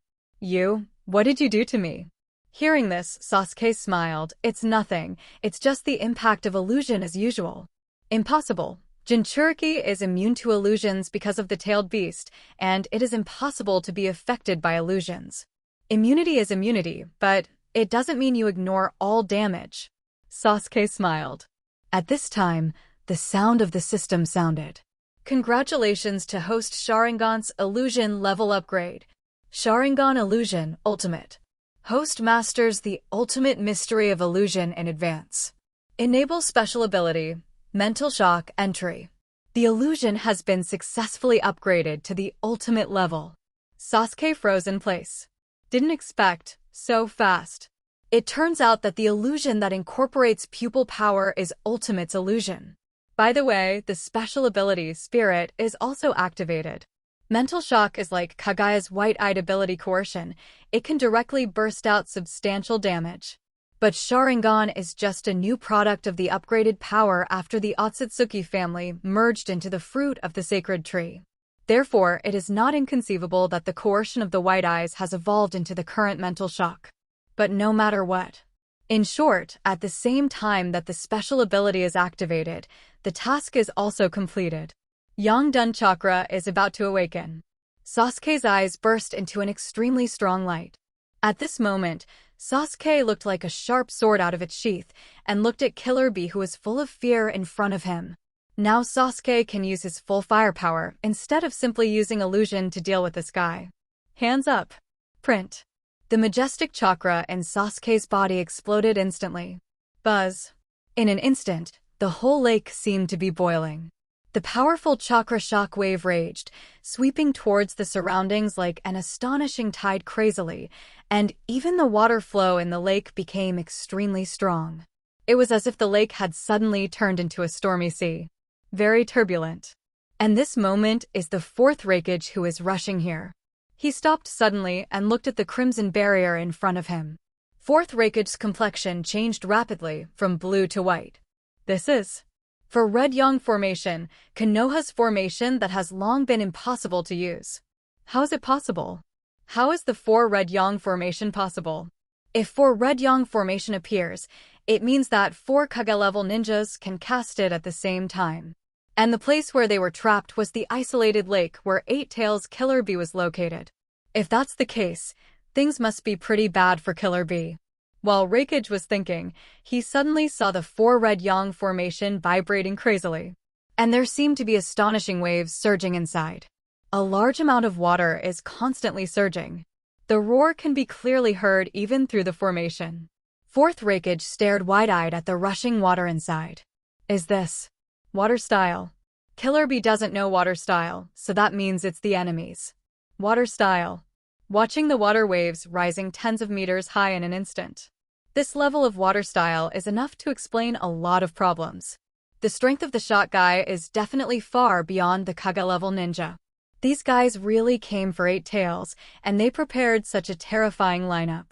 What did you do to me? Hearing this, Sasuke smiled. It's nothing, it's just the impact of illusion as usual. Impossible. Jinchuriki is immune to illusions because of the tailed beast, and it is impossible to be affected by illusions. Immunity is immunity, but it doesn't mean you ignore all damage. Sasuke smiled. At this time, the sound of the system sounded. Congratulations to host Sharingan's Illusion level upgrade. Sharingan Illusion Ultimate. Host masters the ultimate mystery of illusion in advance. Enable special ability, Mental Shock Entry. The illusion has been successfully upgraded to the ultimate level. Sasuke froze in place. Didn't expect so fast. It turns out that the illusion that incorporates pupil power is Ultimate's illusion. By the way, the special ability Spirit is also activated. Mental Shock is like Kagaya's white-eyed ability Coercion. It can directly burst out substantial damage. But Sharingan is just a new product of the upgraded power after the Otsutsuki family merged into the fruit of the sacred tree. Therefore, it is not inconceivable that the coercion of the White Eyes has evolved into the current Mental Shock. But no matter what. In short, at the same time that the special ability is activated, the task is also completed. Yangdun Chakra is about to awaken. Sasuke's eyes burst into an extremely strong light. At this moment, Sasuke looked like a sharp sword out of its sheath and looked at Killer Bee, who was full of fear in front of him. Now Sasuke can use his full firepower instead of simply using illusion to deal with this guy. Hands up. Print. The majestic chakra in Sasuke's body exploded instantly. Buzz. In an instant, the whole lake seemed to be boiling. The powerful chakra shock wave raged, sweeping towards the surroundings like an astonishing tide crazily, and even the water flow in the lake became extremely strong. It was as if the lake had suddenly turned into a stormy sea. Very turbulent. And this moment is the fourth Raikage who is rushing here. He stopped suddenly and looked at the crimson barrier in front of him. Fourth Raikage's complexion changed rapidly from blue to white. This is, for Red Yang formation, Konoha's formation that has long been impossible to use. How is it possible? How is the 4 Red Yang formation possible? If 4 Red Yang formation appears, it means that 4 Kage-level ninjas can cast it at the same time. And the place where they were trapped was the isolated lake where 8 Tails Killer Bee was located. If that's the case, things must be pretty bad for Killer Bee. While Raikage was thinking, he suddenly saw the 4 Red Yang formation vibrating crazily. And there seemed to be astonishing waves surging inside. A large amount of water is constantly surging. The roar can be clearly heard even through the formation. Fourth Raikage stared wide-eyed at the rushing water inside. Is this water style? Killer Bee doesn't know water style, so that means it's the enemies. Water style. Watching the water waves rising tens of meters high in an instant. This level of water style is enough to explain a lot of problems. The strength of the shot guy is definitely far beyond the Kage-level ninja. These guys really came for 8 Tails, and they prepared such a terrifying lineup.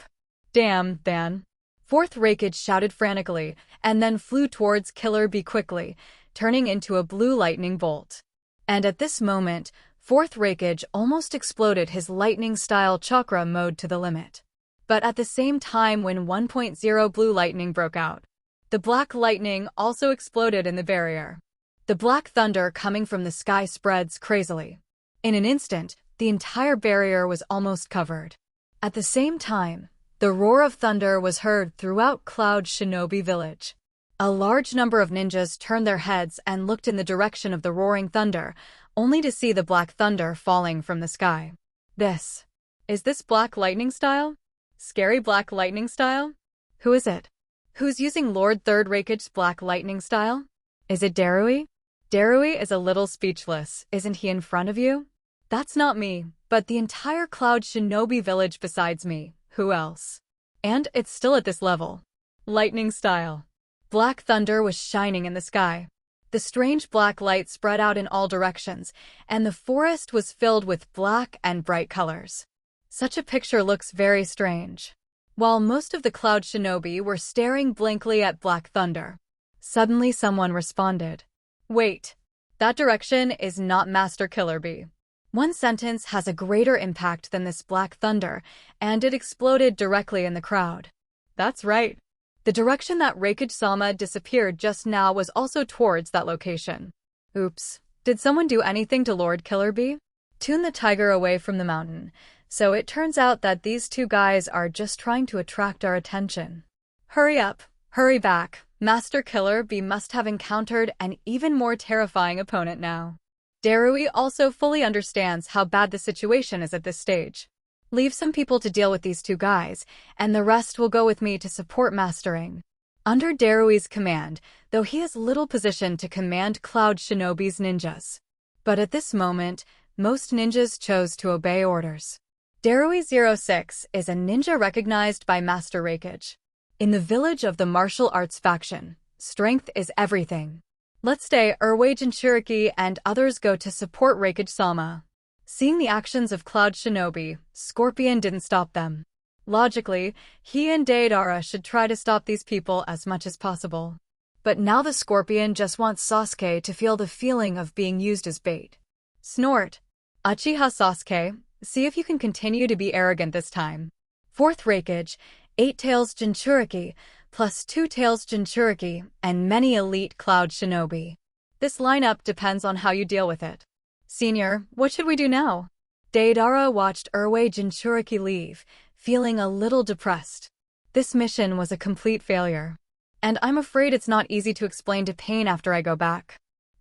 Damn, then. Fourth Raikage shouted frantically, and then flew towards Killer Bee quickly, turning into a blue lightning bolt. And at this moment, Fourth Raikage almost exploded his lightning-style chakra mode to the limit. But at the same time when 1.0 blue lightning broke out, the black lightning also exploded in the barrier. The black thunder coming from the sky spreads crazily. In an instant, the entire barrier was almost covered. At the same time, the roar of thunder was heard throughout Cloud Shinobi Village. A large number of ninjas turned their heads and looked in the direction of the roaring thunder, only to see the black thunder falling from the sky. Is this black lightning style? Scary black lightning style? Who is it? Who's using Lord Third Raikage's black lightning style? Is it Darui? Darui is a little speechless, isn't he in front of you? That's not me, but the entire Cloud Shinobi Village besides me. Who else? And it's still at this level. Lightning style. Black thunder was shining in the sky. The strange black light spread out in all directions, and the forest was filled with black and bright colors. Such a picture looks very strange. While most of the Cloud Shinobi were staring blankly at black thunder, suddenly someone responded. Wait, that direction is not Master Killer Bee. One sentence has a greater impact than this black thunder, and it exploded directly in the crowd. That's right. The direction that Raikage-sama disappeared just now was also towards that location. Oops. Did someone do anything to Lord Killer Bee? Tune the tiger away from the mountain. So it turns out that these 2 guys are just trying to attract our attention. Hurry up. Hurry back. Master Killer Bee must have encountered an even more terrifying opponent now. Darui also fully understands how bad the situation is at this stage. Leave some people to deal with these 2 guys, and the rest will go with me to support mastering. Under Darui's command, though he has little position to command Cloud Shinobi's ninjas. But at this moment, most ninjas chose to obey orders. Darui 06 is a ninja recognized by Master Raikage. In the village of the martial arts faction, strength is everything. Let's stay Urwei Jinchuriki and others go to support Raikage-sama. Seeing the actions of Cloud Shinobi, Scorpion didn't stop them. Logically, he and Deidara should try to stop these people as much as possible. But now the Scorpion just wants Sasuke to feel the feeling of being used as bait. Snort. Uchiha Sasuke, see if you can continue to be arrogant this time. Fourth Raikage, 8 Tails Jinchuriki, plus 2 Tails Jinchuriki, and many elite Cloud Shinobi. This lineup depends on how you deal with it. Senior, what should we do now? Deidara watched Urwei Jinchuriki leave, feeling a little depressed. This mission was a complete failure. And I'm afraid it's not easy to explain to Pain after I go back.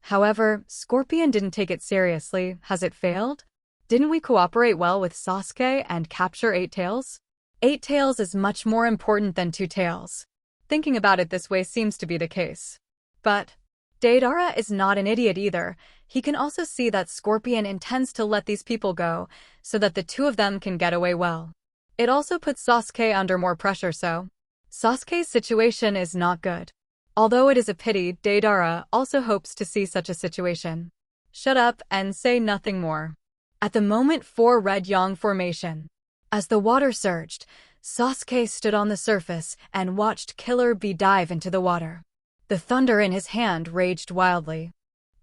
However, Scorpion didn't take it seriously. Has it failed? Didn't we cooperate well with Sasuke and capture 8 tails? 8 tails is much more important than 2 tails. Thinking about it this way seems to be the case. But Deidara is not an idiot either. He can also see that Scorpion intends to let these people go, so that the two of them can get away well. It also puts Sasuke under more pressure, so Sasuke's situation is not good. Although it is a pity, Deidara also hopes to see such a situation. Shut up and say nothing more. At the moment for Red Yang formation. As the water surged, Sasuke stood on the surface and watched Killer Bee dive into the water. The thunder in his hand raged wildly.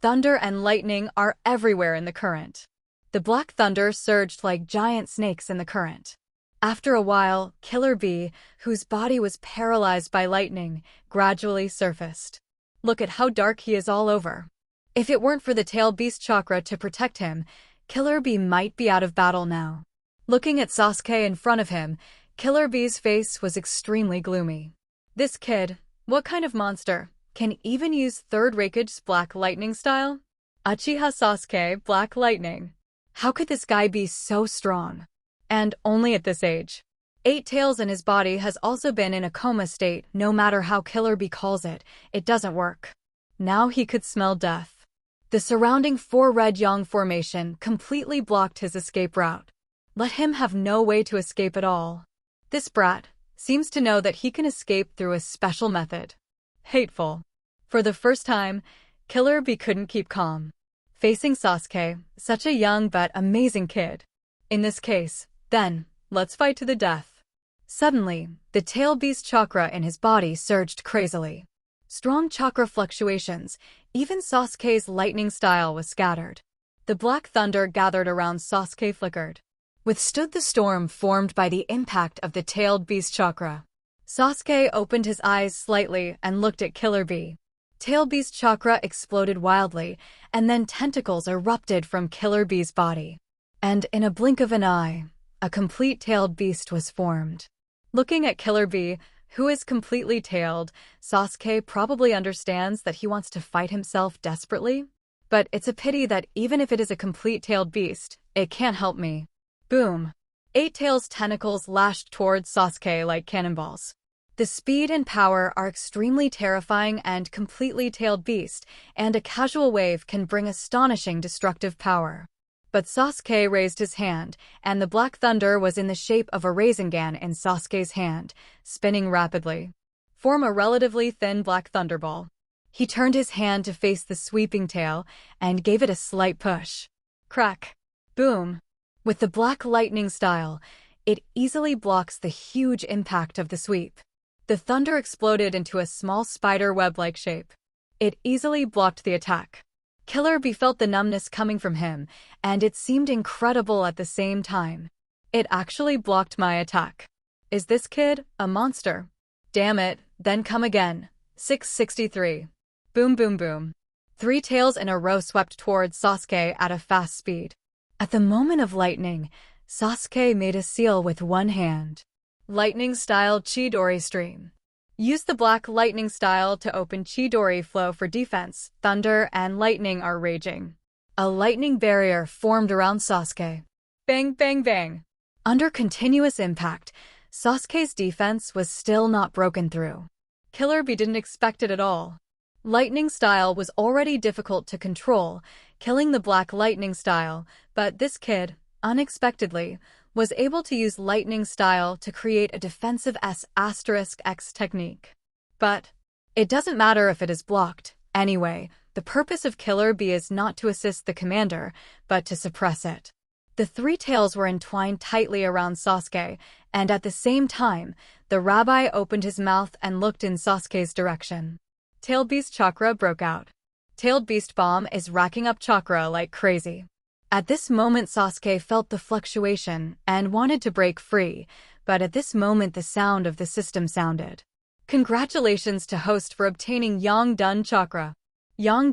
Thunder and lightning are everywhere in the current. The black thunder surged like giant snakes in the current. After a while, Killer Bee, whose body was paralyzed by lightning, gradually surfaced. Look at how dark he is all over. If it weren't for the tail beast chakra to protect him, Killer Bee might be out of battle now. Looking at Sasuke in front of him, Killer Bee's face was extremely gloomy. This kid, what kind of monster, can even use Third Raikage's Black Lightning style? Uchiha Sasuke, Black Lightning. How could this guy be so strong? And only at this age. 8 tails in his body has also been in a coma state. No matter how Killer Bee calls it, it doesn't work. Now he could smell death. The surrounding 4 Red Yang formation completely blocked his escape route. Let him have no way to escape at all. This brat seems to know that he can escape through a special method. Hateful. For the first time, Killer Bee couldn't keep calm. Facing Sasuke, such a young but amazing kid. In this case, then, let's fight to the death. Suddenly, the tail beast chakra in his body surged crazily. Strong chakra fluctuations, even Sasuke's lightning style was scattered. The black thunder gathered around Sasuke flickered. Withstood the storm formed by the impact of the tailed beast chakra. Sasuke opened his eyes slightly and looked at Killer Bee. Tail beast chakra exploded wildly, and then tentacles erupted from Killer Bee's body. And in a blink of an eye, a complete tailed beast was formed. Looking at Killer Bee, who is completely tailed, Sasuke probably understands that he wants to fight himself desperately. But it's a pity that even if it is a complete tailed beast, it can't help me. Boom! 8 tails tentacles lashed towards Sasuke like cannonballs. The speed and power are extremely terrifying and completely tailed beast, and a casual wave can bring astonishing destructive power. But Sasuke raised his hand, and the black thunder was in the shape of a Rasengan in Sasuke's hand, spinning rapidly. Form a relatively thin black thunderball. He turned his hand to face the sweeping tail, and gave it a slight push. Crack! Boom! With the black lightning style, it easily blocks the huge impact of the sweep. The thunder exploded into a small spider web-like shape. It easily blocked the attack. Killer Bee felt the numbness coming from him, and it seemed incredible at the same time. It actually blocked my attack. Is this kid a monster? Damn it, then come again. 663. Boom boom boom. 3 tails in a row swept towards Sasuke at a fast speed. At the moment of lightning, Sasuke made a seal with one hand. Lightning-style Chidori stream. Use the black lightning style to open Chidori flow for defense. Thunder and lightning are raging. A lightning barrier formed around Sasuke. Bang, bang, bang. Under continuous impact, Sasuke's defense was still not broken through. Killer Bee didn't expect it at all. Lightning style was already difficult to control, killing the black lightning style, but this kid, unexpectedly, was able to use lightning style to create a defensive S*X technique. But it doesn't matter if it is blocked. Anyway, the purpose of Killer Bee is not to assist the commander, but to suppress it. The 3 tails were entwined tightly around Sasuke, and at the same time, the rabbi opened his mouth and looked in Sasuke's direction. Tailed Beast chakra broke out. Tailed Beast bomb is racking up chakra like crazy. At this moment Sasuke felt the fluctuation and wanted to break free, but at this moment the sound of the system sounded. Congratulations to host for obtaining Yang chakra. Yang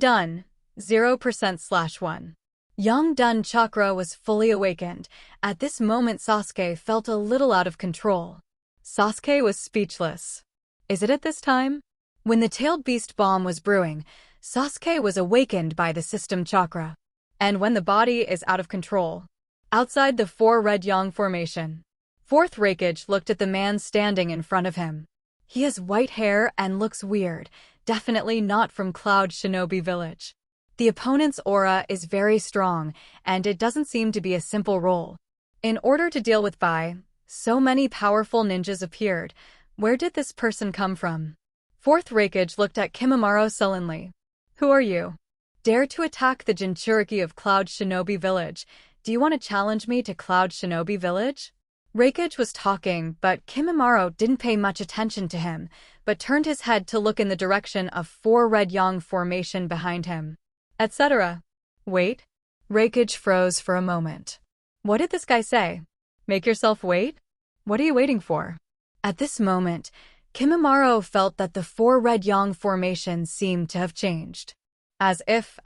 0%/1. Yang chakra was fully awakened. At this moment Sasuke felt a little out of control. Sasuke was speechless. Is it at this time? When the tailed beast bomb was brewing, Sasuke was awakened by the system chakra. And when the body is out of control, outside the four red yang formation, fourth Raikage looked at the man standing in front of him. He has white hair and looks weird, definitely not from Cloud Shinobi Village. The opponent's aura is very strong, and it doesn't seem to be a simple role. In order to deal with Bai, so many powerful ninjas appeared. Where did this person come from? Fourth Raikage looked at Kimimaro sullenly. Who are you? Dare to attack the Jinchuriki of Cloud Shinobi Village. Do you want to challenge me to Cloud Shinobi Village? Raikage was talking, but Kimimaro didn't pay much attention to him, but turned his head to look in the direction of four red yang formation behind him, etc. Wait? Raikage froze for a moment. What did this guy say? Make yourself wait? What are you waiting for? At this moment, Kimimaro felt that the four red yang formation seemed to have changed. As if.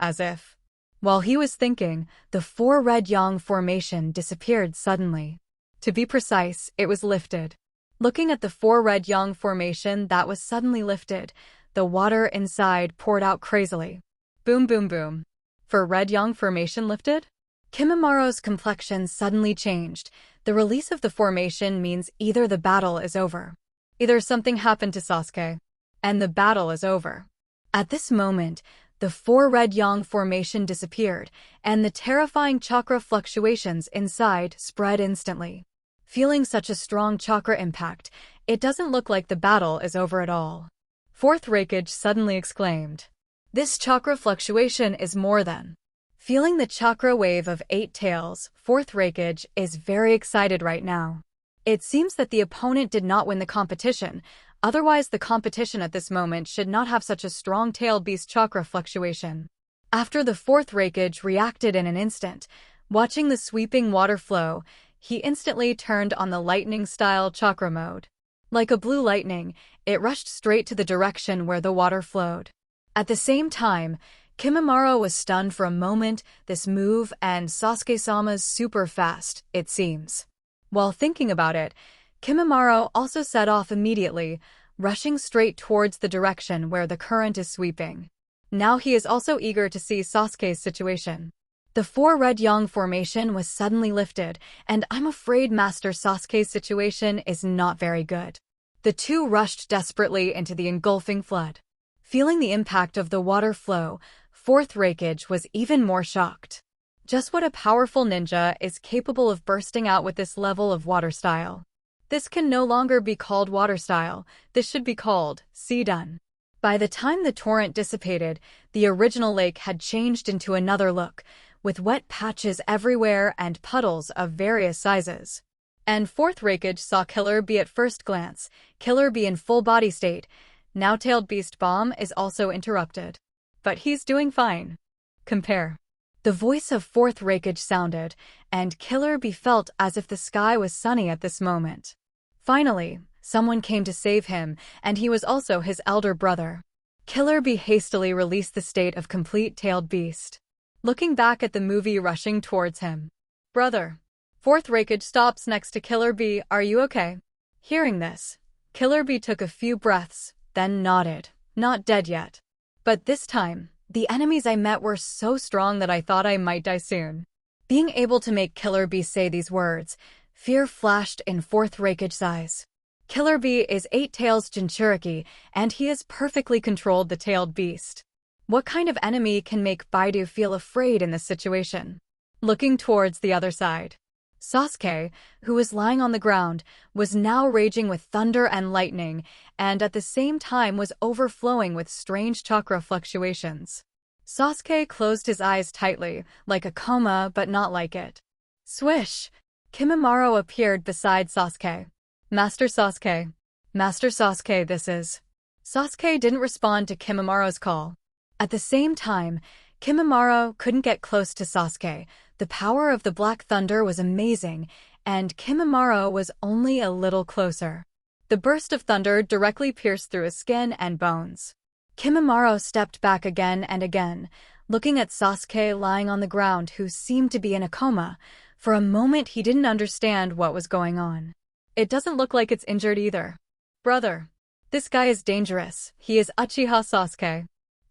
While he was thinking, the four red yang formation disappeared suddenly. To be precise, it was lifted. Looking at the four red yang formation that was suddenly lifted, the water inside poured out crazily. Boom boom boom. For red yang formation lifted? Kimimaro's complexion suddenly changed. The release of the formation means either the battle is over, either something happened to Sasuke, and the battle is over. At this moment, the four red yang formation disappeared, and the terrifying chakra fluctuations inside spread instantly. Feeling such a strong chakra impact, it doesn't look like the battle is over at all. Fourth Raikage suddenly exclaimed. This chakra fluctuation is more than. Feeling the chakra wave of 8 tails, Fourth Raikage is very excited right now. It seems that the opponent did not win the competition, otherwise the competition at this moment should not have such a strong tailed beast chakra fluctuation. After the Fourth Raikage reacted in an instant, watching the sweeping water flow, he instantly turned on the lightning-style chakra mode. Like a blue lightning, it rushed straight to the direction where the water flowed. At the same time, Kimimaro was stunned for a moment. This move and Sasuke-sama's super fast, it seems. While thinking about it, Kimimaro also set off immediately, rushing straight towards the direction where the current is sweeping. Now he is also eager to see Sasuke's situation. The four red yang formation was suddenly lifted, and I'm afraid Master Sasuke's situation is not very good. The two rushed desperately into the engulfing flood. Feeling the impact of the water flow, Fourth Raikage was even more shocked. Just what a powerful ninja is capable of bursting out with this level of water style. This can no longer be called water style, this should be called sea dun. By the time the torrent dissipated, the original lake had changed into another look, with wet patches everywhere and puddles of various sizes. And Fourth Raikage saw Killer Bee at first glance, Killer Bee in full body state. Now Tailed Beast Bomb is also interrupted. But he's doing fine. Compare. The voice of Fourth Raikage sounded, and Killer Bee felt as if the sky was sunny at this moment. Finally, someone came to save him, and he was also his elder brother. Killer Bee hastily released the state of complete tailed beast. Looking back at the movie rushing towards him. Brother. Fourth Raikage stops next to Killer Bee. Are you okay? Hearing this, Killer Bee took a few breaths, then nodded. Not dead yet. But this time, the enemies I met were so strong that I thought I might die soon. Being able to make Killer Bee say these words, fear flashed in Fourth Raikage's eyes. Killer Bee is 8 Tails Jinchuriki, and he has perfectly controlled the tailed beast. What kind of enemy can make Baidu feel afraid in this situation? Looking towards the other side. Sasuke, who was lying on the ground, was now raging with thunder and lightning, and at the same time was overflowing with strange chakra fluctuations. Sasuke closed his eyes tightly, like a coma but not like it. Swish! Kimimaro appeared beside Sasuke. Master Sasuke. Master Sasuke, this is. Sasuke didn't respond to Kimimaro's call. At the same time, Kimimaro couldn't get close to Sasuke. The power of the Black Thunder was amazing, and Kimimaro was only a little closer. The burst of thunder directly pierced through his skin and bones. Kimimaro stepped back again and again, looking at Sasuke lying on the ground who seemed to be in a coma. For a moment he didn't understand what was going on. It doesn't look like it's injured either. Brother. This guy is dangerous. He is Uchiha Sasuke.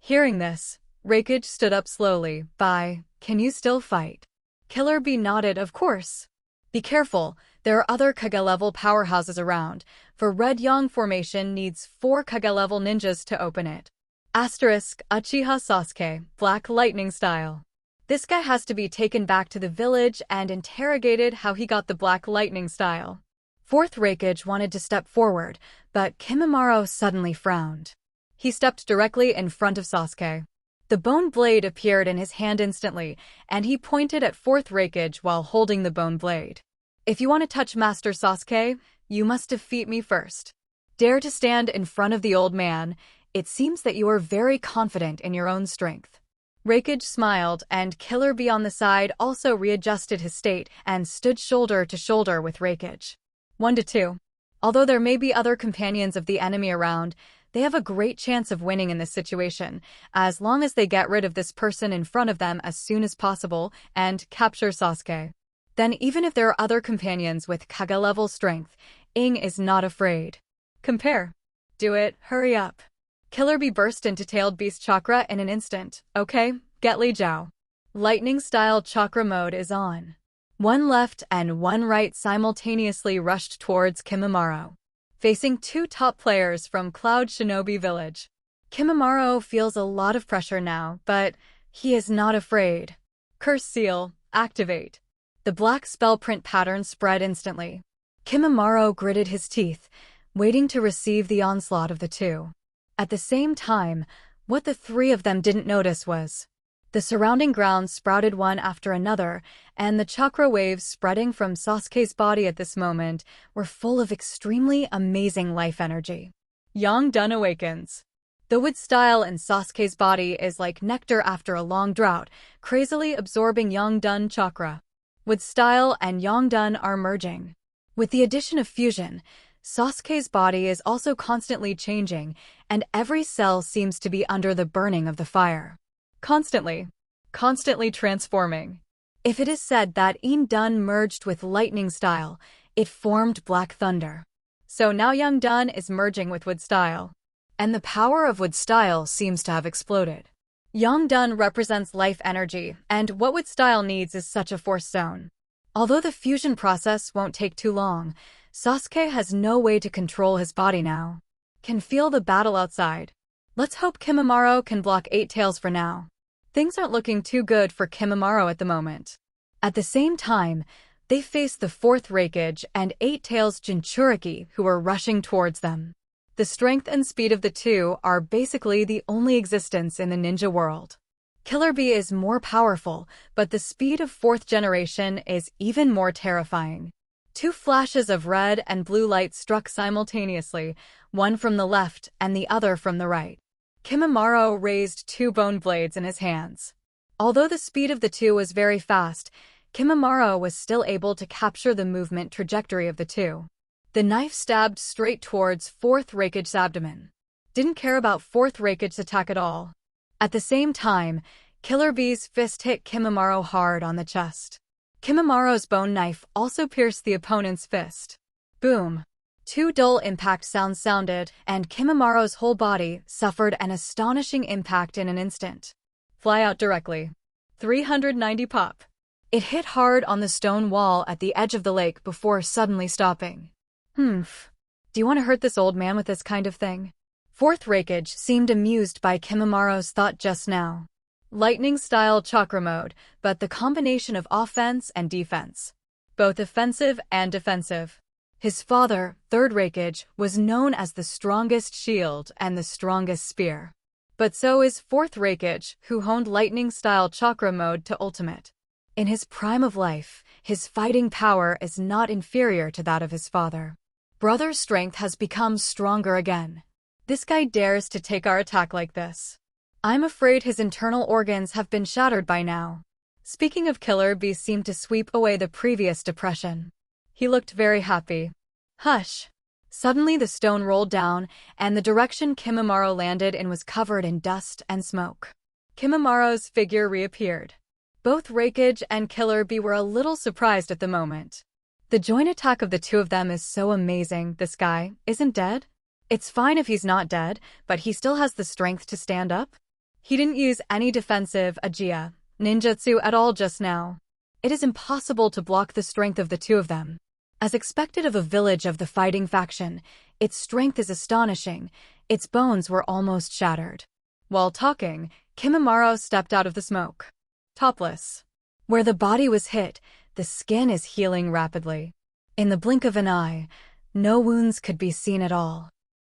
Hearing this, Reikage stood up slowly. Can you still fight? Killer Bee nodded, of course. Be careful, there are other Kage-level powerhouses around, for Red Yang formation needs 4 Kage-level ninjas to open it. Asterisk, Uchiha Sasuke, Black Lightning style. This guy has to be taken back to the village and interrogated how he got the Black Lightning style. Fourth Reikage wanted to step forward, but Kimimaro suddenly frowned. He stepped directly in front of Sasuke. The bone blade appeared in his hand instantly, and he pointed at Fourth Reikage while holding the bone blade. If you want to touch Master Sasuke, you must defeat me first. Dare to stand in front of the old man. It seems that you are very confident in your own strength. Reikage smiled, and Killer Bee on the side also readjusted his state and stood shoulder to shoulder with Reikage. 1-2. Although there may be other companions of the enemy around, they have a great chance of winning in this situation, as long as they get rid of this person in front of them as soon as possible and capture Sasuke. Then even if there are other companions with Kage-level strength, Ing is not afraid. Compare. Do it, hurry up. Killer Bee burst into Tailed Beast Chakra in an instant. Okay, get Li Jiao. Lightning-style chakra mode is on. One left and one right simultaneously rushed towards Kimimaro, facing 2 top players from Cloud Shinobi Village. Kimimaro feels a lot of pressure now, but he is not afraid. Curse Seal, activate. The black spell print pattern spread instantly. Kimimaro gritted his teeth, waiting to receive the onslaught of the 2. At the same time, what the 3 of them didn't notice was the surrounding ground sprouted one after another, and the chakra waves spreading from Sasuke's body at this moment were full of extremely amazing life energy. Yang awakens. The wood style in Sasuke's body is like nectar after a long drought, crazily absorbing Yang chakra. Wood style and Yang are merging. With the addition of fusion, Sasuke's body is also constantly changing, and every cell seems to be under the burning of the fire. Constantly transforming. If it is said that Yin merged with lightning style, it formed Black Thunder. So now Yang is merging with wood style. And the power of wood style seems to have exploded. Yang represents life energy, and what wood style needs is such a force zone. Although the fusion process won't take too long, Sasuke has no way to control his body now. Can feel the battle outside. Let's hope Kimimaro can block 8 Tails for now. Things aren't looking too good for Kimimaro at the moment. At the same time, they face the 4th Reikage and 8 Tails Jinchuriki who are rushing towards them. The strength and speed of the 2 are basically the only existence in the ninja world. Killer Bee is more powerful, but the speed of 4th generation is even more terrifying. 2 flashes of red and blue light struck simultaneously, one from the left and the other from the right. Kimimaro raised 2 bone blades in his hands. Although the speed of the 2 was very fast, Kimimaro was still able to capture the movement trajectory of the 2. The knife stabbed straight towards 4th Reikage's abdomen. Didn't care about 4th Reikage's attack at all. At the same time, Killer Bee's fist hit Kimimaro hard on the chest. Kimimaro's bone knife also pierced the opponent's fist. Boom! 2 dull impact sounds sounded, and Kimimaro's whole body suffered an astonishing impact in an instant. Fly out directly. 390 pop. It hit hard on the stone wall at the edge of the lake before suddenly stopping. Do you want to hurt this old man with this kind of thing? 4th Reikage seemed amused by Kimimaro's thought just now. Lightning-style chakra mode, but the combination of offense and defense. Both offensive and defensive. His father, 3rd Reikage, was known as the strongest shield and the strongest spear. But so is 4th Reikage, who honed lightning-style chakra mode to ultimate. In his prime of life, his fighting power is not inferior to that of his father. Brother's strength has become stronger again. This guy dares to take our attack like this. I'm afraid his internal organs have been shattered by now. Speaking of Killer Bee seemed to sweep away the previous depression. He looked very happy. Hush! Suddenly the stone rolled down, and the direction Kimimaro landed in was covered in dust and smoke. Kimimaro's figure reappeared. Both Reikage and Killer Bee were a little surprised at the moment. The joint attack of the 2 of them is so amazing. This guy isn't dead? It's fine if he's not dead, but he still has the strength to stand up? He didn't use any defensive Uchiha ninjutsu at all just now. It is impossible to block the strength of the two of them. As expected of a village of the fighting faction, its strength is astonishing. Its bones were almost shattered. While talking, Kimimaro stepped out of the smoke. Topless. Where the body was hit, the skin is healing rapidly. In the blink of an eye, no wounds could be seen at all.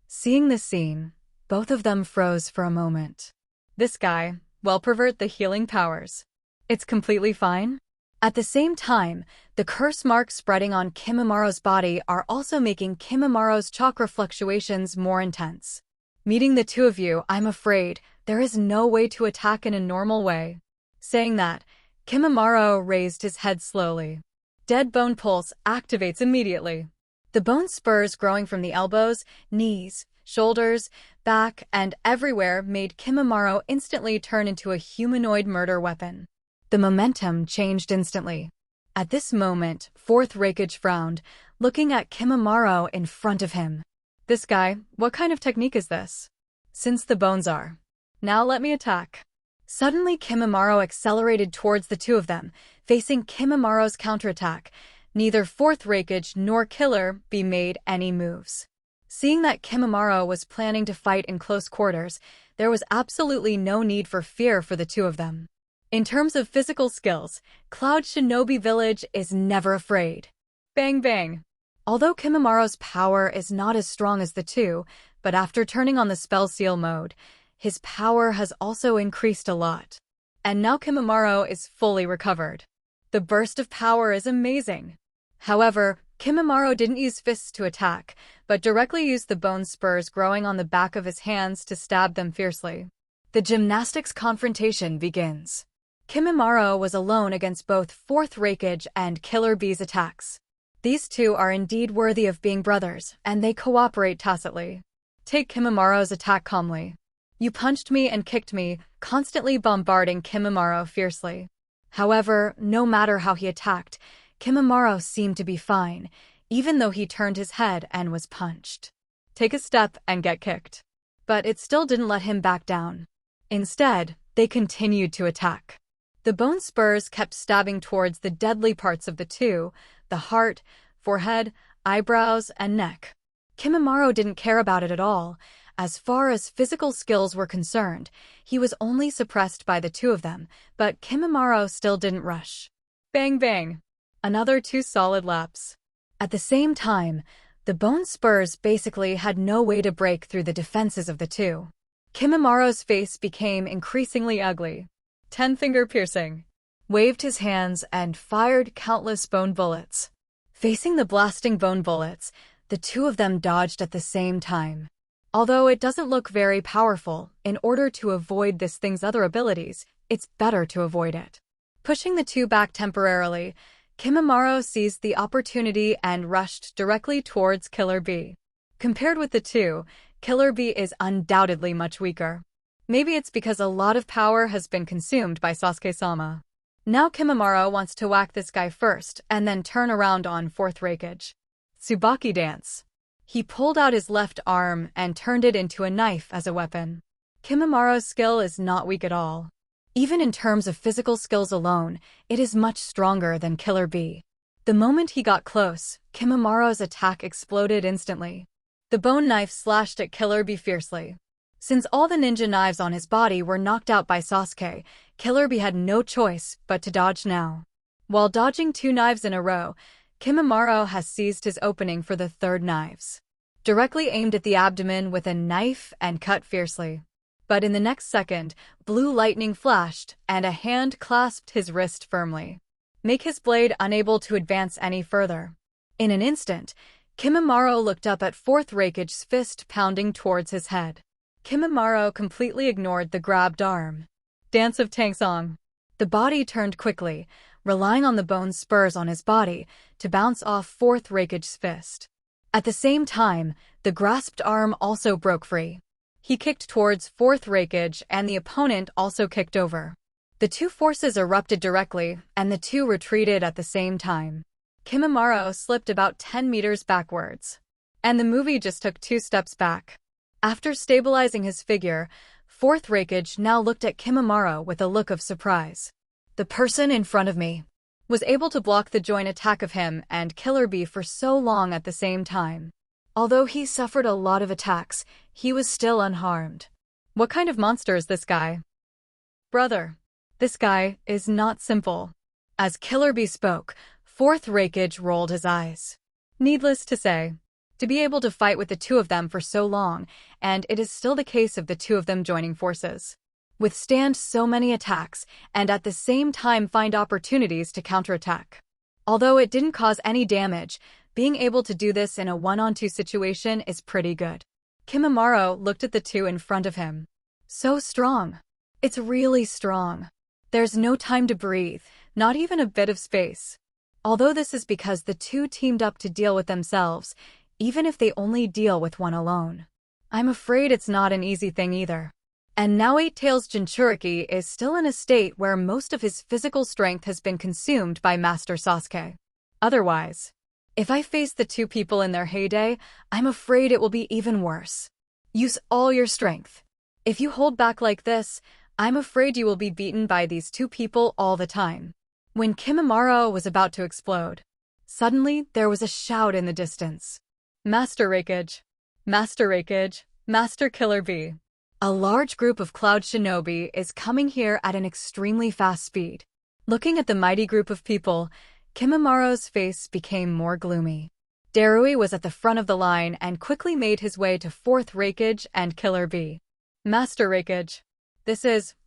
Seeing this scene, both of them froze for a moment. This guy, will pervert the healing powers. It's completely fine? At the same time, the curse marks spreading on Kimimaro's body are also making Kimimaro's chakra fluctuations more intense. Meeting the two of you, I'm afraid, there is no way to attack in a normal way. Saying that, Kimimaro raised his head slowly. Dead bone pulse activates immediately. The bone spurs growing from the elbows, knees, shoulders, back, and everywhere made Kimimaro instantly turn into a humanoid murder weapon. The momentum changed instantly. At this moment, Fourth Raikage frowned, looking at Kimimaro in front of him. This guy, what kind of technique is this? Since the bones are. Now let me attack. Suddenly Kimimaro accelerated towards the two of them, facing Kimimaro's counterattack. Neither Fourth Raikage nor Killer Bee made any moves. Seeing that Kimimaro was planning to fight in close quarters, there was absolutely no need for fear for the two of them. In terms of physical skills, Cloud Shinobi Village is never afraid. Bang bang. Although Kimimaro's power is not as strong as the two, but after turning on the spell seal mode, his power has also increased a lot. And now Kimimaro is fully recovered. The burst of power is amazing. However, Kimimaro didn't use fists to attack, but directly used the bone spurs growing on the back of his hands to stab them fiercely. The gymnastics confrontation begins. Kimimaro was alone against both Fourth Raikage and Killer Bee's attacks. These two are indeed worthy of being brothers, and they cooperate tacitly. Take Kimimaro's attack calmly. You punched me and kicked me, constantly bombarding Kimimaro fiercely. However, no matter how he attacked, Kimimaro seemed to be fine, even though he turned his head and was punched. Take a step and get kicked. But it still didn't let him back down. Instead, they continued to attack. The bone spurs kept stabbing towards the deadly parts of the two, the heart, forehead, eyebrows, and neck. Kimimaro didn't care about it at all. As far as physical skills were concerned, he was only suppressed by the two of them, but Kimimaro still didn't rush. Bang bang. Another 2 solid laps. At the same time, the bone spurs basically had no way to break through the defenses of the two. Kimimaro's face became increasingly ugly. 10-finger piercing. Waved his hands and fired countless bone bullets. Facing the blasting bone bullets, the two of them dodged at the same time. Although it doesn't look very powerful, in order to avoid this thing's other abilities, it's better to avoid it. Pushing the two back temporarily, Kimimaro seized the opportunity and rushed directly towards Killer Bee. Compared with the two, Killer Bee is undoubtedly much weaker. Maybe it's because a lot of power has been consumed by Sasuke-sama. Now Kimimaro wants to whack this guy first and then turn around on Fourth Raikage. Tsubaki dance. He pulled out his left arm and turned it into a knife as a weapon. Kimimaro's skill is not weak at all. Even in terms of physical skills alone, it is much stronger than Killer Bee. The moment he got close, Kimimaro's attack exploded instantly. The bone knife slashed at Killer Bee fiercely. Since all the ninja knives on his body were knocked out by Sasuke, Killer Bee had no choice but to dodge now. While dodging 2 knives in a row, Kimimaro has seized his opening for the third knives. Directly aimed at the abdomen with a knife and cut fiercely. But in the next second, blue lightning flashed and a hand clasped his wrist firmly. Make his blade unable to advance any further. In an instant, Kimimaro looked up at Fourth Raikage's fist pounding towards his head. Kimimaro completely ignored the grabbed arm. Dance of Tangsong. The body turned quickly, relying on the bone spurs on his body to bounce off Fourth Raikage's fist. At the same time, the grasped arm also broke free. He kicked towards Fourth Raikage and the opponent also kicked over. The two forces erupted directly, and the two retreated at the same time. Kimimaro slipped about 10 meters backwards. And the movie just took 2 steps back. After stabilizing his figure, Fourth Raikage now looked at Kimimaro with a look of surprise. The person in front of me was able to block the joint attack of him and Killer Bee for so long at the same time. Although he suffered a lot of attacks, he was still unharmed. What kind of monster is this guy? Brother, this guy is not simple. As Killer Bee spoke, Fourth Raikage rolled his eyes. Needless to say, to be able to fight with the two of them for so long, and it is still the case of the two of them joining forces, withstand so many attacks, and at the same time find opportunities to counterattack. Although it didn't cause any damage, being able to do this in a one-on-two situation is pretty good. Kimimaro looked at the two in front of him. So strong. It's really strong. There's no time to breathe, not even a bit of space. Although this is because the two teamed up to deal with themselves, even if they only deal with one alone. I'm afraid it's not an easy thing either. And now Eight Tails Jinchuriki is still in a state where most of his physical strength has been consumed by Master Sasuke. Otherwise, if I face the two people in their heyday, I'm afraid it will be even worse. Use all your strength. If you hold back like this, I'm afraid you will be beaten by these two people all the time. When Kimimaro was about to explode, suddenly there was a shout in the distance. Master Raikage! Master Raikage! Master Killer Bee! A large group of Cloud Shinobi is coming here at an extremely fast speed. Looking at the mighty group of people, Kimimaro's face became more gloomy. Darui was at the front of the line and quickly made his way to Fourth Raikage and Killer Bee. Master Raikage,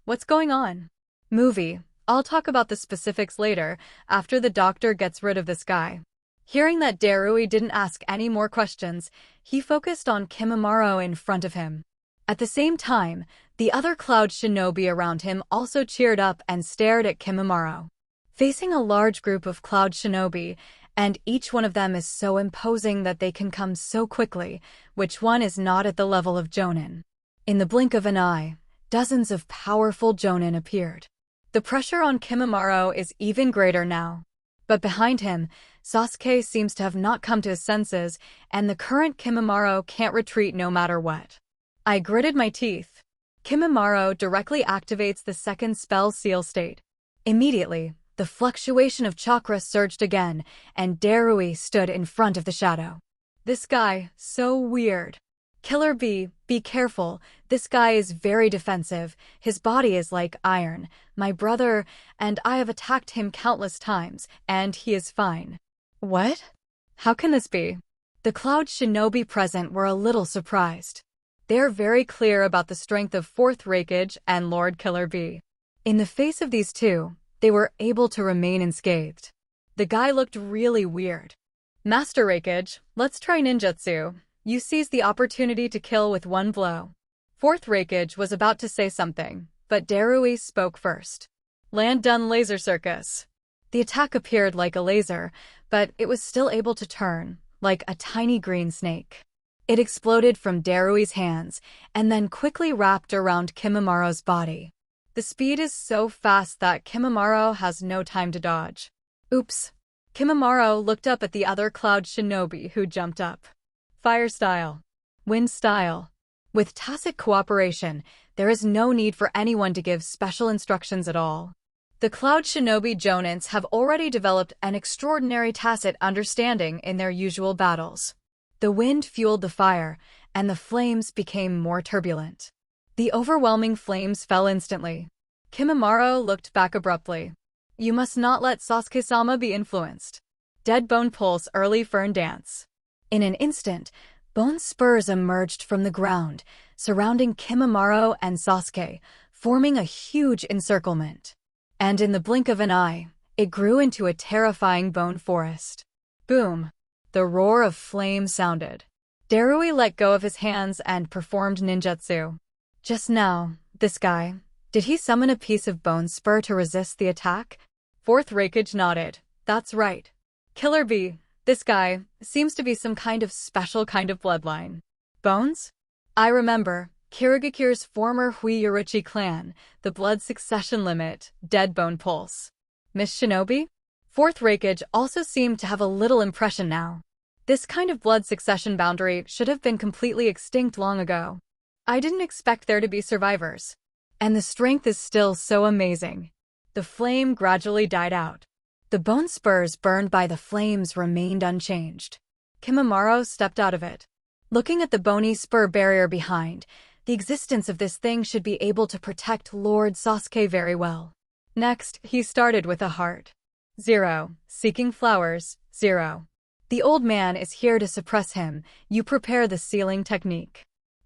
what's going on? Movie, I'll talk about the specifics later, after the doctor gets rid of this guy. Hearing that Darui didn't ask any more questions, he focused on Kimimaro in front of him. At the same time, the other Cloud Shinobi around him also cheered up and stared at Kimimaro. Facing a large group of Cloud Shinobi, and each one of them is so imposing that they can come so quickly, which one is not at the level of Jonin. In the blink of an eye, dozens of powerful Jonin appeared. The pressure on Kimimaro is even greater now. But behind him, Sasuke seems to have not come to his senses, and the current Kimimaro can't retreat no matter what. I gritted my teeth. Kimimaro directly activates the second spell seal state. Immediately, the fluctuation of chakra surged again, and Darui stood in front of the shadow. This guy, so weird. Killer Bee, be careful. This guy is very defensive. His body is like iron. My brother and I have attacked him countless times, and he is fine. What? How can this be? The Cloud Shinobi present were a little surprised. They are very clear about the strength of Fourth Raikage and Lord Killer Bee. In the face of these two, they were able to remain unscathed. The guy looked really weird. Master Raikage, let's try ninjutsu. You seize the opportunity to kill with one blow. Fourth Raikage was about to say something, but Darui spoke first. Land done laser circus. The attack appeared like a laser, but it was still able to turn, like a tiny green snake. It exploded from Darui's hands, and then quickly wrapped around Kimimaro's body. The speed is so fast that Kimimaro has no time to dodge. Oops. Kimimaro looked up at the other Cloud Shinobi who jumped up. Fire style. Wind style. With tacit cooperation, there is no need for anyone to give special instructions at all. The Cloud Shinobi Jonins have already developed an extraordinary tacit understanding in their usual battles. The wind fueled the fire, and the flames became more turbulent. The overwhelming flames fell instantly. Kimimaro looked back abruptly. You must not let Sasuke-sama be influenced. Dead Bone Pulse Early Fern Dance. In an instant, bone spurs emerged from the ground, surrounding Kimimaro and Sasuke, forming a huge encirclement. And in the blink of an eye, it grew into a terrifying bone forest. Boom! The roar of flame sounded. Darui let go of his hands and performed ninjutsu. Just now, this guy, did he summon a piece of bone spur to resist the attack? Fourth Raikage nodded. That's right. Killer Bee, this guy, seems to be some kind of special kind of bloodline. Bones? I remember, Kirigakir's former Huiyuruchi clan, the blood succession limit, Dead Bone Pulse. Miss Shinobi? Fourth Raikage also seemed to have a little impression now. This kind of blood succession boundary should have been completely extinct long ago. I didn't expect there to be survivors. And the strength is still so amazing. The flame gradually died out. The bone spurs burned by the flames remained unchanged. Kimimaro stepped out of it. Looking at the bony spur barrier behind, the existence of this thing should be able to protect Lord Sasuke very well. Next, he started with a heart. 0. Seeking flowers, 0. The old man is here to suppress him. You prepare the sealing technique.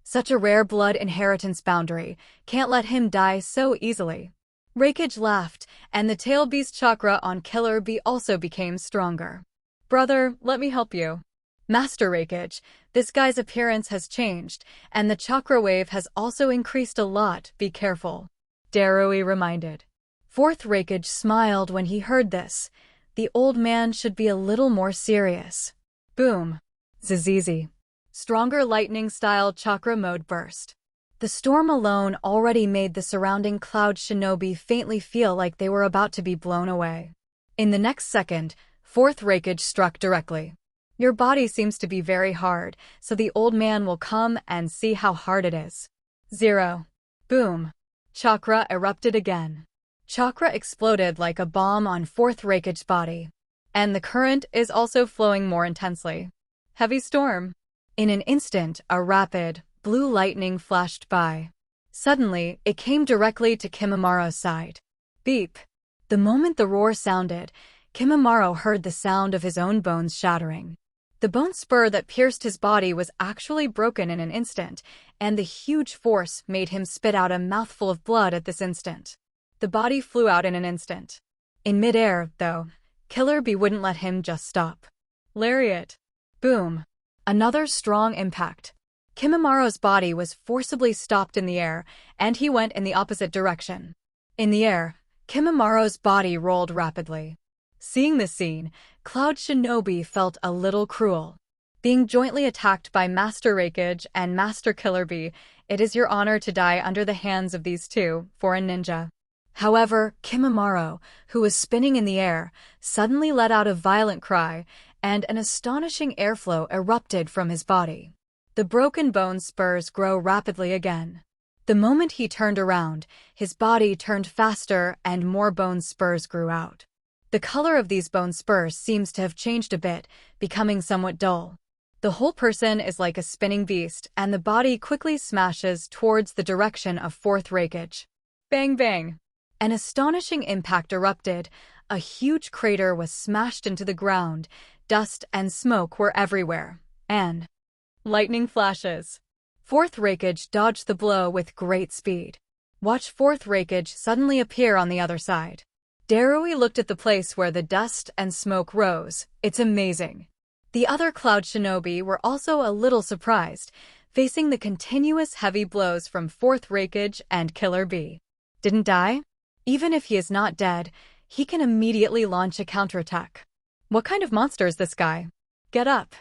Such a rare blood inheritance boundary, can't let him die so easily. Raikage laughed, and the tail beast chakra on Killer Bee also became stronger. Brother, let me help you. Master Raikage, this guy's appearance has changed, and the chakra wave has also increased a lot, be careful. Darui reminded. Fourth Raikage smiled when he heard this. The old man should be a little more serious. Boom. Zizizi. Stronger lightning-style chakra mode burst. The storm alone already made the surrounding cloud shinobi faintly feel like they were about to be blown away. In the next second, Fourth Raikage struck directly. Your body seems to be very hard, so the old man will come and see how hard it is. 0. Boom. Chakra erupted again. Chakra exploded like a bomb on Fourth Raikage's body. And the current is also flowing more intensely. Heavy storm. In an instant, a rapid, blue lightning flashed by. Suddenly, it came directly to Kimimaro's side. Beep. The moment the roar sounded, Kimimaro heard the sound of his own bones shattering. The bone spur that pierced his body was actually broken in an instant, and the huge force made him spit out a mouthful of blood at this instant. The body flew out in an instant. In midair, though, Killer Bee wouldn't let him just stop. Lariat. Boom. Another strong impact. Kimimaro's body was forcibly stopped in the air, and he went in the opposite direction. In the air, Kimimaro's body rolled rapidly. Seeing this scene, Cloud Shinobi felt a little cruel. Being jointly attacked by Master Raikage and Master Killer Bee, it is your honor to die under the hands of these two, foreign ninja. However, Kimimaro, who was spinning in the air, suddenly let out a violent cry, and an astonishing airflow erupted from his body. The broken bone spurs grow rapidly again. The moment he turned around, his body turned faster and more bone spurs grew out. The color of these bone spurs seems to have changed a bit, becoming somewhat dull. The whole person is like a spinning beast, and the body quickly smashes towards the direction of Fourth Raikage. Bang bang! An astonishing impact erupted. A huge crater was smashed into the ground. Dust and smoke were everywhere. And lightning flashes. Fourth Raikage dodged the blow with great speed. Watch Fourth Raikage suddenly appear on the other side. Darui looked at the place where the dust and smoke rose. It's amazing. The other Cloud Shinobi were also a little surprised, facing the continuous heavy blows from Fourth Raikage and Killer Bee. Didn't die? Even if he is not dead, he can immediately launch a counterattack. What kind of monster is this guy? Get up.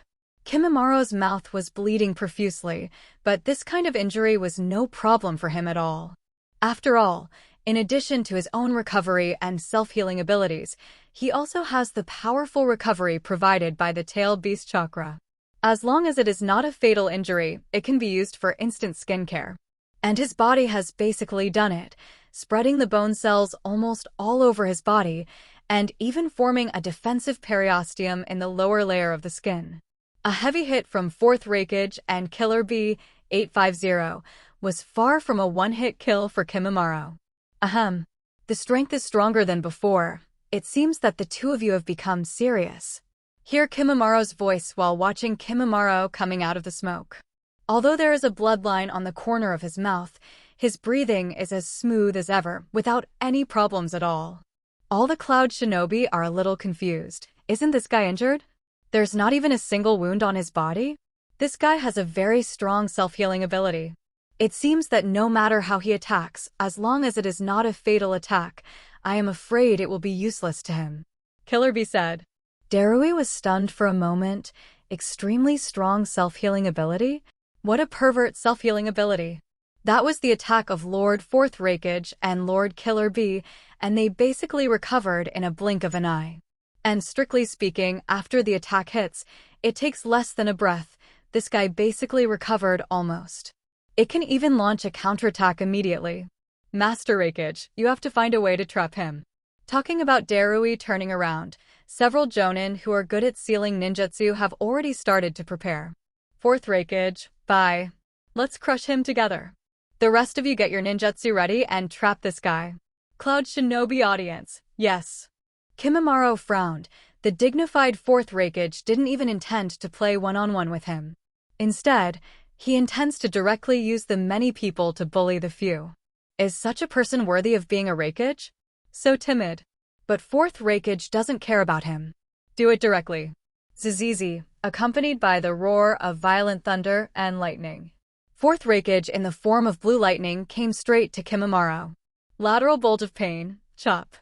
Kimimaro's mouth was bleeding profusely, but this kind of injury was no problem for him at all. After all, in addition to his own recovery and self-healing abilities, he also has the powerful recovery provided by the tail beast chakra. As long as it is not a fatal injury, it can be used for instant skincare. And his body has basically done it, spreading the bone cells almost all over his body, and even forming a defensive periosteum in the lower layer of the skin. A heavy hit from Fourth Raikage and Killer Bee, 850, was far from a one-hit kill for Kimimaro. Ahem. The strength is stronger than before. It seems that the two of you have become serious. Hear Kimimaro's voice while watching Kimimaro coming out of the smoke. Although there is a bloodline on the corner of his mouth, his breathing is as smooth as ever, without any problems at all. All the Cloud Shinobi are a little confused. Isn't this guy injured? There's not even a single wound on his body? This guy has a very strong self-healing ability. It seems that no matter how he attacks, as long as it is not a fatal attack, I am afraid it will be useless to him. Killer Bee said. Darui was stunned for a moment. Extremely strong self-healing ability? What a pervert self-healing ability. That was the attack of Lord Fourth Raikage and Lord Killer Bee, and they basically recovered in a blink of an eye. And strictly speaking, after the attack hits, it takes less than a breath. This guy basically recovered almost. It can even launch a counterattack immediately. Master Raikage, you have to find a way to trap him. Talking about Darui turning around, several Jonin who are good at sealing ninjutsu have already started to prepare. Fourth Raikage, bye. Let's crush him together. The rest of you get your ninjutsu ready and trap this guy. Cloud Shinobi audience, yes. Kimimaro frowned. The dignified Fourth Raikage didn't even intend to play one-on-one with him. Instead, he intends to directly use the many people to bully the few. Is such a person worthy of being a Raikage? So timid. But Fourth Raikage doesn't care about him. Do it directly. Zizizi, accompanied by the roar of violent thunder and lightning. Fourth Raikage in the form of blue lightning came straight to Kimimaro. Lateral bolt of pain, chop.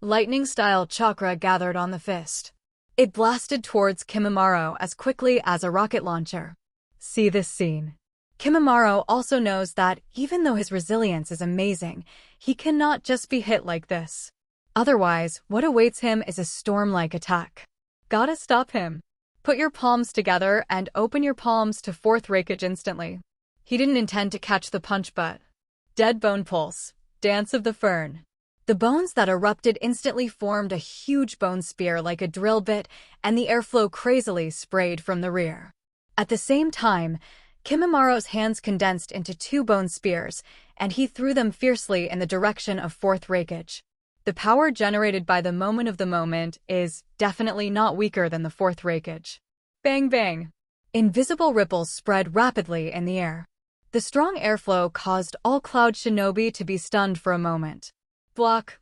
Lightning-style chakra gathered on the fist. It blasted towards Kimimaro as quickly as a rocket launcher. See this scene. Kimimaro also knows that even though his resilience is amazing, he cannot just be hit like this. Otherwise, what awaits him is a storm-like attack. Gotta stop him. Put your palms together and open your palms to Fourth Raikage instantly. He didn't intend to catch the punch but... Dead Bone Pulse. Dance of the Fern. The bones that erupted instantly formed a huge bone spear like a drill bit, and the airflow crazily sprayed from the rear. At the same time, Kimimaro's hands condensed into two bone spears, and he threw them fiercely in the direction of Fourth Raikage. The power generated by the moment is definitely not weaker than the Fourth Raikage. Bang bang! Invisible ripples spread rapidly in the air. The strong airflow caused all Cloud Shinobi to be stunned for a moment. Blocked.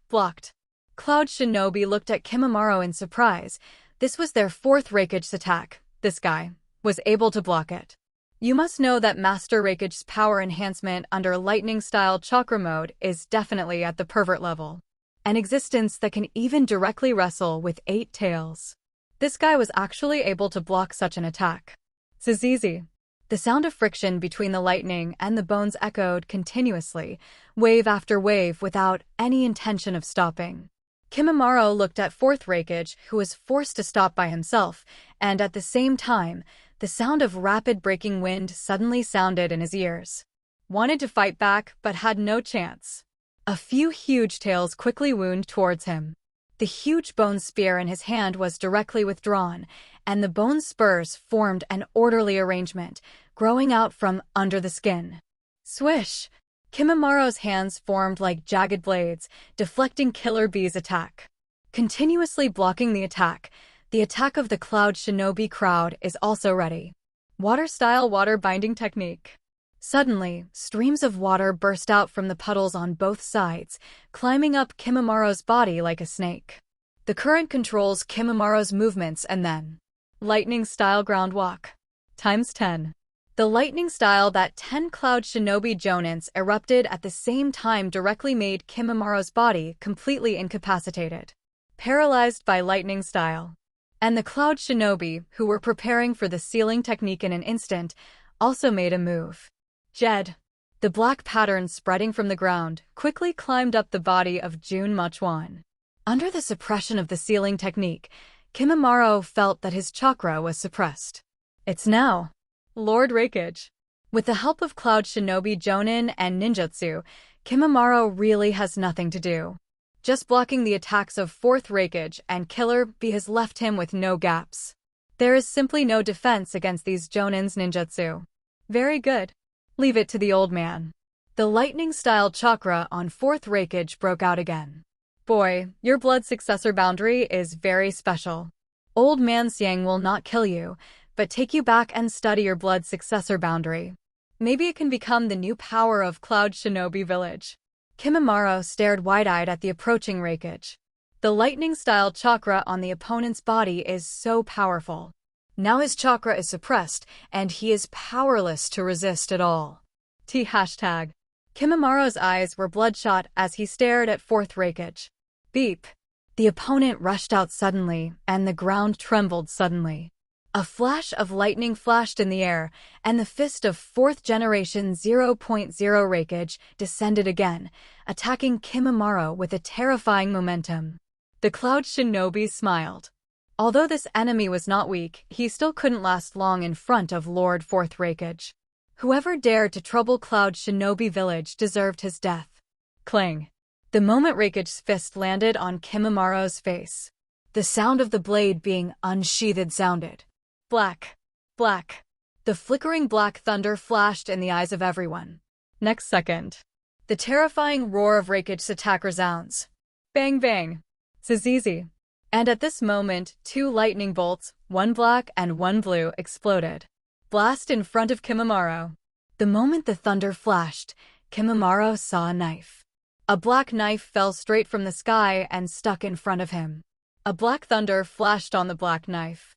Cloud Shinobi looked at Kimimaro in surprise. This was their Fourth Raikage's attack. This guy was able to block it. You must know that Master Raikage's power enhancement under lightning-style chakra mode is definitely at the pervert level. An existence that can even directly wrestle with 8 tails. This guy was actually able to block such an attack. Zizizi. The sound of friction between the lightning and the bones echoed continuously, wave after wave without any intention of stopping. Kimimaro looked at Fourth Raikage, who was forced to stop by himself, and at the same time, the sound of rapid breaking wind suddenly sounded in his ears. Wanted to fight back, but had no chance. A few huge tails quickly wound towards him. The huge bone spear in his hand was directly withdrawn, and the bone spurs formed an orderly arrangement, growing out from under the skin. Swish! Kimimaro's hands formed like jagged blades, deflecting Killer Bee's attack. Continuously blocking the attack of the Cloud Shinobi crowd is also ready. Water-style water-binding technique. Suddenly, streams of water burst out from the puddles on both sides, climbing up Kimimaro's body like a snake. The current controls Kimimaro's movements and then... Lightning-style ground walk. Times 10. The lightning style that 10 Cloud Shinobi Jonins erupted at the same time directly made Kimimaro's body completely incapacitated. Paralyzed by lightning style. And the Cloud Shinobi, who were preparing for the sealing technique in an instant, also made a move. Jed. The black pattern spreading from the ground quickly climbed up the body of Jun Mochuan. Under the suppression of the sealing technique, Kimimaro felt that his chakra was suppressed. It's now Lord Raikage. With the help of Cloud Shinobi Jonin and ninjutsu, Kimimaro really has nothing to do. Just blocking the attacks of Fourth Raikage and Killer Bee has left him with no gaps. There is simply no defense against these Jonin's ninjutsu. Very good. Leave it to the old man. The lightning-style chakra on Fourth Raikage broke out again. Boy, your blood successor boundary is very special. Old Man Xiang will not kill you, but take you back and study your blood successor boundary. Maybe it can become the new power of Cloud Shinobi Village. Kimimaro stared wide-eyed at the approaching Raikage. The lightning-style chakra on the opponent's body is so powerful. Now his chakra is suppressed, and he is powerless to resist at all. #. Kimimaro's eyes were bloodshot as he stared at Fourth Raikage. Beep. The opponent rushed out suddenly, and the ground trembled suddenly. A flash of lightning flashed in the air, and the fist of 4th generation 0.0 Raikage descended again, attacking Kimimaro with a terrifying momentum. The Cloud Shinobi smiled. Although this enemy was not weak, he still couldn't last long in front of Lord 4th Raikage. Whoever dared to trouble Cloud Shinobi Village deserved his death. Clang. The moment Raikage's fist landed on Kimimura's face, the sound of the blade being unsheathed sounded. Black. Black. The flickering black thunder flashed in the eyes of everyone. Next second, the terrifying roar of Raikage's attack resounds. Bang bang. Zizizi. And at this moment, 2 lightning bolts, one black and one blue, exploded. Blast in front of Kimimaro. The moment the thunder flashed, Kimimaro saw a knife. A black knife fell straight from the sky and stuck in front of him. A black thunder flashed on the black knife.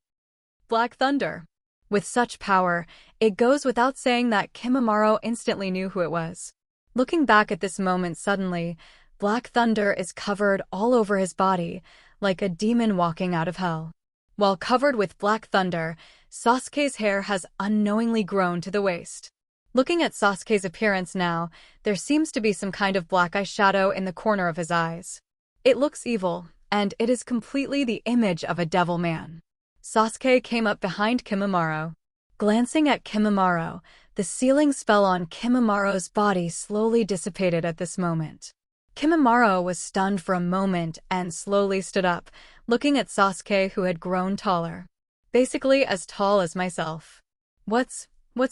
Black thunder. With such power, it goes without saying that Kimimaro instantly knew who it was. Looking back at this moment suddenly, black thunder is covered all over his body, like a demon walking out of hell. While covered with black thunder, Sasuke's hair has unknowingly grown to the waist. Looking at Sasuke's appearance now, there seems to be some kind of black eyeshadow in the corner of his eyes. It looks evil, and it is completely the image of a devil man. Sasuke came up behind Kimimaro. Glancing at Kimimaro, the sealing spell on Kimimaro's body slowly dissipated at this moment. Kimimaro was stunned for a moment and slowly stood up, looking at Sasuke, who had grown taller. Basically as tall as myself. What's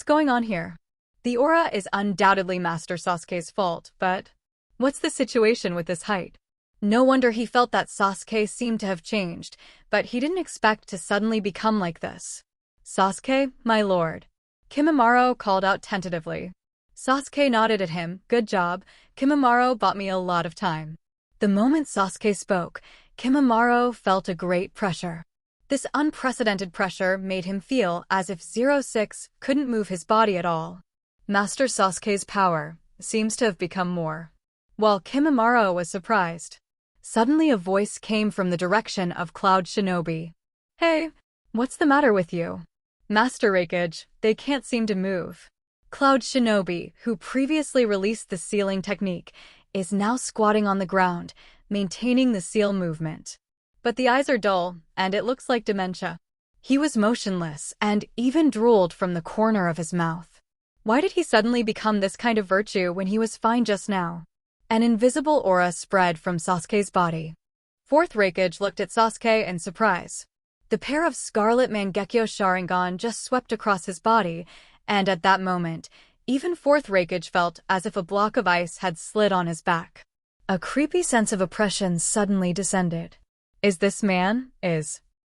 going on here? The aura is undoubtedly Master Sasuke's fault, but what's the situation with this height? No wonder he felt that Sasuke seemed to have changed, but he didn't expect to suddenly become like this. Sasuke, my lord. Kimimaro called out tentatively. Sasuke nodded at him. Good job, Kimimaro bought me a lot of time. The moment Sasuke spoke, Kimimaro felt a great pressure. This unprecedented pressure made him feel as if 06 couldn't move his body at all. Master Sasuke's power seems to have become more. While Kimimaro was surprised, suddenly a voice came from the direction of Cloud Shinobi. Hey, what's the matter with you? Master Raikage, they can't seem to move. Cloud Shinobi, who previously released the sealing technique, is now squatting on the ground, maintaining the seal movement. But the eyes are dull, and it looks like dementia. He was motionless and even drooled from the corner of his mouth. Why did he suddenly become this kind of virtue when he was fine just now? An invisible aura spread from Sasuke's body. Fourth Raikage looked at Sasuke in surprise. The pair of Scarlet Mangekyo Sharingan just swept across his body, and at that moment, even Fourth Raikage felt as if a block of ice had slid on his back. A creepy sense of oppression suddenly descended. Is this man, Uchiha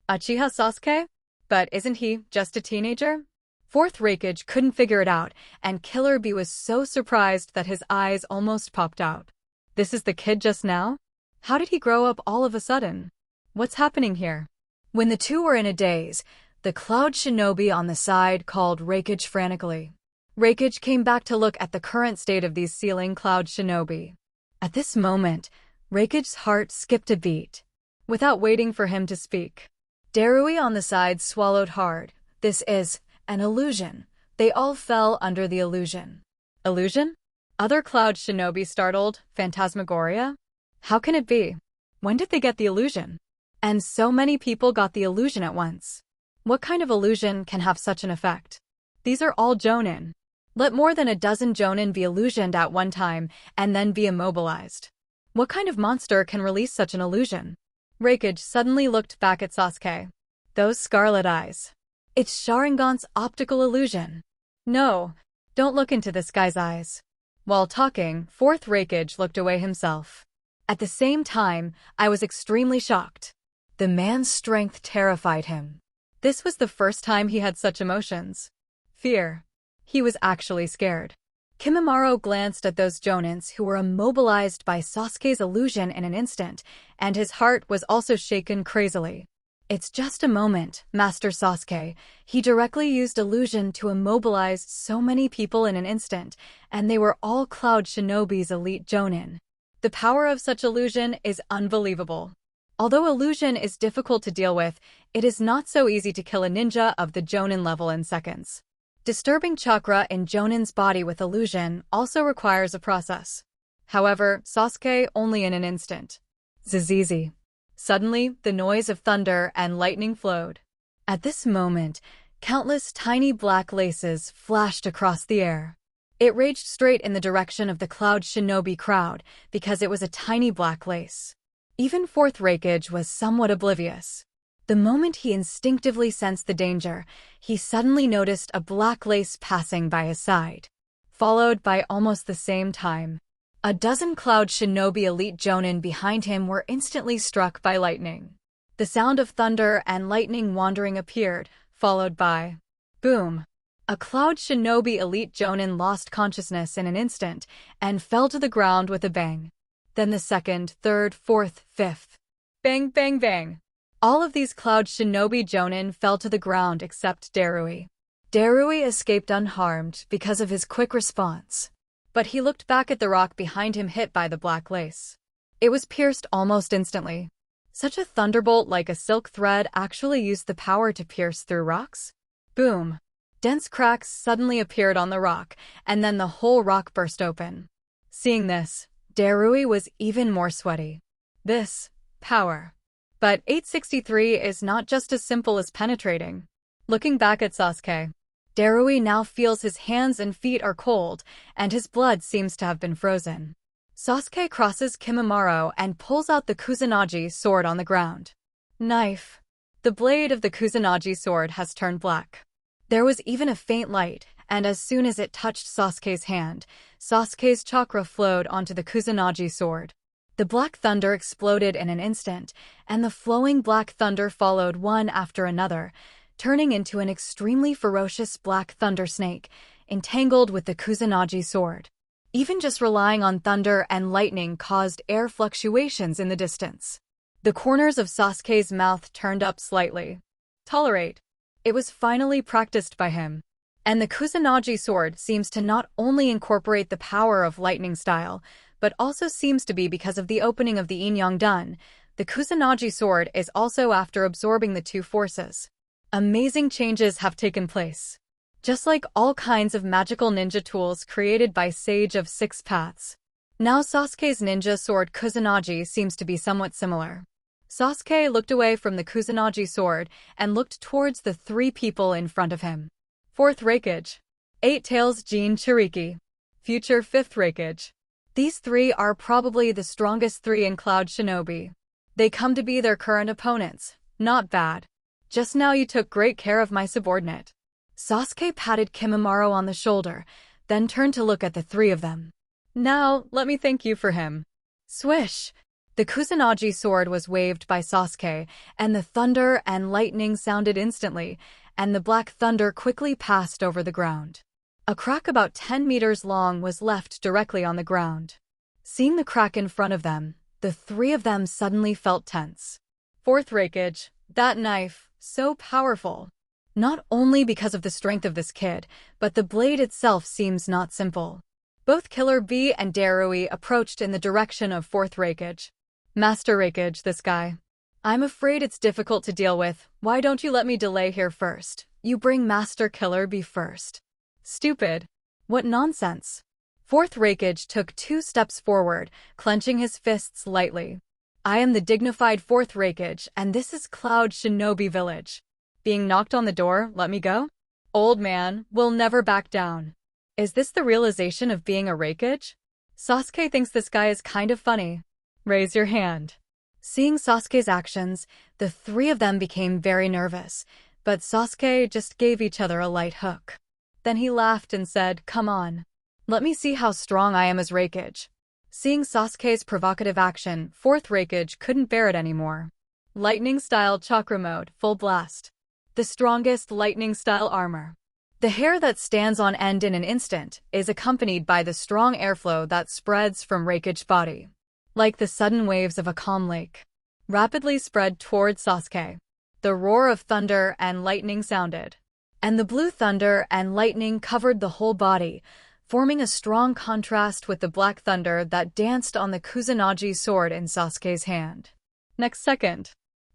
Sasuke? But isn't he just a teenager? Fourth Raikage couldn't figure it out, and Killer Bee was so surprised that his eyes almost popped out. This is the kid just now? How did he grow up all of a sudden? What's happening here? When the two were in a daze, the Cloud Shinobi on the side called Raikage frantically. Raikage came back to look at the current state of these sealing Cloud Shinobi. At this moment, Raikage's heart skipped a beat. Without waiting for him to speak, Darui on the side swallowed hard. This is an illusion. They all fell under the illusion. Illusion? Other Cloud Shinobi startled. Phantasmagoria? How can it be? When did they get the illusion? And so many people got the illusion at once. What kind of illusion can have such an effect? These are all Jonin. Let more than a dozen Jonin be illusioned at one time and then be immobilized. What kind of monster can release such an illusion? Raikage suddenly looked back at Sasuke. Those scarlet eyes. It's Sharingan's optical illusion. No, don't look into this guy's eyes. While talking, Fourth Raikage looked away himself. At the same time, I was extremely shocked. The man's strength terrified him. This was the first time he had such emotions. Fear. He was actually scared. Kimimaro glanced at those Jonins who were immobilized by Sasuke's illusion in an instant, and his heart was also shaken crazily. It's just a moment, Master Sasuke. He directly used illusion to immobilize so many people in an instant, and they were all Cloud Shinobi's elite Jonin. The power of such illusion is unbelievable. Although illusion is difficult to deal with, it is not so easy to kill a ninja of the Jonin level in seconds. Disturbing chakra in Jonin's body with illusion also requires a process. However, Sasuke only in an instant. Zizizi. Suddenly, the noise of thunder and lightning flowed. At this moment, Countless tiny black laces flashed across the air. It raged straight in the direction of the Cloud Shinobi crowd because it was a tiny black lace. Even Fourth Raikage was somewhat oblivious. The moment he instinctively sensed the danger, he suddenly noticed a black lace passing by his side. Followed by almost the same time, a dozen Cloud Shinobi elite Jonin behind him were instantly struck by lightning. The sound of thunder and lightning wandering appeared, followed by boom. A Cloud Shinobi elite Jonin lost consciousness in an instant and fell to the ground with a bang. Then the second, third, fourth, fifth. Bang, bang, bang. All of these Cloud Shinobi Jonin fell to the ground except Darui. Darui escaped unharmed because of his quick response. But he looked back at the rock behind him hit by the black lace. It was pierced almost instantly. Such a thunderbolt like a silk thread actually used the power to pierce through rocks? Boom. Dense cracks suddenly appeared on the rock, and then the whole rock burst open. Seeing this, Darui was even more sweaty. This power. But 863 is not just as simple as penetrating. Looking back at Sasuke, Darui now feels his hands and feet are cold, and his blood seems to have been frozen. Sasuke crosses Kimimaro and pulls out the Kusanagi sword on the ground. Knife. The blade of the Kusanagi sword has turned black. There was even a faint light, and as soon as it touched Sasuke's hand, Sasuke's chakra flowed onto the Kusanagi sword. The black thunder exploded in an instant, and the flowing black thunder followed one after another, turning into an extremely ferocious black thunder snake, entangled with the Kusanagi sword. Even just relying on thunder and lightning caused air fluctuations in the distance. The corners of Sasuke's mouth turned up slightly. Tolerate. It was finally practiced by him. And the Kusanagi sword seems to not only incorporate the power of lightning style, but also seems to be because of the opening of the Yin-Yang Dun. The Kusanagi sword is also after absorbing the two forces. Amazing changes have taken place. Just like all kinds of magical ninja tools created by Sage of Six Paths. Now Sasuke's ninja sword Kusanagi seems to be somewhat similar. Sasuke looked away from the Kusanagi sword and looked towards the three people in front of him. Fourth Raikage. Eight Tails Jin Chiriki. Future Fifth Raikage. These three are probably the strongest three in Cloud Shinobi. They come to be their current opponents. Not bad. Just now you took great care of my subordinate. Sasuke patted Kimimaro on the shoulder, then turned to look at the three of them. Now, let me thank you for him. Swish! The Kusanagi sword was waved by Sasuke, and the thunder and lightning sounded instantly, and the black thunder quickly passed over the ground. A crack about 10 meters long was left directly on the ground. Seeing the crack in front of them, the three of them suddenly felt tense. Fourth Raikage. That knife, so powerful. Not only because of the strength of this kid, but the blade itself seems not simple. Both Killer Bee and Darui approached in the direction of Fourth Raikage. Master Raikage, this guy. I'm afraid it's difficult to deal with. Why don't you let me delay here first? You bring Master Killer Bee first. Stupid. What nonsense. Fourth Raikage took 2 steps forward, clenching his fists lightly. I am the dignified Fourth Raikage, and this is Cloud Shinobi Village. Being knocked on the door, let me go? Old man, we'll never back down. Is this the realization of being a Raikage? Sasuke thinks this guy is kind of funny. Raise your hand. Seeing Sasuke's actions, the three of them became very nervous, but Sasuke just gave each other a light hook. Then he laughed and said, come on. Let me see how strong I am as Raikage. Seeing Sasuke's provocative action, Fourth Raikage couldn't bear it anymore. Lightning-style chakra mode, full blast. The strongest lightning-style armor. The hair that stands on end in an instant is accompanied by the strong airflow that spreads from Raikage's body. Like the sudden waves of a calm lake. Rapidly spread toward Sasuke. The roar of thunder and lightning sounded. And the blue thunder and lightning covered the whole body, forming a strong contrast with the black thunder that danced on the Kusanagi sword in Sasuke's hand. Next second,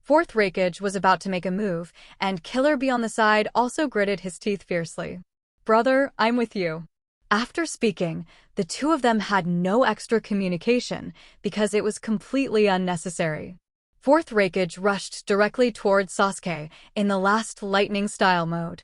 Fourth Raikage was about to make a move, and Killer Bee on the side also gritted his teeth fiercely. Brother, I'm with you. After speaking, the two of them had no extra communication because it was completely unnecessary. Fourth Raikage rushed directly toward Sasuke in the last lightning style mode.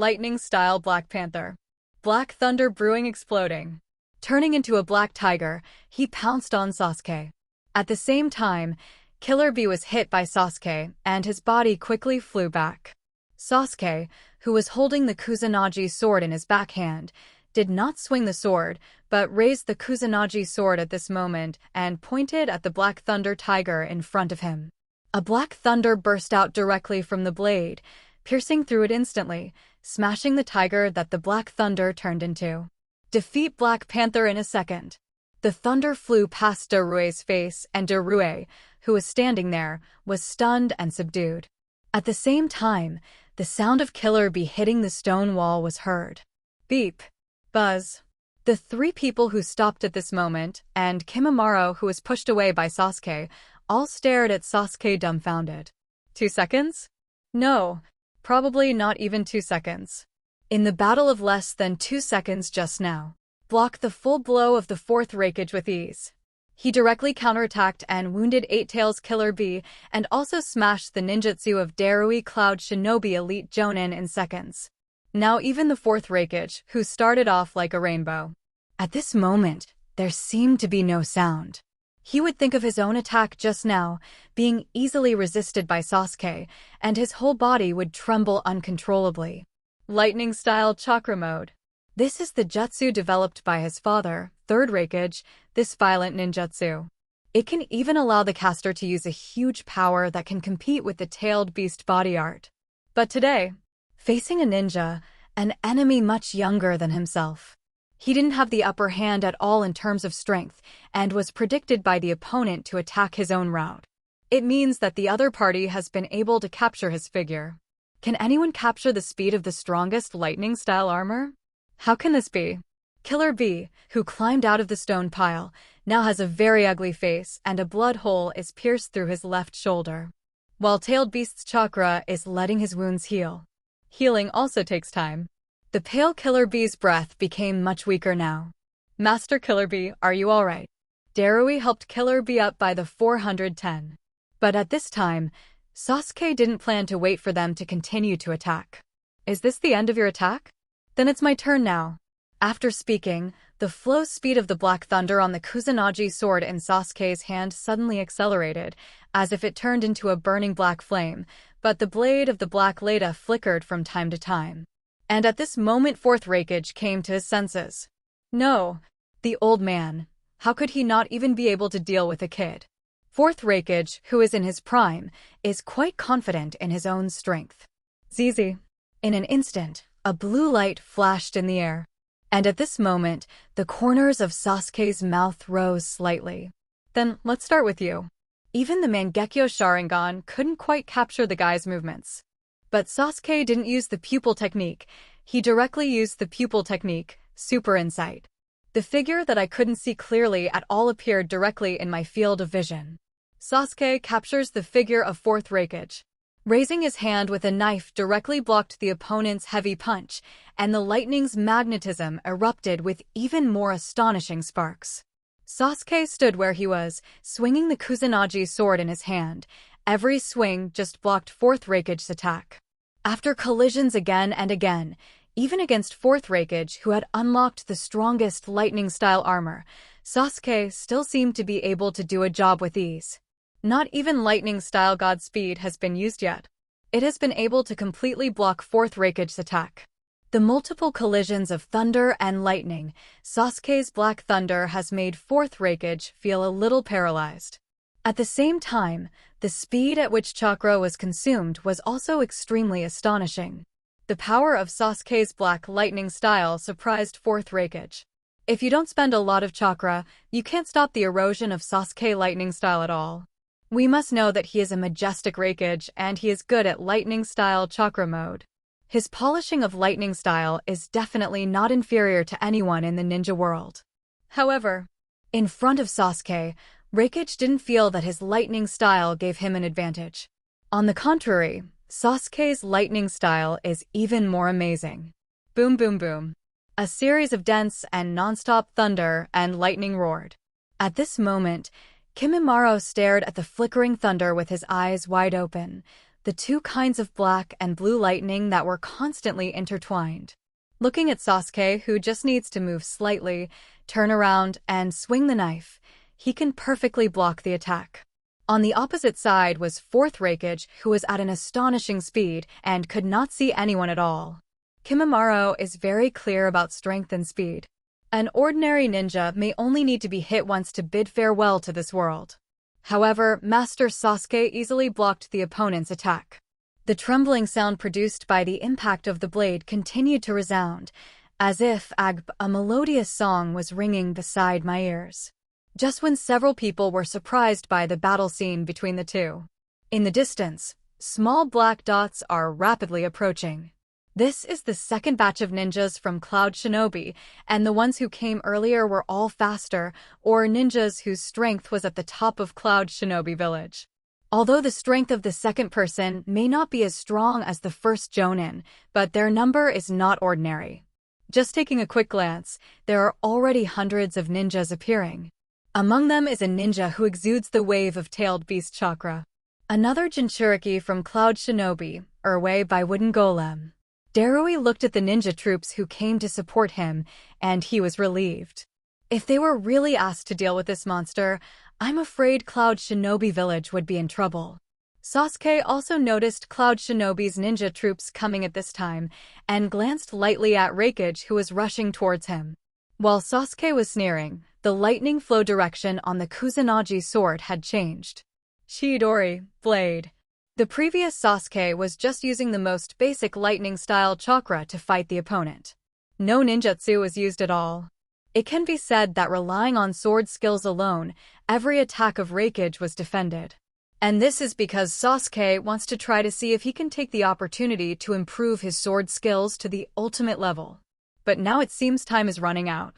lightning-style Black Panther. Black thunder brewing exploding. Turning into a black tiger, he pounced on Sasuke. At the same time, Killer Bee was hit by Sasuke, and his body quickly flew back. Sasuke, who was holding the Kusanagi sword in his backhand, did not swing the sword, but raised the Kusanagi sword at this moment and pointed at the Black Thunder Tiger in front of him. A black thunder burst out directly from the blade, piercing through it instantly, smashing the tiger that the Black Thunder turned into. Defeat Black Panther in a second. The thunder flew past Darue's face, and Darue, who was standing there, was stunned and subdued. At the same time, the sound of Killer Bee hitting the stone wall was heard. Beep. Buzz. The three people who stopped at this moment, and Kimimaro, who was pushed away by Sasuke, all stared at Sasuke dumbfounded. 2 seconds? No, probably not even 2 seconds. In the battle of less than 2 seconds just now, blocked the full blow of the fourth Raikage with ease. He directly counterattacked and wounded Eight-Tails Killer Bee and also smashed the ninjutsu of Darui Cloud Shinobi Elite Jonin in seconds. Now even the fourth Raikage, who started off like a rainbow. At this moment, there seemed to be no sound. He would think of his own attack just now, being easily resisted by Sasuke, and his whole body would tremble uncontrollably. Lightning-style chakra mode. This is the jutsu developed by his father, third Raikage, this violent ninjutsu. It can even allow the caster to use a huge power that can compete with the tailed beast body art. But today, facing a ninja, an enemy much younger than himself, he didn't have the upper hand at all in terms of strength and was predicted by the opponent to attack his own route. It means that the other party has been able to capture his figure. Can anyone capture the speed of the strongest lightning-style armor? How can this be? Killer Bee, who climbed out of the stone pile, now has a very ugly face and a blood hole is pierced through his left shoulder, while Tailed Beast's chakra is letting his wounds heal. Healing also takes time. The pale Killer Bee's breath became much weaker now. Master Killer Bee, are you alright? Darui helped Killer Bee up by the 410. But at this time, Sasuke didn't plan to wait for them to continue to attack. Is this the end of your attack? Then it's my turn now. After speaking, the flow speed of the Black Thunder on the Kusanagi sword in Sasuke's hand suddenly accelerated, as if it turned into a burning black flame, but the blade of the Black Leda flickered from time to time. And at this moment fourth Raikage came to his senses. No, the old man. How could he not even be able to deal with a kid? Fourth Raikage, who is in his prime, is quite confident in his own strength. ZZ. In an instant, a blue light flashed in the air. And at this moment, the corners of Sasuke's mouth rose slightly. Then, let's start with you. Even the Mangekyo Sharingan couldn't quite capture the guy's movements. But Sasuke didn't use the pupil technique, he directly used the pupil technique, super insight. The figure that I couldn't see clearly at all appeared directly in my field of vision. Sasuke captures the figure of fourth Raikage. Raising his hand with a knife directly blocked the opponent's heavy punch, and the lightning's magnetism erupted with even more astonishing sparks. Sasuke stood where he was, swinging the Kusanagi sword in his hand. Every swing just blocked fourth Raikage's attack. After collisions again and again, even against fourth Raikage, who had unlocked the strongest lightning-style armor, Sasuke still seemed to be able to do a job with ease. Not even lightning-style Godspeed has been used yet. It has been able to completely block fourth Raikage's attack. The multiple collisions of thunder and lightning, Sasuke's Black Thunder has made fourth Raikage feel a little paralyzed. At the same time, the speed at which chakra was consumed was also extremely astonishing. The power of Sasuke's Black Lightning style surprised fourth Raikage. If you don't spend a lot of chakra, you can't stop the erosion of Sasuke Lightning style at all. We must know that he is a majestic Raikage and he is good at Lightning style chakra mode. His polishing of Lightning style is definitely not inferior to anyone in the ninja world. However, in front of Sasuke, Raikage didn't feel that his lightning style gave him an advantage. On the contrary, Sasuke's lightning style is even more amazing. Boom boom boom. A series of dense and non-stop thunder and lightning roared. At this moment, Kimimaro stared at the flickering thunder with his eyes wide open, the two kinds of black and blue lightning that were constantly intertwined. Looking at Sasuke, who just needs to move slightly, turn around, and swing the knife, he can perfectly block the attack. On the opposite side was fourth Raikage, who was at an astonishing speed and could not see anyone at all. Kimimaro is very clear about strength and speed. An ordinary ninja may only need to be hit once to bid farewell to this world. However, Master Sasuke easily blocked the opponent's attack. The trembling sound produced by the impact of the blade continued to resound, as if a melodious song was ringing beside my ears. Just when several people were surprised by the battle scene between the two. In the distance, small black dots are rapidly approaching. This is the second batch of ninjas from Cloud Shinobi, and the ones who came earlier were all faster, or ninjas whose strength was at the top of Cloud Shinobi village. Although the strength of the second person may not be as strong as the first Jonin, but their number is not ordinary. Just taking a quick glance, there are already hundreds of ninjas appearing. Among them is a ninja who exudes the wave of tailed beast chakra. Another Jinchuriki from Cloud Shinobi, Erway by Wooden Golem. Darui looked at the ninja troops who came to support him, and he was relieved. If they were really asked to deal with this monster, I'm afraid Cloud Shinobi village would be in trouble. Sasuke also noticed Cloud Shinobi's ninja troops coming at this time, and glanced lightly at Raikage who was rushing towards him. While Sasuke was sneering, the lightning flow direction on the Kusanagi sword had changed. Chidori, blade. The previous Sasuke was just using the most basic lightning-style chakra to fight the opponent. No ninjutsu was used at all. It can be said that relying on sword skills alone, every attack of Raikage was defended. And this is because Sasuke wants to try to see if he can take the opportunity to improve his sword skills to the ultimate level. But now it seems time is running out.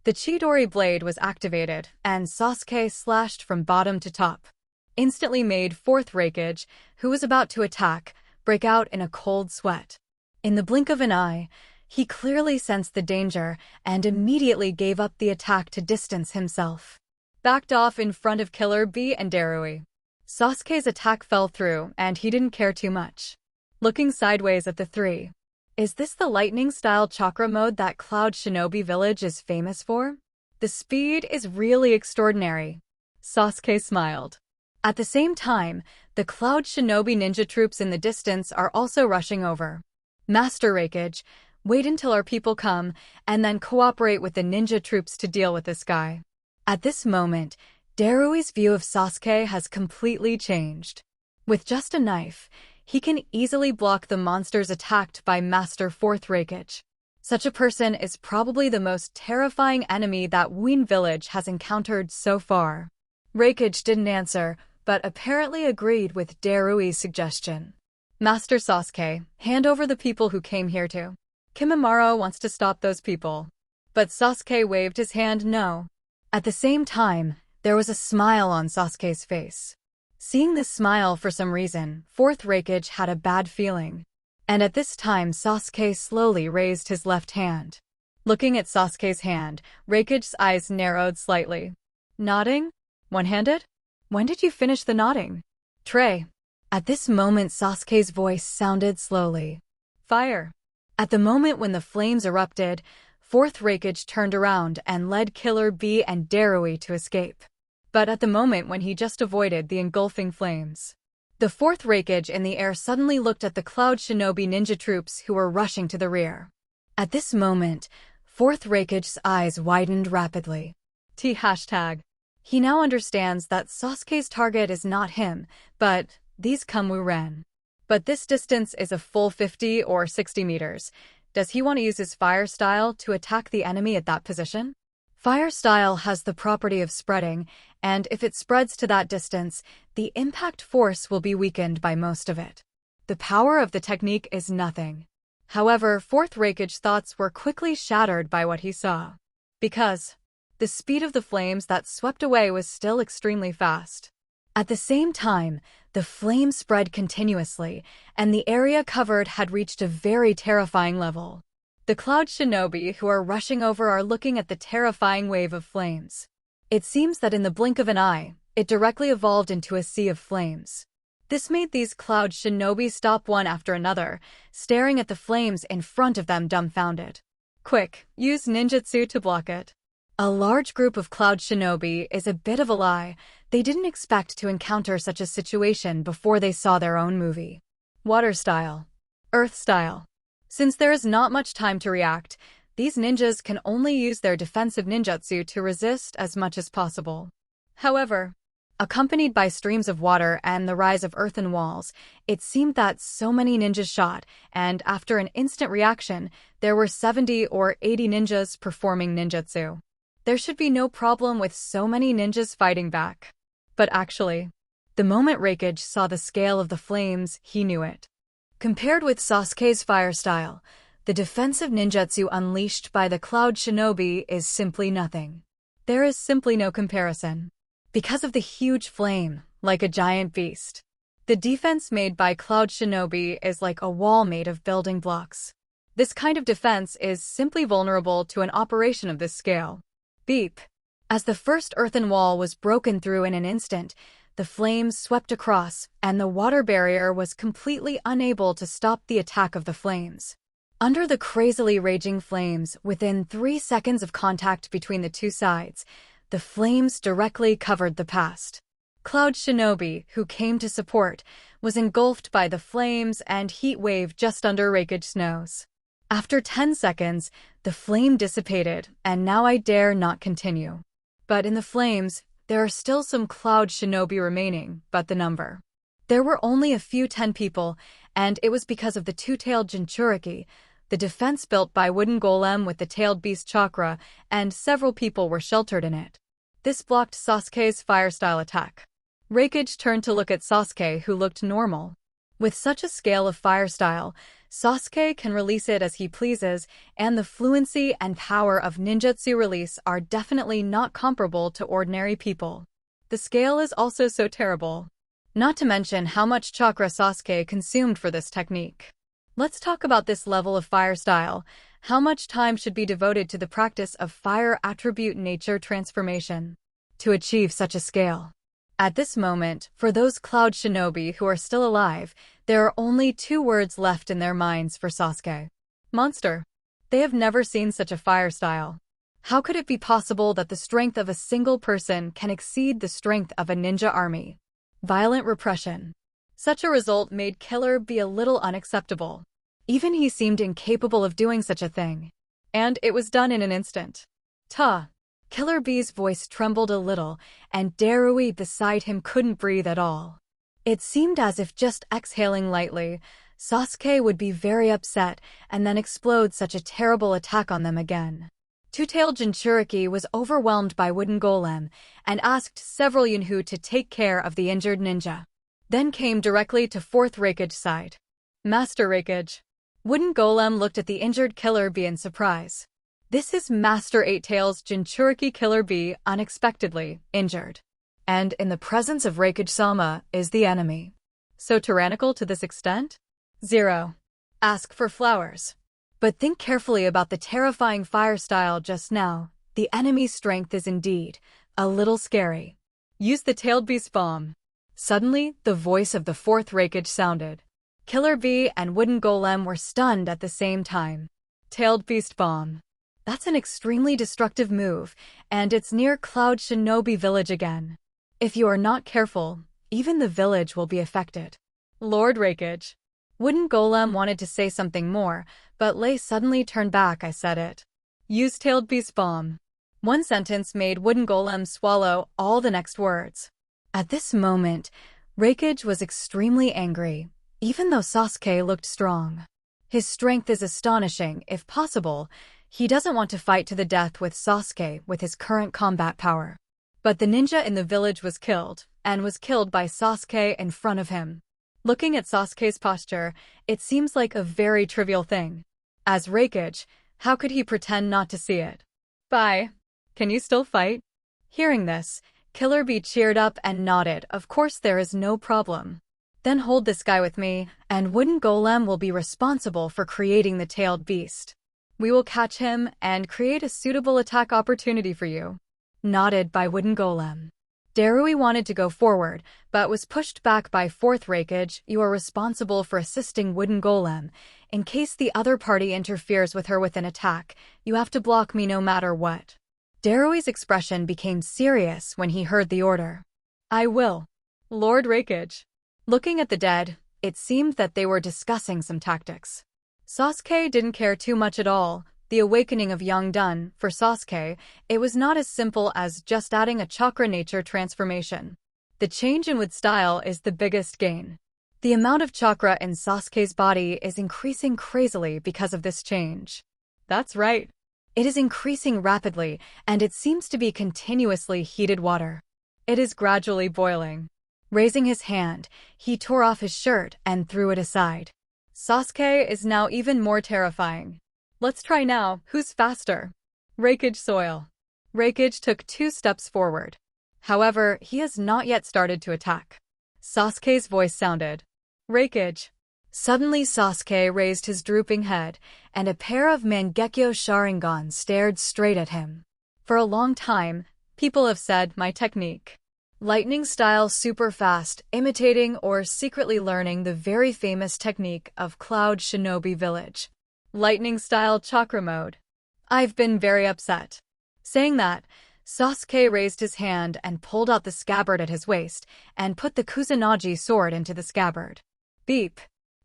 The Chidori blade was activated, and Sasuke slashed from bottom to top. Instantly made fourth Raikage, who was about to attack, break out in a cold sweat. In the blink of an eye, he clearly sensed the danger and immediately gave up the attack to distance himself. Backed off in front of Killer Bee and Darui. Sasuke's attack fell through, and he didn't care too much. Looking sideways at the three. Is this the lightning-style chakra mode that Cloud Shinobi village is famous for? The speed is really extraordinary. Sasuke smiled. At the same time, the Cloud Shinobi ninja troops in the distance are also rushing over. Master Raikage, wait until our people come, and then cooperate with the ninja troops to deal with this guy. At this moment, Darui's view of Sasuke has completely changed. With just a knife, he can easily block the monsters attacked by Master Fourth Raikage. Such a person is probably the most terrifying enemy that Wien village has encountered so far. Raikage didn't answer, but apparently agreed with Darui's suggestion. Master Sasuke, hand over the people who came here too. Kimimaro wants to stop those people. But Sasuke waved his hand no. At the same time, there was a smile on Sasuke's face. Seeing this smile for some reason, Fourth Raikage had a bad feeling. And at this time Sasuke slowly raised his left hand. Looking at Sasuke's hand, Raikage's eyes narrowed slightly. Nodding? One-handed? When did you finish the nodding? Trey. At this moment Sasuke's voice sounded slowly. Fire. At the moment when the flames erupted, Fourth Raikage turned around and led Killer Bee and Darui to escape. But at the moment when he just avoided the engulfing flames, the Fourth Raikage in the air suddenly looked at the Cloud Shinobi ninja troops who were rushing to the rear. At this moment, Fourth Raikage's eyes widened rapidly. #. He now understands that Sasuke's target is not him, but these Kamu-ren. But this distance is a full 50 or 60 meters. Does he want to use his fire style to attack the enemy at that position? Fire style has the property of spreading, and if it spreads to that distance, the impact force will be weakened by most of it. The power of the technique is nothing. However, Fourth Raikage's thoughts were quickly shattered by what he saw. Because the speed of the flames that swept away was still extremely fast. At the same time, the flames spread continuously, and the area covered had reached a very terrifying level. The Cloud Shinobi who are rushing over are looking at the terrifying wave of flames. It seems that in the blink of an eye, it directly evolved into a sea of flames. This made these Cloud Shinobi stop one after another, staring at the flames in front of them dumbfounded. Quick, use ninjutsu to block it. A large group of Cloud Shinobi is a bit of a lie. They didn't expect to encounter such a situation before they saw their own movie. Water style. Earth style. Since there is not much time to react, these ninjas can only use their defensive ninjutsu to resist as much as possible. However, accompanied by streams of water and the rise of earthen walls, it seemed that so many ninjas shot, and after an instant reaction, there were 70 or 80 ninjas performing ninjutsu. There should be no problem with so many ninjas fighting back. But actually, the moment Raikage saw the scale of the flames, he knew it. Compared with Sasuke's fire style, the defensive ninjutsu unleashed by the Cloud Shinobi is simply nothing. There is simply no comparison. Because of the huge flame, like a giant beast. The defense made by Cloud Shinobi is like a wall made of building blocks. This kind of defense is simply vulnerable to an operation of this scale. Beep! As the first earthen wall was broken through in an instant, the flames swept across, and the water barrier was completely unable to stop the attack of the flames. Under the crazily raging flames, within 3 seconds of contact between the two sides, the flames directly covered the past. Cloud Shinobi, who came to support, was engulfed by the flames and heat wave just under Raikage's nose. After 10 seconds, the flame dissipated, and now I dare not continue. But in the flames, there are still some Cloud Shinobi remaining, but the number. There were only a few 10 people, and it was because of the two-tailed Jinchuriki, the defense built by wooden golem with the tailed beast chakra, and several people were sheltered in it. This blocked Sasuke's fire-style attack. Raikage turned to look at Sasuke, who looked normal. With such a scale of fire style, Sasuke can release it as he pleases, and the fluency and power of ninjutsu release are definitely not comparable to ordinary people. The scale is also so terrible. Not to mention how much chakra Sasuke consumed for this technique. Let's talk about this level of fire style. How much time should be devoted to the practice of fire attribute nature transformation to achieve such a scale? At this moment, for those Cloud Shinobi who are still alive, there are only 2 words left in their minds for Sasuke. Monster. They have never seen such a fire style. How could it be possible that the strength of a single person can exceed the strength of a ninja army? Violent repression. Such a result made Killer Bee a little unacceptable. Even he seemed incapable of doing such a thing. And it was done in an instant. Ta! Killer Bee's voice trembled a little, and Darui beside him couldn't breathe at all. It seemed as if just exhaling lightly, Sasuke would be very upset and then explode such a terrible attack on them again. Two-tailed Jinchuriki was overwhelmed by wooden golem and asked several Yunhu to take care of the injured ninja. Then came directly to 4th Raikage's side. Master Raikage. Wooden golem looked at the injured Killer Bee in surprise. This is Master Eight-Tails Jinchuriki Killer Bee unexpectedly injured. And in the presence of Raikage-sama is the enemy. So tyrannical to this extent? 0. Ask for flowers. But think carefully about the terrifying fire style just now. The enemy's strength is indeed a little scary. Use the tailed beast bomb. Suddenly, the voice of the 4th Raikage sounded. Killer Bee and wooden golem were stunned at the same time. Tailed beast bomb. That's an extremely destructive move, and it's near Cloud Shinobi village again. If you are not careful, even the village will be affected. Lord Raikage. Wooden golem wanted to say something more, but Lei suddenly turned back. I said it. Use tailed beast bomb. One sentence made wooden golem swallow all the next words. At this moment, Raikage was extremely angry, even though Sasuke looked strong. His strength is astonishing. If possible, he doesn't want to fight to the death with Sasuke with his current combat power. But the ninja in the village was killed, and was killed by Sasuke in front of him. Looking at Sasuke's posture, it seems like a very trivial thing. As Raikage, how could he pretend not to see it? Bye. Can you still fight? Hearing this, Killer Bee cheered up and nodded. Of course, there is no problem. Then hold this guy with me, and wooden golem will be responsible for creating the tailed beast. We will catch him and create a suitable attack opportunity for you. Nodded by wooden golem. Darui wanted to go forward, but was pushed back by 4th Raikage. You are responsible for assisting wooden golem. In case the other party interferes with her with an attack, you have to block me no matter what. Darui's expression became serious when he heard the order. I will. Lord Raikage. Looking at the dead, it seemed that they were discussing some tactics. Sasuke didn't care too much at all. The awakening of young Dun, for Sasuke, it was not as simple as just adding a chakra nature transformation. The change in with style is the biggest gain. The amount of chakra in Sasuke's body is increasing crazily because of this change. That's right. It is increasing rapidly, and it seems to be continuously heated water. It is gradually boiling. Raising his hand, he tore off his shirt and threw it aside. Sasuke is now even more terrifying. Let's try now. Who's faster? Raikage Soil. Raikage took 2 steps forward. However, he has not yet started to attack. Sasuke's voice sounded. Raikage. Suddenly Sasuke raised his drooping head, and a pair of Mangekyo Sharingan stared straight at him. For a long time, people have said my technique. Lightning style super fast, imitating or secretly learning the very famous technique of Cloud Shinobi Village. Lightning style chakra mode. I've been very upset. Saying that, Sasuke raised his hand and pulled out the scabbard at his waist and put the Kusanagi sword into the scabbard. Beep.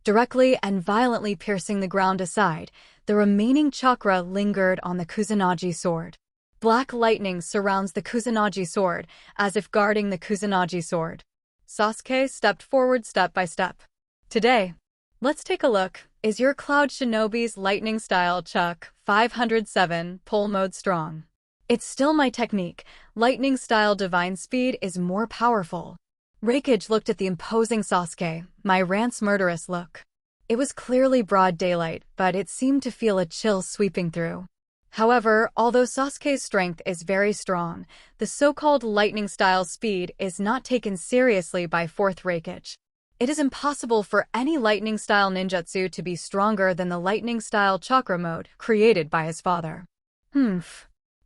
Directly and violently piercing the ground aside, the remaining chakra lingered on the Kusanagi sword. Black lightning surrounds the Kusanagi sword, as if guarding the Kusanagi sword. Sasuke stepped forward step by step. Today, let's take a look. Is your Cloud Shinobi's lightning style Chuck 507 pull mode strong? It's still my technique. Lightning style divine speed is more powerful. Raikage looked at the imposing Sasuke, my rant's murderous look. It was clearly broad daylight, but it seemed to feel a chill sweeping through. However, although Sasuke's strength is very strong, the so-called lightning style speed is not taken seriously by 4th Raikage. It is impossible for any lightning style ninjutsu to be stronger than the lightning style chakra mode created by his father.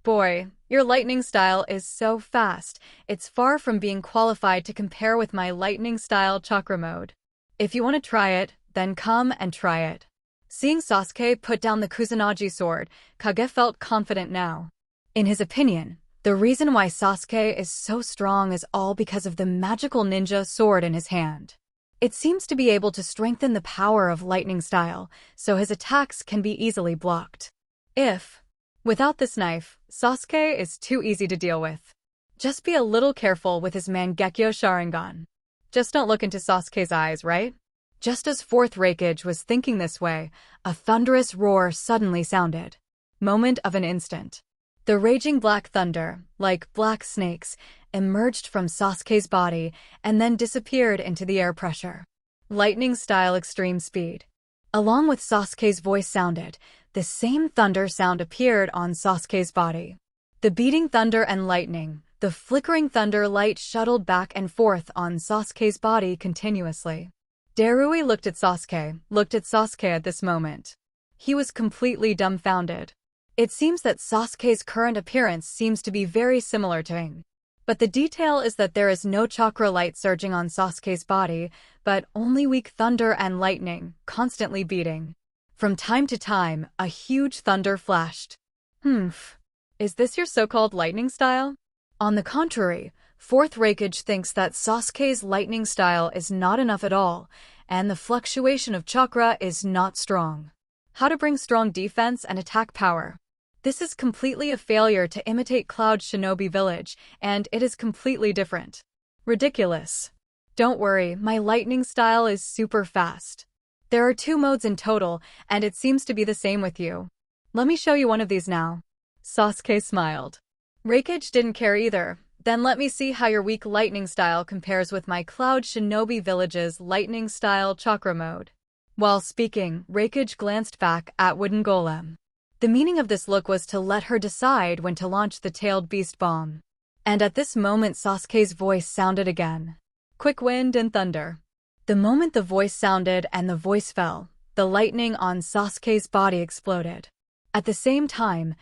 Boy, your lightning style is so fast, it's far from being qualified to compare with my lightning style chakra mode. If you want to try it, then come and try it. Seeing Sasuke put down the Kusanagi sword, Kage felt confident now. In his opinion, the reason why Sasuke is so strong is all because of the magical ninja sword in his hand. It seems to be able to strengthen the power of lightning style, so his attacks can be easily blocked. Without this knife, Sasuke is too easy to deal with. Just be a little careful with his Mangekyo Sharingan. Just don't look into Sasuke's eyes, right? Just as 4th Raikage was thinking this way, a thunderous roar suddenly sounded. Moment of an instant. The raging black thunder, like black snakes, emerged from Sasuke's body and then disappeared into the air pressure. Lightning style extreme speed. Along with Sasuke's voice sounded, the same thunder sound appeared on Sasuke's body. The beating thunder and lightning, the flickering thunder light shuttled back and forth on Sasuke's body continuously. Darui looked at Sasuke at this moment. He was completely dumbfounded. It seems that Sasuke's current appearance seems to be very similar to Aang. But the detail is that there is no chakra light surging on Sasuke's body, but only weak thunder and lightning, constantly beating. From time to time, a huge thunder flashed. Is this your so-called lightning style? On the contrary, 4th Raikage thinks that Sasuke's lightning style is not enough at all, and the fluctuation of chakra is not strong. How to bring strong defense and attack power. This is completely a failure to imitate Cloud Shinobi Village, and it is completely different. Ridiculous. Don't worry, my lightning style is super fast. There are 2 modes in total, and it seems to be the same with you. Let me show you one of these now. Sasuke smiled. Raikage didn't care either. Then let me see how your weak lightning style compares with my Cloud Shinobi Village's lightning style chakra mode. While speaking, Raikage glanced back at Wooden Golem. The meaning of this look was to let her decide when to launch the tailed beast bomb. And at this moment Sasuke's voice sounded again. Quick wind and thunder. The moment the voice sounded and the voice fell, the lightning on Sasuke's body exploded. At the same time,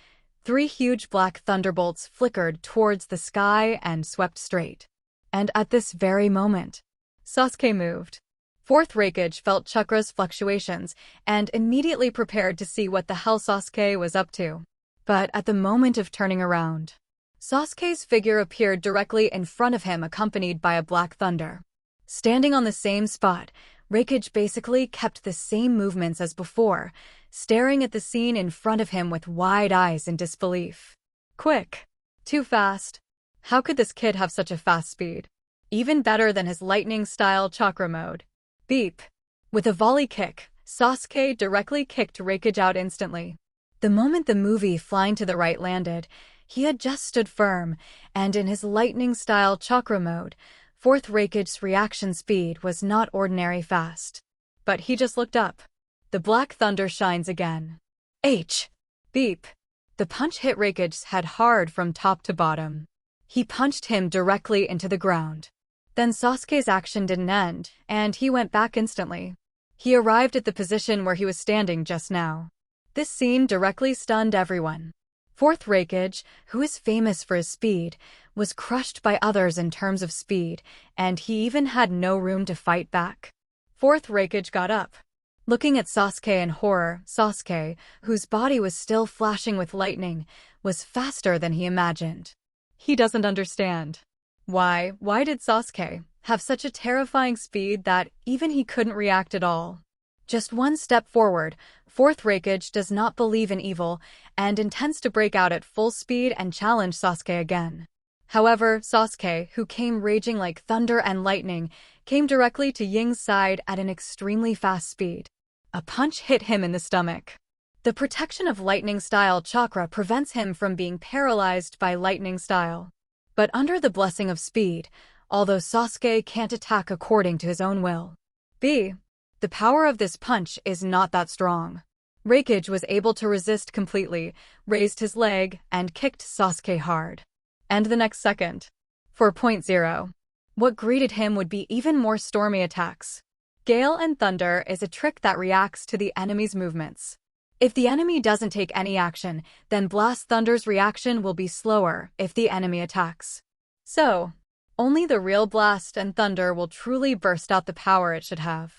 3 huge black thunderbolts flickered towards the sky and swept straight. And at this very moment, Sasuke moved. 4th Raikage felt Chakra's fluctuations and immediately prepared to see what the hell Sasuke was up to. But at the moment of turning around, Sasuke's figure appeared directly in front of him accompanied by a black thunder. Standing on the same spot, Reikage basically kept the same movements as before, staring at the scene in front of him with wide eyes in disbelief. Quick. Too fast. How could this kid have such a fast speed? Even better than his lightning-style chakra mode. Beep. With a volley kick, Sasuke directly kicked Reikage out instantly. The moment the movie flying to the right landed, he had just stood firm, and in his lightning-style chakra mode, fourth Reikage's reaction speed was not ordinary fast. But he just looked up. The black thunder shines again. H. Beep. The punch hit Reikage's head hard from top to bottom. He punched him directly into the ground. Then Sasuke's action didn't end, and he went back instantly. He arrived at the position where he was standing just now. This scene directly stunned everyone. Fourth Reikage, who is famous for his speed, was crushed by others in terms of speed, and he even had no room to fight back. Fourth Reikage got up. Looking at Sasuke in horror, Sasuke, whose body was still flashing with lightning, was faster than he imagined. He doesn't understand. Why did Sasuke have such a terrifying speed that even he couldn't react at all? Just one step forward, fourth Reikage does not believe in evil and intends to break out at full speed and challenge Sasuke again. However, Sasuke, who came raging like thunder and lightning, came directly to Ying's side at an extremely fast speed. A punch hit him in the stomach. The protection of lightning-style chakra prevents him from being paralyzed by lightning-style. But under the blessing of speed, although Sasuke can't attack according to his own will, the power of this punch is not that strong. Reikage was able to resist completely, raised his leg, and kicked Sasuke hard. And the next second, 4.0, what greeted him would be even more stormy attacks. Gale and Thunder is a trick that reacts to the enemy's movements. If the enemy doesn't take any action, then Blast Thunder's reaction will be slower if the enemy attacks. So, only the real Blast and Thunder will truly burst out the power it should have.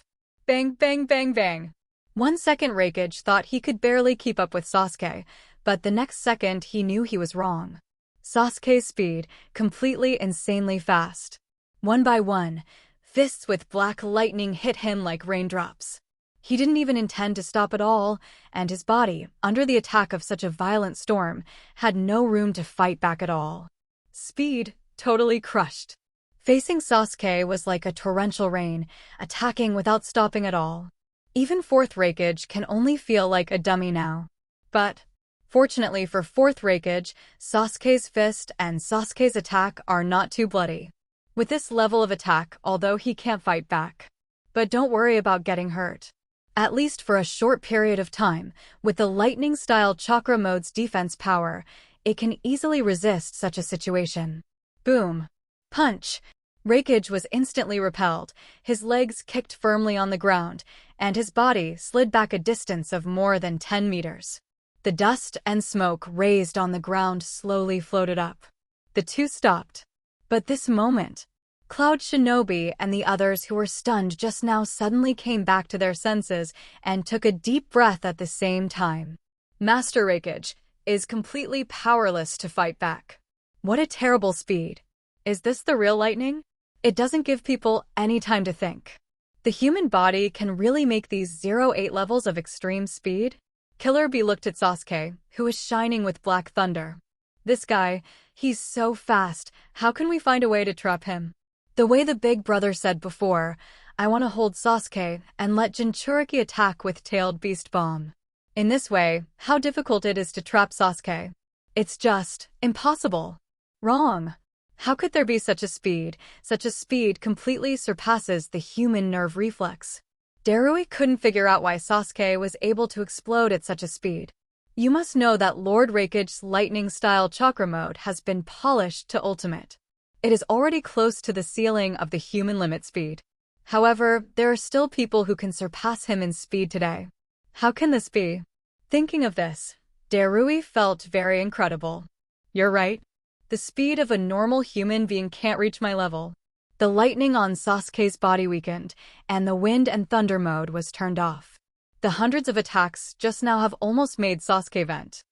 Bang, bang, bang, bang. 1 second Reikage thought he could barely keep up with Sasuke, but the next second he knew he was wrong. Sasuke's speed, completely insanely fast. One by one, fists with black lightning hit him like raindrops. He didn't even intend to stop at all, and his body, under the attack of such a violent storm, had no room to fight back at all. Speed, totally crushed. Facing Sasuke was like a torrential rain, attacking without stopping at all. Even fourth Reikage can only feel like a dummy now. But, fortunately for fourth Reikage, Sasuke's fist and Sasuke's attack are not too bloody. With this level of attack, although he can't fight back. But don't worry about getting hurt. At least for a short period of time, with the lightning-style chakra mode's defense power, it can easily resist such a situation. Boom. Punch. Reikage was instantly repelled, his legs kicked firmly on the ground, and his body slid back a distance of more than 10 meters. The dust and smoke raised on the ground slowly floated up. The two stopped. But this moment, Cloud Shinobi and the others who were stunned just now suddenly came back to their senses and took a deep breath at the same time. Master Reikage is completely powerless to fight back. What a terrible speed. Is this the real lightning? It doesn't give people any time to think. The human body can really make these 0-8 levels of extreme speed? Killer Bee looked at Sasuke, who was shining with black thunder. This guy, he's so fast, how can we find a way to trap him? The way the big brother said before, I want to hold Sasuke and let Jinchuriki attack with Tailed Beast Bomb. In this way, how difficult it is to trap Sasuke. It's just impossible. Wrong. How could there be such a speed? Such a speed completely surpasses the human nerve reflex. Darui couldn't figure out why Sasuke was able to explode at such a speed. You must know that Lord Reikage's lightning-style chakra mode has been polished to ultimate. It is already close to the ceiling of the human limit speed. However, there are still people who can surpass him in speed today. How can this be? Thinking of this, Darui felt very incredible. You're right. The speed of a normal human being can't reach my level. The lightning on Sasuke's body weakened, and the wind and thunder mode was turned off. The hundreds of attacks just now have almost made Sasuke vent.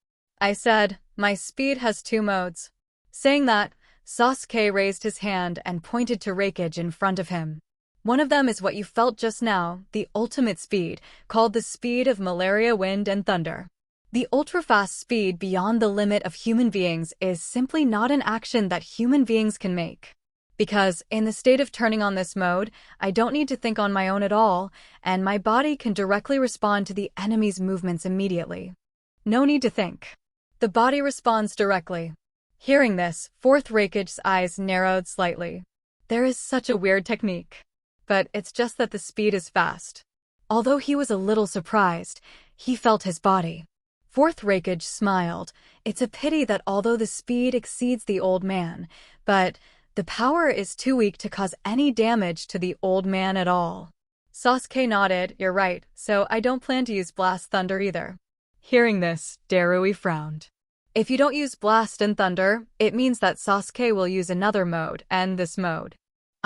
I said, my speed has 2 modes. Saying that, Sasuke raised his hand and pointed to Reikage in front of him. One of them is what you felt just now, the ultimate speed, called the speed of malaria, wind, and thunder. The ultra-fast speed beyond the limit of human beings is simply not an action that human beings can make. Because, in the state of turning on this mode, I don't need to think on my own at all, and my body can directly respond to the enemy's movements immediately. No need to think. The body responds directly. Hearing this, Fourth Raikage's eyes narrowed slightly. There is such a weird technique. But it's just that the speed is fast. Although he was a little surprised, he felt his body. Fourth Raikage smiled. It's a pity that although the speed exceeds the old man, but the power is too weak to cause any damage to the old man at all. Sasuke nodded. You're right, so I don't plan to use Blast Thunder either. Hearing this, Darui frowned. If you don't use Blast and Thunder, it means that Sasuke will use another mode, and this mode.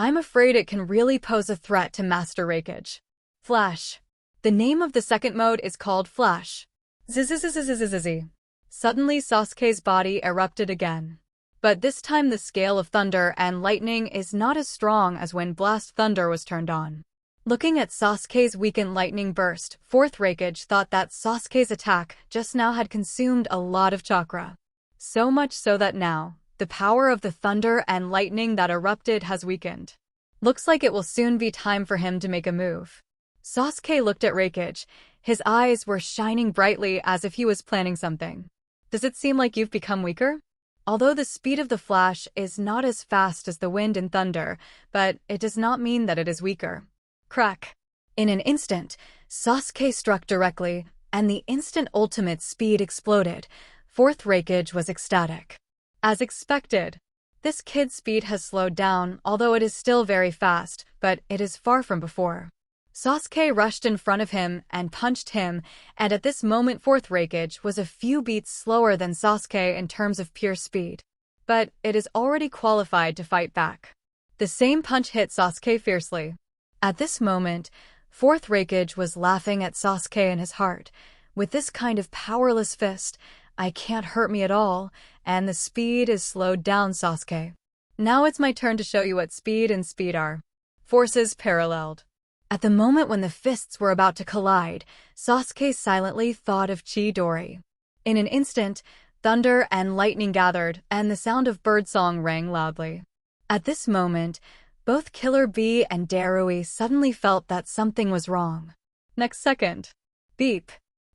I'm afraid it can really pose a threat to Master Raikage. Flash. The name of the second mode is called Flash. Zzzzzzzzzzzz. Suddenly Sasuke's body erupted again. But this time the scale of thunder and lightning is not as strong as when Blast Thunder was turned on. Looking at Sasuke's weakened lightning burst, Fourth Raikage thought that Sasuke's attack just now had consumed a lot of chakra. So much so that now, the power of the thunder and lightning that erupted has weakened. Looks like it will soon be time for him to make a move. Sasuke looked at Raikage. His eyes were shining brightly as if he was planning something. Does it seem like you've become weaker? Although the speed of the flash is not as fast as the wind and thunder, but it does not mean that it is weaker. Crack. In an instant, Sasuke struck directly, and the instant ultimate speed exploded. Fourth Raikage was ecstatic. As expected, this kid's speed has slowed down, although it is still very fast, but it is far from before. Sasuke rushed in front of him and punched him, and at this moment Fourth Raikage was a few beats slower than Sasuke in terms of pure speed. But it is already qualified to fight back. The same punch hit Sasuke fiercely. At this moment, Fourth Raikage was laughing at Sasuke in his heart. With this kind of powerless fist, I can't hurt me at all, and the speed is slowed down, Sasuke. Now it's my turn to show you what speed and speed are. Forces paralleled. At the moment when the fists were about to collide, Sasuke silently thought of Chidori. In an instant, thunder and lightning gathered, and the sound of birdsong rang loudly. At this moment, both Killer Bee and Darui suddenly felt that something was wrong. Next second, beep.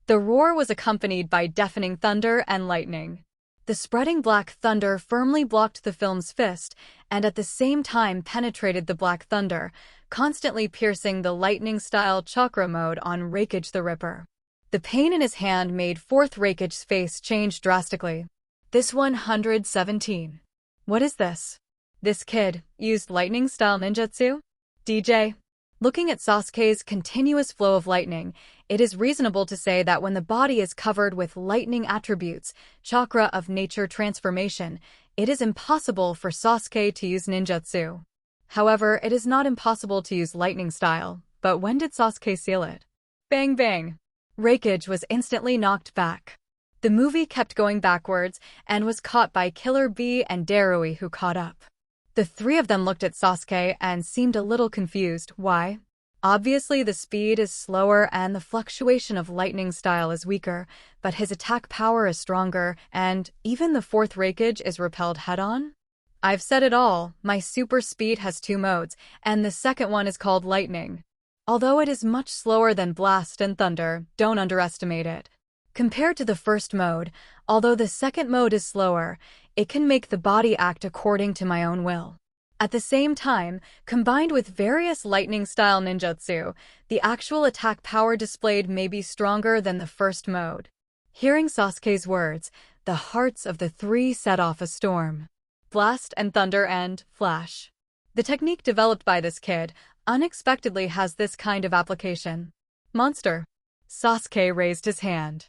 The roar was accompanied by deafening thunder and lightning. The spreading black thunder firmly blocked the film's fist, and at the same time penetrated the black thunder, constantly piercing the lightning-style chakra mode on Raikage the Ripper. The pain in his hand made Fourth Raikage's face change drastically. This 117. What is this? This kid used lightning-style ninjutsu? DJ? Looking at Sasuke's continuous flow of lightning, it is reasonable to say that when the body is covered with lightning attributes, chakra of nature transformation, it is impossible for Sasuke to use ninjutsu. However, it is not impossible to use lightning style, but when did Sasuke seal it? Bang bang! Raikage was instantly knocked back. The movie kept going backwards and was caught by Killer Bee and Darui, who caught up. The three of them looked at Sasuke and seemed a little confused. Why? Obviously the speed is slower and the fluctuation of lightning style is weaker, but his attack power is stronger, and even the Fourth Raikage is repelled head-on? I've said it all, my super speed has two modes, and the second one is called lightning. Although it is much slower than blast and thunder, don't underestimate it. Compared to the first mode, although the second mode is slower, it can make the body act according to my own will. At the same time, combined with various lightning-style ninjutsu, the actual attack power displayed may be stronger than the first mode. Hearing Sasuke's words, the hearts of the three set off a storm. Blast and thunder and flash. The technique developed by this kid unexpectedly has this kind of application. Monster. Sasuke raised his hand.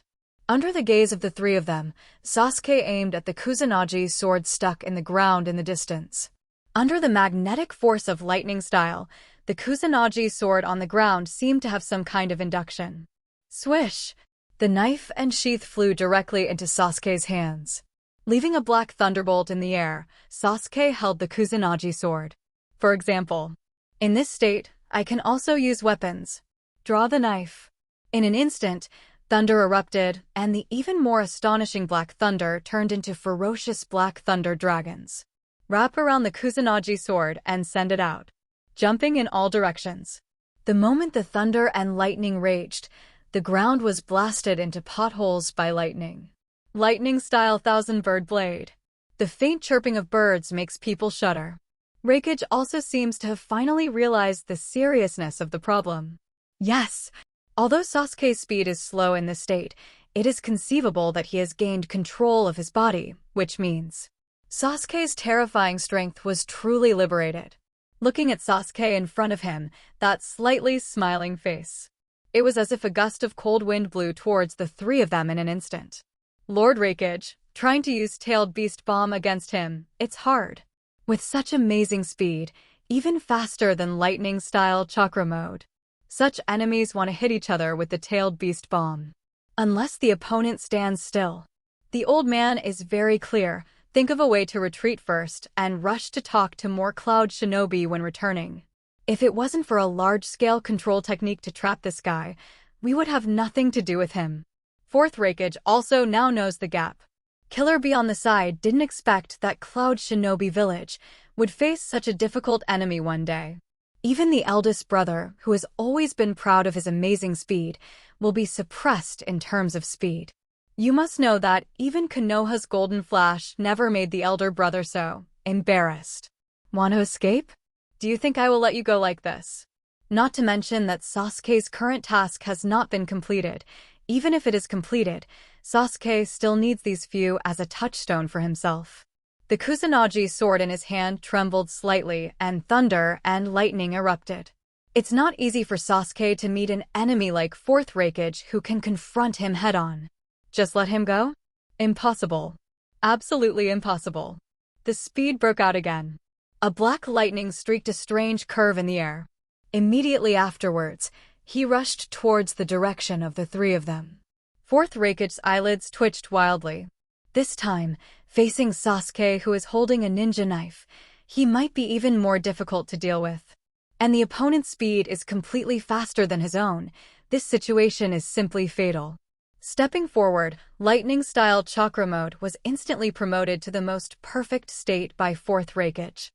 Under the gaze of the three of them, Sasuke aimed at the Kusanagi sword stuck in the ground in the distance. Under the magnetic force of lightning style, the Kusanagi sword on the ground seemed to have some kind of induction. Swish! The knife and sheath flew directly into Sasuke's hands. Leaving a black thunderbolt in the air, Sasuke held the Kusanagi sword. For example, in this state, I can also use weapons. Draw the knife. In an instant, thunder erupted, and the even more astonishing black thunder turned into ferocious black thunder dragons. Wrap around the Kusanagi sword and send it out, jumping in all directions. The moment the thunder and lightning raged, the ground was blasted into potholes by lightning. Lightning-style thousand-bird blade. The faint chirping of birds makes people shudder. Reikage also seems to have finally realized the seriousness of the problem. Yes, although Sasuke's speed is slow in this state, it is conceivable that he has gained control of his body, which means Sasuke's terrifying strength was truly liberated. Looking at Sasuke in front of him, that slightly smiling face. It was as if a gust of cold wind blew towards the three of them in an instant. Lord Reikage, trying to use Tailed Beast Bomb against him, it's hard. With such amazing speed, even faster than lightning-style chakra mode. Such enemies want to hit each other with the Tailed Beast Bomb. Unless the opponent stands still. The old man is very clear. Think of a way to retreat first and rush to talk to more Cloud Shinobi when returning. If it wasn't for a large-scale control technique to trap this guy, we would have nothing to do with him. Fourth Reikage also now knows the gap. Killer Bee on the side didn't expect that Cloud Shinobi Village would face such a difficult enemy one day. Even the eldest brother, who has always been proud of his amazing speed, will be suppressed in terms of speed. You must know that even Konoha's Golden Flash never made the elder brother so embarrassed. Want to escape? Do you think I will let you go like this? Not to mention that Sasuke's current task has not been completed. Even if it is completed, Sasuke still needs these few as a touchstone for himself. The Kusanagi sword in his hand trembled slightly, and thunder and lightning erupted. It's not easy for Sasuke to meet an enemy like Fourth Reikage who can confront him head-on. Just let him go? Impossible. Absolutely impossible. The speed broke out again. A black lightning streaked a strange curve in the air. Immediately afterwards, he rushed towards the direction of the three of them. Fourth Reikage's eyelids twitched wildly. This time, facing Sasuke, who is holding a ninja knife, he might be even more difficult to deal with. And the opponent's speed is completely faster than his own. This situation is simply fatal. Stepping forward, lightning-style chakra mode was instantly promoted to the most perfect state by Fourth Reikage.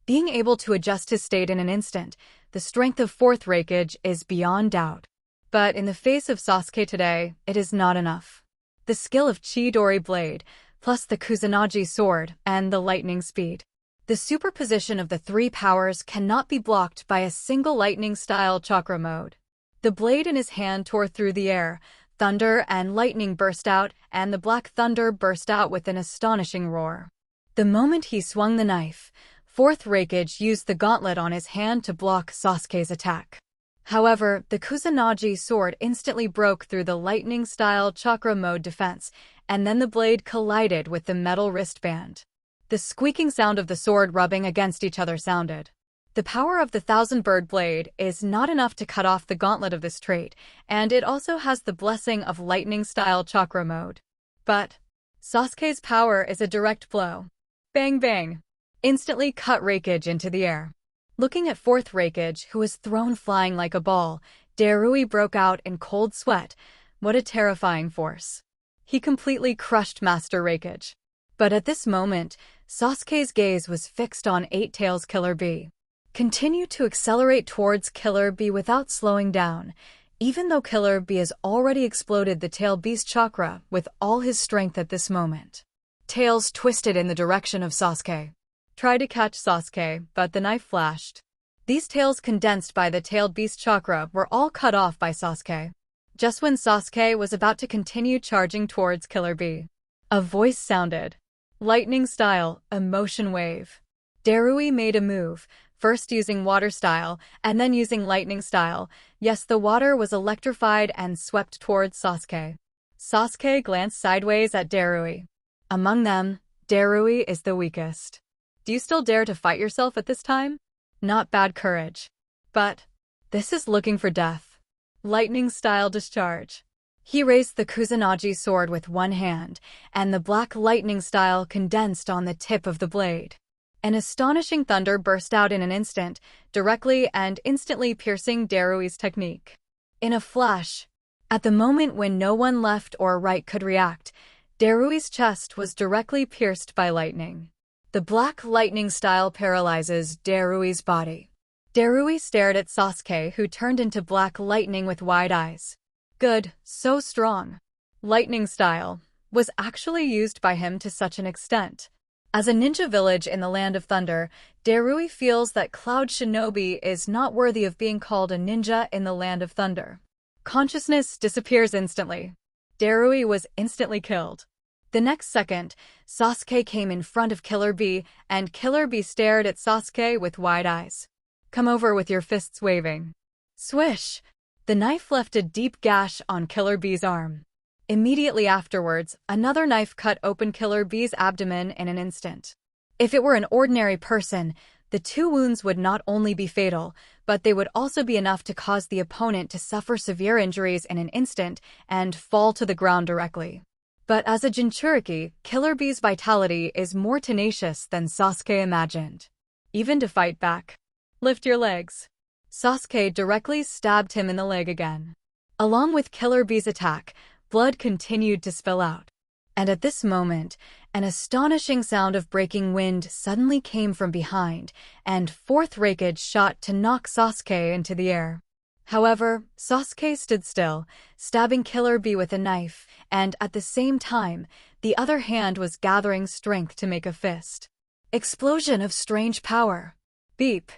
Being able to adjust his state in an instant, the strength of Fourth Reikage is beyond doubt. But in the face of Sasuke today, it is not enough. The skill of Chidori Blade, plus the Kusanagi sword, and the lightning speed. The superposition of the three powers cannot be blocked by a single lightning-style chakra mode. The blade in his hand tore through the air, thunder and lightning burst out, and the black thunder burst out with an astonishing roar. The moment he swung the knife, Fourth Reikage used the gauntlet on his hand to block Sasuke's attack. However, the Kusanagi sword instantly broke through the lightning-style chakra mode defense, and then the blade collided with the metal wristband. The squeaking sound of the sword rubbing against each other sounded. The power of the thousand-bird blade is not enough to cut off the gauntlet of this trait, and it also has the blessing of lightning-style chakra mode. But Sasuke's power is a direct blow. Bang bang! Instantly cut Reikage into the air. Looking at Fourth Reikage, who was thrown flying like a ball, Darui broke out in cold sweat. What a terrifying force. He completely crushed Master Reikage. But at this moment, Sasuke's gaze was fixed on Eight Tails Killer Bee. Continue to accelerate towards Killer Bee without slowing down, even though Killer Bee has already exploded the Tail Beast chakra with all his strength at this moment. Tails twisted in the direction of Sasuke. Tried to catch Sasuke, but the knife flashed. These tails condensed by the Tailed Beast chakra were all cut off by Sasuke. Just when Sasuke was about to continue charging towards Killer Bee, a voice sounded. Lightning style, emotion wave. Darui made a move, first using water style, and then using lightning style. Yes, the water was electrified and swept towards Sasuke. Sasuke glanced sideways at Darui. Among them, Darui is the weakest. Do you still dare to fight yourself at this time? Not bad courage. But this is looking for death. Lightning style discharge. He raised the Kusanagi sword with one hand, and the black lightning style condensed on the tip of the blade. An astonishing thunder burst out in an instant, directly and instantly piercing Darui's technique. In a flash, at the moment when no one left or right could react, Darui's chest was directly pierced by lightning. The black lightning style paralyzes Darui's body. Darui stared at Sasuke, who turned into black lightning with wide eyes. Good, so strong. Lightning style was actually used by him to such an extent. As a ninja village in the Land of Thunder, Darui feels that Cloud Shinobi is not worthy of being called a ninja in the Land of Thunder. Consciousness disappears instantly. Darui was instantly killed. The next second, Sasuke came in front of Killer Bee, and Killer Bee stared at Sasuke with wide eyes. Come over with your fists waving. Swish! The knife left a deep gash on Killer Bee's arm. Immediately afterwards, another knife cut open Killer Bee's abdomen in an instant. If it were an ordinary person, the two wounds would not only be fatal, but they would also be enough to cause the opponent to suffer severe injuries in an instant and fall to the ground directly. But as a Jinchuriki, Killer Bee's vitality is more tenacious than Sasuke imagined. Even to fight back. Lift your legs. Sasuke directly stabbed him in the leg again. Along with Killer Bee's attack, blood continued to spill out. And at this moment, an astonishing sound of breaking wind suddenly came from behind, and fourth Raikage shot to knock Sasuke into the air. However, Sasuke stood still, stabbing Killer Bee with a knife, and at the same time, the other hand was gathering strength to make a fist. Explosion of strange power. Beep.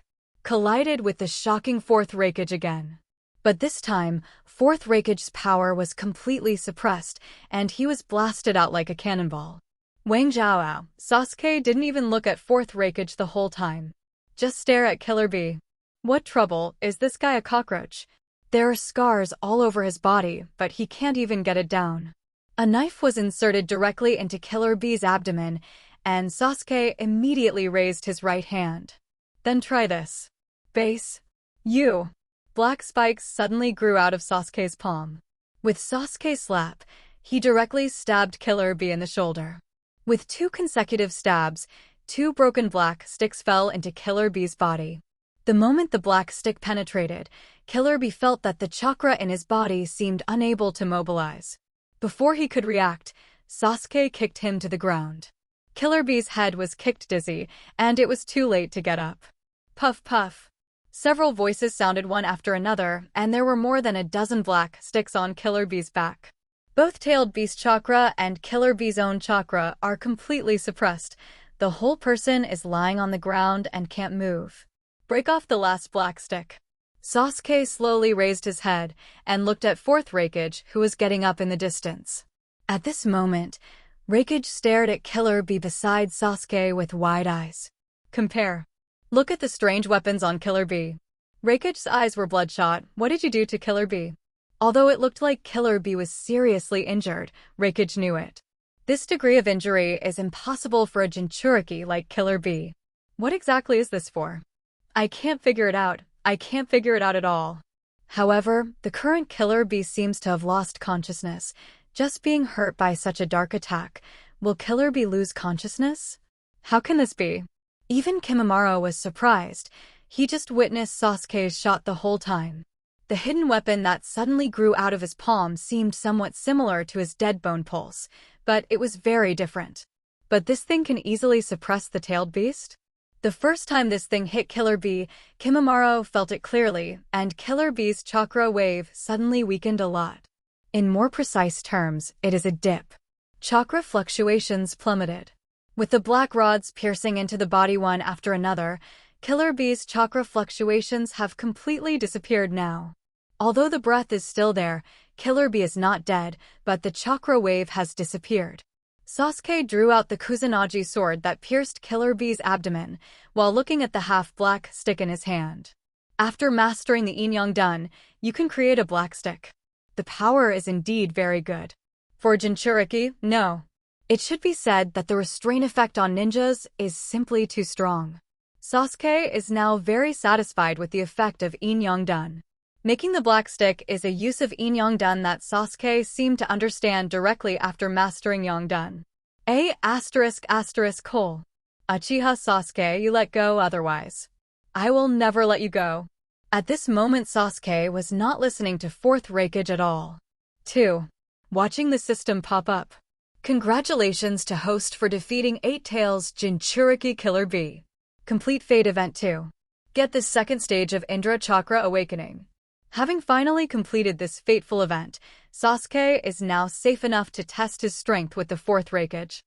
Collided with the shocking fourth Raikage again. But this time, fourth Raikage's power was completely suppressed, and he was blasted out like a cannonball. Wang Zhaoao, Sasuke didn't even look at fourth Raikage the whole time. Just stare at Killer Bee. What trouble, is this guy a cockroach? There are scars all over his body, but he can't even get it down. A knife was inserted directly into Killer Bee's abdomen, and Sasuke immediately raised his right hand. Then try this. Base. You. Black spikes suddenly grew out of Sasuke's palm. With Sasuke's slap, he directly stabbed Killer Bee in the shoulder. With 2 consecutive stabs, 2 broken black sticks fell into Killer Bee's body. The moment the black stick penetrated, Killer Bee felt that the chakra in his body seemed unable to mobilize. Before he could react, Sasuke kicked him to the ground. Killer Bee's head was kicked dizzy, and it was too late to get up. Puff puff. Several voices sounded one after another, and there were more than a dozen black sticks on Killer Bee's back. Both Tailed Beast chakra and Killer Bee's own chakra are completely suppressed. The whole person is lying on the ground and can't move. Break off the last black stick. Sasuke slowly raised his head and looked at fourth Raikage, who was getting up in the distance. At this moment, Raikage stared at Killer Bee beside Sasuke with wide eyes. Compare. Look at the strange weapons on Killer Bee. Raikage's eyes were bloodshot. What did you do to Killer Bee? Although it looked like Killer Bee was seriously injured, Raikage knew it. This degree of injury is impossible for a Jinchuriki like Killer Bee. What exactly is this for? I can't figure it out. I can't figure it out at all. However, the current Killer Bee seems to have lost consciousness. Just being hurt by such a dark attack. Will Killer Bee lose consciousness? How can this be? Even Kimimaro was surprised. He just witnessed Sasuke's shot the whole time. The hidden weapon that suddenly grew out of his palm seemed somewhat similar to his dead bone pulse, but it was very different. But this thing can easily suppress the tailed beast? The first time this thing hit Killer Bee, Kimimaro felt it clearly, and Killer Bee's chakra wave suddenly weakened a lot. In more precise terms, it is a dip. Chakra fluctuations plummeted. With the black rods piercing into the body one after another, Killer Bee's chakra fluctuations have completely disappeared now. Although the breath is still there, Killer Bee is not dead, but the chakra wave has disappeared. Sasuke drew out the Kusanagi sword that pierced Killer Bee's abdomen, while looking at the half-black stick in his hand. After mastering the Yin-Yang-Dan, you can create a black stick. The power is indeed very good. For Jinchuriki, no. It should be said that the restraint effect on ninjas is simply too strong. Sasuke is now very satisfied with the effect of Yin-Yang-Dan. Making the black stick is a use of Yin-Yang-Dan that Sasuke seemed to understand directly after mastering Yang-Dan. Uchiha Sasuke, you let go otherwise. I will never let you go. At this moment, Sasuke was not listening to fourth Raikage at all. 2. Watching the system pop up. Congratulations to host for defeating 8 Tails Jinchuriki Killer Bee. Complete Fate Event 2. Get the second stage of Indra Chakra Awakening. Having finally completed this fateful event, Sasuke is now safe enough to test his strength with the fourth Raikage.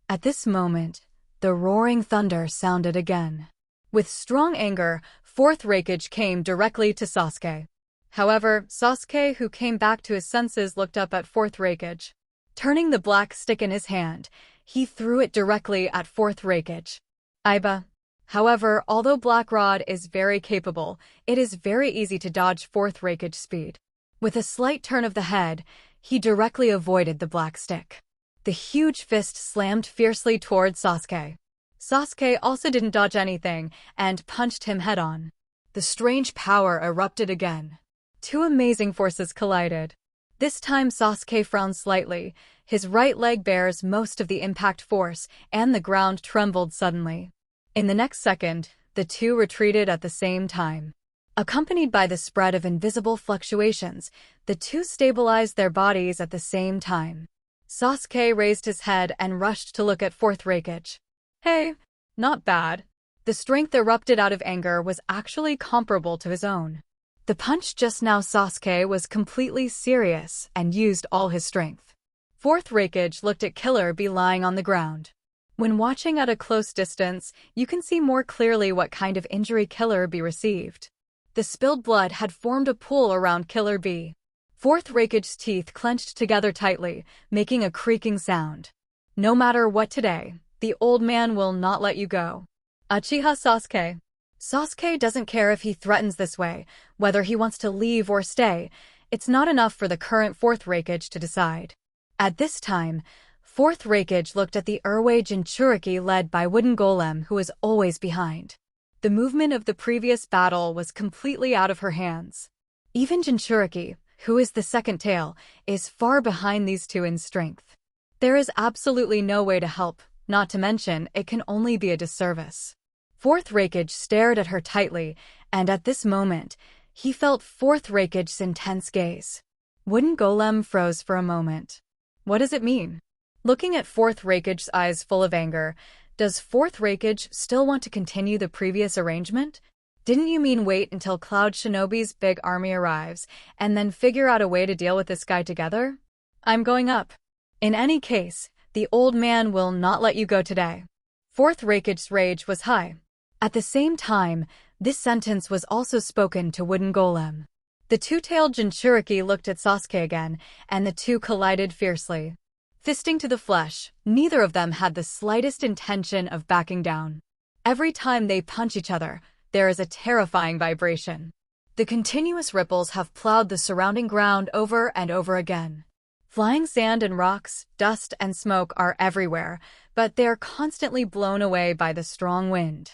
At this moment, the roaring thunder sounded again. With strong anger, fourth Raikage came directly to Sasuke. However, Sasuke, who came back to his senses, looked up at fourth Raikage. Turning the black stick in his hand, he threw it directly at fourth Raikage. Aiba. However, although Black Rod is very capable, it is very easy to dodge fourth Raikage speed. With a slight turn of the head, he directly avoided the black stick. The huge fist slammed fiercely toward Sasuke. Sasuke also didn't dodge anything and punched him head-on. The strange power erupted again. 2 amazing forces collided. This time Sasuke frowned slightly, his right leg bears most of the impact force, and the ground trembled suddenly. In the next second, the two retreated at the same time. Accompanied by the spread of invisible fluctuations, the two stabilized their bodies at the same time. Sasuke raised his head and rushed to look at fourth Raikage. Hey, not bad. The strength erupted out of anger was actually comparable to his own. The punch just now, Sasuke was completely serious and used all his strength. Fourth Raikage looked at Killer Bee lying on the ground. When watching at a close distance, you can see more clearly what kind of injury Killer Bee received. The spilled blood had formed a pool around Killer Bee. Fourth Raikage's teeth clenched together tightly, making a creaking sound. No matter what today, the old man will not let you go. Uchiha Sasuke. Sasuke doesn't care if he threatens this way, whether he wants to leave or stay. It's not enough for the current fourth Raikage to decide. At this time, fourth Raikage looked at the Urwei Jinchuriki led by Wooden Golem, who was always behind. The movement of the previous battle was completely out of her hands. Even Jinchuriki, who is the second tail, is far behind these two in strength. There is absolutely no way to help, not to mention it can only be a disservice. Fourth Raikage stared at her tightly, and at this moment, he felt fourth Raikage's intense gaze. Wooden Golem froze for a moment. What does it mean? Looking at fourth Raikage's eyes full of anger, does fourth Raikage still want to continue the previous arrangement? Didn't you mean wait until Cloud Shinobi's big army arrives, and then figure out a way to deal with this guy together? I'm going up. In any case, the old man will not let you go today. Fourth Raikage's rage was high. At the same time, this sentence was also spoken to Wooden Golem. The two-tailed Jinchuriki looked at Sasuke again, and the two collided fiercely. Fisting to the flesh, neither of them had the slightest intention of backing down. Every time they punch each other, there is a terrifying vibration. The continuous ripples have plowed the surrounding ground over and over again. Flying sand and rocks, dust and smoke are everywhere, but they are constantly blown away by the strong wind.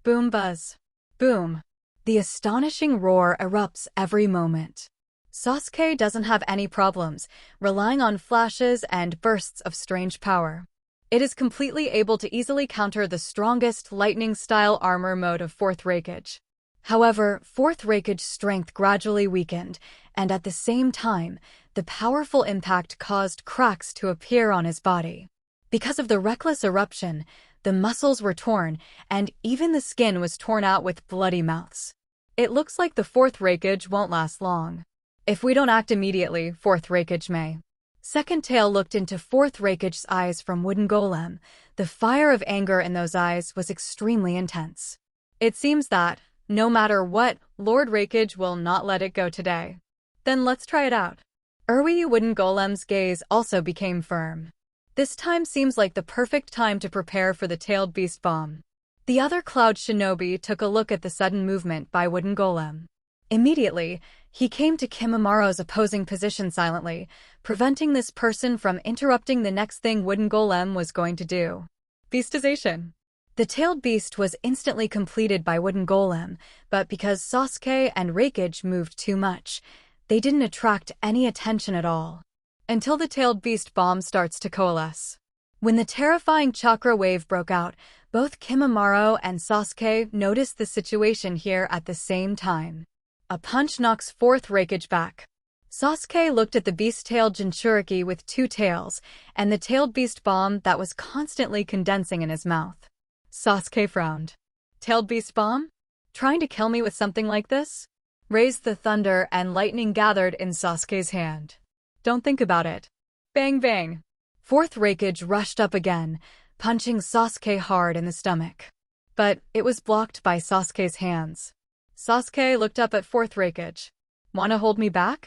Boom, buzz. Boom. The astonishing roar erupts every moment. Sasuke doesn't have any problems, relying on flashes and bursts of strange power. It is completely able to easily counter the strongest lightning-style armor mode of fourth Raikage. However, fourth Raikage's strength gradually weakened, and at the same time, the powerful impact caused cracks to appear on his body. Because of the reckless eruption, the muscles were torn, and even the skin was torn out with bloody mouths. It looks like the fourth Raikage won't last long. If we don't act immediately, fourth Raikage may. Second tail looked into fourth Raikage's eyes from Wooden Golem. The fire of anger in those eyes was extremely intense. It seems that, no matter what, Lord Raikage will not let it go today. Then let's try it out. Urwei Wooden Golem's gaze also became firm. This time seems like the perfect time to prepare for the tailed beast bomb. The other Cloud Shinobi took a look at the sudden movement by Wooden Golem. Immediately, he came to Kimimura's opposing position silently, preventing this person from interrupting the next thing Wooden Golem was going to do. Beastization. The tailed beast was instantly completed by Wooden Golem, but because Sasuke and Raikage moved too much, they didn't attract any attention at all. Until the tailed beast bomb starts to coalesce. When the terrifying chakra wave broke out, Both Kimimaro and Sasuke noticed the situation here at the same time. A punch knocks fourth Raikage back. Sasuke looked at the beast-tailed Jinchuriki with two tails, and the tailed beast bomb that was constantly condensing in his mouth. Sasuke frowned. Tailed beast bomb? Trying to kill me with something like this? Raised the thunder and lightning gathered in Sasuke's hand. Don't think about it. Bang bang. Fourth Raikage rushed up again, punching Sasuke hard in the stomach. But it was blocked by Sasuke's hands. Sasuke looked up at fourth Raikage. Wanna hold me back?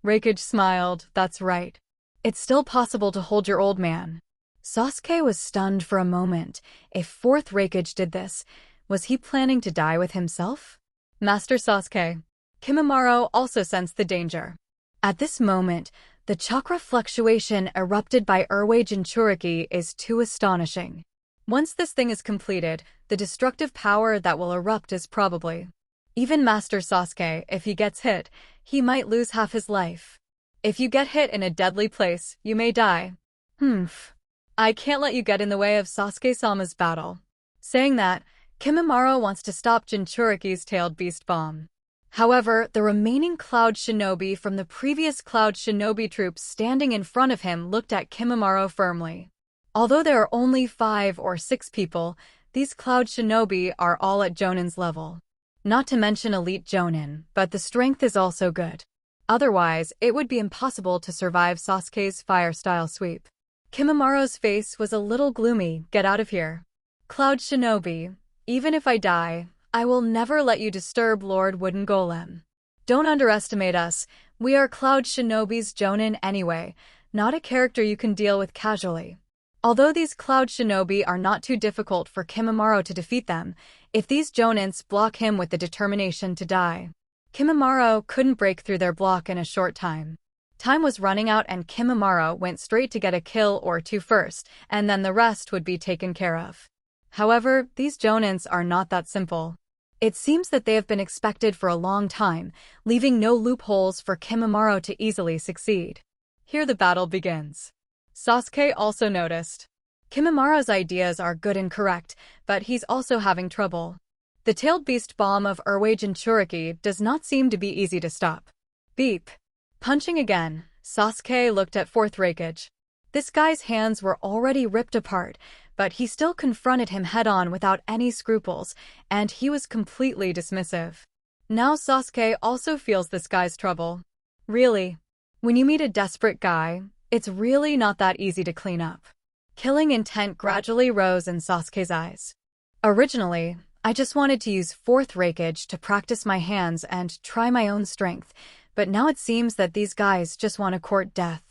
Raikage smiled. That's right. It's still possible to hold your old man. Sasuke was stunned for a moment. If fourth Raikage did this, was he planning to die with himself? Master Sasuke. Kimimaro also sensed the danger. At this moment, the chakra fluctuation erupted by Urwei Jinchuriki is too astonishing. Once this thing is completed, the destructive power that will erupt is probably. Even Master Sasuke, if he gets hit, he might lose half his life. If you get hit in a deadly place, you may die. I can't let you get in the way of Sasuke-sama's battle. Saying that, Kimimaro wants to stop Jinchuriki's tailed beast bomb. However, the remaining Cloud Shinobi from the previous Cloud Shinobi troops standing in front of him looked at Kimimaro firmly. Although there are only 5 or 6 people, these Cloud Shinobi are all at Jonin's level. Not to mention elite Jonin, but the strength is also good. Otherwise, it would be impossible to survive Sasuke's fire-style sweep. Kimimaro's face was a little gloomy. Get out of here. Cloud Shinobi, even if I die, I will never let you disturb Lord Wooden Golem. Don't underestimate us. We are Cloud Shinobi's Jonin anyway, not a character you can deal with casually. Although these Cloud Shinobi are not too difficult for Kimimaro to defeat them, if these Jonins block him with the determination to die, Kimimaro couldn't break through their block in a short time. Time was running out and Kimimaro went straight to get a kill or 2 first, and then the rest would be taken care of. However, these Jonins are not that simple. It seems that they have been expected for a long time, leaving no loopholes for Kimimaro to easily succeed. Here the battle begins. Sasuke also noticed. Kimimaro's ideas are good and correct, but he's also having trouble. The tailed beast bomb of Urwei Jinchuriki does not seem to be easy to stop. Beep. Punching again, Sasuke looked at fourth Raikage. This guy's hands were already ripped apart, but he still confronted him head-on without any scruples, and he was completely dismissive. Now Sasuke also feels this guy's trouble. Really, when you meet a desperate guy, it's really not that easy to clean up. Killing intent gradually rose in Sasuke's eyes. Originally, I just wanted to use fourth Raikage to practice my hands and try my own strength, but now it seems that these guys just want to court death.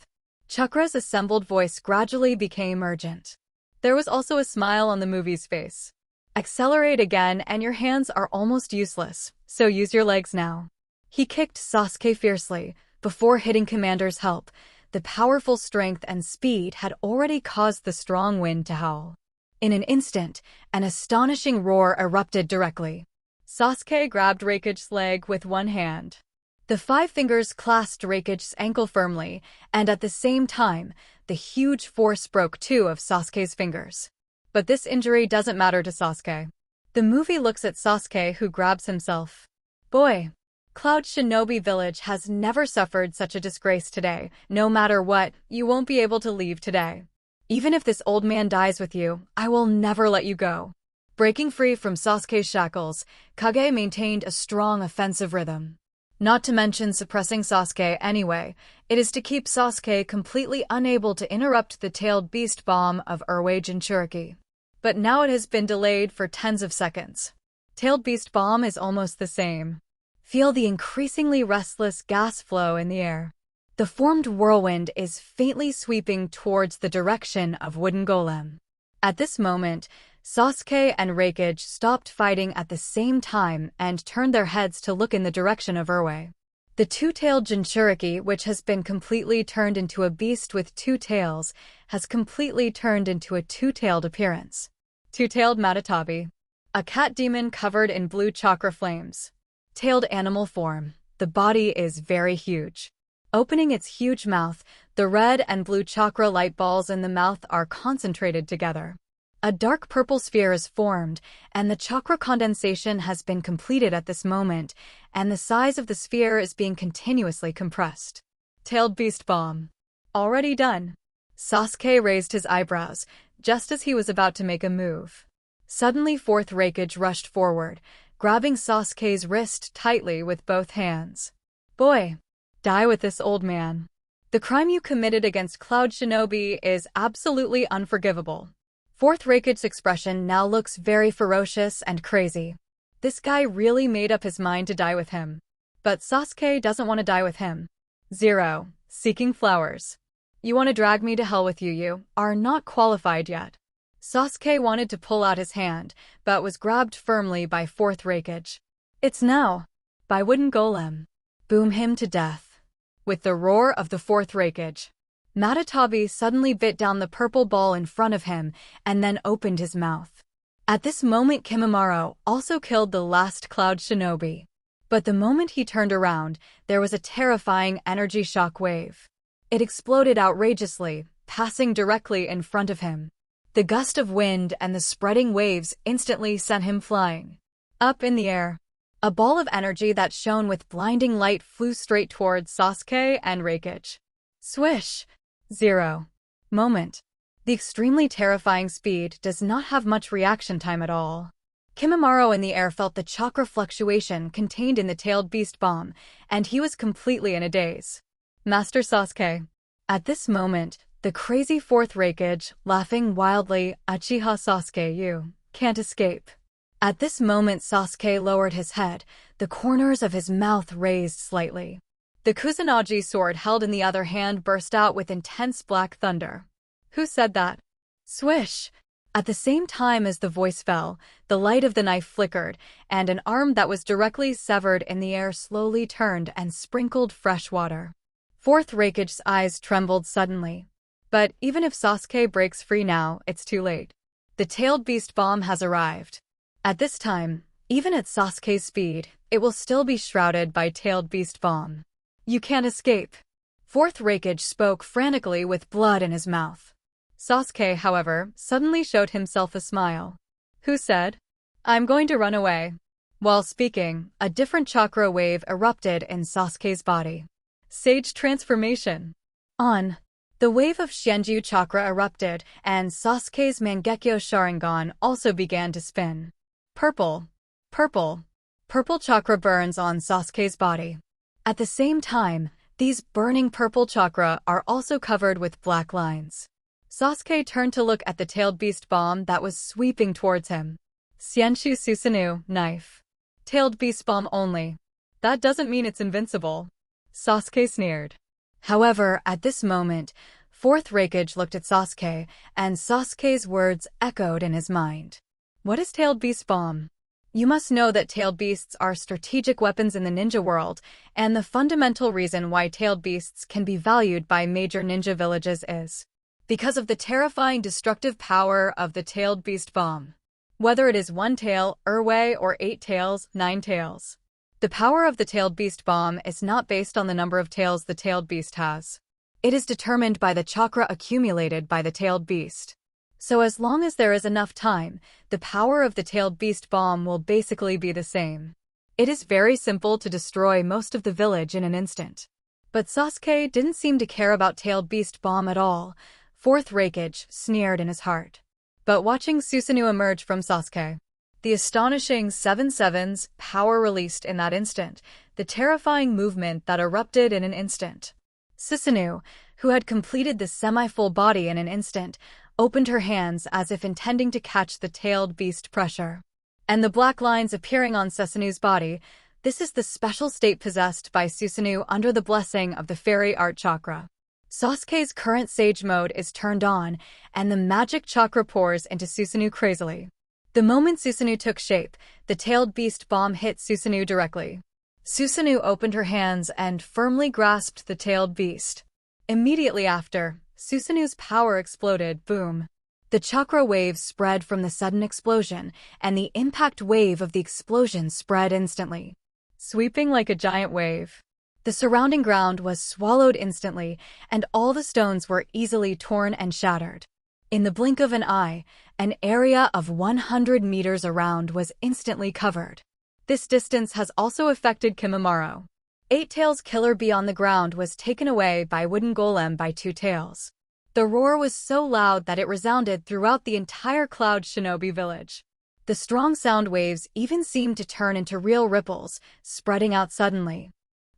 Chakra's assembled voice gradually became urgent. There was also a smile on the movie's face. Accelerate again and your hands are almost useless, so use your legs now. He kicked Sasuke fiercely. Before hitting Commander's help, the powerful strength and speed had already caused the strong wind to howl. In an instant, an astonishing roar erupted directly. Sasuke grabbed Raikage's leg with one hand. The 5 fingers clasped Raikage's ankle firmly, and at the same time, the huge force broke 2 of Sasuke's fingers. But this injury doesn't matter to Sasuke. The movie looks at Sasuke, who grabs himself. Boy, Cloud Shinobi Village has never suffered such a disgrace today. No matter what, you won't be able to leave today. Even if this old man dies with you, I will never let you go. Breaking free from Sasuke's shackles, Kage maintained a strong offensive rhythm. Not to mention suppressing Sasuke anyway, it is to keep Sasuke completely unable to interrupt the tailed beast bomb of Urwei Jinchuriki. But now it has been delayed for tens of seconds. Tailed beast bomb is almost the same. Feel the increasingly restless gas flow in the air. The formed whirlwind is faintly sweeping towards the direction of Wooden Golem. At this moment, Sasuke and Raikage stopped fighting at the same time and turned their heads to look in the direction of Urwei. The two-tailed Jinchuriki, which has been completely turned into a beast with 2 tails, has completely turned into a 2-tailed appearance. Two-tailed Matatabi. A cat demon covered in blue chakra flames. Tailed animal form. The body is very huge. Opening its huge mouth, the red and blue chakra light balls in the mouth are concentrated together. A dark purple sphere is formed, and the chakra condensation has been completed at this moment, and the size of the sphere is being continuously compressed. Tailed Beast Bomb. Already done. Sasuke raised his eyebrows, just as he was about to make a move. Suddenly Fourth Raikage rushed forward, grabbing Sasuke's wrist tightly with both hands. Boy, die with this, old man. The crime you committed against Cloud Shinobi is absolutely unforgivable. Fourth Raikage's expression now looks very ferocious and crazy. This guy really made up his mind to die with him. But Sasuke doesn't want to die with him. 0. Seeking flowers. You want to drag me to hell with you? You are not qualified yet. Sasuke wanted to pull out his hand, but was grabbed firmly by Fourth Raikage. It's now. By Wooden Golem. Boom him to death. With the roar of the Fourth Raikage, Matatabi suddenly bit down the purple ball in front of him and then opened his mouth. At this moment Kimimaro also killed the last Cloud Shinobi. But the moment he turned around, there was a terrifying energy shock wave. It exploded outrageously, passing directly in front of him. The gust of wind and the spreading waves instantly sent him flying. Up in the air, a ball of energy that shone with blinding light flew straight towards Sasuke and Raikage. Swish! 0. Moment. The extremely terrifying speed does not have much reaction time at all. Kimimaro in the air felt the chakra fluctuation contained in the tailed beast bomb, and he was completely in a daze. Master Sasuke. At this moment, the crazy Fourth Raikage, laughing wildly, Uchiha Sasuke, you can't escape. At this moment Sasuke lowered his head, the corners of his mouth raised slightly. The Kusanagi sword held in the other hand burst out with intense black thunder. Who said that? Swish! At the same time as the voice fell, the light of the knife flickered, and an arm that was directly severed in the air slowly turned and sprinkled fresh water. Fourth Raikage's eyes trembled suddenly. But even if Sasuke breaks free now, it's too late. The tailed beast bomb has arrived. At this time, even at Sasuke's speed, it will still be shrouded by tailed beast bomb. You can't escape. Fourth Raikage spoke frantically with blood in his mouth. Sasuke, however, suddenly showed himself a smile. Who said, I'm going to run away? While speaking, a different chakra wave erupted in Sasuke's body. Sage transformation. On. The wave of Shenju chakra erupted, and Sasuke's Mangekyo Sharingan also began to spin. Purple. Purple. Purple chakra burns on Sasuke's body. At the same time, these burning purple chakra are also covered with black lines. Sasuke turned to look at the tailed beast bomb that was sweeping towards him. Xianshu Susanoo, knife. Tailed beast bomb only. That doesn't mean it's invincible. Sasuke sneered. However, at this moment, Fourth Raikage looked at Sasuke, and Sasuke's words echoed in his mind. What is tailed beast bomb? You must know that tailed beasts are strategic weapons in the ninja world, and the fundamental reason why tailed beasts can be valued by major ninja villages is because of the terrifying destructive power of the tailed beast bomb. Whether it is 1 tail, Erway, or 8 tails, 9 tails. The power of the tailed beast bomb is not based on the number of tails the tailed beast has. It is determined by the chakra accumulated by the tailed beast. So as long as there is enough time, the power of the tailed beast bomb will basically be the same. It is very simple to destroy most of the village in an instant. But Sasuke didn't seem to care about tailed beast bomb at all. Fourth Raikage sneered in his heart. But watching Susanoo emerge from Sasuke, the astonishing 7/7's power released in that instant, the terrifying movement that erupted in an instant. Susanoo, who had completed the semi-full body in an instant, opened her hands as if intending to catch the tailed beast pressure. And the black lines appearing on Susanoo's body, this is the special state possessed by Susanoo under the blessing of the fairy art chakra. Sasuke's current sage mode is turned on, and the magic chakra pours into Susanoo crazily. The moment Susanoo took shape, the tailed beast bomb hit Susanoo directly. Susanoo opened her hands and firmly grasped the tailed beast. Immediately after, Susanoo's power exploded, boom. The chakra wave spread from the sudden explosion, and the impact wave of the explosion spread instantly, sweeping like a giant wave. The surrounding ground was swallowed instantly, and all the stones were easily torn and shattered. In the blink of an eye, an area of 100 meters around was instantly covered. This distance has also affected Kimimaro. Eight Tails' killer bee on the ground was taken away by wooden golem by Two Tails. The roar was so loud that it resounded throughout the entire Cloud Shinobi village. The strong sound waves even seemed to turn into real ripples, spreading out suddenly.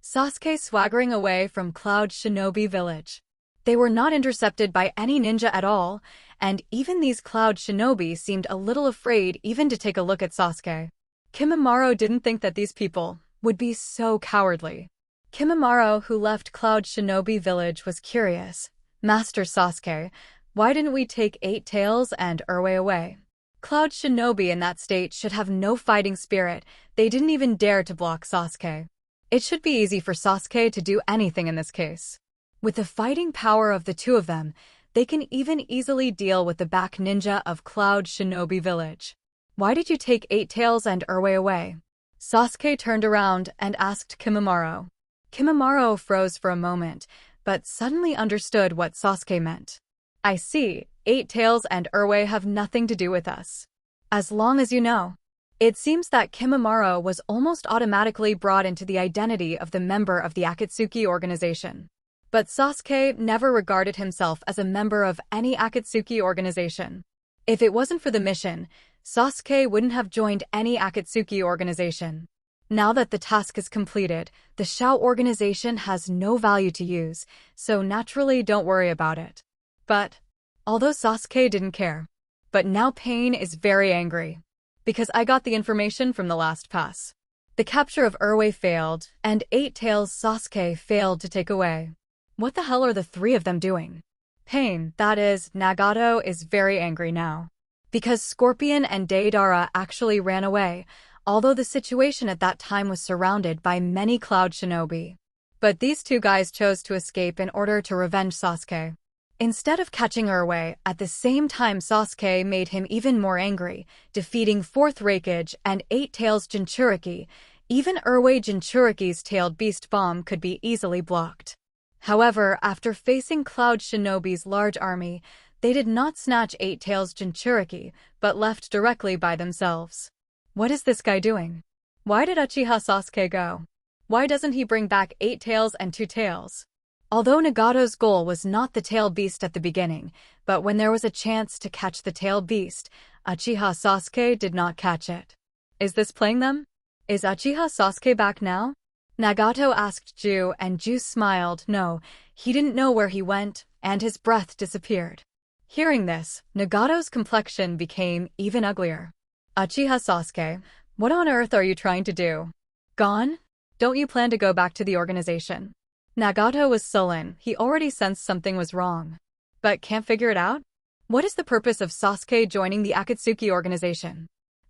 Sasuke swaggering away from Cloud Shinobi village. They were not intercepted by any ninja at all, and even these Cloud Shinobi seemed a little afraid even to take a look at Sasuke. Kimimaro didn't think that these people would be so cowardly. Kimimaro, who left Cloud Shinobi village, was curious. Master Sasuke, why didn't we take Eight Tails and Urwei away? Cloud Shinobi in that state should have no fighting spirit. They didn't even dare to block Sasuke. It should be easy for Sasuke to do anything in this case. With the fighting power of the two of them, they can even easily deal with the back ninja of Cloud Shinobi village. Why did you take Eight Tails and Urwei away? Sasuke turned around and asked Kimimaro. Kimimaro froze for a moment, but suddenly understood what Sasuke meant. I see, Eight Tails and Urwei have nothing to do with us. As long as you know. It seems that Kimimaro was almost automatically brought into the identity of the member of the Akatsuki organization. But Sasuke never regarded himself as a member of any Akatsuki organization. If it wasn't for the mission, Sasuke wouldn't have joined any Akatsuki organization. Now that the task is completed, the Shao organization has no value to use, so naturally don't worry about it. But, although Sasuke didn't care, but now Pain is very angry. Because I got the information from the last pass. The capture of Urwei failed, and Eight Tails Sasuke failed to take away. What the hell are the three of them doing? Pain, that is, Nagato, is very angry now. Because Scorpion and Deidara actually ran away, although the situation at that time was surrounded by many Cloud Shinobi. But these two guys chose to escape in order to revenge Sasuke. Instead of catching Urwei, at the same time Sasuke made him even more angry, defeating 4th Raikage and Eight Tails Jinchuriki. Even Urwei Jinchuriki's tailed beast bomb could be easily blocked. However, after facing Cloud Shinobi's large army, they did not snatch Eight Tails Jinchuriki, but left directly by themselves. What is this guy doing? Why did Uchiha Sasuke go? Why doesn't he bring back Eight Tails and Two Tails? Although Nagato's goal was not the tail beast at the beginning, but when there was a chance to catch the tail beast, Uchiha Sasuke did not catch it. Is this playing them? Is Uchiha Sasuke back now? Nagato asked Ju, and Ju smiled. No, he didn't know where he went, and his breath disappeared. Hearing this, Nagato's complexion became even uglier. Uchiha Sasuke, what on earth are you trying to do? Gone? Don't you plan to go back to the organization? Nagato was sullen. He already sensed something was wrong. But can't figure it out? What is the purpose of Sasuke joining the Akatsuki organization?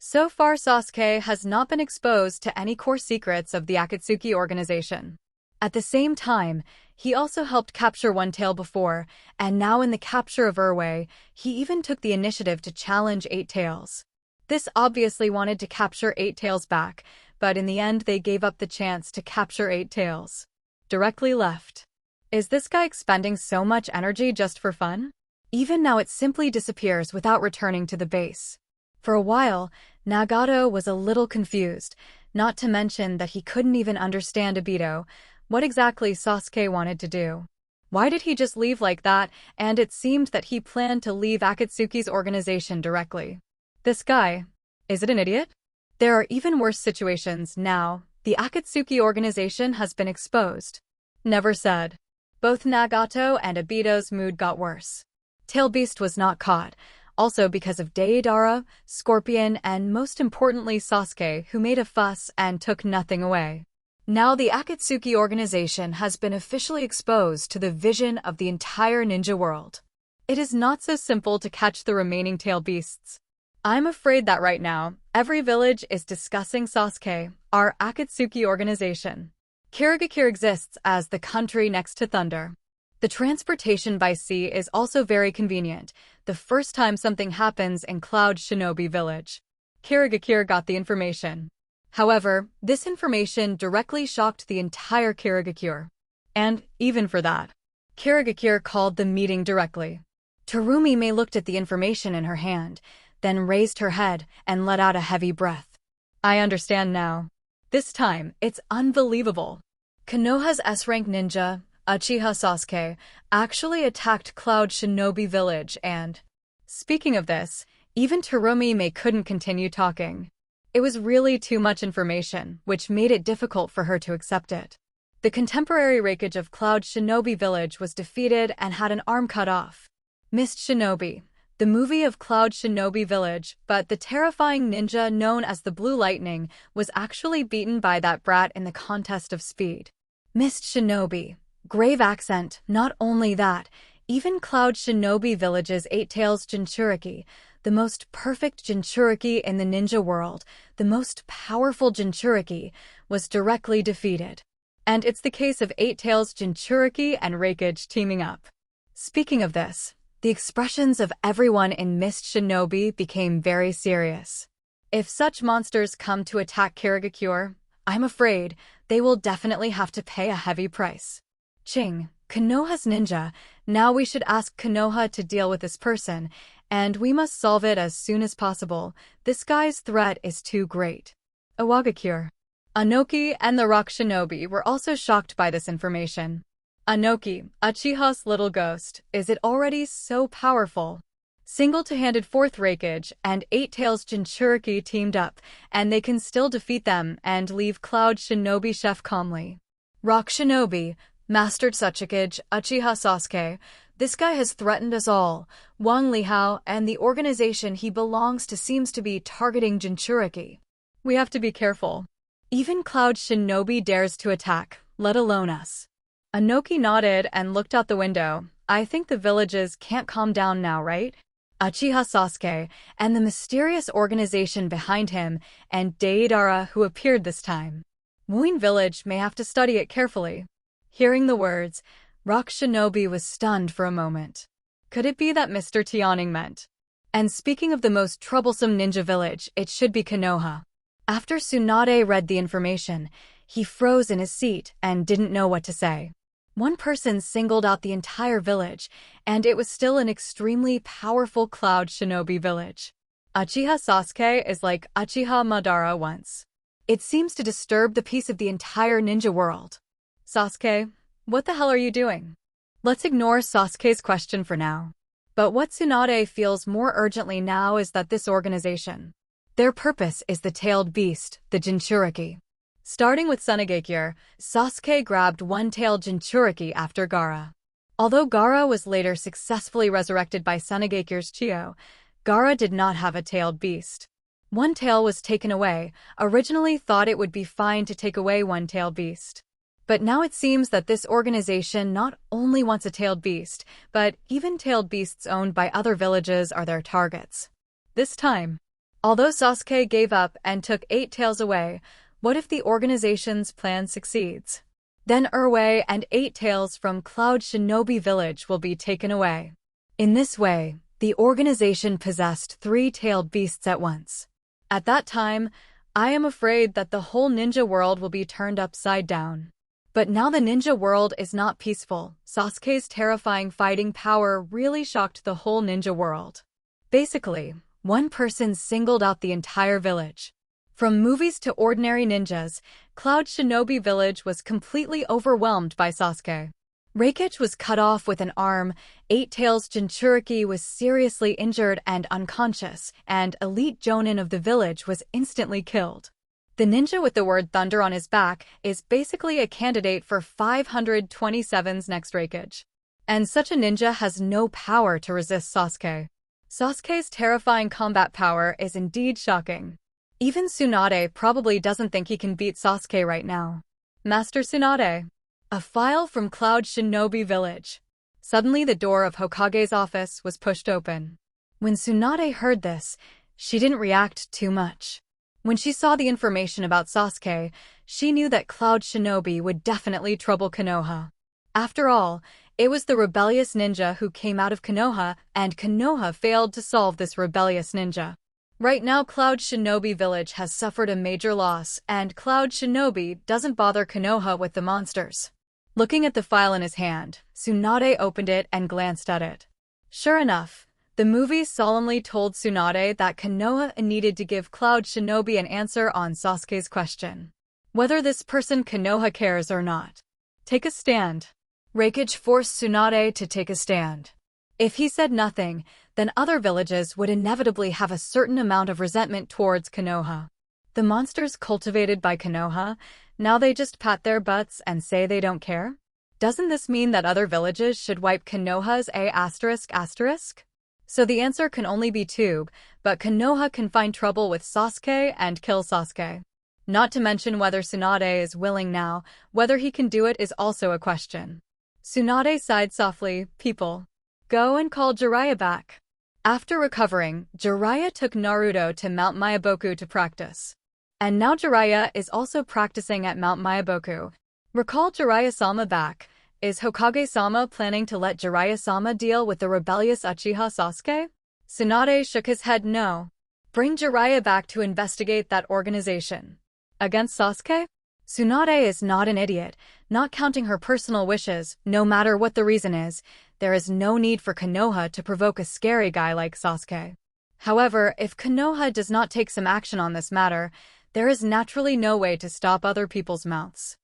So far, Sasuke has not been exposed to any core secrets of the Akatsuki organization. At the same time, he also helped capture One Tail before, and now in the capture of Urwei, he even took the initiative to challenge Eight Tails. This obviously wanted to capture Eight Tails back, but in the end they gave up the chance to capture Eight Tails. Directly left. Is this guy expending so much energy just for fun? Even now it simply disappears without returning to the base. For a while, Nagato was a little confused, not to mention that he couldn't even understand Obito, what exactly Sasuke wanted to do. Why did he just leave like that? And it seemed that he planned to leave Akatsuki's organization directly. This guy, is it an idiot? There are even worse situations now. The Akatsuki organization has been exposed. Never said. Both Nagato and Obito's mood got worse. Tail Beast was not caught, also because of Deidara, Scorpion, and most importantly Sasuke, who made a fuss and took nothing away. Now the Akatsuki organization has been officially exposed to the vision of the entire ninja world. It is not so simple to catch the remaining tail beasts. I'm afraid that right now, every village is discussing Sasuke, our Akatsuki organization. Kirigakure exists as the country next to Thunder. The transportation by sea is also very convenient, the first time something happens in Cloud Shinobi village. Kirigakure got the information. However, this information directly shocked the entire Kirigakure. And, even for that, Kirigakure called the meeting directly. Terumi looked at the information in her hand, then raised her head and let out a heavy breath. I understand now. This time, it's unbelievable. Konoha's S-rank ninja, Uchiha Sasuke, actually attacked Cloud Shinobi Village and… Speaking of this, even Terumi couldn't continue talking. It was really too much information, which made it difficult for her to accept it. The contemporary Raikage of Cloud Shinobi Village was defeated and had an arm cut off. Mist Shinobi, the movie of Cloud Shinobi Village, but the terrifying ninja known as the Blue Lightning was actually beaten by that brat in the contest of speed. Mist Shinobi, grave accent, not only that, even Cloud Shinobi Village's Eight Tails Jinchuriki, the most perfect Jinchuriki in the ninja world, the most powerful Jinchuriki, was directly defeated. And it's the case of Eight Tails Jinchuriki and Raikage teaming up. Speaking of this, the expressions of everyone in Mist Shinobi became very serious. If such monsters come to attack Kirigakure, I'm afraid they will definitely have to pay a heavy price. Ching, Konoha's ninja, now we should ask Konoha to deal with this person, and we must solve it as soon as possible. This guy's threat is too great. Iwagakure. Anoki and the Rock Shinobi were also shocked by this information. Anoki, Uchiha's little ghost, is it already so powerful? Single-handed fourth Raikage and Eight Tails Jinchuriki teamed up, and they can still defeat them and leave Cloud Shinobi chef calmly. Rock Shinobi, Mastered Tsuchikage, Uchiha Sasuke, this guy has threatened us all. Wang Lihao and the organization he belongs to seems to be targeting Jinchuriki. We have to be careful. Even Cloud Shinobi dares to attack, let alone us. Anoki nodded and looked out the window. I think the villages can't calm down now, right? Uchiha Sasuke and the mysterious organization behind him and Deidara who appeared this time. Wuin Village may have to study it carefully. Hearing the words, Rock Shinobi was stunned for a moment. Could it be that Mr. Tianing meant? And speaking of the most troublesome ninja village, it should be Konoha. After Tsunade read the information, he froze in his seat and didn't know what to say. One person singled out the entire village, and it was still an extremely powerful Cloud Shinobi village. Uchiha Sasuke is like Uchiha Madara once. It seems to disturb the peace of the entire ninja world. Sasuke, what the hell are you doing? Let's ignore Sasuke's question for now. But what Tsunade feels more urgently now is that this organization, their purpose is the tailed beast, the Jinchuriki. Starting with Tsunagakure, Sasuke grabbed one-tailed Jinchuriki after Gaara. Although Gaara was later successfully resurrected by Tsunagakure's Chiyo, Gaara did not have a tailed beast. One tail was taken away, originally thought it would be fine to take away one-tailed beast. But now it seems that this organization not only wants a tailed beast, but even tailed beasts owned by other villages are their targets. This time, although Sasuke gave up and took 8 tails away, what if the organization's plan succeeds? Then Urwei and 8 tails from Cloud Shinobi Village will be taken away. In this way, the organization possessed 3 tailed beasts at once. At that time, I am afraid that the whole ninja world will be turned upside down. But now the ninja world is not peaceful. Sasuke's terrifying fighting power really shocked the whole ninja world. Basically, one person singled out the entire village. From movies to ordinary ninjas, Cloud Shinobi Village was completely overwhelmed by Sasuke. Raikage was cut off with an arm, 8 Tails Jinchuriki was seriously injured and unconscious, and elite Jonin of the village was instantly killed. The ninja with the word thunder on his back is basically a candidate for 527's next Raikage. And such a ninja has no power to resist Sasuke. Sasuke's terrifying combat power is indeed shocking. Even Tsunade probably doesn't think he can beat Sasuke right now. Master Tsunade. A file from Cloud Shinobi Village. Suddenly the door of Hokage's office was pushed open. When Tsunade heard this, she didn't react too much. When she saw the information about Sasuke, she knew that Cloud Shinobi would definitely trouble Konoha. After all, it was the rebellious ninja who came out of Konoha, and Konoha failed to solve this rebellious ninja. Right now Cloud Shinobi Village has suffered a major loss, and Cloud Shinobi doesn't bother Konoha with the monsters. Looking at the file in his hand, Tsunade opened it and glanced at it. Sure enough, the movie solemnly told Tsunade that Konoha needed to give Cloud Shinobi an answer on Sasuke's question. Whether this person Konoha cares or not. Take a stand. Reikage forced Tsunade to take a stand. If he said nothing, then other villages would inevitably have a certain amount of resentment towards Konoha. The monsters cultivated by Konoha, now they just pat their butts and say they don't care? Doesn't this mean that other villages should wipe Konoha's ***? So the answer can only be two, but Konoha can find trouble with Sasuke and kill Sasuke. Not to mention whether Tsunade is willing now, whether he can do it is also a question. Tsunade sighed softly, people. Go and call Jiraiya back. After recovering, Jiraiya took Naruto to Mount Myaboku to practice. And now Jiraiya is also practicing at Mount Myaboku. Recall Jiraiya-sama back. Is Hokage-sama planning to let Jiraiya-sama deal with the rebellious Uchiha Sasuke? Tsunade shook his head no. Bring Jiraiya back to investigate that organization. Against Sasuke? Tsunade is not an idiot, not counting her personal wishes, no matter what the reason is. There is no need for Konoha to provoke a scary guy like Sasuke. However, if Konoha does not take some action on this matter, there is naturally no way to stop other people's mouths.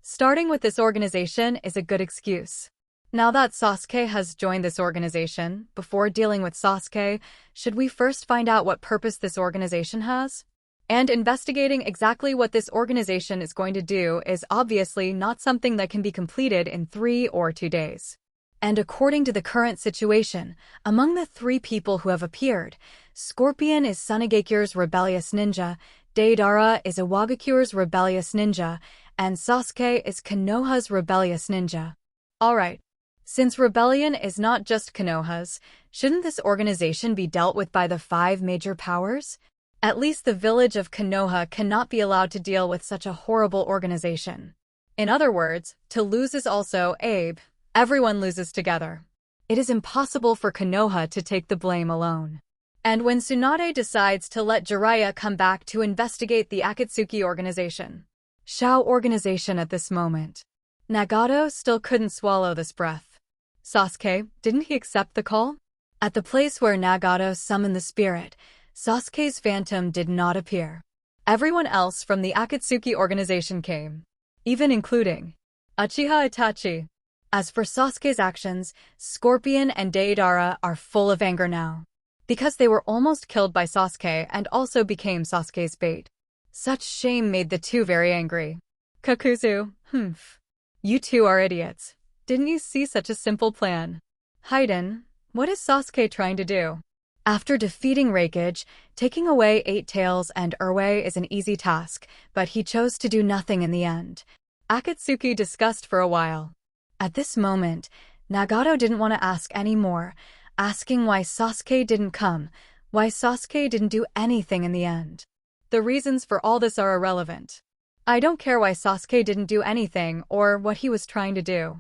Starting with this organization is a good excuse. Now that Sasuke has joined this organization, before dealing with Sasuke, should we first find out what purpose this organization has? And investigating exactly what this organization is going to do is obviously not something that can be completed in 3 or 2 days. And according to the current situation, among the 3 people who have appeared, Scorpion is Tsunagekyu's rebellious ninja, Deidara is Iwagakure's rebellious ninja, and Sasuke is Konoha's rebellious ninja. Alright. Since rebellion is not just Konoha's, shouldn't this organization be dealt with by the 5 major powers? At least the village of Konoha cannot be allowed to deal with such a horrible organization. In other words, to lose is also Abe. Everyone loses together. It is impossible for Konoha to take the blame alone. And when Tsunade decides to let Jiraiya come back to investigate the Akatsuki organization, Shao organization at this moment, Nagato still couldn't swallow this breath. Sasuke, didn't he accept the call? At the place where Nagato summoned the spirit, Sasuke's phantom did not appear. Everyone else from the Akatsuki organization came, even including Uchiha Itachi. As for Sasuke's actions, Scorpion and Deidara are full of anger now, because they were almost killed by Sasuke and also became Sasuke's bait. Such shame made the two very angry. Kakuzu, you two are idiots. Didn't you see such a simple plan? Haiden, what is Sasuke trying to do? After defeating Reikage, taking away 8 Tails and Urwei is an easy task, but he chose to do nothing in the end. Akatsuki discussed for a while. At this moment, Nagato didn't want to ask any more, asking why Sasuke didn't come, why Sasuke didn't do anything in the end. The reasons for all this are irrelevant. I don't care why Sasuke didn't do anything or what he was trying to do.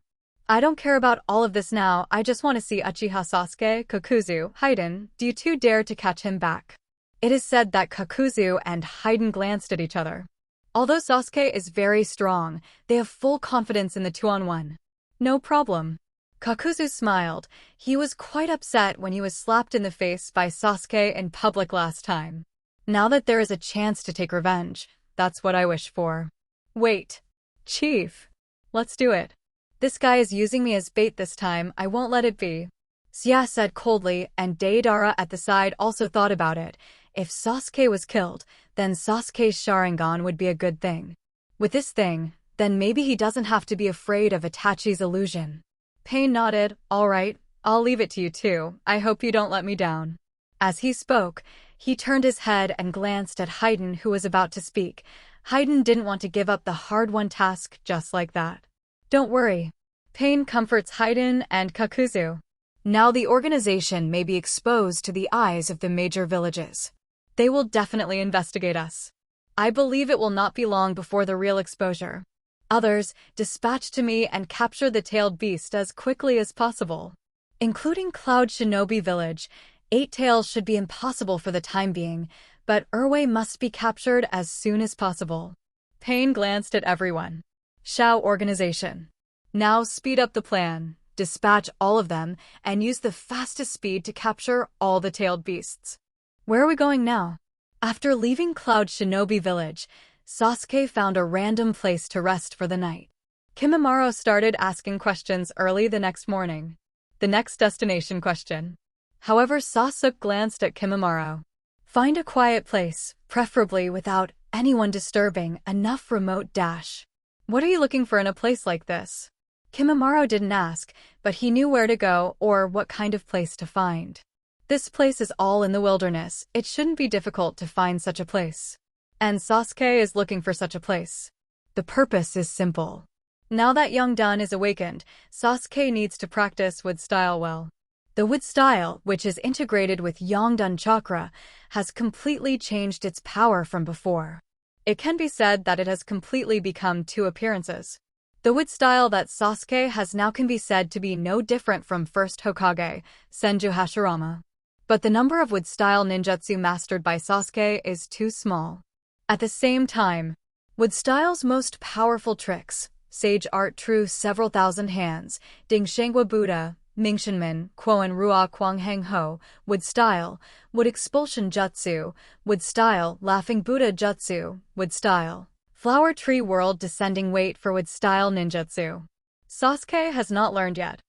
I don't care about all of this now, I just want to see Uchiha Sasuke, Kakuzu, Haiden, do you two dare to catch him back? It is said that Kakuzu and Haiden glanced at each other. Although Sasuke is very strong, they have full confidence in the 2-on-1. No problem. Kakuzu smiled. He was quite upset when he was slapped in the face by Sasuke in public last time. Now that there is a chance to take revenge, that's what I wish for. Wait. Chief. Let's do it. This guy is using me as bait this time, I won't let it be. Sia said coldly, and Deidara at the side also thought about it. If Sasuke was killed, then Sasuke's Sharingan would be a good thing. With this thing, then maybe he doesn't have to be afraid of Itachi's illusion. Pain nodded, alright, I'll leave it to you two, I hope you don't let me down. As he spoke, he turned his head and glanced at Haiden who was about to speak. Haiden didn't want to give up the hard-won task just like that. Don't worry. Pain comforts Haiden and Kakuzu. Now the organization may be exposed to the eyes of the major villages. They will definitely investigate us. I believe it will not be long before the real exposure. Others, dispatch to me and capture the tailed beast as quickly as possible. Including Cloud Shinobi Village, 8 Tails should be impossible for the time being, but Urwei must be captured as soon as possible. Pain glanced at everyone. Shao organization. Now speed up the plan. dispatch all of them, and use the fastest speed to capture all the tailed beasts. Where are we going now? After leaving Cloud Shinobi Village, Sasuke found a random place to rest for the night. Kimimaro started asking questions early the next morning. The next destination question. However, Sasuke glanced at Kimimaro. Find a quiet place, preferably without anyone disturbing, enough remote dash. What are you looking for in a place like this? Kimimaro didn't ask, but he knew where to go or what kind of place to find. This place is all in the wilderness. It shouldn't be difficult to find such a place. And Sasuke is looking for such a place. The purpose is simple. Now that young Dan is awakened, Sasuke needs to practice wood style well. The wood style, which is integrated with Yongdan chakra, has completely changed its power from before. It can be said that it has completely become two appearances. The wood style that Sasuke has now can be said to be no different from first Hokage, Senju Hashirama. But the number of wood style ninjutsu mastered by Sasuke is too small. At the same time, wood style's most powerful tricks, Sage Art True Several Thousand Hands, Ding Shengwa Buddha, Mingshinmen, Quoen Rua Quang Hang Ho, Wood Style, Wood Expulsion Jutsu, Wood Style, Laughing Buddha Jutsu, Wood Style, Flower Tree World Descending Weight for Wood Style Ninjutsu. Sasuke has not learned yet.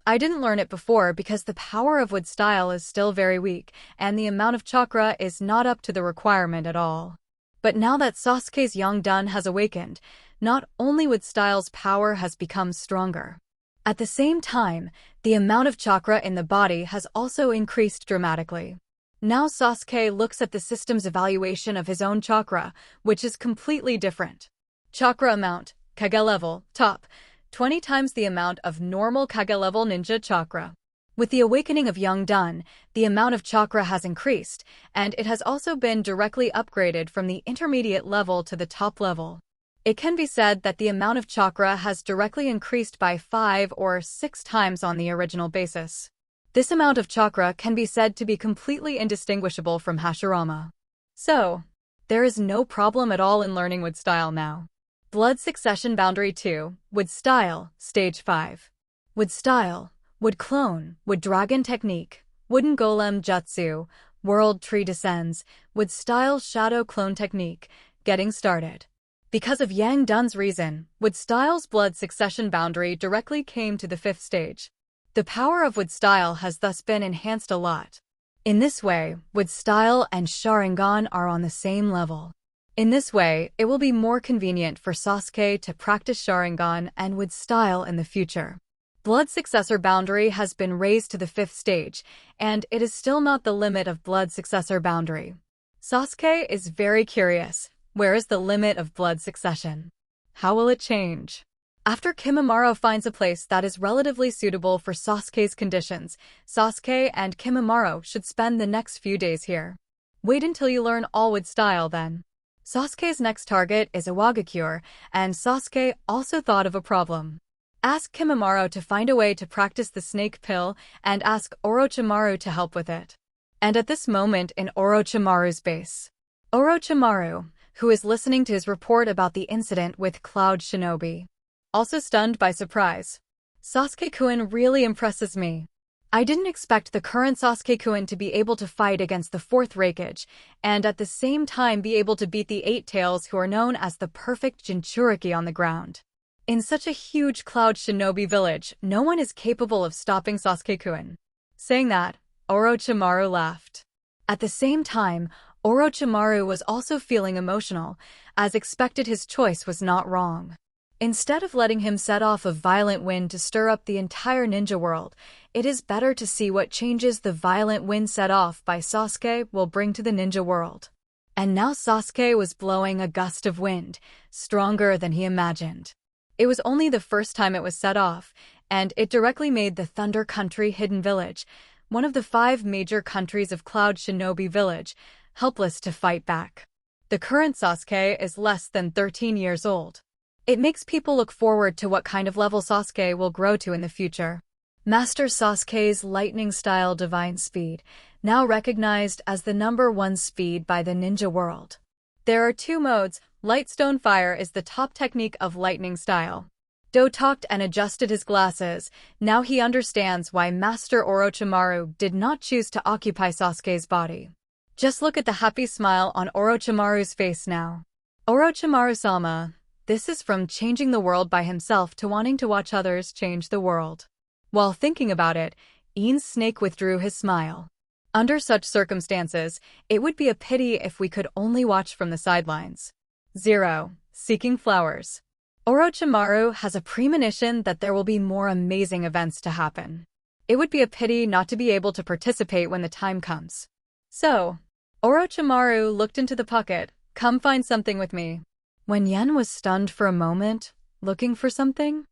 I didn't learn it before because the power of wood style is still very weak, and the amount of chakra is not up to the requirement at all. But now that Sasuke's young Dan has awakened, not only wood style's power has become stronger. At the same time, the amount of chakra in the body has also increased dramatically. Now Sasuke looks at the system's evaluation of his own chakra, which is completely different. Chakra amount, Kage level, top, 20 times the amount of normal Kage level ninja chakra. With the awakening of young Dan, the amount of chakra has increased, and it has also been directly upgraded from the intermediate level to the top level. It can be said that the amount of chakra has directly increased by 5 or 6 times on the original basis. This amount of chakra can be said to be completely indistinguishable from Hashirama. So, there is no problem at all in learning wood style now. Blood Succession Boundary 2, Wood Style, Stage 5. Wood Style, Wood Clone, Wood Dragon Technique, Wooden Golem Jutsu, World Tree Descends, Wood Style Shadow Clone Technique, Getting Started. Because of Yang Dun's reason, Wood Style's Blood Succession Boundary directly came to the 5th stage. The power of Wood Style has thus been enhanced a lot. In this way, Wood Style and Sharingan are on the same level. In this way, it will be more convenient for Sasuke to practice Sharingan and wood style in the future. Blood Successor Boundary has been raised to the 5th stage, and it is still not the limit of Blood Successor Boundary. Sasuke is very curious. Where is the limit of blood succession? How will it change? After Kimimaro finds a place that is relatively suitable for Sasuke's conditions, Sasuke and Kimimaro should spend the next few days here. Wait until you learn all wood style then. Sasuke's next target is Iwagakure, and Sasuke also thought of a problem. Ask Kimimaro to find a way to practice the snake pill and ask Orochimaru to help with it. And at this moment in Orochimaru's base, Orochimaru, who is listening to his report about the incident with Cloud Shinobi, also stunned by surprise. Sasuke-kun really impresses me. I didn't expect the current Sasuke-kun to be able to fight against the 4th Raikage, and at the same time be able to beat the 8 Tails who are known as the perfect Jinchuriki on the ground. In such a huge Cloud Shinobi village, no one is capable of stopping Sasuke-kun. Saying that, Orochimaru laughed. At the same time, Orochimaru was also feeling emotional. As expected, his choice was not wrong. Instead of letting him set off a violent wind to stir up the entire ninja world, it is better to see what changes the violent wind set off by Sasuke will bring to the ninja world. And now Sasuke was blowing a gust of wind, stronger than he imagined. It was only the first time it was set off, and it directly made the Thunder Country Hidden Village, one of the 5 major countries of Cloud Shinobi Village, helpless to fight back. The current Sasuke is less than 13 years old. It makes people look forward to what kind of level Sasuke will grow to in the future. Master Sasuke's lightning-style divine speed, now recognized as the #1 speed by the ninja world. There are 2 modes. Lightstone Fire is the top technique of lightning style. Do talked and adjusted his glasses. Now he understands why Master Orochimaru did not choose to occupy Sasuke's body. Just look at the happy smile on Orochimaru's face now. Orochimaru-sama, this is from changing the world by himself to wanting to watch others change the world. While thinking about it, Ian's snake withdrew his smile. Under such circumstances, it would be a pity if we could only watch from the sidelines. 0. Seeking flowers. Orochimaru has a premonition that there will be more amazing events to happen. It would be a pity not to be able to participate when the time comes. So, Orochimaru looked into the pocket. Come find something with me. When Yen was stunned for a moment, looking for something?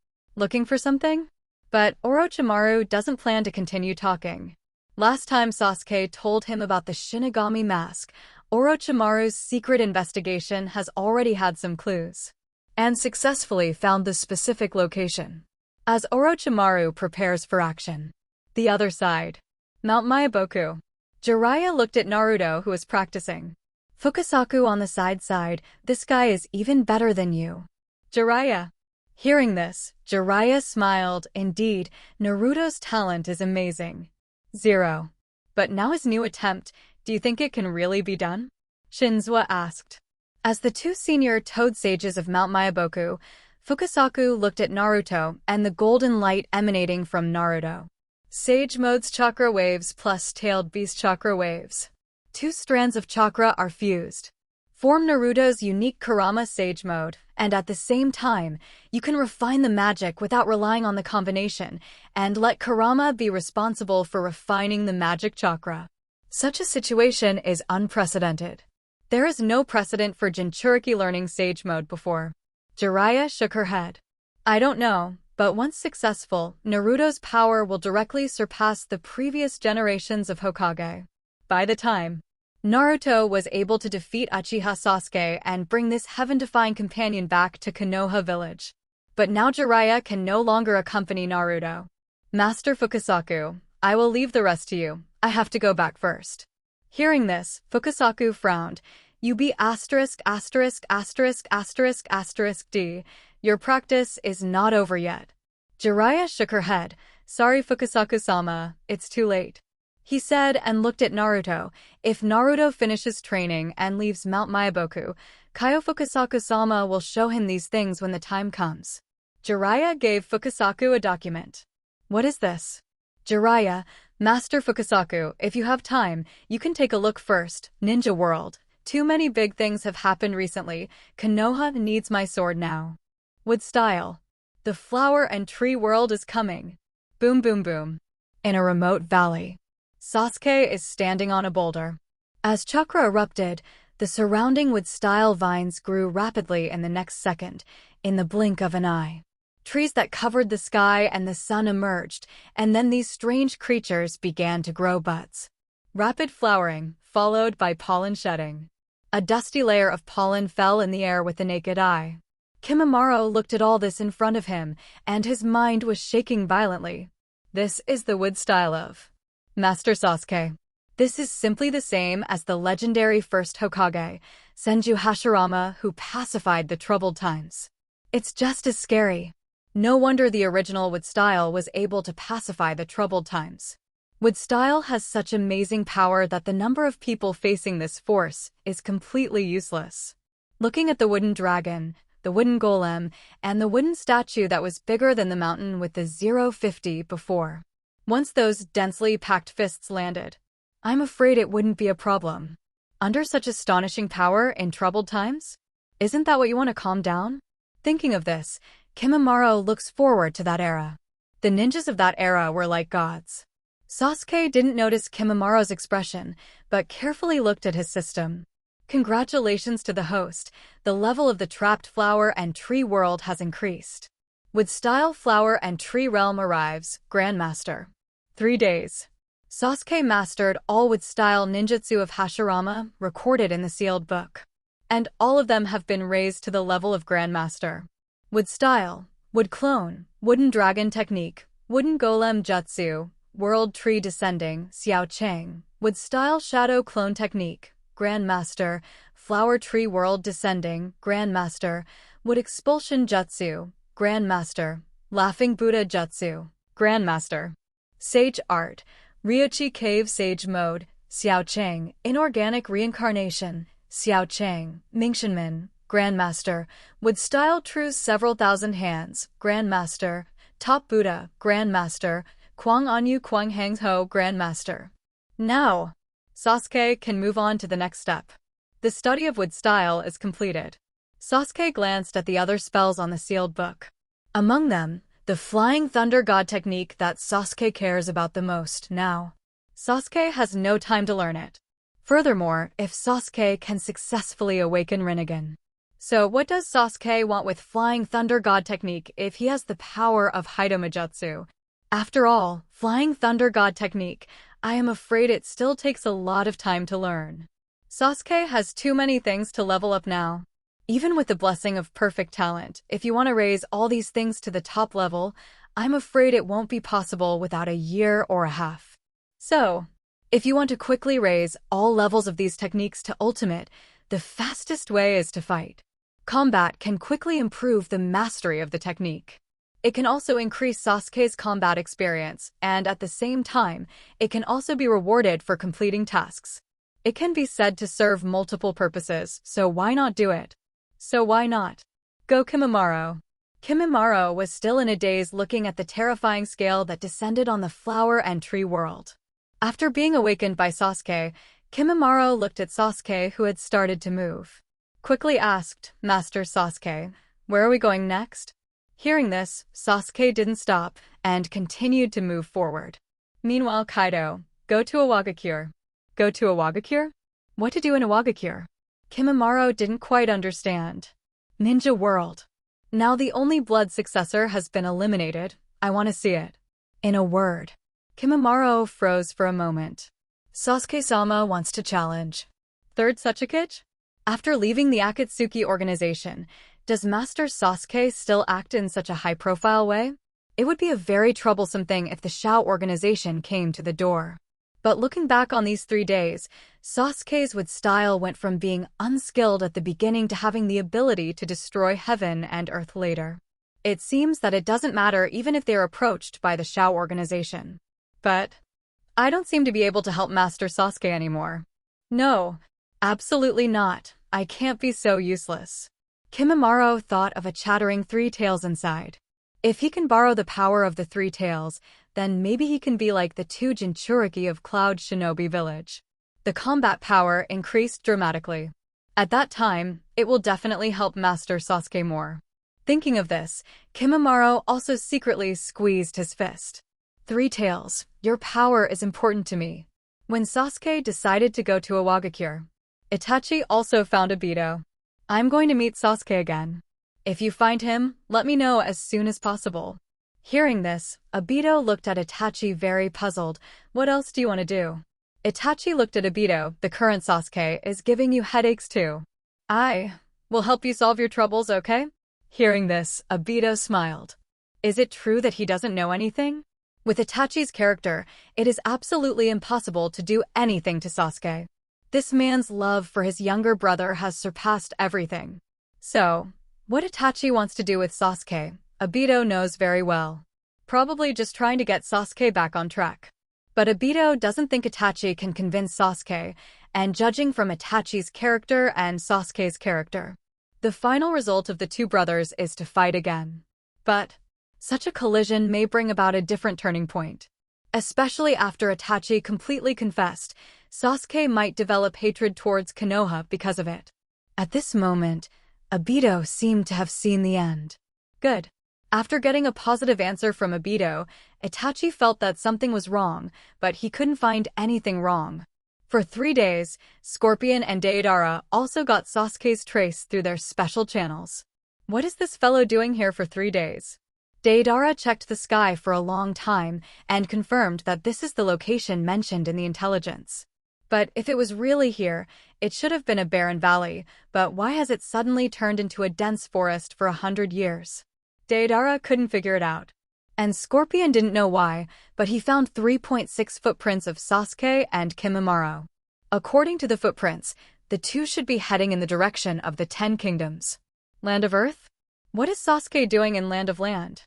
But Orochimaru doesn't plan to continue talking. Last time Sasuke told him about the Shinigami mask, Orochimaru's secret investigation has already had some clues, and successfully found the specific location. As Orochimaru prepares for action. The other side. Mount Myaboku. Jiraiya looked at Naruto, who was practicing. Fukasaku on the side, this guy is even better than you. Jiraiya. Hearing this, Jiraiya smiled. Indeed, Naruto's talent is amazing. 0. But now his new attempt, do you think it can really be done? Shinzua asked. As the two senior Toad sages of Mount Myaboku, Fukasaku looked at Naruto and the golden light emanating from Naruto. Sage Mode's chakra waves plus tailed beast chakra waves. Two strands of chakra are fused. Form Naruto's unique Kurama Sage Mode, and at the same time, you can refine the magic without relying on the combination, and let Kurama be responsible for refining the magic chakra. Such a situation is unprecedented. There is no precedent for Jinchuriki learning Sage Mode before. Jiraiya shook her head. I don't know, but once successful, Naruto's power will directly surpass the previous generations of Hokage. By the time Naruto was able to defeat Uchiha Sasuke and bring this heaven-defying companion back to Konoha village. But now Jiraiya can no longer accompany Naruto. Master Fukasaku, I will leave the rest to you. I have to go back first. Hearing this, Fukasaku frowned. You be ********D. Your practice is not over yet. Jiraiya shook her head. Sorry Fukasaku-sama, it's too late. He said and looked at Naruto. If Naruto finishes training and leaves Mount Myaboku, Kaiô Fukasaku-sama will show him these things when the time comes. Jiraiya gave Fukasaku a document. What is this? Jiraiya, Master Fukasaku, if you have time, you can take a look first. Ninja World. Too many big things have happened recently. Konoha needs my sword now. Wood style. The flower and tree world is coming. Boom boom boom. In a remote valley, Sasuke is standing on a boulder. As chakra erupted, the surrounding wood-style vines grew rapidly in the next second, in the blink of an eye. Trees that covered the sky and the sun emerged, and then these strange creatures began to grow buds. Rapid flowering, followed by pollen shedding. A dusty layer of pollen fell in the air with the naked eye. Kimimaro looked at all this in front of him, and his mind was shaking violently. This is the wood style of Master Sasuke. This is simply the same as the legendary first Hokage, Senju Hashirama, who pacified the troubled times. It's just as scary. No wonder the original wood style was able to pacify the troubled times. Wood style has such amazing power that the number of people facing this force is completely useless. Looking at the wooden dragon, the wooden golem, and the wooden statue that was bigger than the mountain with the 050 before. Once those densely packed fists landed, I'm afraid it wouldn't be a problem. Under such astonishing power in troubled times? Isn't that what you want to calm down? Thinking of this, Kimimaro looks forward to that era. The ninjas of that era were like gods. Sasuke didn't notice Kimimaro's expression, but carefully looked at his system. Congratulations to the host, the level of the trapped flower and tree world has increased. Wood style flower and tree realm arrives, Grandmaster. 3 days. Sasuke mastered all wood style ninjutsu of Hashirama, recorded in the sealed book. And all of them have been raised to the level of Grandmaster. Wood style, wood clone, wooden dragon technique, wooden golem jutsu, world tree descending, Xiao Chang, wood style shadow clone technique, Grandmaster, flower tree world descending, Grandmaster, wood expulsion jutsu, Grandmaster. Laughing Buddha Jutsu, Grandmaster. Sage Art. Ryuchi Cave Sage Mode, Xiao Chang. Inorganic Reincarnation, Xiao Chang. Mingshenmin, Grandmaster. Would Style True's Several Thousand Hands, Grandmaster. Top Buddha, Grandmaster. Kwang Anyu Kwang Hangs Ho, Grandmaster. Now, Sasuke can move on to the next step. The study of wood style is completed. Sasuke glanced at the other spells on the sealed book. Among them, the Flying Thunder God technique that Sasuke cares about the most now. Sasuke has no time to learn it. Furthermore, if Sasuke can successfully awaken Rinnegan. So what does Sasuke want with Flying Thunder God technique if he has the power of Hidoma Jutsu? After all, Flying Thunder God technique, I am afraid it still takes a lot of time to learn. Sasuke has too many things to level up now. Even with the blessing of perfect talent, if you want to raise all these things to the top level, I'm afraid it won't be possible without a year or a half. So, if you want to quickly raise all levels of these techniques to ultimate, the fastest way is to fight. Combat can quickly improve the mastery of the technique. It can also increase Sasuke's combat experience, and at the same time, it can also be rewarded for completing tasks. It can be said to serve multiple purposes, so why not do it? So why not? Go Kimimaro. Kimimaro was still in a daze looking at the terrifying scale that descended on the flower and tree world. After being awakened by Sasuke, Kimimaro looked at Sasuke, who had started to move. Quickly asked, Master Sasuke, where are we going next? Hearing this, Sasuke didn't stop and continued to move forward. Meanwhile, Kaido, go to Iwagakure. Go to Iwagakure? What to do in Iwagakure? Kimimaro didn't quite understand. Ninja World. Now the only blood successor has been eliminated. I want to see it. In a word. Kimimaro froze for a moment. Sasuke-sama wants to challenge. Third Suchikage? After leaving the Akatsuki organization, does Master Sasuke still act in such a high-profile way? It would be a very troublesome thing if the Shao organization came to the door. But looking back on these 3 days, Sasuke's wood style went from being unskilled at the beginning to having the ability to destroy heaven and earth later. It seems that it doesn't matter even if they're approached by the Shao organization. But I don't seem to be able to help Master Sasuke anymore. No, absolutely not. I can't be so useless. Kimimaro thought of a chattering 3 tails inside. If he can borrow the power of the 3 tails, then maybe he can be like the 2 Jinchuriki of Cloud Shinobi Village. The combat power increased dramatically. At that time, it will definitely help Master Sasuke more. Thinking of this, Kimimaro also secretly squeezed his fist. 3 tails, your power is important to me. When Sasuke decided to go to Iwagakure, Itachi also found Obito. I'm going to meet Sasuke again. If you find him, let me know as soon as possible. Hearing this, Obito looked at Itachi very puzzled. What else do you want to do? Itachi looked at Obito. The current Sasuke is giving you headaches too. I will help you solve your troubles, okay? Hearing this, Obito smiled. Is it true that he doesn't know anything? With Itachi's character, it is absolutely impossible to do anything to Sasuke. This man's love for his younger brother has surpassed everything. So, what Itachi wants to do with Sasuke, Obito knows very well. Probably just trying to get Sasuke back on track. But Obito doesn't think Itachi can convince Sasuke, and judging from Itachi's character and Sasuke's character, the final result of the 2 brothers is to fight again. But such a collision may bring about a different turning point. Especially after Itachi completely confessed, Sasuke might develop hatred towards Konoha because of it. At this moment, Obito seemed to have seen the end. Good. After getting a positive answer from Obito, Itachi felt that something was wrong, but he couldn't find anything wrong. For 3 days, Scorpion and Deidara also got Sasuke's trace through their special channels. What is this fellow doing here for 3 days? Deidara checked the sky for a long time and confirmed that this is the location mentioned in the intelligence. But if it was really here, it should have been a barren valley, but why has it suddenly turned into a dense forest for 100 years? Deidara couldn't figure it out. And Scorpion didn't know why, but he found 3.6 footprints of Sasuke and Kimimaro. According to the footprints, the 2 should be heading in the direction of the 10 Kingdoms. Land of Earth? What is Sasuke doing in Land of Land?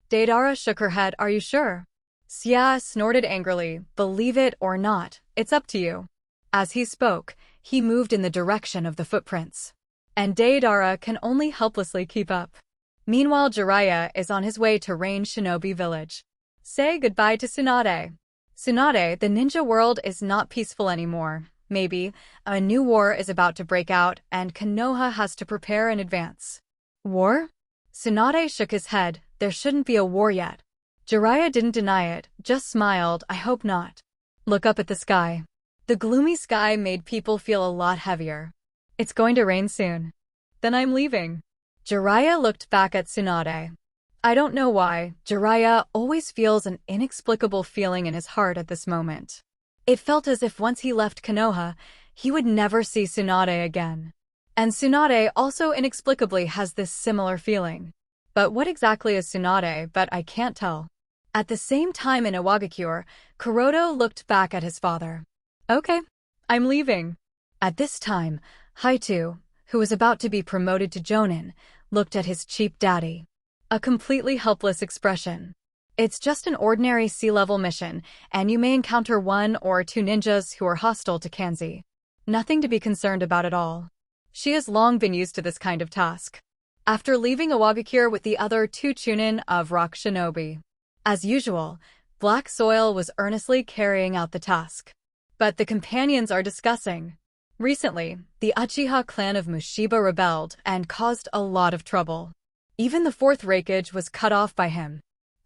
Deidara shook her head. Are you sure? Sia snorted angrily. Believe it or not, it's up to you. As he spoke, he moved in the direction of the footprints. And Deidara can only helplessly keep up. Meanwhile, Jiraiya is on his way to Range Shinobi Village. Say goodbye to Tsunade. Tsunade, the ninja world is not peaceful anymore. Maybe a new war is about to break out and Konoha has to prepare in advance. War? Tsunade shook his head. There shouldn't be a war yet. Jiraiya didn't deny it, just smiled. I hope not. Look up at the sky. The gloomy sky made people feel a lot heavier. It's going to rain soon. Then I'm leaving. Jiraiya looked back at Tsunade. I don't know why, Jiraiya always feels an inexplicable feeling in his heart at this moment. It felt as if once he left Konoha, he would never see Tsunade again. And Tsunade also inexplicably has this similar feeling. But what exactly is Tsunade? But I can't tell. At the same time in Iwagakure, Kuroto looked back at his father. Okay, I'm leaving. At this time, Haito, who was about to be promoted to Jonin, looked at his cheap daddy. A completely helpless expression. It's just an ordinary sea-level mission, and you may encounter 1 or 2 ninjas who are hostile to Kanzi. Nothing to be concerned about at all. She has long been used to this kind of task. After leaving Iwagakure with the other 2 Chunin of Rock Shinobi. As usual, Black Soil was earnestly carrying out the task. But the companions are discussing. Recently, the Uchiha clan of Mushiba rebelled and caused a lot of trouble. Even the 4th Raikage was cut off by him.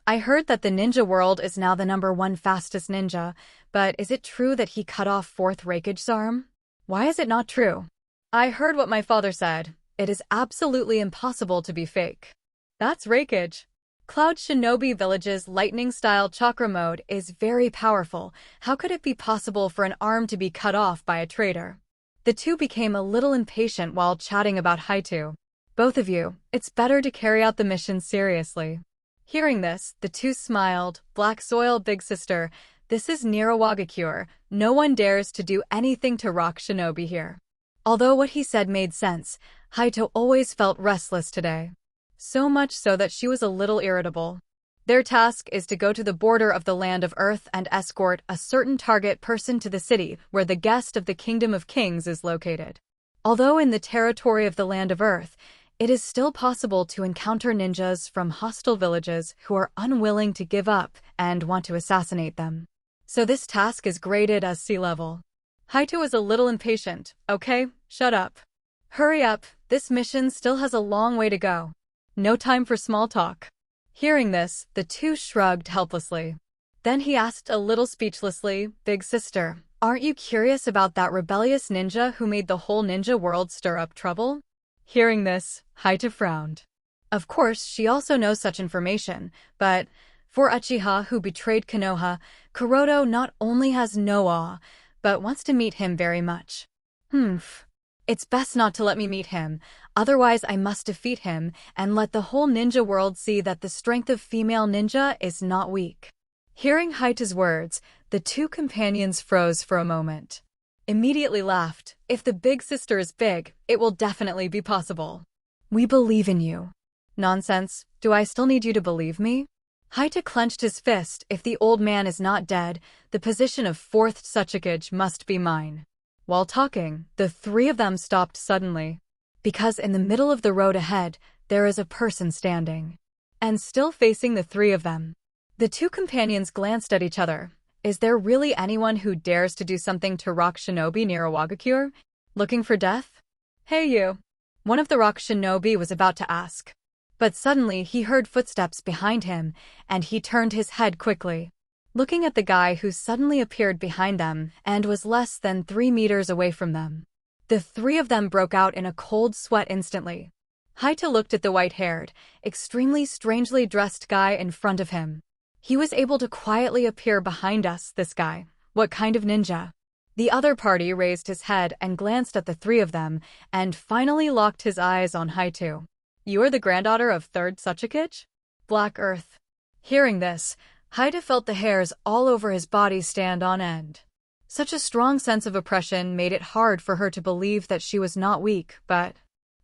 I heard that the ninja world is now the #1 fastest ninja, but is it true that he cut off 4th Raikage's arm? Why is it not true? I heard what my father said. It is absolutely impossible to be fake. That's Raikage. Cloud Shinobi Village's lightning-style chakra mode is very powerful. How could it be possible for an arm to be cut off by a traitor? The two became a little impatient while chatting about Haito. Both of you, it's better to carry out the mission seriously. Hearing this, the two smiled. Black Soil, big sister, this is near Iwagakure. No one dares to do anything to Rock Shinobi here. Although what he said made sense, Haito always felt restless today. So much so that she was a little irritable. Their task is to go to the border of the Land of Earth and escort a certain target person to the city where the guest of the Kingdom of Kings is located. Although in the territory of the Land of Earth, it is still possible to encounter ninjas from hostile villages who are unwilling to give up and want to assassinate them. So this task is graded as sea level. Haito is a little impatient. Okay, shut up. Hurry up, this mission still has a long way to go. No time for small talk. Hearing this, the two shrugged helplessly. Then he asked a little speechlessly, Big sister, aren't you curious about that rebellious ninja who made the whole ninja world stir up trouble? Hearing this, Haito frowned. Of course, she also knows such information, but for Uchiha who betrayed Konoha, Kuroto not only has no awe, but wants to meet him very much. It's best not to let me meet him, otherwise I must defeat him and let the whole ninja world see that the strength of female ninja is not weak. Hearing Haito's words, the two companions froze for a moment. Immediately laughed. If the big sister is big, it will definitely be possible. We believe in you. Nonsense, do I still need you to believe me? Haito clenched his fist. If the old man is not dead, the position of 4th Tsuchikage must be mine. While talking, the three of them stopped suddenly. Because in the middle of the road ahead, there is a person standing. And still facing the three of them. The two companions glanced at each other. Is there really anyone who dares to do something to Rock Shinobi near Iwagakure? Looking for death? Hey you! One of the Rock Shinobi was about to ask. But suddenly he heard footsteps behind him, and he turned his head quickly. Looking at the guy who suddenly appeared behind them and was less than 3 meters away from them. The three of them broke out in a cold sweat instantly. Haito looked at the white-haired, extremely strangely dressed guy in front of him. He was able to quietly appear behind us, this guy. What kind of ninja? The other party raised his head and glanced at the three of them, and finally locked his eyes on Haito. You are the granddaughter of 3rd Tsuchikage? Black Earth. Hearing this, Haito felt the hairs all over his body stand on end. Such a strong sense of oppression made it hard for her to believe that she was not weak, but...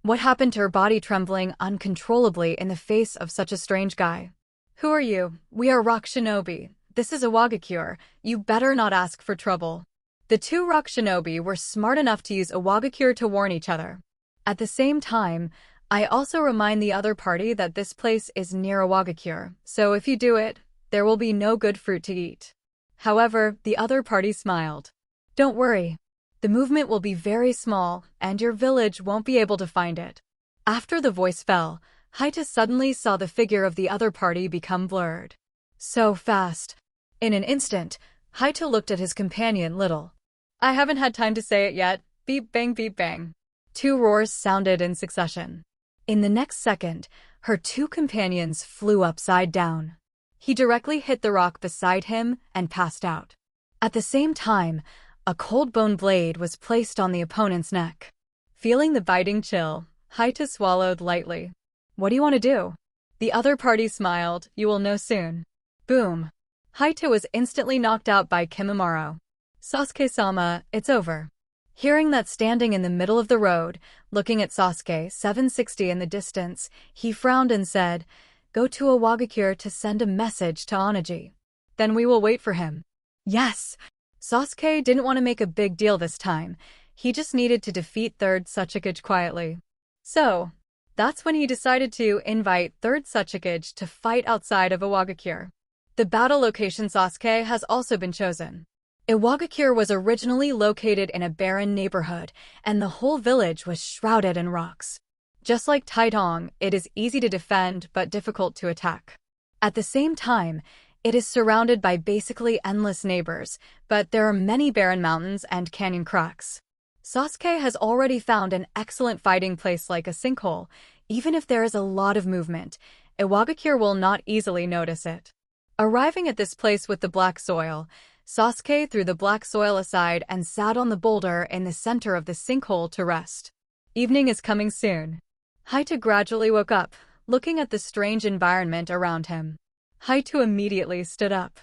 What happened to her body trembling uncontrollably in the face of such a strange guy? Who are you? We are rock shinobi. This is a Wagakure. You better not ask for trouble. The two rock shinobi were smart enough to use a Wagakure to warn each other. At the same time, I also remind the other party that this place is near a Wagakure, so if you do it, there will be no good fruit to eat. However, the other party smiled. Don't worry. The movement will be very small, and your village won't be able to find it. After the voice fell, Haita suddenly saw the figure of the other party become blurred. So fast. In an instant, Haita looked at his companion Little. I haven't had time to say it yet. Beep bang beep bang. Two roars sounded in succession. In the next second, her two companions flew upside down. He directly hit the rock beside him and passed out. At the same time, a cold bone blade was placed on the opponent's neck. Feeling the biting chill, Haita swallowed lightly. What do you want to do? The other party smiled. You will know soon. Boom. Haita was instantly knocked out by Kimimaro. Sasuke-sama, it's over. Hearing that standing in the middle of the road, looking at Sasuke 760 in the distance, he frowned and said, Go to a Wagakure to send a message to Onaji. Then we will wait for him. Yes. Sasuke didn't want to make a big deal this time. He just needed to defeat 3rd Sasuke quietly. So, that's when he decided to invite 3rd Sasuke to fight outside of a Wagakure. The battle location Sasuke has also been chosen. Iwagakure was originally located in a barren neighborhood, and the whole village was shrouded in rocks. Just like Taidong, it is easy to defend but difficult to attack. At the same time, it is surrounded by basically endless neighbors, but there are many barren mountains and canyon cracks. Sasuke has already found an excellent fighting place like a sinkhole. Even if there is a lot of movement, Iwagakure will not easily notice it. Arriving at this place with the black soil, Sasuke threw the black soil aside and sat on the boulder in the center of the sinkhole to rest. Evening is coming soon. Haita gradually woke up, looking at the strange environment around him. Haita immediately stood up.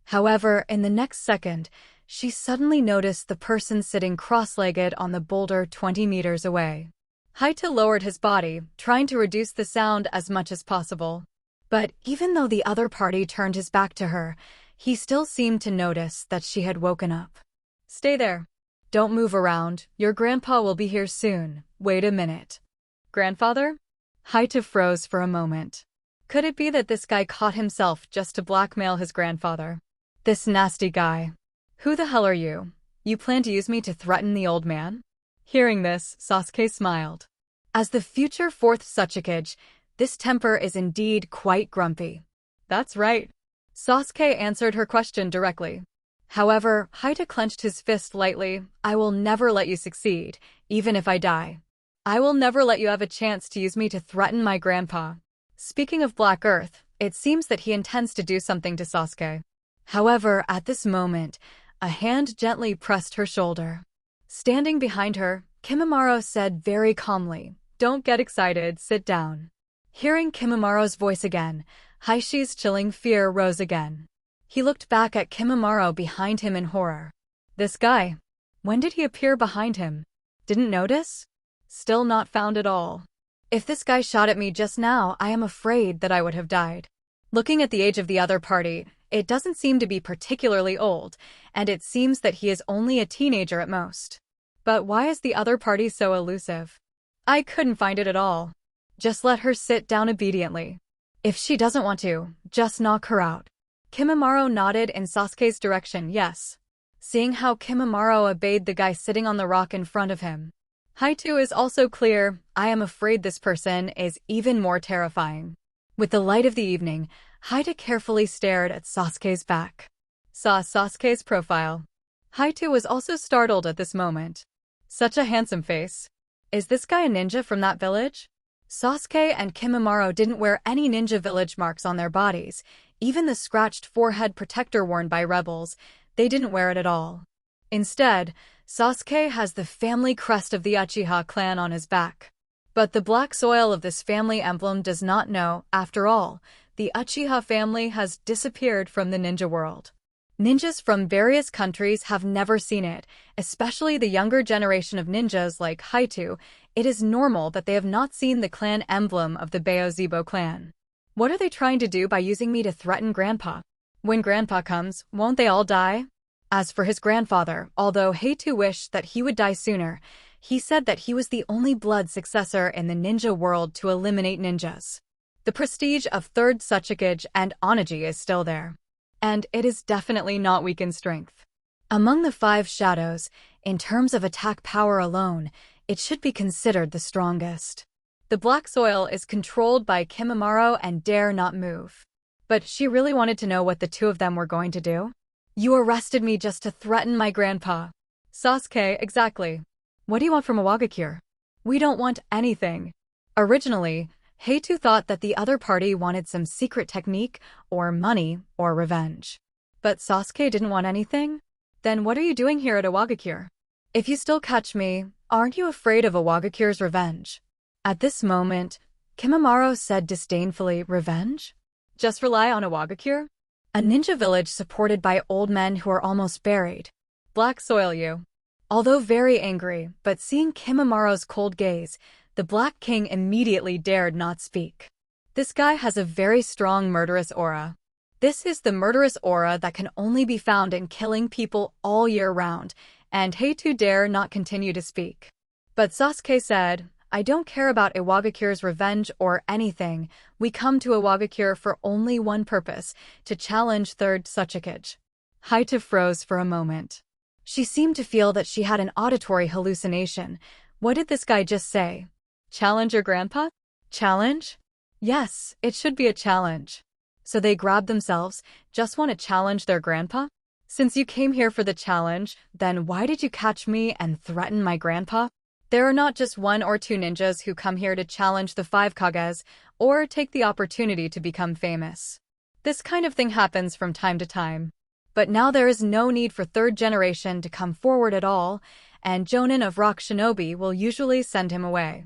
However, in the next second, she suddenly noticed the person sitting cross-legged on the boulder 20 meters away. Haita lowered his body, trying to reduce the sound as much as possible. But even though the other party turned his back to her, he still seemed to notice that she had woken up. Stay there. Don't move around. Your grandpa will be here soon. Wait a minute. Grandfather? Haita froze for a moment. Could it be that this guy caught himself just to blackmail his grandfather? This nasty guy. Who the hell are you? You plan to use me to threaten the old man? Hearing this, Sasuke smiled. As the future 4th Sasuke, this temper is indeed quite grumpy. That's right. Sasuke answered her question directly. However, Haita clenched his fist lightly. I will never let you succeed, even if I die. I will never let you have a chance to use me to threaten my grandpa. Speaking of Black Earth, it seems that he intends to do something to Sasuke. However, at this moment, a hand gently pressed her shoulder. Standing behind her, Kimimaro said very calmly, Don't get excited, sit down. Hearing Kimimaro's voice again, Haishi's chilling fear rose again. He looked back at Kimimaro behind him in horror. This guy. When did he appear behind him? Didn't notice? Still not found at all. If this guy shot at me just now, I am afraid that I would have died. Looking at the age of the other party, it doesn't seem to be particularly old, and it seems that he is only a teenager at most. But why is the other party so elusive? I couldn't find it at all. Just let her sit down obediently. If she doesn't want to, just knock her out. Kimimaro nodded in Sasuke's direction, yes. Seeing how Kimimaro obeyed the guy sitting on the rock in front of him. Haita is also clear. I am afraid this person is even more terrifying. With the light of the evening, Haita carefully stared at Sasuke's back. Saw Sasuke's profile. Haita was also startled at this moment. Such a handsome face. Is this guy a ninja from that village? Sasuke and Kimimaro didn't wear any ninja village marks on their bodies. Even the scratched forehead protector worn by rebels, they didn't wear it at all. Instead, Sasuke has the family crest of the Uchiha clan on his back. But the black soil of this family emblem does not know, after all, the Uchiha family has disappeared from the ninja world. Ninjas from various countries have never seen it, especially the younger generation of ninjas like Haito. It is normal that they have not seen the clan emblem of the Baozebo clan. What are they trying to do by using me to threaten Grandpa? When Grandpa comes, won't they all die? As for his grandfather, although Haito wished that he would die sooner, he said that he was the only blood successor in the ninja world to eliminate ninjas. The prestige of third Tsuchikage and Onaji is still there. And it is definitely not weak in strength. Among the 5 shadows, in terms of attack power alone, it should be considered the strongest. The black soil is controlled by Kimimaro and dare not move. But she really wanted to know what the two of them were going to do? You arrested me just to threaten my grandpa. Sasuke, exactly. What do you want from Iwagakure? We don't want anything. Originally, Haito thought that the other party wanted some secret technique, or money, or revenge. But Sasuke didn't want anything? Then what are you doing here at Iwagakure? If you still catch me, aren't you afraid of Iwagakure's revenge? At this moment, Kimimaro said disdainfully, revenge? Just rely on Iwagakure? A ninja village supported by old men who are almost buried. Black soil you. Although very angry, but seeing Kimimaro's cold gaze, the Black King immediately dared not speak. This guy has a very strong murderous aura. This is the murderous aura that can only be found in killing people all year round, and Haito dare not continue to speak. But Sasuke said, I don't care about Iwagakure's revenge or anything. We come to Iwagakure for only one purpose, to challenge third Tsuchikage. Haito froze for a moment. She seemed to feel that she had an auditory hallucination. What did this guy just say? Challenge your grandpa? Challenge? Yes, it should be a challenge. So they grabbed themselves, just want to challenge their grandpa? Since you came here for the challenge, then why did you catch me and threaten my grandpa? There are not just 1 or 2 ninjas who come here to challenge the 5 Kages, or take the opportunity to become famous. This kind of thing happens from time to time. But now there is no need for third generation to come forward at all, and Jonin of Rock Shinobi will usually send him away.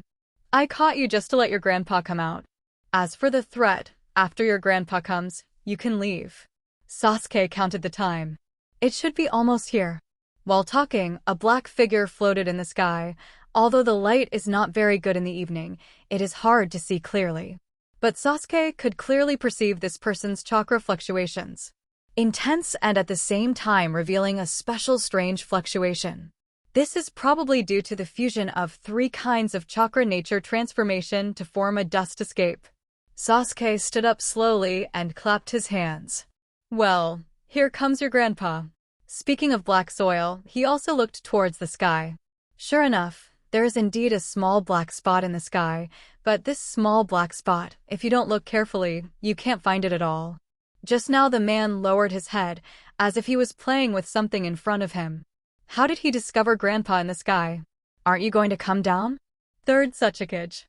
I caught you just to let your grandpa come out. As for the threat, after your grandpa comes, you can leave. Sasuke counted the time. It should be almost here. While talking, a black figure floated in the sky. Although the light is not very good in the evening, it is hard to see clearly. But Sasuke could clearly perceive this person's chakra fluctuations. Intense and at the same time revealing a special strange fluctuation. This is probably due to the fusion of 3 kinds of chakra nature transformation to form a dust escape. Sasuke stood up slowly and clapped his hands. Well, here comes your grandpa. Speaking of black soil, he also looked towards the sky. Sure enough, there is indeed a small black spot in the sky, but this small black spot, if you don't look carefully, you can't find it at all. Just now the man lowered his head, as if he was playing with something in front of him. How did he discover Grandpa in the sky? Aren't you going to come down? Third Tsuchikage.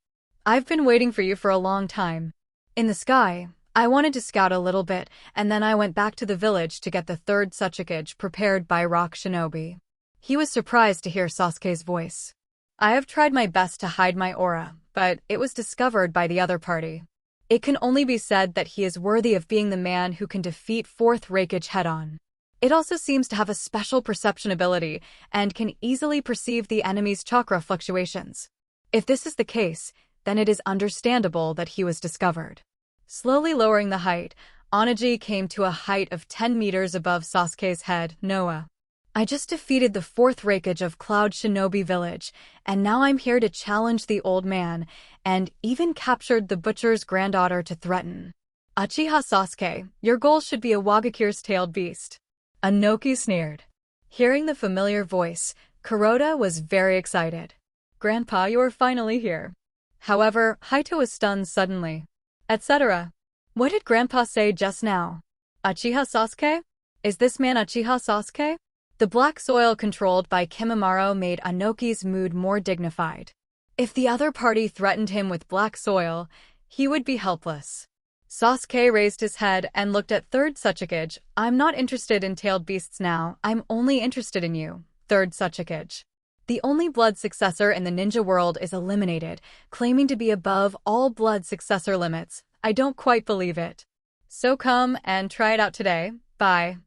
I've been waiting for you for a long time. In the sky, I wanted to scout a little bit, and then I went back to the village to get the third Tsuchikage prepared by Rock Shinobi. He was surprised to hear Sasuke's voice. I have tried my best to hide my aura, but it was discovered by the other party. It can only be said that he is worthy of being the man who can defeat fourth Raikage head-on. It also seems to have a special perception ability and can easily perceive the enemy's chakra fluctuations. If this is the case, then it is understandable that he was discovered. Slowly lowering the height, Onaji came to a height of 10 meters above Sasuke's head. Noah. I just defeated the fourth Raikage of Cloud Shinobi Village, and now I'm here to challenge the old man, and even captured the butcher's granddaughter to threaten. Uchiha Sasuke, your goal should be Iwagakure's tailed beast. Inoki sneered. Hearing the familiar voice, Kuroda was very excited. Grandpa, you are finally here. However, Haito was stunned suddenly. Etc. What did Grandpa say just now? Uchiha Sasuke? Is this man Uchiha Sasuke? The black soil controlled by Kimimaro made Inoki's mood more dignified. If the other party threatened him with black soil, he would be helpless. Sasuke raised his head and looked at third Tsuchikage. I'm not interested in tailed beasts now, I'm only interested in you, third Tsuchikage. The only blood successor in the ninja world is eliminated, claiming to be above all blood successor limits. I don't quite believe it. So come and try it out today. Bye.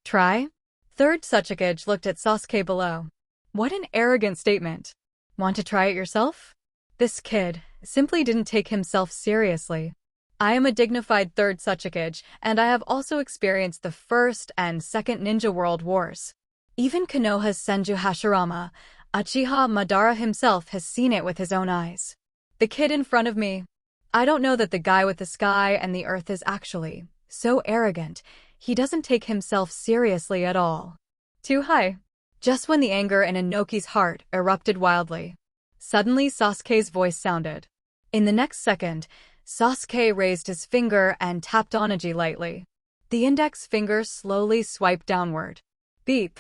Try? Third Sasuke looked at Sasuke below. What an arrogant statement. Want to try it yourself? This kid simply didn't take himself seriously. I am a dignified third Sasuke, and I have also experienced the First and Second Ninja World Wars. Even Konoha's Senju Hashirama, Uchiha Madara himself, has seen it with his own eyes. The kid in front of me. I don't know that the guy with the sky and the earth is actually so arrogant. He doesn't take himself seriously at all. Too high. Just when the anger in Inoki's heart erupted wildly, suddenly Sasuke's voice sounded. In the next second, Sasuke raised his finger and tapped Onaji lightly. The index finger slowly swiped downward. Beep.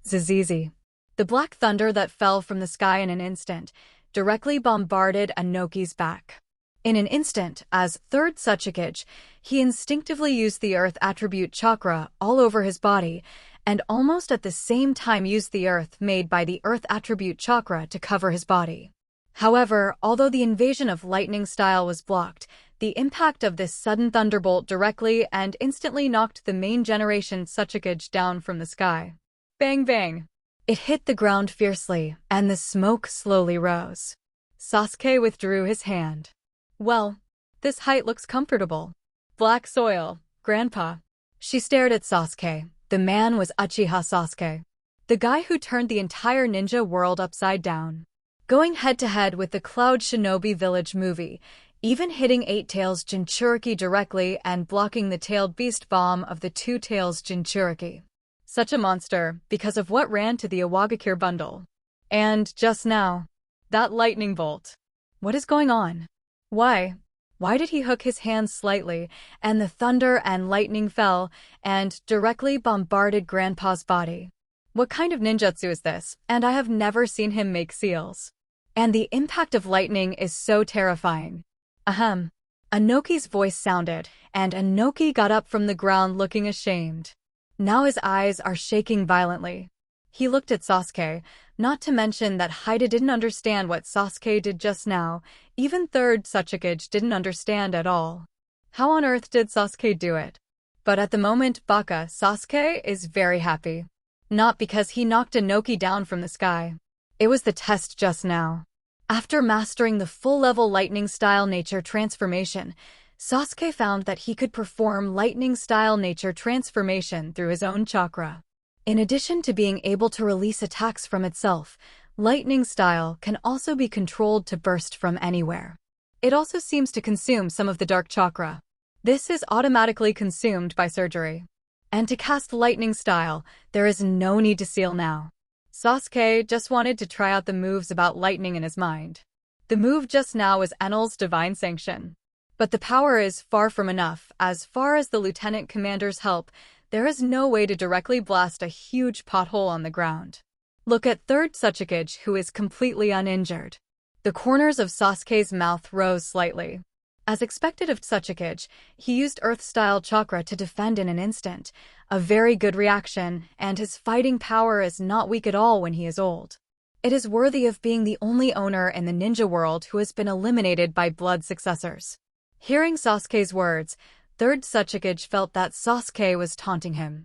Zizizi. The black thunder that fell from the sky in an instant directly bombarded Inoki's back. In an instant, as third Sasuke, he instinctively used the earth attribute chakra all over his body, and almost at the same time used the earth made by the earth attribute chakra to cover his body. However, although the invasion of lightning style was blocked, the impact of this sudden thunderbolt directly and instantly knocked the main generation Sasuke down from the sky. Bang bang! It hit the ground fiercely, and the smoke slowly rose. Sasuke withdrew his hand. Well, this height looks comfortable. Black soil, Grandpa. She stared at Sasuke. The man was Uchiha Sasuke, the guy who turned the entire ninja world upside down. Going head-to-head with the Cloud Shinobi Village movie, even hitting Eight Tails Jinchuriki directly and blocking the tailed beast bomb of the Two Tails Jinchuriki. Such a monster because of what ran to the Awagakure bundle. And just now, that lightning bolt. What is going on? Why? Why did he hook his hands slightly, and the thunder and lightning fell and directly bombarded Grandpa's body? What kind of ninjutsu is this? And I have never seen him make seals. And the impact of lightning is so terrifying. Ahem. Inoki's voice sounded, and Inoki got up from the ground looking ashamed. Now his eyes are shaking violently. He looked at Sasuke, not to mention that Haida didn't understand what Sasuke did just now. Even third Sasuke didn't understand at all. How on earth did Sasuke do it? But at the moment, Baka Sasuke is very happy. Not because he knocked Inoki down from the sky. It was the test just now. After mastering the full-level lightning-style nature transformation, Sasuke found that he could perform lightning-style nature transformation through his own chakra. In addition to being able to release attacks from itself, lightning style can also be controlled to burst from anywhere. It also seems to consume some of the dark chakra. This is automatically consumed by surgery. And to cast lightning style, there is no need to seal now. Sasuke just wanted to try out the moves about lightning in his mind. The move just now was Enel's divine sanction. But the power is far from enough. As far as the lieutenant commander's help, there is no way to directly blast a huge pothole on the ground. Look at third Sasuke, who is completely uninjured. The corners of Sasuke's mouth rose slightly. As expected of Sasuke, he used Earth-style chakra to defend in an instant. A very good reaction, and his fighting power is not weak at all when he is old. It is worthy of being the only owner in the ninja world who has been eliminated by blood successors. Hearing Sasuke's words, third Sasuke felt that Sasuke was taunting him.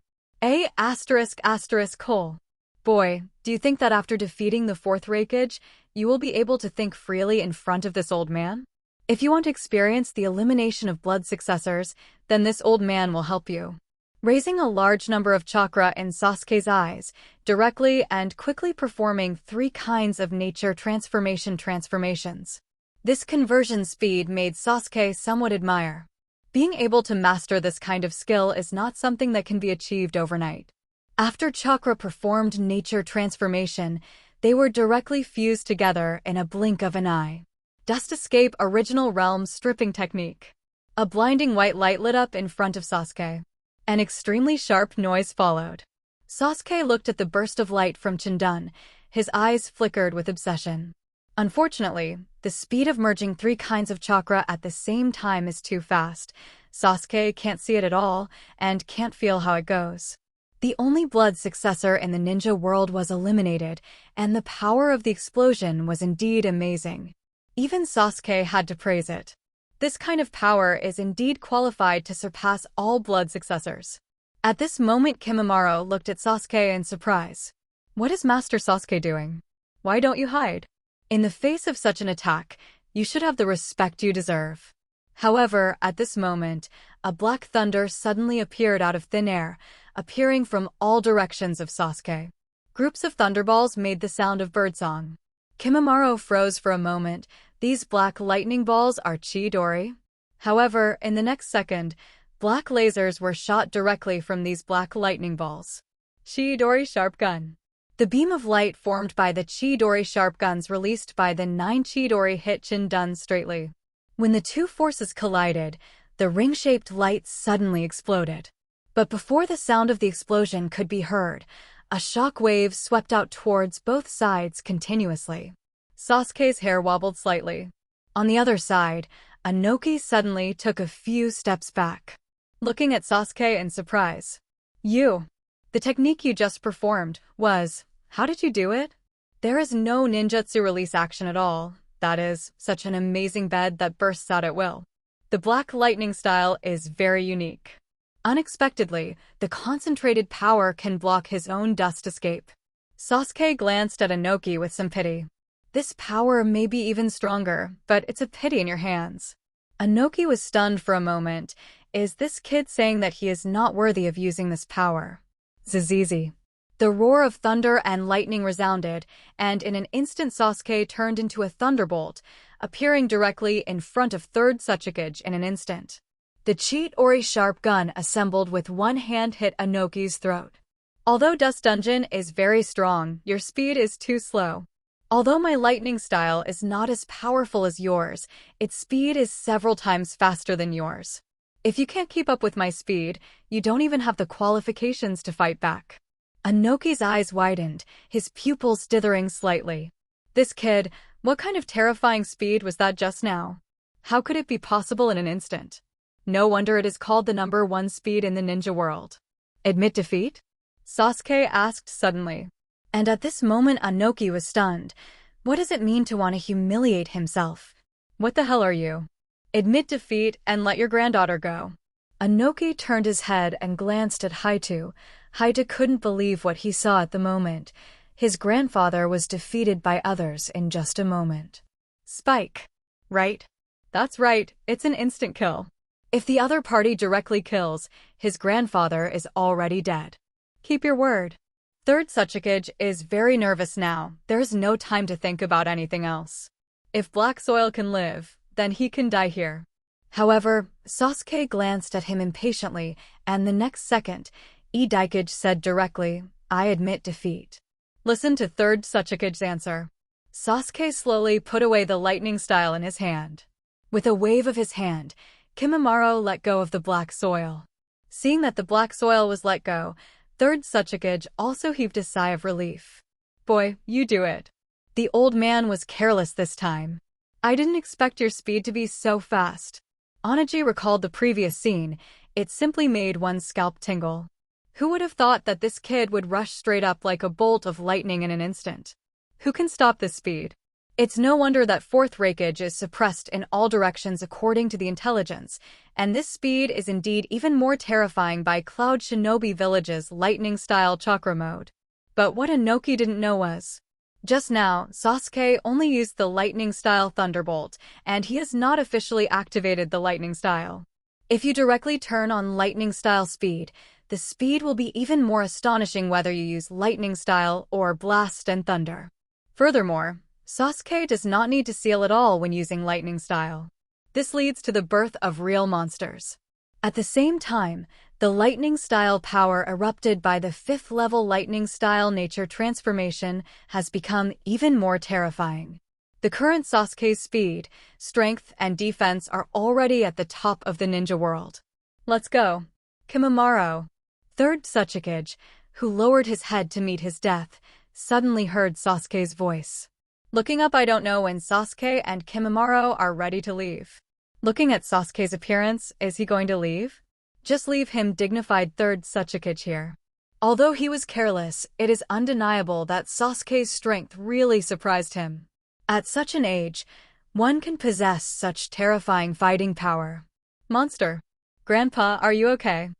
Cole. Boy, do you think that after defeating the fourth Raikage, you will be able to think freely in front of this old man? If you want to experience the elimination of blood successors, then this old man will help you. Raising a large number of chakra in Sasuke's eyes, directly and quickly performing 3 kinds of nature transformations. This conversion speed made Sasuke somewhat admire. Being able to master this kind of skill is not something that can be achieved overnight. After chakra performed nature transformation, they were directly fused together in a blink of an eye. Dust escape original realm stripping technique. A blinding white light lit up in front of Sasuke. An extremely sharp noise followed. Sasuke looked at the burst of light from Chindun. His eyes flickered with obsession. Unfortunately, the speed of merging 3 kinds of chakra at the same time is too fast. Sasuke can't see it at all, and can't feel how it goes. The only blood successor in the ninja world was eliminated, and the power of the explosion was indeed amazing. Even Sasuke had to praise it. This kind of power is indeed qualified to surpass all blood successors. At this moment, Kimimaro looked at Sasuke in surprise. What is Master Sasuke doing? Why don't you hide? In the face of such an attack, you should have the respect you deserve. However, at this moment, a black thunder suddenly appeared out of thin air, appearing from all directions of Sasuke. Groups of thunderballs made the sound of birdsong. Kimimaro froze for a moment. These black lightning balls are Chidori? However, in the next second, black lasers were shot directly from these black lightning balls. Chidori Sharp Gun. The beam of light formed by the Chidori Sharp Guns released by the 9 Chidori hit Chin-dun straightly. When the two forces collided, the ring-shaped light suddenly exploded. But before the sound of the explosion could be heard, a shock wave swept out towards both sides continuously. Sasuke's hair wobbled slightly. On the other side, Inoki suddenly took a few steps back, looking at Sasuke in surprise. The technique you just performed was, how did you do it? There is no ninjutsu release action at all. That is, such an amazing bed that bursts out at will. The black lightning style is very unique. Unexpectedly, the concentrated power can block his own dust escape. Sasuke glanced at Inoki with some pity. This power may be even stronger, but it's a pity in your hands. Inoki was stunned for a moment. Is this kid saying that he is not worthy of using this power? Zizizi. The roar of thunder and lightning resounded, and in an instant Sasuke turned into a thunderbolt, appearing directly in front of third Tsuchikage in an instant. The Chidori Sharp Gun assembled with one hand hit Inoki's throat. Although Dust Dungeon is very strong, your speed is too slow. Although my lightning style is not as powerful as yours, its speed is several times faster than yours. If you can't keep up with my speed, you don't even have the qualifications to fight back. Inoki's eyes widened, his pupils dithering slightly. This kid, what kind of terrifying speed was that just now? How could it be possible in an instant? No wonder it is called the #1 speed in the ninja world. Admit defeat? Sasuke asked suddenly. And at this moment Inoki was stunned. What does it mean to want to humiliate himself? What the hell are you? Admit defeat and let your granddaughter go. Inoki turned his head and glanced at Haito. Haito couldn't believe what he saw at the moment. His grandfather was defeated by others in just a moment. Spike. Right? That's right, it's an instant kill. If the other party directly kills, his grandfather is already dead. Keep your word. Third Tsuchikage is very nervous now. There's no time to think about anything else. If Black Soil can live, then he can die here. However, Sasuke glanced at him impatiently, and the next second, Daikage said directly, I admit defeat. Listen to Third Tsuchikage's answer. Sasuke slowly put away the lightning style in his hand. With a wave of his hand, Kimimaro let go of the black soil. Seeing that the black soil was let go, Third Tsuchikage also heaved a sigh of relief. Boy, you do it. The old man was careless this time. I didn't expect your speed to be so fast. Onaji recalled the previous scene. It simply made one's scalp tingle. Who would have thought that this kid would rush straight up like a bolt of lightning in an instant? Who can stop this speed? It's no wonder that fourth Raikage is suppressed in all directions according to the intelligence, and this speed is indeed even more terrifying by Cloud Shinobi Village's lightning-style chakra mode. But what Inoki didn't know was, just now, Sasuke only used the lightning-style Thunderbolt, and he has not officially activated the lightning style. If you directly turn on lightning-style speed, the speed will be even more astonishing whether you use lightning style or blast and thunder. Furthermore, Sasuke does not need to seal at all when using lightning style. This leads to the birth of real monsters. At the same time, the lightning style power erupted by the 5th level lightning style nature transformation has become even more terrifying. The current Sasuke's speed, strength, and defense are already at the top of the ninja world. Let's go. Kimimaro. Third Tsuchikage, who lowered his head to meet his death, suddenly heard Sasuke's voice. Looking up, I don't know when Sasuke and Kimimaro are ready to leave. Looking at Sasuke's appearance, is he going to leave? Just leave him, dignified Third Tsuchikage here. Although he was careless, it is undeniable that Sasuke's strength really surprised him. At such an age, one can possess such terrifying fighting power. Monster. Grandpa, are you okay?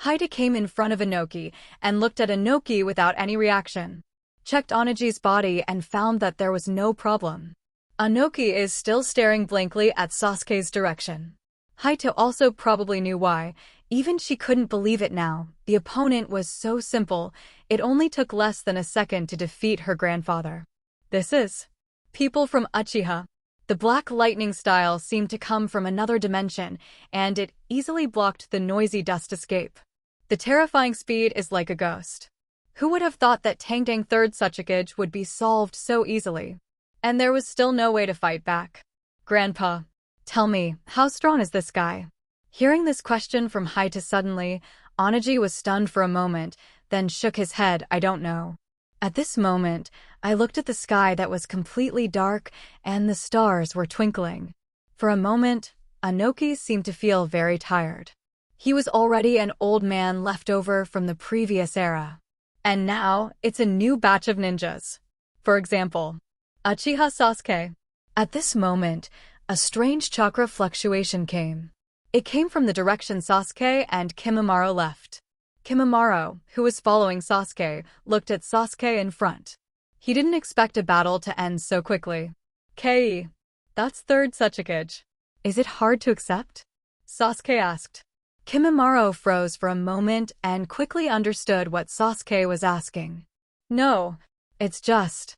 Haida came in front of Inoki and looked at Inoki without any reaction. Checked Onaji's body and found that there was no problem. Inoki is still staring blankly at Sasuke's direction. Haida also probably knew why. Even she couldn't believe it now. The opponent was so simple, it only took less than a second to defeat her grandfather. This is people from Uchiha. The black lightning style seemed to come from another dimension, and it easily blocked the noisy dust escape. The terrifying speed is like a ghost. Who would have thought that Tangdang third Tsuchikage would be solved so easily? And there was still no way to fight back. Grandpa, tell me, how strong is this guy? Hearing this question from Haida suddenly, Onaji was stunned for a moment, then shook his head, I don't know. At this moment, I looked at the sky that was completely dark and the stars were twinkling. For a moment, Inoki seemed to feel very tired. He was already an old man left over from the previous era. And now, it's a new batch of ninjas. For example, Uchiha Sasuke. At this moment, a strange chakra fluctuation came. It came from the direction Sasuke and Kimimaro left. Kimimaro, who was following Sasuke, looked at Sasuke in front. He didn't expect a battle to end so quickly. Kei, that's third Tsuchikage. Is it hard to accept? Sasuke asked. Kimimaro froze for a moment and quickly understood what Sasuke was asking. No, it's just,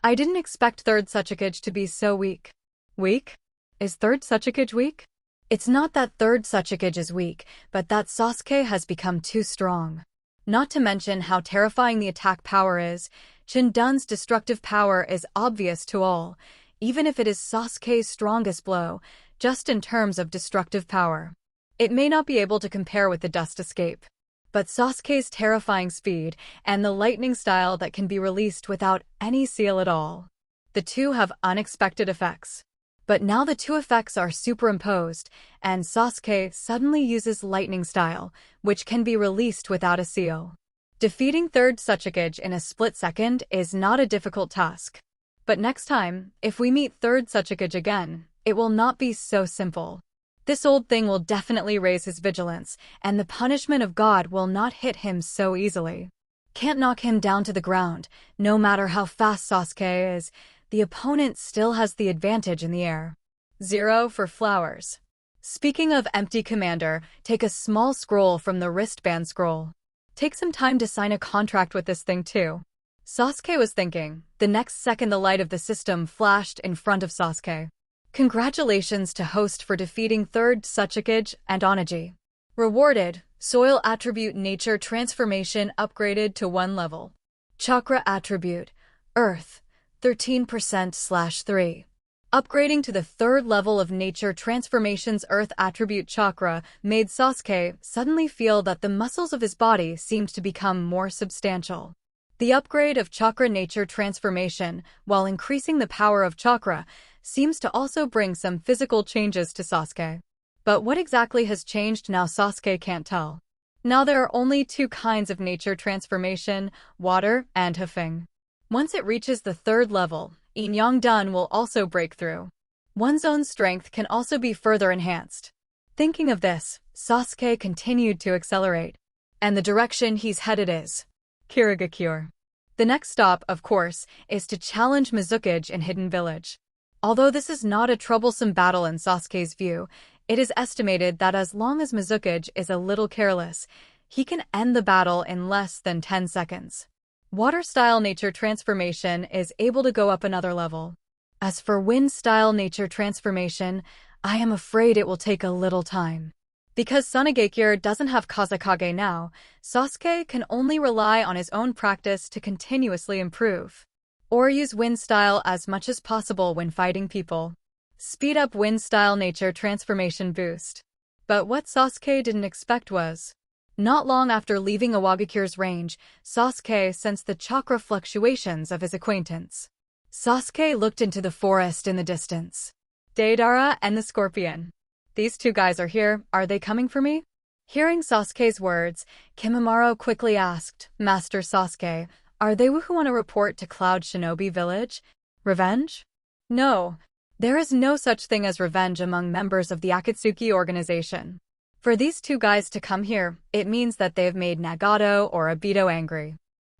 I didn't expect third Tsuchikage to be so weak. Weak? Is third Tsuchikage weak? It's not that third Tsuchikage is weak, but that Sasuke has become too strong. Not to mention how terrifying the attack power is, Chindun's destructive power is obvious to all, even if it is Sasuke's strongest blow, just in terms of destructive power. It may not be able to compare with the dust escape. But Sasuke's terrifying speed and the lightning style that can be released without any seal at all. The two have unexpected effects. But now the two effects are superimposed, and Sasuke suddenly uses lightning style, which can be released without a seal. Defeating third Tsuchikage in a split second is not a difficult task. But next time, if we meet third Tsuchikage again, it will not be so simple. This old thing will definitely raise his vigilance, and the punishment of God will not hit him so easily. Can't knock him down to the ground, no matter how fast Sasuke is. The opponent still has the advantage in the air. 0 for flowers. Speaking of empty commander, take a small scroll from the wristband scroll. Take some time to sign a contract with this thing too. Sasuke was thinking. The next second the light of the system flashed in front of Sasuke. Congratulations to host for defeating third Tsuchikage and Onaji. Rewarded, soil attribute nature transformation upgraded to 1 level. Chakra attribute, earth. 13%/3. Upgrading to the 3rd level of nature transformation's earth attribute chakra made Sasuke suddenly feel that the muscles of his body seemed to become more substantial. The upgrade of chakra nature transformation, while increasing the power of chakra, seems to also bring some physical changes to Sasuke. But what exactly has changed now Sasuke can't tell. Now there are only 2 kinds of nature transformation, water and Hafeng. Once it reaches the 3rd level, Yin-Yang Dun will also break through. One's own strength can also be further enhanced. Thinking of this, Sasuke continued to accelerate. And the direction he's headed is Kirigakure. The next stop, of course, is to challenge Mizukage in Hidden Village. Although this is not a troublesome battle in Sasuke's view, it is estimated that as long as Mizukage is a little careless, he can end the battle in less than 10 seconds. Water-style nature transformation is able to go up another level. As for wind-style nature transformation, I am afraid it will take a little time. Because Tsunagakure doesn't have Kazekage now, Sasuke can only rely on his own practice to continuously improve. Or use wind-style as much as possible when fighting people. Speed up wind-style nature transformation boost. But what Sasuke didn't expect was, not long after leaving Awagakure's range, Sasuke sensed the chakra fluctuations of his acquaintance. Sasuke looked into the forest in the distance. Deidara and the Scorpion. These 2 guys are here, are they coming for me? Hearing Sasuke's words, Kimimaro quickly asked, Master Sasuke, are they who want to report to Cloud Shinobi Village? Revenge? No, there is no such thing as revenge among members of the Akatsuki organization. For these two guys to come here, it means that they've made Nagato or Obito angry.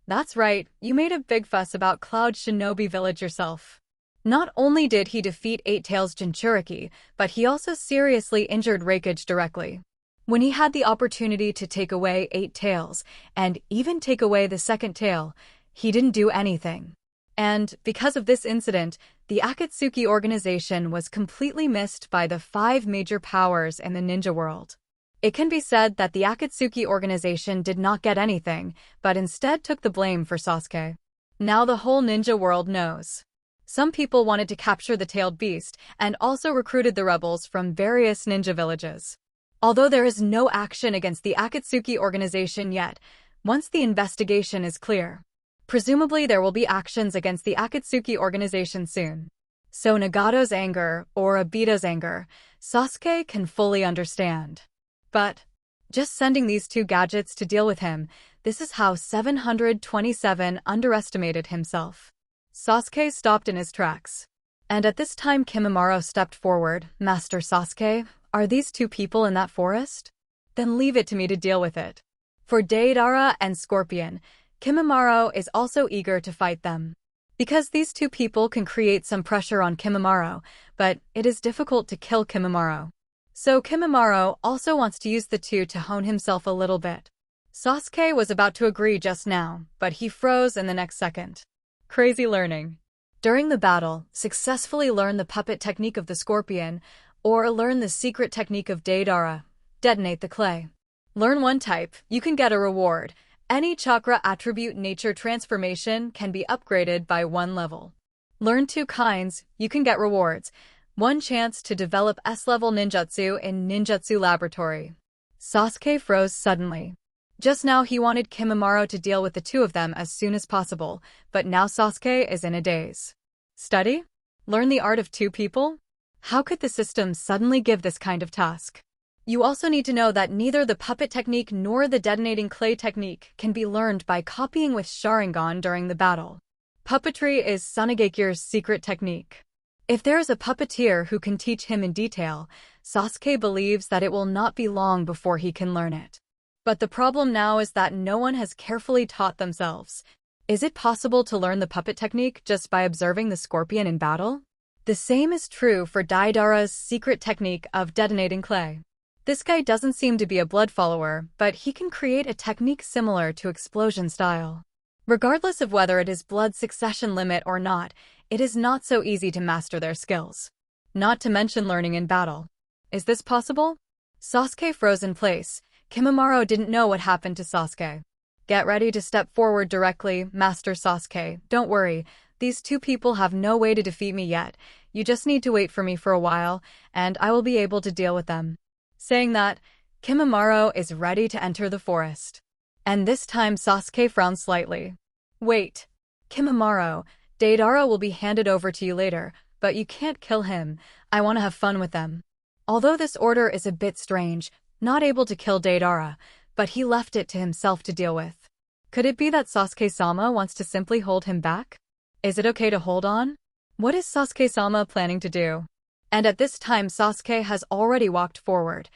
That's right, you made a big fuss about Cloud Shinobi Village yourself. Not only did he defeat Eight Tails Jinchuriki, but he also seriously injured Raikage directly. When he had the opportunity to take away Eight Tails, and even take away the second tail, he didn't do anything. And, because of this incident, the Akatsuki organization was completely missed by the 5 major powers in the ninja world. It can be said that the Akatsuki organization did not get anything, but instead took the blame for Sasuke. Now the whole ninja world knows. Some people wanted to capture the tailed beast, and also recruited the rebels from various ninja villages. Although there is no action against the Akatsuki organization yet, once the investigation is clear, presumably there will be actions against the Akatsuki organization soon. So Nagato's anger, or Obito's anger, Sasuke can fully understand. But just sending these two gadgets to deal with him, this is how 727 underestimated himself. Sasuke stopped in his tracks. And at this time Kimimaro stepped forward. Master Sasuke, are these two people in that forest? Then leave it to me to deal with it. For Deidara and Scorpion, Kimimaro is also eager to fight them. Because these two people can create some pressure on Kimimaro, but it is difficult to kill Kimimaro. So Kimimaro also wants to use the two to hone himself a little bit. Sasuke was about to agree just now, but he froze in the next second. Crazy learning. During the battle, successfully learn the puppet technique of the Scorpion, or learn the secret technique of Deidara, detonate the clay. Learn one type, you can get a reward. Any chakra attribute nature transformation can be upgraded by 1 level. Learn 2 kinds, you can get rewards. 1 chance to develop S-level ninjutsu in Ninjutsu Laboratory. Sasuke froze suddenly. Just now he wanted Kimimaro to deal with the two of them as soon as possible, but now Sasuke is in a daze. Study? Learn the art of 2 people? How could the system suddenly give this kind of task? You also need to know that neither the puppet technique nor the detonating clay technique can be learned by copying with Sharingan during the battle. Puppetry is Sunegakure's secret technique. If there is a puppeteer who can teach him in detail, Sasuke believes that it will not be long before he can learn it. But the problem now is that no one has carefully taught themselves. Is it possible to learn the puppet technique just by observing the Scorpion in battle? The same is true for Deidara's secret technique of detonating clay. This guy doesn't seem to be a blood follower, but he can create a technique similar to explosion style. Regardless of whether it is blood succession limit or not, it is not so easy to master their skills. Not to mention learning in battle. Is this possible? Sasuke froze in place. Kimimaro didn't know what happened to Sasuke. Get ready to step forward directly, Master Sasuke. Don't worry. These two people have no way to defeat me yet. You just need to wait for me for a while, and I will be able to deal with them. Saying that, Kimimaro is ready to enter the forest. And this time Sasuke frowned slightly. Wait. Kimimaro, Deidara will be handed over to you later, but you can't kill him. I want to have fun with them. Although this order is a bit strange, not able to kill Deidara, but he left it to himself to deal with. Could it be that Sasuke-sama wants to simply hold him back? Is it okay to hold on? What is Sasuke-sama planning to do? And at this time Sasuke has already walked forward.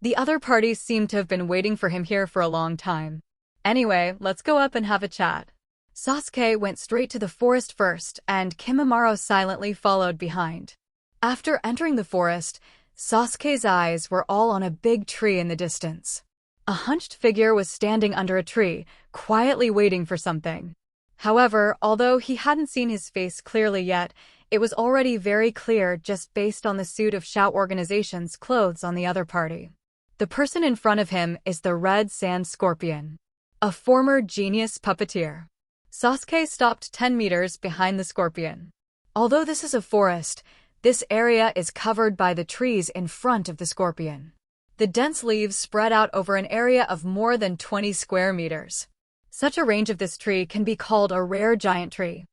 The other parties seem to have been waiting for him here for a long time. Anyway, let's go up and have a chat. Sasuke went straight to the forest first, and Kimimaro silently followed behind. After entering the forest, Sasuke's eyes were all on a big tree in the distance. A hunched figure was standing under a tree, quietly waiting for something. However, although he hadn't seen his face clearly yet, it was already very clear just based on the suit of Shout Organization's clothes on the other party. The person in front of him is the Red Sand Scorpion, a former genius puppeteer. Sasuke stopped 10 meters behind the Scorpion. Although this is a forest, this area is covered by the trees in front of the Scorpion. The dense leaves spread out over an area of more than 20 square meters. Such a range of this tree can be called a rare giant tree.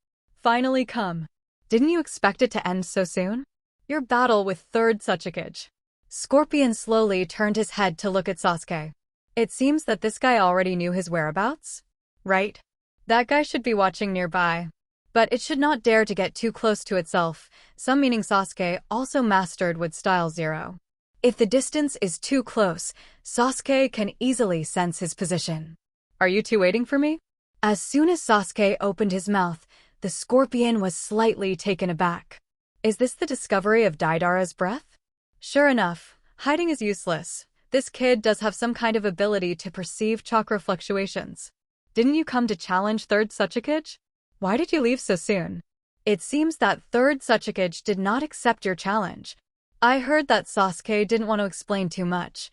Finally come. Didn't you expect it to end so soon? Your battle with third Tsuchikage. Scorpion slowly turned his head to look at Sasuke. It seems that this guy already knew his whereabouts? Right? That guy should be watching nearby. But it should not dare to get too close to itself, some meaning Sasuke also mastered with Style 0. If the distance is too close, Sasuke can easily sense his position. Are you two waiting for me? As soon as Sasuke opened his mouth, the scorpion was slightly taken aback. Is this the discovery of Deidara's breath? Sure enough, hiding is useless. This kid does have some kind of ability to perceive chakra fluctuations. Didn't you come to challenge third Sasuke? Why did you leave so soon? It seems that third Sasuke did not accept your challenge. I heard that Sasuke didn't want to explain too much.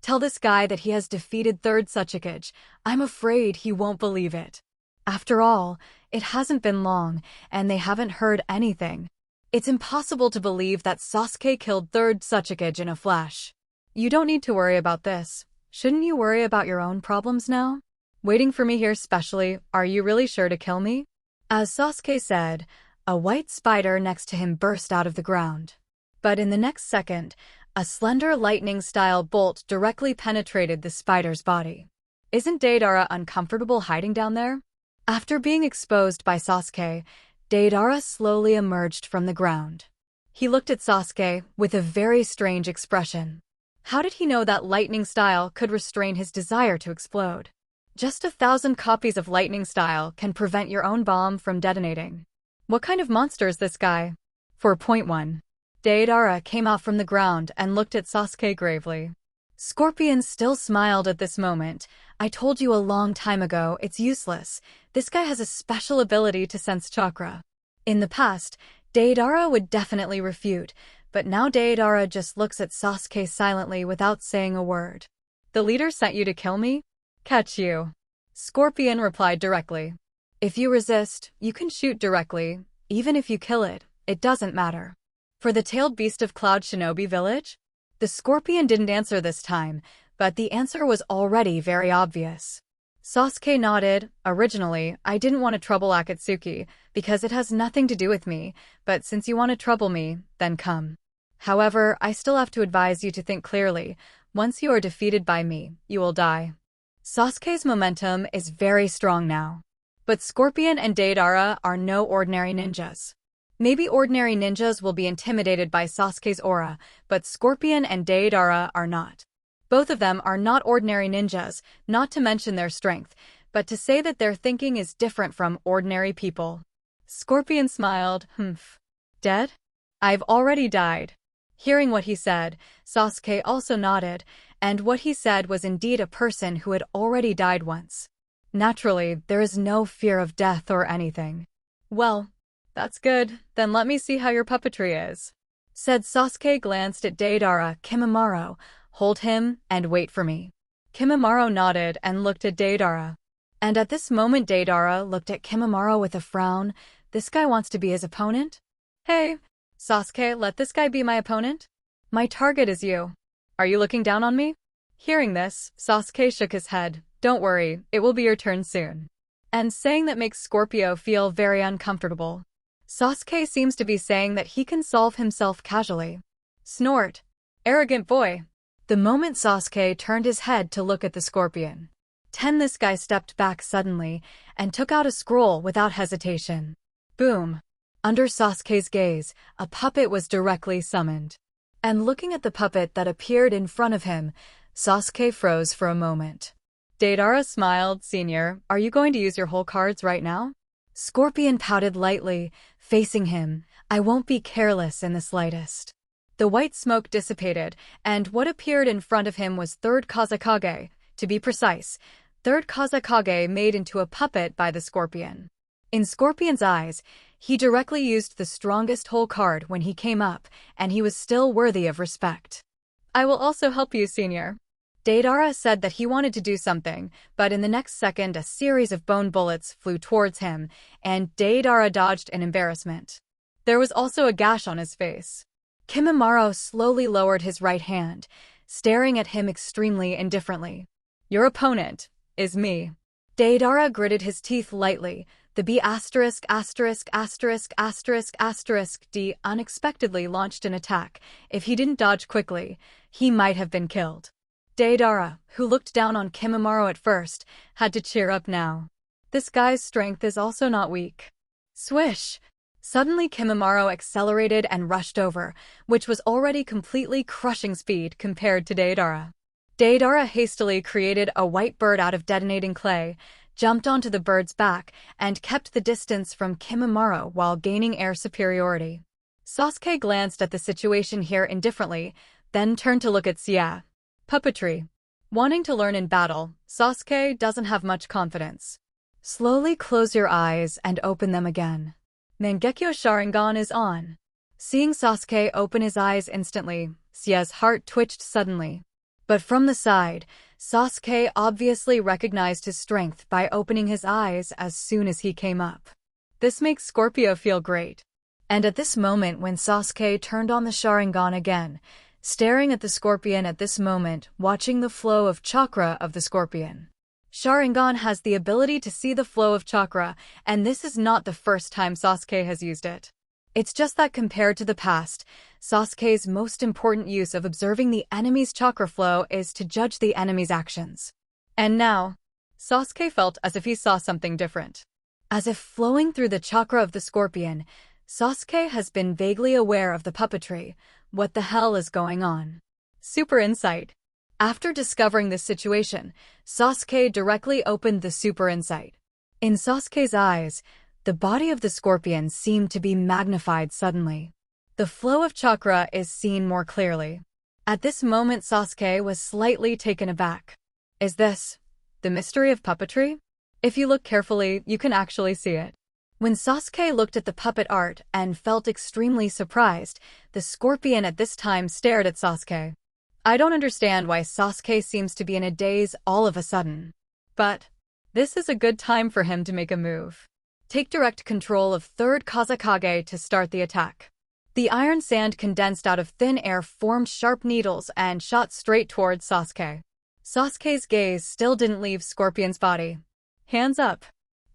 Tell this guy that he has defeated third Sasuke. I'm afraid he won't believe it. After all, it hasn't been long, and they haven't heard anything. It's impossible to believe that Sasuke killed third Sasuke in a flash. You don't need to worry about this. Shouldn't you worry about your own problems now? Waiting for me here specially, are you really sure to kill me? As Sasuke said, a white spider next to him burst out of the ground. But in the next second, a slender lightning-style bolt directly penetrated the spider's body. Isn't Deidara uncomfortable hiding down there? After being exposed by Sasuke, Deidara slowly emerged from the ground. He looked at Sasuke with a very strange expression. How did he know that lightning style could restrain his desire to explode? Just 1,000 copies of lightning style can prevent your own bomb from detonating. What kind of monster is this guy? 4.1. Deidara came out from the ground and looked at Sasuke gravely. Scorpion still smiled at this moment. I told you a long time ago, it's useless. This guy has a special ability to sense chakra. In the past, Deidara would definitely refute, but now Deidara just looks at Sasuke silently without saying a word. The leader sent you to kill me? Catch you. Scorpion replied directly. If you resist, you can shoot directly. Even if you kill it, it doesn't matter. For the tailed beast of Cloud Shinobi Village? The Scorpion didn't answer this time, but the answer was already very obvious. Sasuke nodded. Originally, I didn't want to trouble Akatsuki, because it has nothing to do with me, but since you want to trouble me, then come. However, I still have to advise you to think clearly. Once you are defeated by me, you will die. Sasuke's momentum is very strong now. But Scorpion and Deidara are no ordinary ninjas. Maybe ordinary ninjas will be intimidated by Sasuke's aura, but Scorpion and Deidara are not. Both of them are not ordinary ninjas, not to mention their strength, but to say that their thinking is different from ordinary people. Scorpion smiled. Dead? I've already died. Hearing what he said, Sasuke also nodded, and what he said was indeed a person who had already died once. Naturally, there is no fear of death or anything. Well, that's good, then let me see how your puppetry is. Said Sasuke glanced at Deidara. Kimimaro, hold him and wait for me. Kimimaro nodded and looked at Deidara. And at this moment Deidara looked at Kimimaro with a frown. This guy wants to be his opponent? Hey, Sasuke, let this guy be my opponent? My target is you. Are you looking down on me? Hearing this, Sasuke shook his head. Don't worry, it will be your turn soon. And saying that makes Scorpio feel very uncomfortable. Sasuke seems to be saying that he can solve himself casually. Snort. Arrogant boy. The moment Sasuke turned his head to look at the Scorpion, this guy stepped back suddenly and took out a scroll without hesitation. Boom. Under Sasuke's gaze, a puppet was directly summoned. And looking at the puppet that appeared in front of him, Sasuke froze for a moment. Deidara smiled. Senior, are you going to use your whole cards right now? Scorpion pouted lightly, facing him. I won't be careless in the slightest. The white smoke dissipated, and what appeared in front of him was third Kazekage, to be precise, third Kazekage made into a puppet by the Scorpion. In Scorpion's eyes, he directly used the strongest whole card when he came up, and he was still worthy of respect. I will also help you, Senior. Deidara said that he wanted to do something, but in the next second a series of bone bullets flew towards him, and Deidara dodged in embarrassment. There was also a gash on his face. Kimimaro slowly lowered his right hand, staring at him extremely indifferently. Your opponent is me. Deidara gritted his teeth lightly. The B**************** D unexpectedly launched an attack. If he didn't dodge quickly, he might have been killed. Deidara, who looked down on Kimimaro at first, had to cheer up now. This guy's strength is also not weak. Swish! Suddenly Kimimaro accelerated and rushed over, which was already completely crushing speed compared to Deidara. Deidara hastily created a white bird out of detonating clay, jumped onto the bird's back, and kept the distance from Kimimaro while gaining air superiority. Sasuke glanced at the situation here indifferently, then turned to look at Sia. Puppetry. Wanting to learn in battle, Sasuke doesn't have much confidence. Slowly close your eyes and open them again. Mangekyo Sharingan is on. Seeing Sasuke open his eyes instantly, Sia's heart twitched suddenly. But from the side, Sasuke obviously recognized his strength by opening his eyes as soon as he came up. This makes Scorpio feel great. And at this moment when Sasuke turned on the Sharingan again, staring at the scorpion at this moment, watching the flow of chakra of the scorpion. Sharingan has the ability to see the flow of chakra, and this is not the first time Sasuke has used it. It's just that compared to the past, Sasuke's most important use of observing the enemy's chakra flow is to judge the enemy's actions. And now, Sasuke felt as if he saw something different. As if flowing through the chakra of the scorpion, Sasuke has been vaguely aware of the puppetry. What the hell is going on? Super insight. After discovering this situation, Sasuke directly opened the super insight. In Sasuke's eyes, the body of the scorpion seemed to be magnified suddenly. The flow of chakra is seen more clearly. At this moment Sasuke was slightly taken aback. Is this the mystery of puppetry? If you look carefully, you can actually see it. When Sasuke looked at the puppet art and felt extremely surprised, the scorpion at this time stared at Sasuke. I don't understand why Sasuke seems to be in a daze all of a sudden. But this is a good time for him to make a move. Take direct control of third Kazekage to start the attack. The iron sand condensed out of thin air formed sharp needles and shot straight towards Sasuke. Sasuke's gaze still didn't leave Scorpion's body. Hands up.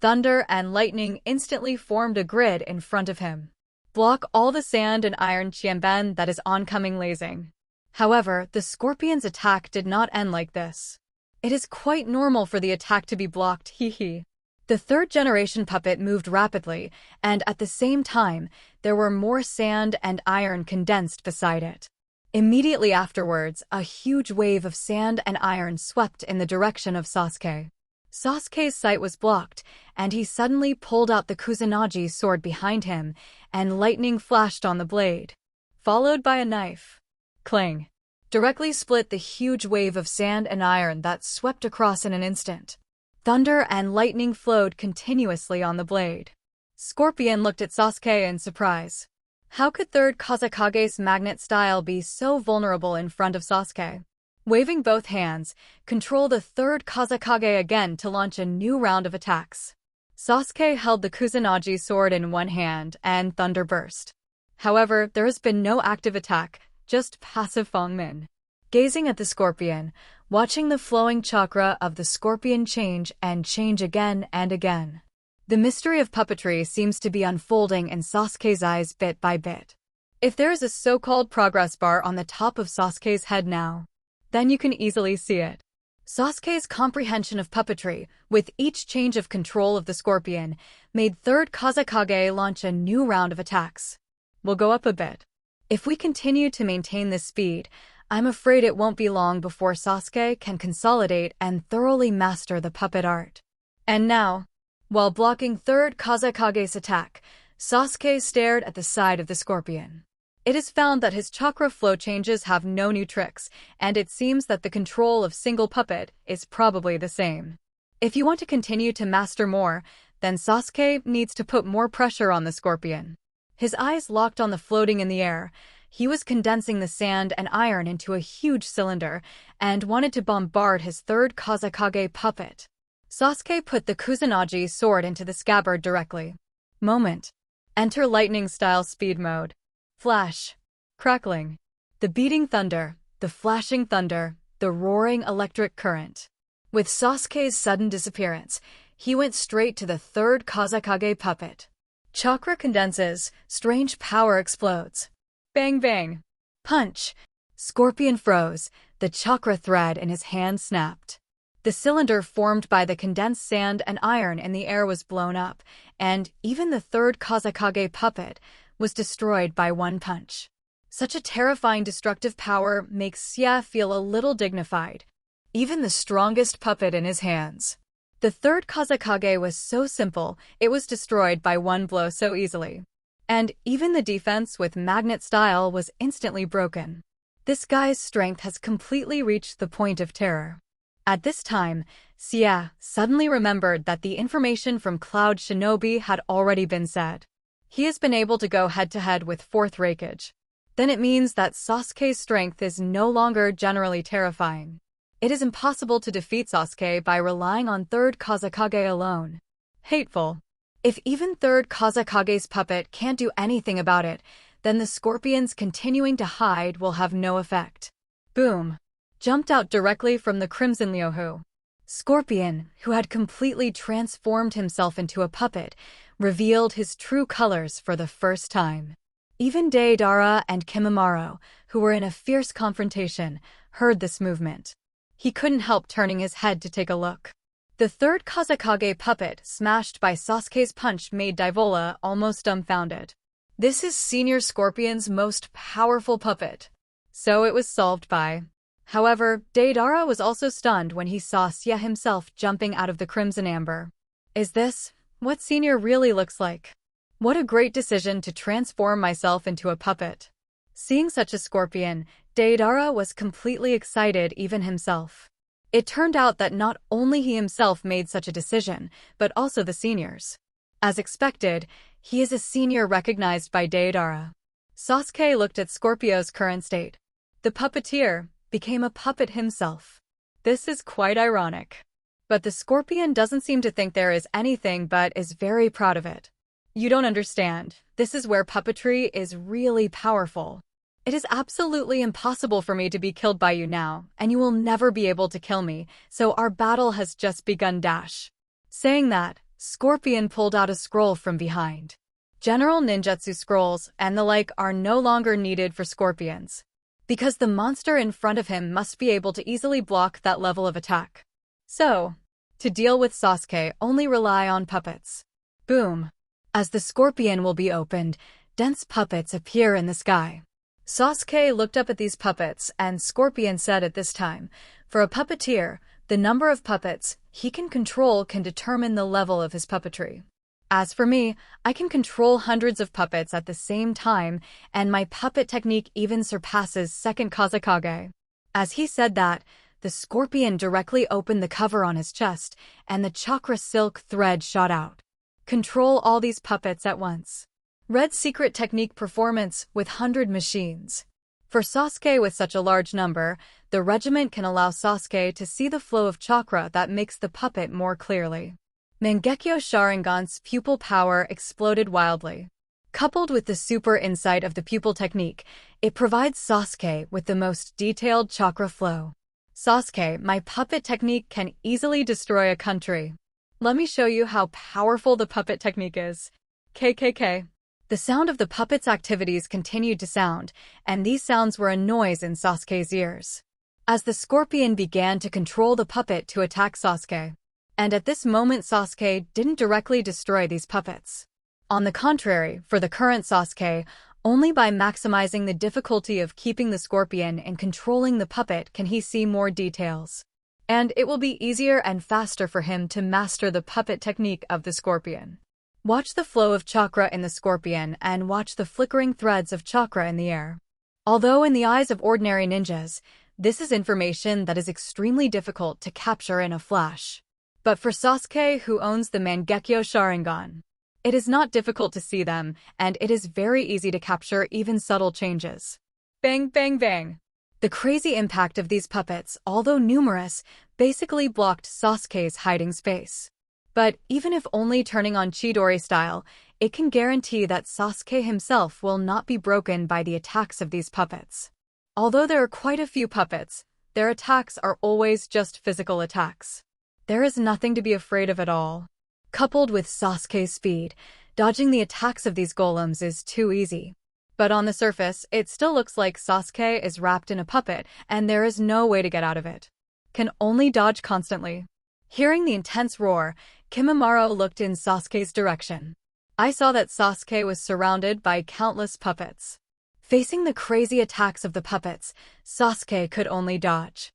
Thunder and lightning instantly formed a grid in front of him. Block all the sand and iron Qianben that is oncoming lasing. However, the scorpion's attack did not end like this. It is quite normal for the attack to be blocked, hee. The third generation puppet moved rapidly, and at the same time, there were more sand and iron condensed beside it. Immediately afterwards, a huge wave of sand and iron swept in the direction of Sasuke. Sasuke's sight was blocked, and he suddenly pulled out the Kusanagi sword behind him, and lightning flashed on the blade, followed by a knife. Clang! Directly split the huge wave of sand and iron that swept across in an instant. Thunder and lightning flowed continuously on the blade. Scorpion looked at Sasuke in surprise. How could third Kazekage's magnet style be so vulnerable in front of Sasuke? Waving both hands, control the third Kazekage again to launch a new round of attacks. Sasuke held the Kusanagi sword in one hand, and thunder burst. However, there has been no active attack, just passive Fangmin. Gazing at the scorpion, watching the flowing chakra of the scorpion change again and again. The mystery of puppetry seems to be unfolding in Sasuke's eyes bit by bit. If there is a so-called progress bar on the top of Sasuke's head now, then you can easily see it. Sasuke's comprehension of puppetry, with each change of control of the scorpion, made third Kazekage launch a new round of attacks. We'll go up a bit. If we continue to maintain this speed, I'm afraid it won't be long before Sasuke can consolidate and thoroughly master the puppet art. And now, while blocking third Kazekage's attack, Sasuke stared at the side of the scorpion. It is found that his chakra flow changes have no new tricks, and it seems that the control of single puppet is probably the same. If you want to continue to master more, then Sasuke needs to put more pressure on the scorpion. His eyes locked on the floating in the air. He was condensing the sand and iron into a huge cylinder and wanted to bombard his third Kazekage puppet. Sasuke put the Kusanagi sword into the scabbard directly. Moment. Enter lightning style speed mode. Flash. Crackling. The beating thunder, the flashing thunder, the roaring electric current. With Sasuke's sudden disappearance, he went straight to the third Kazekage puppet. Chakra condenses, strange power explodes. Bang bang. Punch. Scorpion froze, the chakra thread in his hand snapped. The cylinder formed by the condensed sand and iron in the air was blown up, and even the third Kazekage puppet was destroyed by one punch. Such a terrifying destructive power makes Sia feel a little dignified, even the strongest puppet in his hands. The third Kazekage was so simple, it was destroyed by one blow so easily. And even the defense with magnet style was instantly broken. This guy's strength has completely reached the point of terror. At this time, Sia suddenly remembered that the information from Cloud Shinobi had already been said. He has been able to go head-to-head with fourth Raikage. Then it means that Sasuke's strength is no longer generally terrifying. It is impossible to defeat Sasuke by relying on third Kazekage alone. Hateful. If even third Kazekage's puppet can't do anything about it, then the scorpions continuing to hide will have no effect. Boom. Jumped out directly from the Crimson Ryohu. Scorpion, who had completely transformed himself into a puppet, revealed his true colors for the first time. Even Deidara and Kimimaro, who were in a fierce confrontation, heard this movement. He couldn't help turning his head to take a look. The third Kazekage puppet smashed by Sasuke's punch made Daivola almost dumbfounded. This is Senior Scorpion's most powerful puppet. So it was solved by. However, Deidara was also stunned when he saw Sia himself jumping out of the Crimson Amber. Is this what Senior really looks like? What a great decision to transform myself into a puppet. Seeing such a scorpion, Deidara was completely excited even himself. It turned out that not only he himself made such a decision, but also the seniors. As expected, he is a senior recognized by Deidara. Sasuke looked at Scorpio's current state. The puppeteer became a puppet himself. This is quite ironic. But the scorpion doesn't seem to think there is anything but is very proud of it. You don't understand. This is where puppetry is really powerful. It is absolutely impossible for me to be killed by you now, and you will never be able to kill me, so our battle has just begun dash. Saying that, Scorpion pulled out a scroll from behind. General ninjutsu scrolls and the like are no longer needed for scorpions, because the monster in front of him must be able to easily block that level of attack. So, to deal with Sasuke, only rely on puppets. Boom. As the scorpion will be opened, dense puppets appear in the sky. Sasuke looked up at these puppets, and Scorpion said at this time, for a puppeteer, the number of puppets he can control can determine the level of his puppetry. As for me, I can control hundreds of puppets at the same time, and my puppet technique even surpasses second Kazekage. As he said that, the scorpion directly opened the cover on his chest, and the chakra silk thread shot out. Control all these puppets at once. Red secret technique performance with 100 machines. For Sasuke with such a large number, the regiment can allow Sasuke to see the flow of chakra that makes the puppet more clearly. Mangekyo Sharingan's pupil power exploded wildly. Coupled with the super insight of the pupil technique, it provides Sasuke with the most detailed chakra flow. Sasuke, my puppet technique can easily destroy a country. Let me show you how powerful the puppet technique is. KKK. The sound of the puppet's activities continued to sound, and these sounds were a noise in Sasuke's ears. As the scorpion began to control the puppet to attack Sasuke. And at this moment Sasuke didn't directly destroy these puppets. On the contrary, for the current Sasuke, only by maximizing the difficulty of keeping the scorpion and controlling the puppet can he see more details. And it will be easier and faster for him to master the puppet technique of the scorpion. Watch the flow of chakra in the scorpion and watch the flickering threads of chakra in the air. Although in the eyes of ordinary ninjas, this is information that is extremely difficult to capture in a flash. But for Sasuke, who owns the Mangekyo Sharingan, it is not difficult to see them, and it is very easy to capture even subtle changes. Bang, bang, bang. The crazy impact of these puppets, although numerous, basically blocked Sasuke's hiding space. But even if only turning on Chidori style, it can guarantee that Sasuke himself will not be broken by the attacks of these puppets. Although there are quite a few puppets, their attacks are always just physical attacks. There is nothing to be afraid of at all. Coupled with Sasuke's speed, dodging the attacks of these golems is too easy. But on the surface, it still looks like Sasuke is wrapped in a puppet and there is no way to get out of it. Can only dodge constantly. Hearing the intense roar, Kimimaro looked in Sasuke's direction. I saw that Sasuke was surrounded by countless puppets. Facing the crazy attacks of the puppets, Sasuke could only dodge.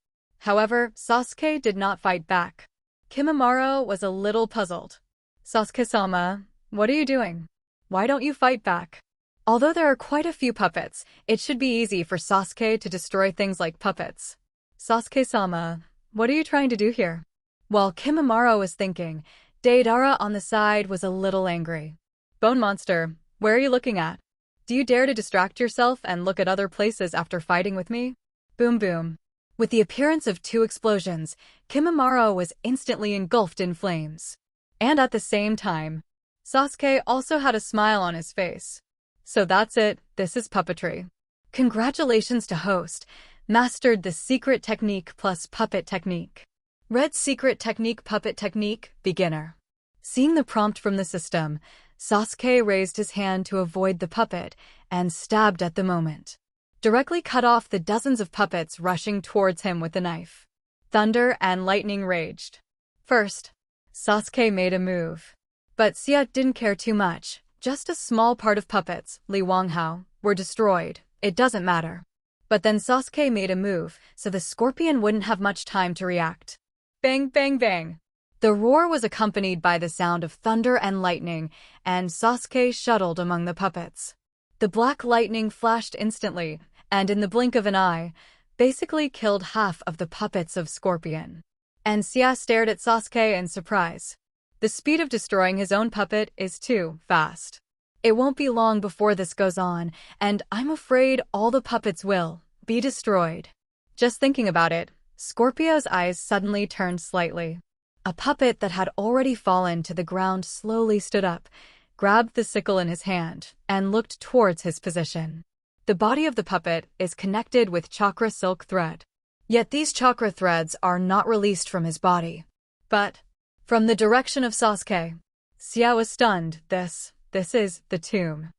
However, Sasuke did not fight back. Kimimaro was a little puzzled. Sasuke-sama, what are you doing? Why don't you fight back? Although there are quite a few puppets, it should be easy for Sasuke to destroy things like puppets. Sasuke-sama, what are you trying to do here? While Kimimaro was thinking, Deidara on the side was a little angry. Bone monster, where are you looking at? Do you dare to distract yourself and look at other places after fighting with me? Boom boom. With the appearance of two explosions, Kimimaro was instantly engulfed in flames. And at the same time, Sasuke also had a smile on his face. So that's it, this is puppetry. Congratulations to host, mastered the secret technique plus puppet technique. Red secret technique puppet technique, beginner. Seeing the prompt from the system, Sasuke raised his hand to avoid the puppet and stabbed at the moment. Directly cut off the dozens of puppets rushing towards him with the knife. Thunder and lightning raged. First, Sasuke made a move. But Xia didn't care too much. Just a small part of puppets, Li Wanghao, were destroyed. It doesn't matter. But then Sasuke made a move, so the scorpion wouldn't have much time to react. Bang, bang, bang. The roar was accompanied by the sound of thunder and lightning, and Sasuke shuttled among the puppets. The black lightning flashed instantly, and in the blink of an eye, basically killed half of the puppets of Scorpion. And Xia stared at Sasuke in surprise. The speed of destroying his own puppet is too fast. It won't be long before this goes on, and I'm afraid all the puppets will be destroyed. Just thinking about it, Scorpio's eyes suddenly turned slightly. A puppet that had already fallen to the ground slowly stood up, grabbed the sickle in his hand, and looked towards his position. The body of the puppet is connected with chakra silk thread. Yet these chakra threads are not released from his body, but from the direction of Sasuke. Xia was stunned. This is the tomb.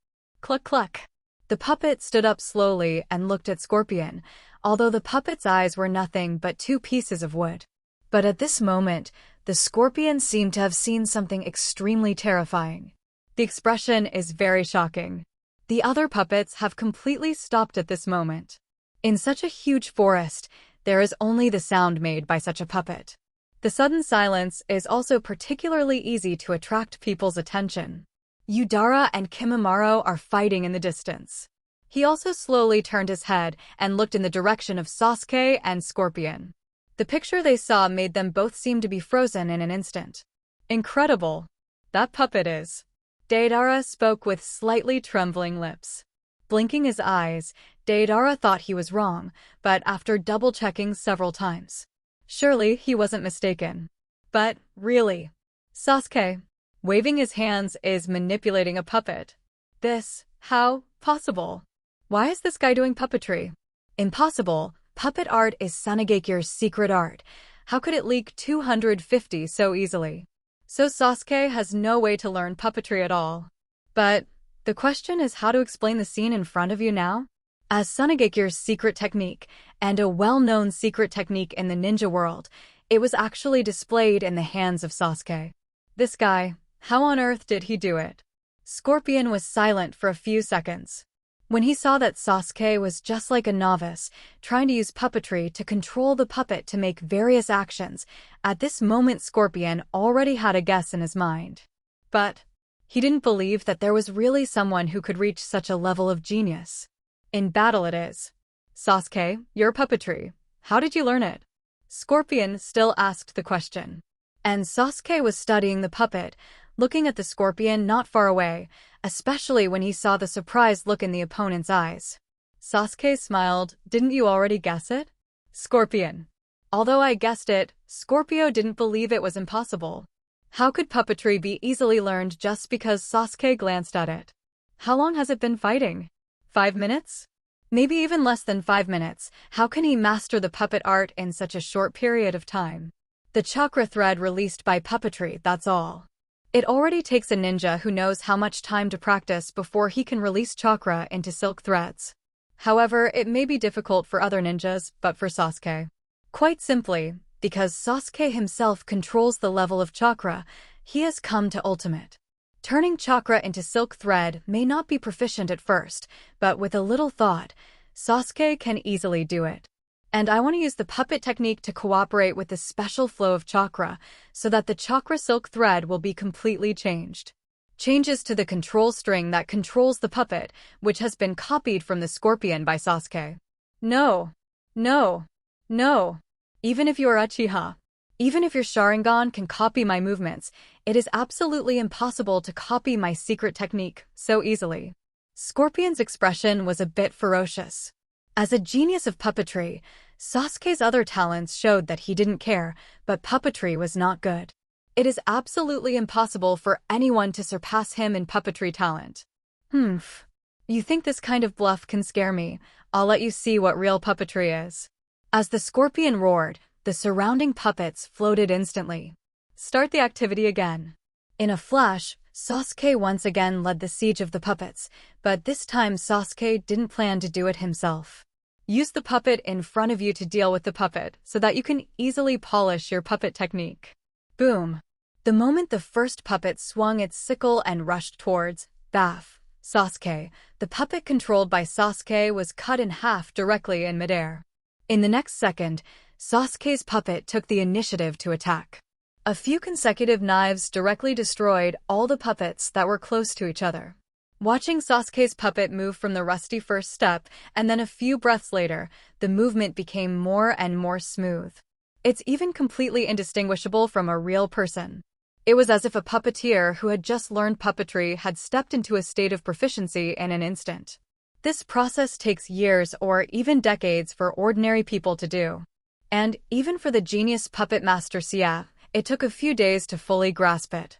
Cluck cluck. The puppet stood up slowly and looked at Scorpion, although the puppet's eyes were nothing but two pieces of wood. But at this moment, the Scorpion seemed to have seen something extremely terrifying. The expression is very shocking. The other puppets have completely stopped at this moment. In such a huge forest, there is only the sound made by such a puppet. The sudden silence is also particularly easy to attract people's attention. Udara and Kimimaro are fighting in the distance. He also slowly turned his head and looked in the direction of Sasuke and Scorpion. The picture they saw made them both seem to be frozen in an instant. Incredible. That puppet is. Deidara spoke with slightly trembling lips. Blinking his eyes, Deidara thought he was wrong, but after double-checking several times, surely he wasn't mistaken. But, really, Sasuke, waving his hands, is manipulating a puppet. How possible? Why is this guy doing puppetry? Impossible. Puppet art is Sasuke's secret art. How could it leak 250 so easily? So Sasuke has no way to learn puppetry at all. But the question is how to explain the scene in front of you now? As Sasuke's secret technique, and a well-known secret technique in the ninja world, it was actually displayed in the hands of Sasuke. This guy, how on earth did he do it? Scorpion was silent for a few seconds. When he saw that Sasuke was just like a novice, trying to use puppetry to control the puppet to make various actions, at this moment Scorpion already had a guess in his mind. But he didn't believe that there was really someone who could reach such a level of genius. In battle it is. Sasuke, your puppetry. How did you learn it? Scorpion still asked the question. And Sasuke was studying the puppet, looking at the Scorpion not far away, especially when he saw the surprised look in the opponent's eyes. Sasuke smiled. Didn't you already guess it? Scorpion. Although I guessed it, Scorpio didn't believe it was impossible. How could puppetry be easily learned just because Sasuke glanced at it? How long has it been fighting? 5 minutes? Maybe even less than 5 minutes. How can he master the puppet art in such a short period of time? The chakra thread released by puppetry, that's all. It already takes a ninja who knows how much time to practice before he can release chakra into silk threads. However, it may be difficult for other ninjas, but for Sasuke. Quite simply, because Sasuke himself controls the level of chakra, he has come to ultimate. Turning chakra into silk thread may not be proficient at first, but with a little thought, Sasuke can easily do it. And I want to use the puppet technique to cooperate with the special flow of chakra so that the chakra silk thread will be completely changed. Changes to the control string that controls the puppet, which has been copied from the scorpion by Sasuke. No. No. No. Even if you are Uchiha, even if your Sharingan can copy my movements, it is absolutely impossible to copy my secret technique so easily. Scorpion's expression was a bit ferocious. As a genius of puppetry, Sasuke's other talents showed that he didn't care, but puppetry was not good. It is absolutely impossible for anyone to surpass him in puppetry talent. You think this kind of bluff can scare me? I'll let you see what real puppetry is. As the scorpion roared, the surrounding puppets floated instantly. Start the activity again. In a flash, Sasuke once again led the siege of the puppets, but this time Sasuke didn't plan to do it himself. Use the puppet in front of you to deal with the puppet so that you can easily polish your puppet technique. Boom! The moment the first puppet swung its sickle and rushed towards Sasuke, the puppet controlled by Sasuke was cut in half directly in midair. In the next second, Sasuke's puppet took the initiative to attack. A few consecutive knives directly destroyed all the puppets that were close to each other. Watching Sasuke's puppet move from the rusty first step, and then a few breaths later, the movement became more and more smooth. It's even completely indistinguishable from a real person. It was as if a puppeteer who had just learned puppetry had stepped into a state of proficiency in an instant. This process takes years or even decades for ordinary people to do. And even for the genius puppet master Sia, it took a few days to fully grasp it.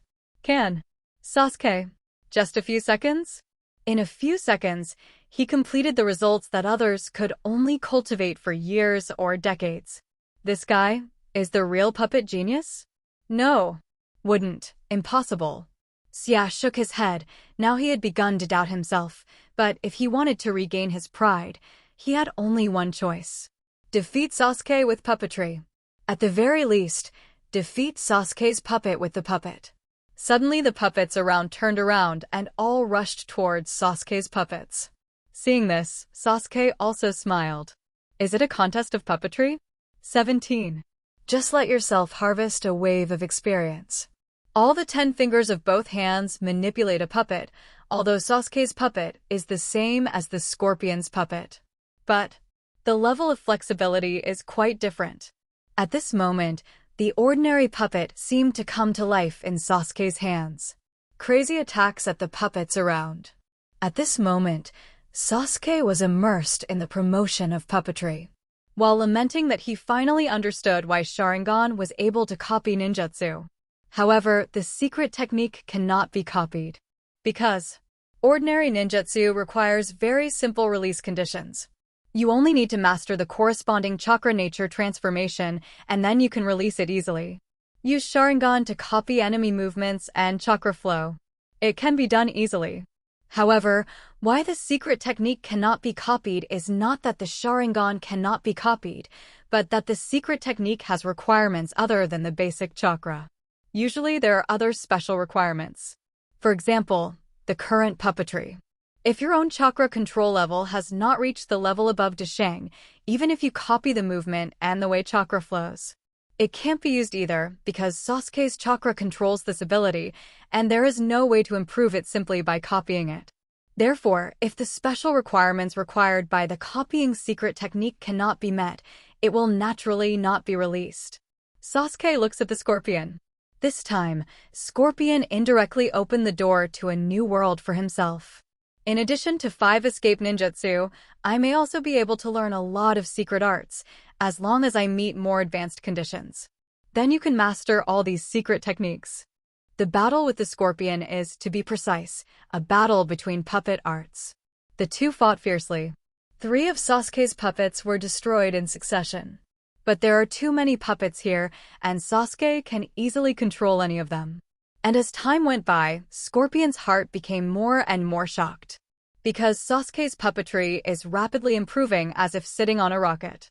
Sasuke. Just a few seconds? In a few seconds, he completed the results that others could only cultivate for years or decades. This guy is the real puppet genius? No. Wouldn't. Impossible. Sia shook his head. Now he had begun to doubt himself, but if he wanted to regain his pride, he had only one choice. Defeat Sasuke with puppetry. At the very least, defeat Sasuke's puppet with the puppet. Suddenly the puppets around turned around and all rushed towards Sasuke's puppets. Seeing this, Sasuke also smiled. Is it a contest of puppetry? 17. Just let yourself harvest a wave of experience. All the 10 fingers of both hands manipulate a puppet, although Sasuke's puppet is the same as the scorpion's puppet. But the level of flexibility is quite different. At this moment, the ordinary puppet seemed to come to life in Sasuke's hands. Crazy attacks at the puppets around. At this moment, Sasuke was immersed in the promotion of puppetry, while lamenting that he finally understood why Sharingan was able to copy ninjutsu. However, the secret technique cannot be copied, because ordinary ninjutsu requires very simple release conditions. You only need to master the corresponding chakra nature transformation, and then you can release it easily. Use Sharingan to copy enemy movements and chakra flow. It can be done easily. However, why the secret technique cannot be copied is not that the Sharingan cannot be copied, but that the secret technique has requirements other than the basic chakra. Usually there are other special requirements. For example, the current puppetry. If your own chakra control level has not reached the level above Dasheng, even if you copy the movement and the way chakra flows, it can't be used either because Sasuke's chakra controls this ability, and there is no way to improve it simply by copying it. Therefore, if the special requirements required by the copying secret technique cannot be met, it will naturally not be released. Sasuke looks at the scorpion. This time, Scorpion indirectly opened the door to a new world for himself. In addition to 5 escape ninjutsu, I may also be able to learn a lot of secret arts, as long as I meet more advanced conditions. Then you can master all these secret techniques. The battle with the scorpion is, to be precise, a battle between puppet arts. The two fought fiercely. 3 of Sasuke's puppets were destroyed in succession. But there are too many puppets here, and Sasuke can easily control any of them. And as time went by, Scorpion's heart became more and more shocked. Because Sasuke's puppetry is rapidly improving as if sitting on a rocket.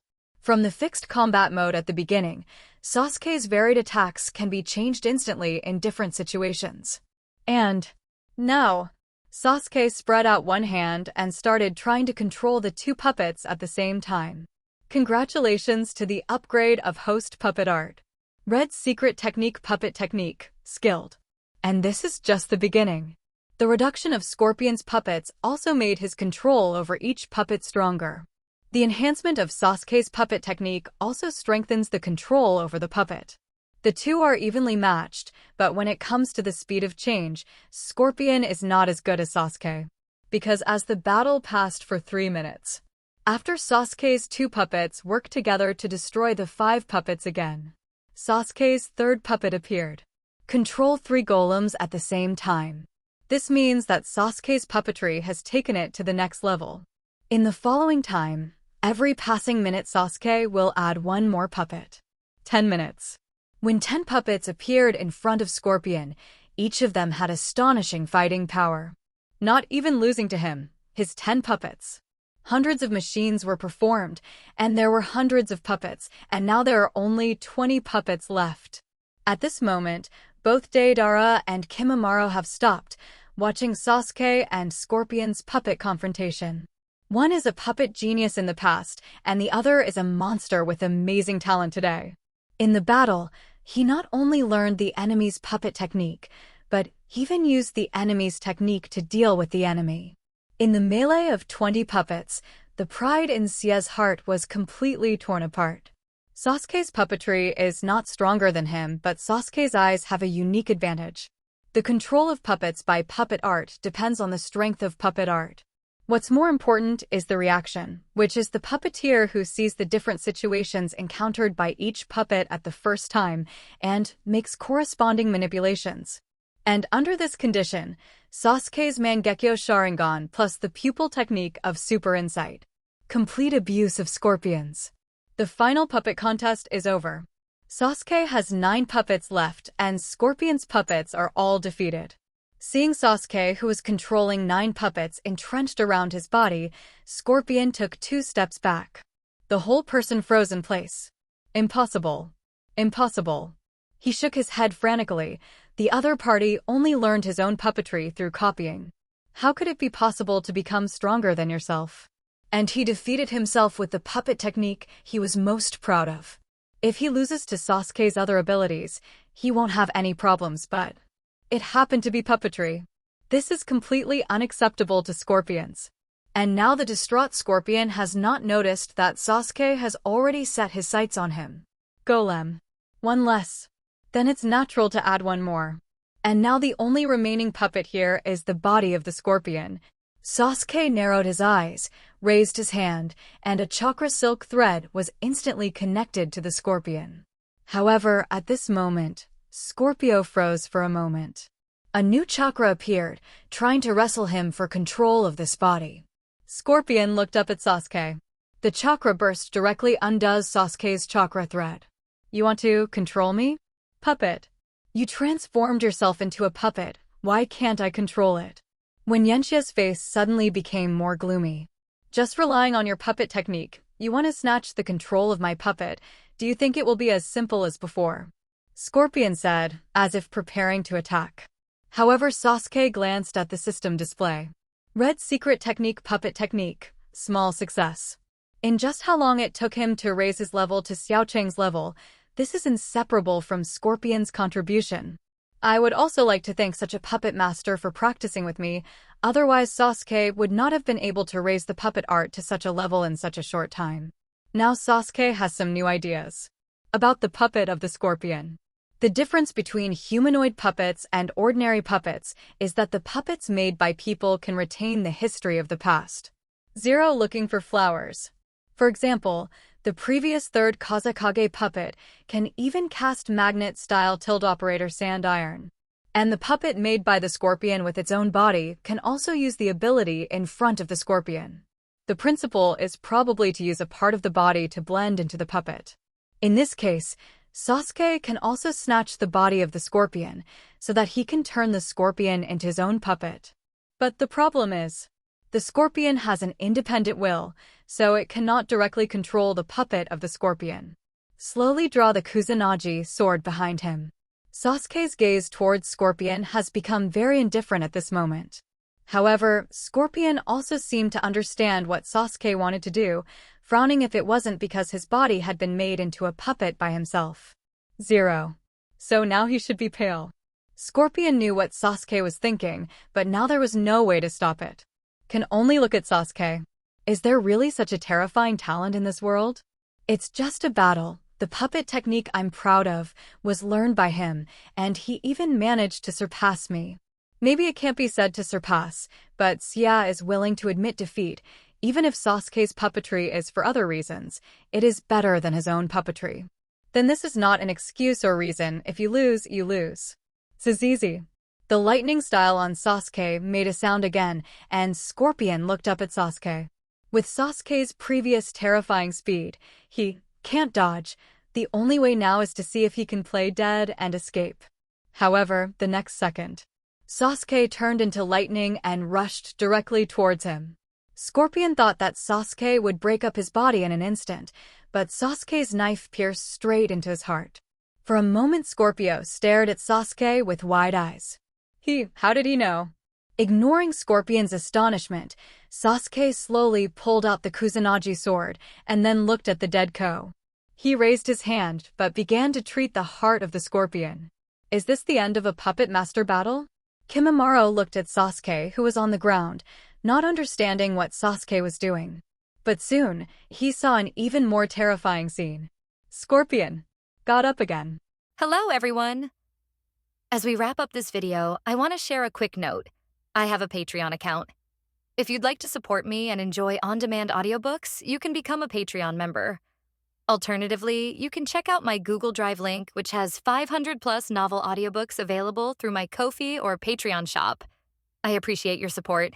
From the fixed combat mode at the beginning, Sasuke's varied attacks can be changed instantly in different situations. And now, Sasuke spread out one hand and started trying to control the two puppets at the same time. Congratulations to the upgrade of host puppet art. Red's secret technique puppet technique, skilled. And this is just the beginning. The reduction of Scorpion's puppets also made his control over each puppet stronger. The enhancement of Sasuke's puppet technique also strengthens the control over the puppet. The two are evenly matched, but when it comes to the speed of change, Scorpion is not as good as Sasuke. Because as the battle passed for 3 minutes, after Sasuke's two puppets worked together to destroy the 5 puppets again, Sasuke's third puppet appeared. Control 3 golems at the same time. This means that Sasuke's puppetry has taken it to the next level. In the following time, every passing minute Sasuke will add one more puppet. 10 minutes. When 10 puppets appeared in front of Scorpion, each of them had astonishing fighting power. Not even losing to him, his 10 puppets. Hundreds of machines were performed, and there were hundreds of puppets, and now there are only 20 puppets left. At this moment, both Deidara and Kimimaro have stopped, watching Sasuke and Scorpion's puppet confrontation. One is a puppet genius in the past, and the other is a monster with amazing talent today. In the battle, he not only learned the enemy's puppet technique, but even used the enemy's technique to deal with the enemy. In the melee of 20 puppets, the pride in Sie's heart was completely torn apart. Sasuke's puppetry is not stronger than him, but Sasuke's eyes have a unique advantage. The control of puppets by puppet art depends on the strength of puppet art. What's more important is the reaction, which is the puppeteer who sees the different situations encountered by each puppet at the first time and makes corresponding manipulations. And under this condition, Sasuke's Mangekyo Sharingan plus the pupil technique of Super Insight. Complete abuse of Scorpions. The final puppet contest is over. Sasuke has 9 puppets left and Scorpion's puppets are all defeated. Seeing Sasuke, who was controlling 9 puppets entrenched around his body, Scorpion took 2 steps back. The whole person froze in place. Impossible. Impossible. He shook his head frantically. The other party only learned his own puppetry through copying. How could it be possible to become stronger than yourself? And he defeated himself with the puppet technique he was most proud of. If he loses to Sasuke's other abilities, he won't have any problems, but it happened to be puppetry. This is completely unacceptable to Scorpions. And now the distraught Scorpion has not noticed that Sasuke has already set his sights on him. Golem. 1 less. Then it's natural to add 1 more. And now the only remaining puppet here is the body of the Scorpion. Sasuke narrowed his eyes, raised his hand, and a chakra silk thread was instantly connected to the Scorpion. However, at this moment, Scorpio froze for a moment. A new chakra appeared, trying to wrestle him for control of this body. Scorpion looked up at Sasuke. The chakra burst directly undoes Sasuke's chakra thread. You want to control me? Puppet. You transformed yourself into a puppet. Why can't I control it? When Yenshia's face suddenly became more gloomy. Just relying on your puppet technique, you want to snatch the control of my puppet. Do you think it will be as simple as before? Scorpion said, as if preparing to attack. However, Sasuke glanced at the system display. Red secret technique puppet technique, small success. In just how long it took him to raise his level to Xiaocheng's level, this is inseparable from Scorpion's contribution. I would also like to thank such a puppet master for practicing with me, otherwise Sasuke would not have been able to raise the puppet art to such a level in such a short time. Now Sasuke has some new ideas. About the puppet of the Scorpion. The difference between humanoid puppets and ordinary puppets is that the puppets made by people can retain the history of the past. 0 looking for flowers. For example, the previous 3rd Kazekage puppet can even cast magnet-style tilt-operator sand iron. And the puppet made by the Scorpion with its own body can also use the ability in front of the Scorpion. The principle is probably to use a part of the body to blend into the puppet. In this case, Sasuke can also snatch the body of the Scorpion so that he can turn the Scorpion into his own puppet. But the problem is, the Scorpion has an independent will, so it cannot directly control the puppet of the scorpion. Slowly draw the Kusanagi sword behind him. Sasuke's gaze towards Scorpion has become very indifferent at this moment. However, Scorpion also seemed to understand what Sasuke wanted to do, frowning if it wasn't because his body had been made into a puppet by himself. 0. So now he should be pale. Scorpion knew what Sasuke was thinking, but now there was no way to stop it. Can only look at Sasuke. Is there really such a terrifying talent in this world? It's just a battle. The puppet technique I'm proud of was learned by him, and he even managed to surpass me. Maybe it can't be said to surpass, but Sia is willing to admit defeat. Even if Sasuke's puppetry is for other reasons, it is better than his own puppetry. Then this is not an excuse or reason. If you lose, you lose. Zizizi. The lightning style on Sasuke made a sound again, and Scorpion looked up at Sasuke. With Sasuke's previous terrifying speed, he can't dodge. The only way now is to see if he can play dead and escape. However, the next second, Sasuke turned into lightning and rushed directly towards him. Scorpion thought that Sasuke would break up his body in an instant, but Sasuke's knife pierced straight into his heart. For a moment Scorpio stared at Sasuke with wide eyes. How did he know? Ignoring Scorpion's astonishment, Sasuke slowly pulled out the Kusanagi sword and then looked at the dead Ko. He raised his hand but began to treat the heart of the Scorpion. Is this the end of a puppet master battle? Kimimaro looked at Sasuke, who was on the ground, not understanding what Sasuke was doing. But soon, he saw an even more terrifying scene. Scorpion got up again. Hello, everyone! As we wrap up this video, I want to share a quick note. I have a Patreon account. If you'd like to support me and enjoy on-demand audiobooks, you can become a Patreon member. Alternatively, you can check out my Google Drive link, which has 500+ novel audiobooks available through my Ko-fi or Patreon shop. I appreciate your support.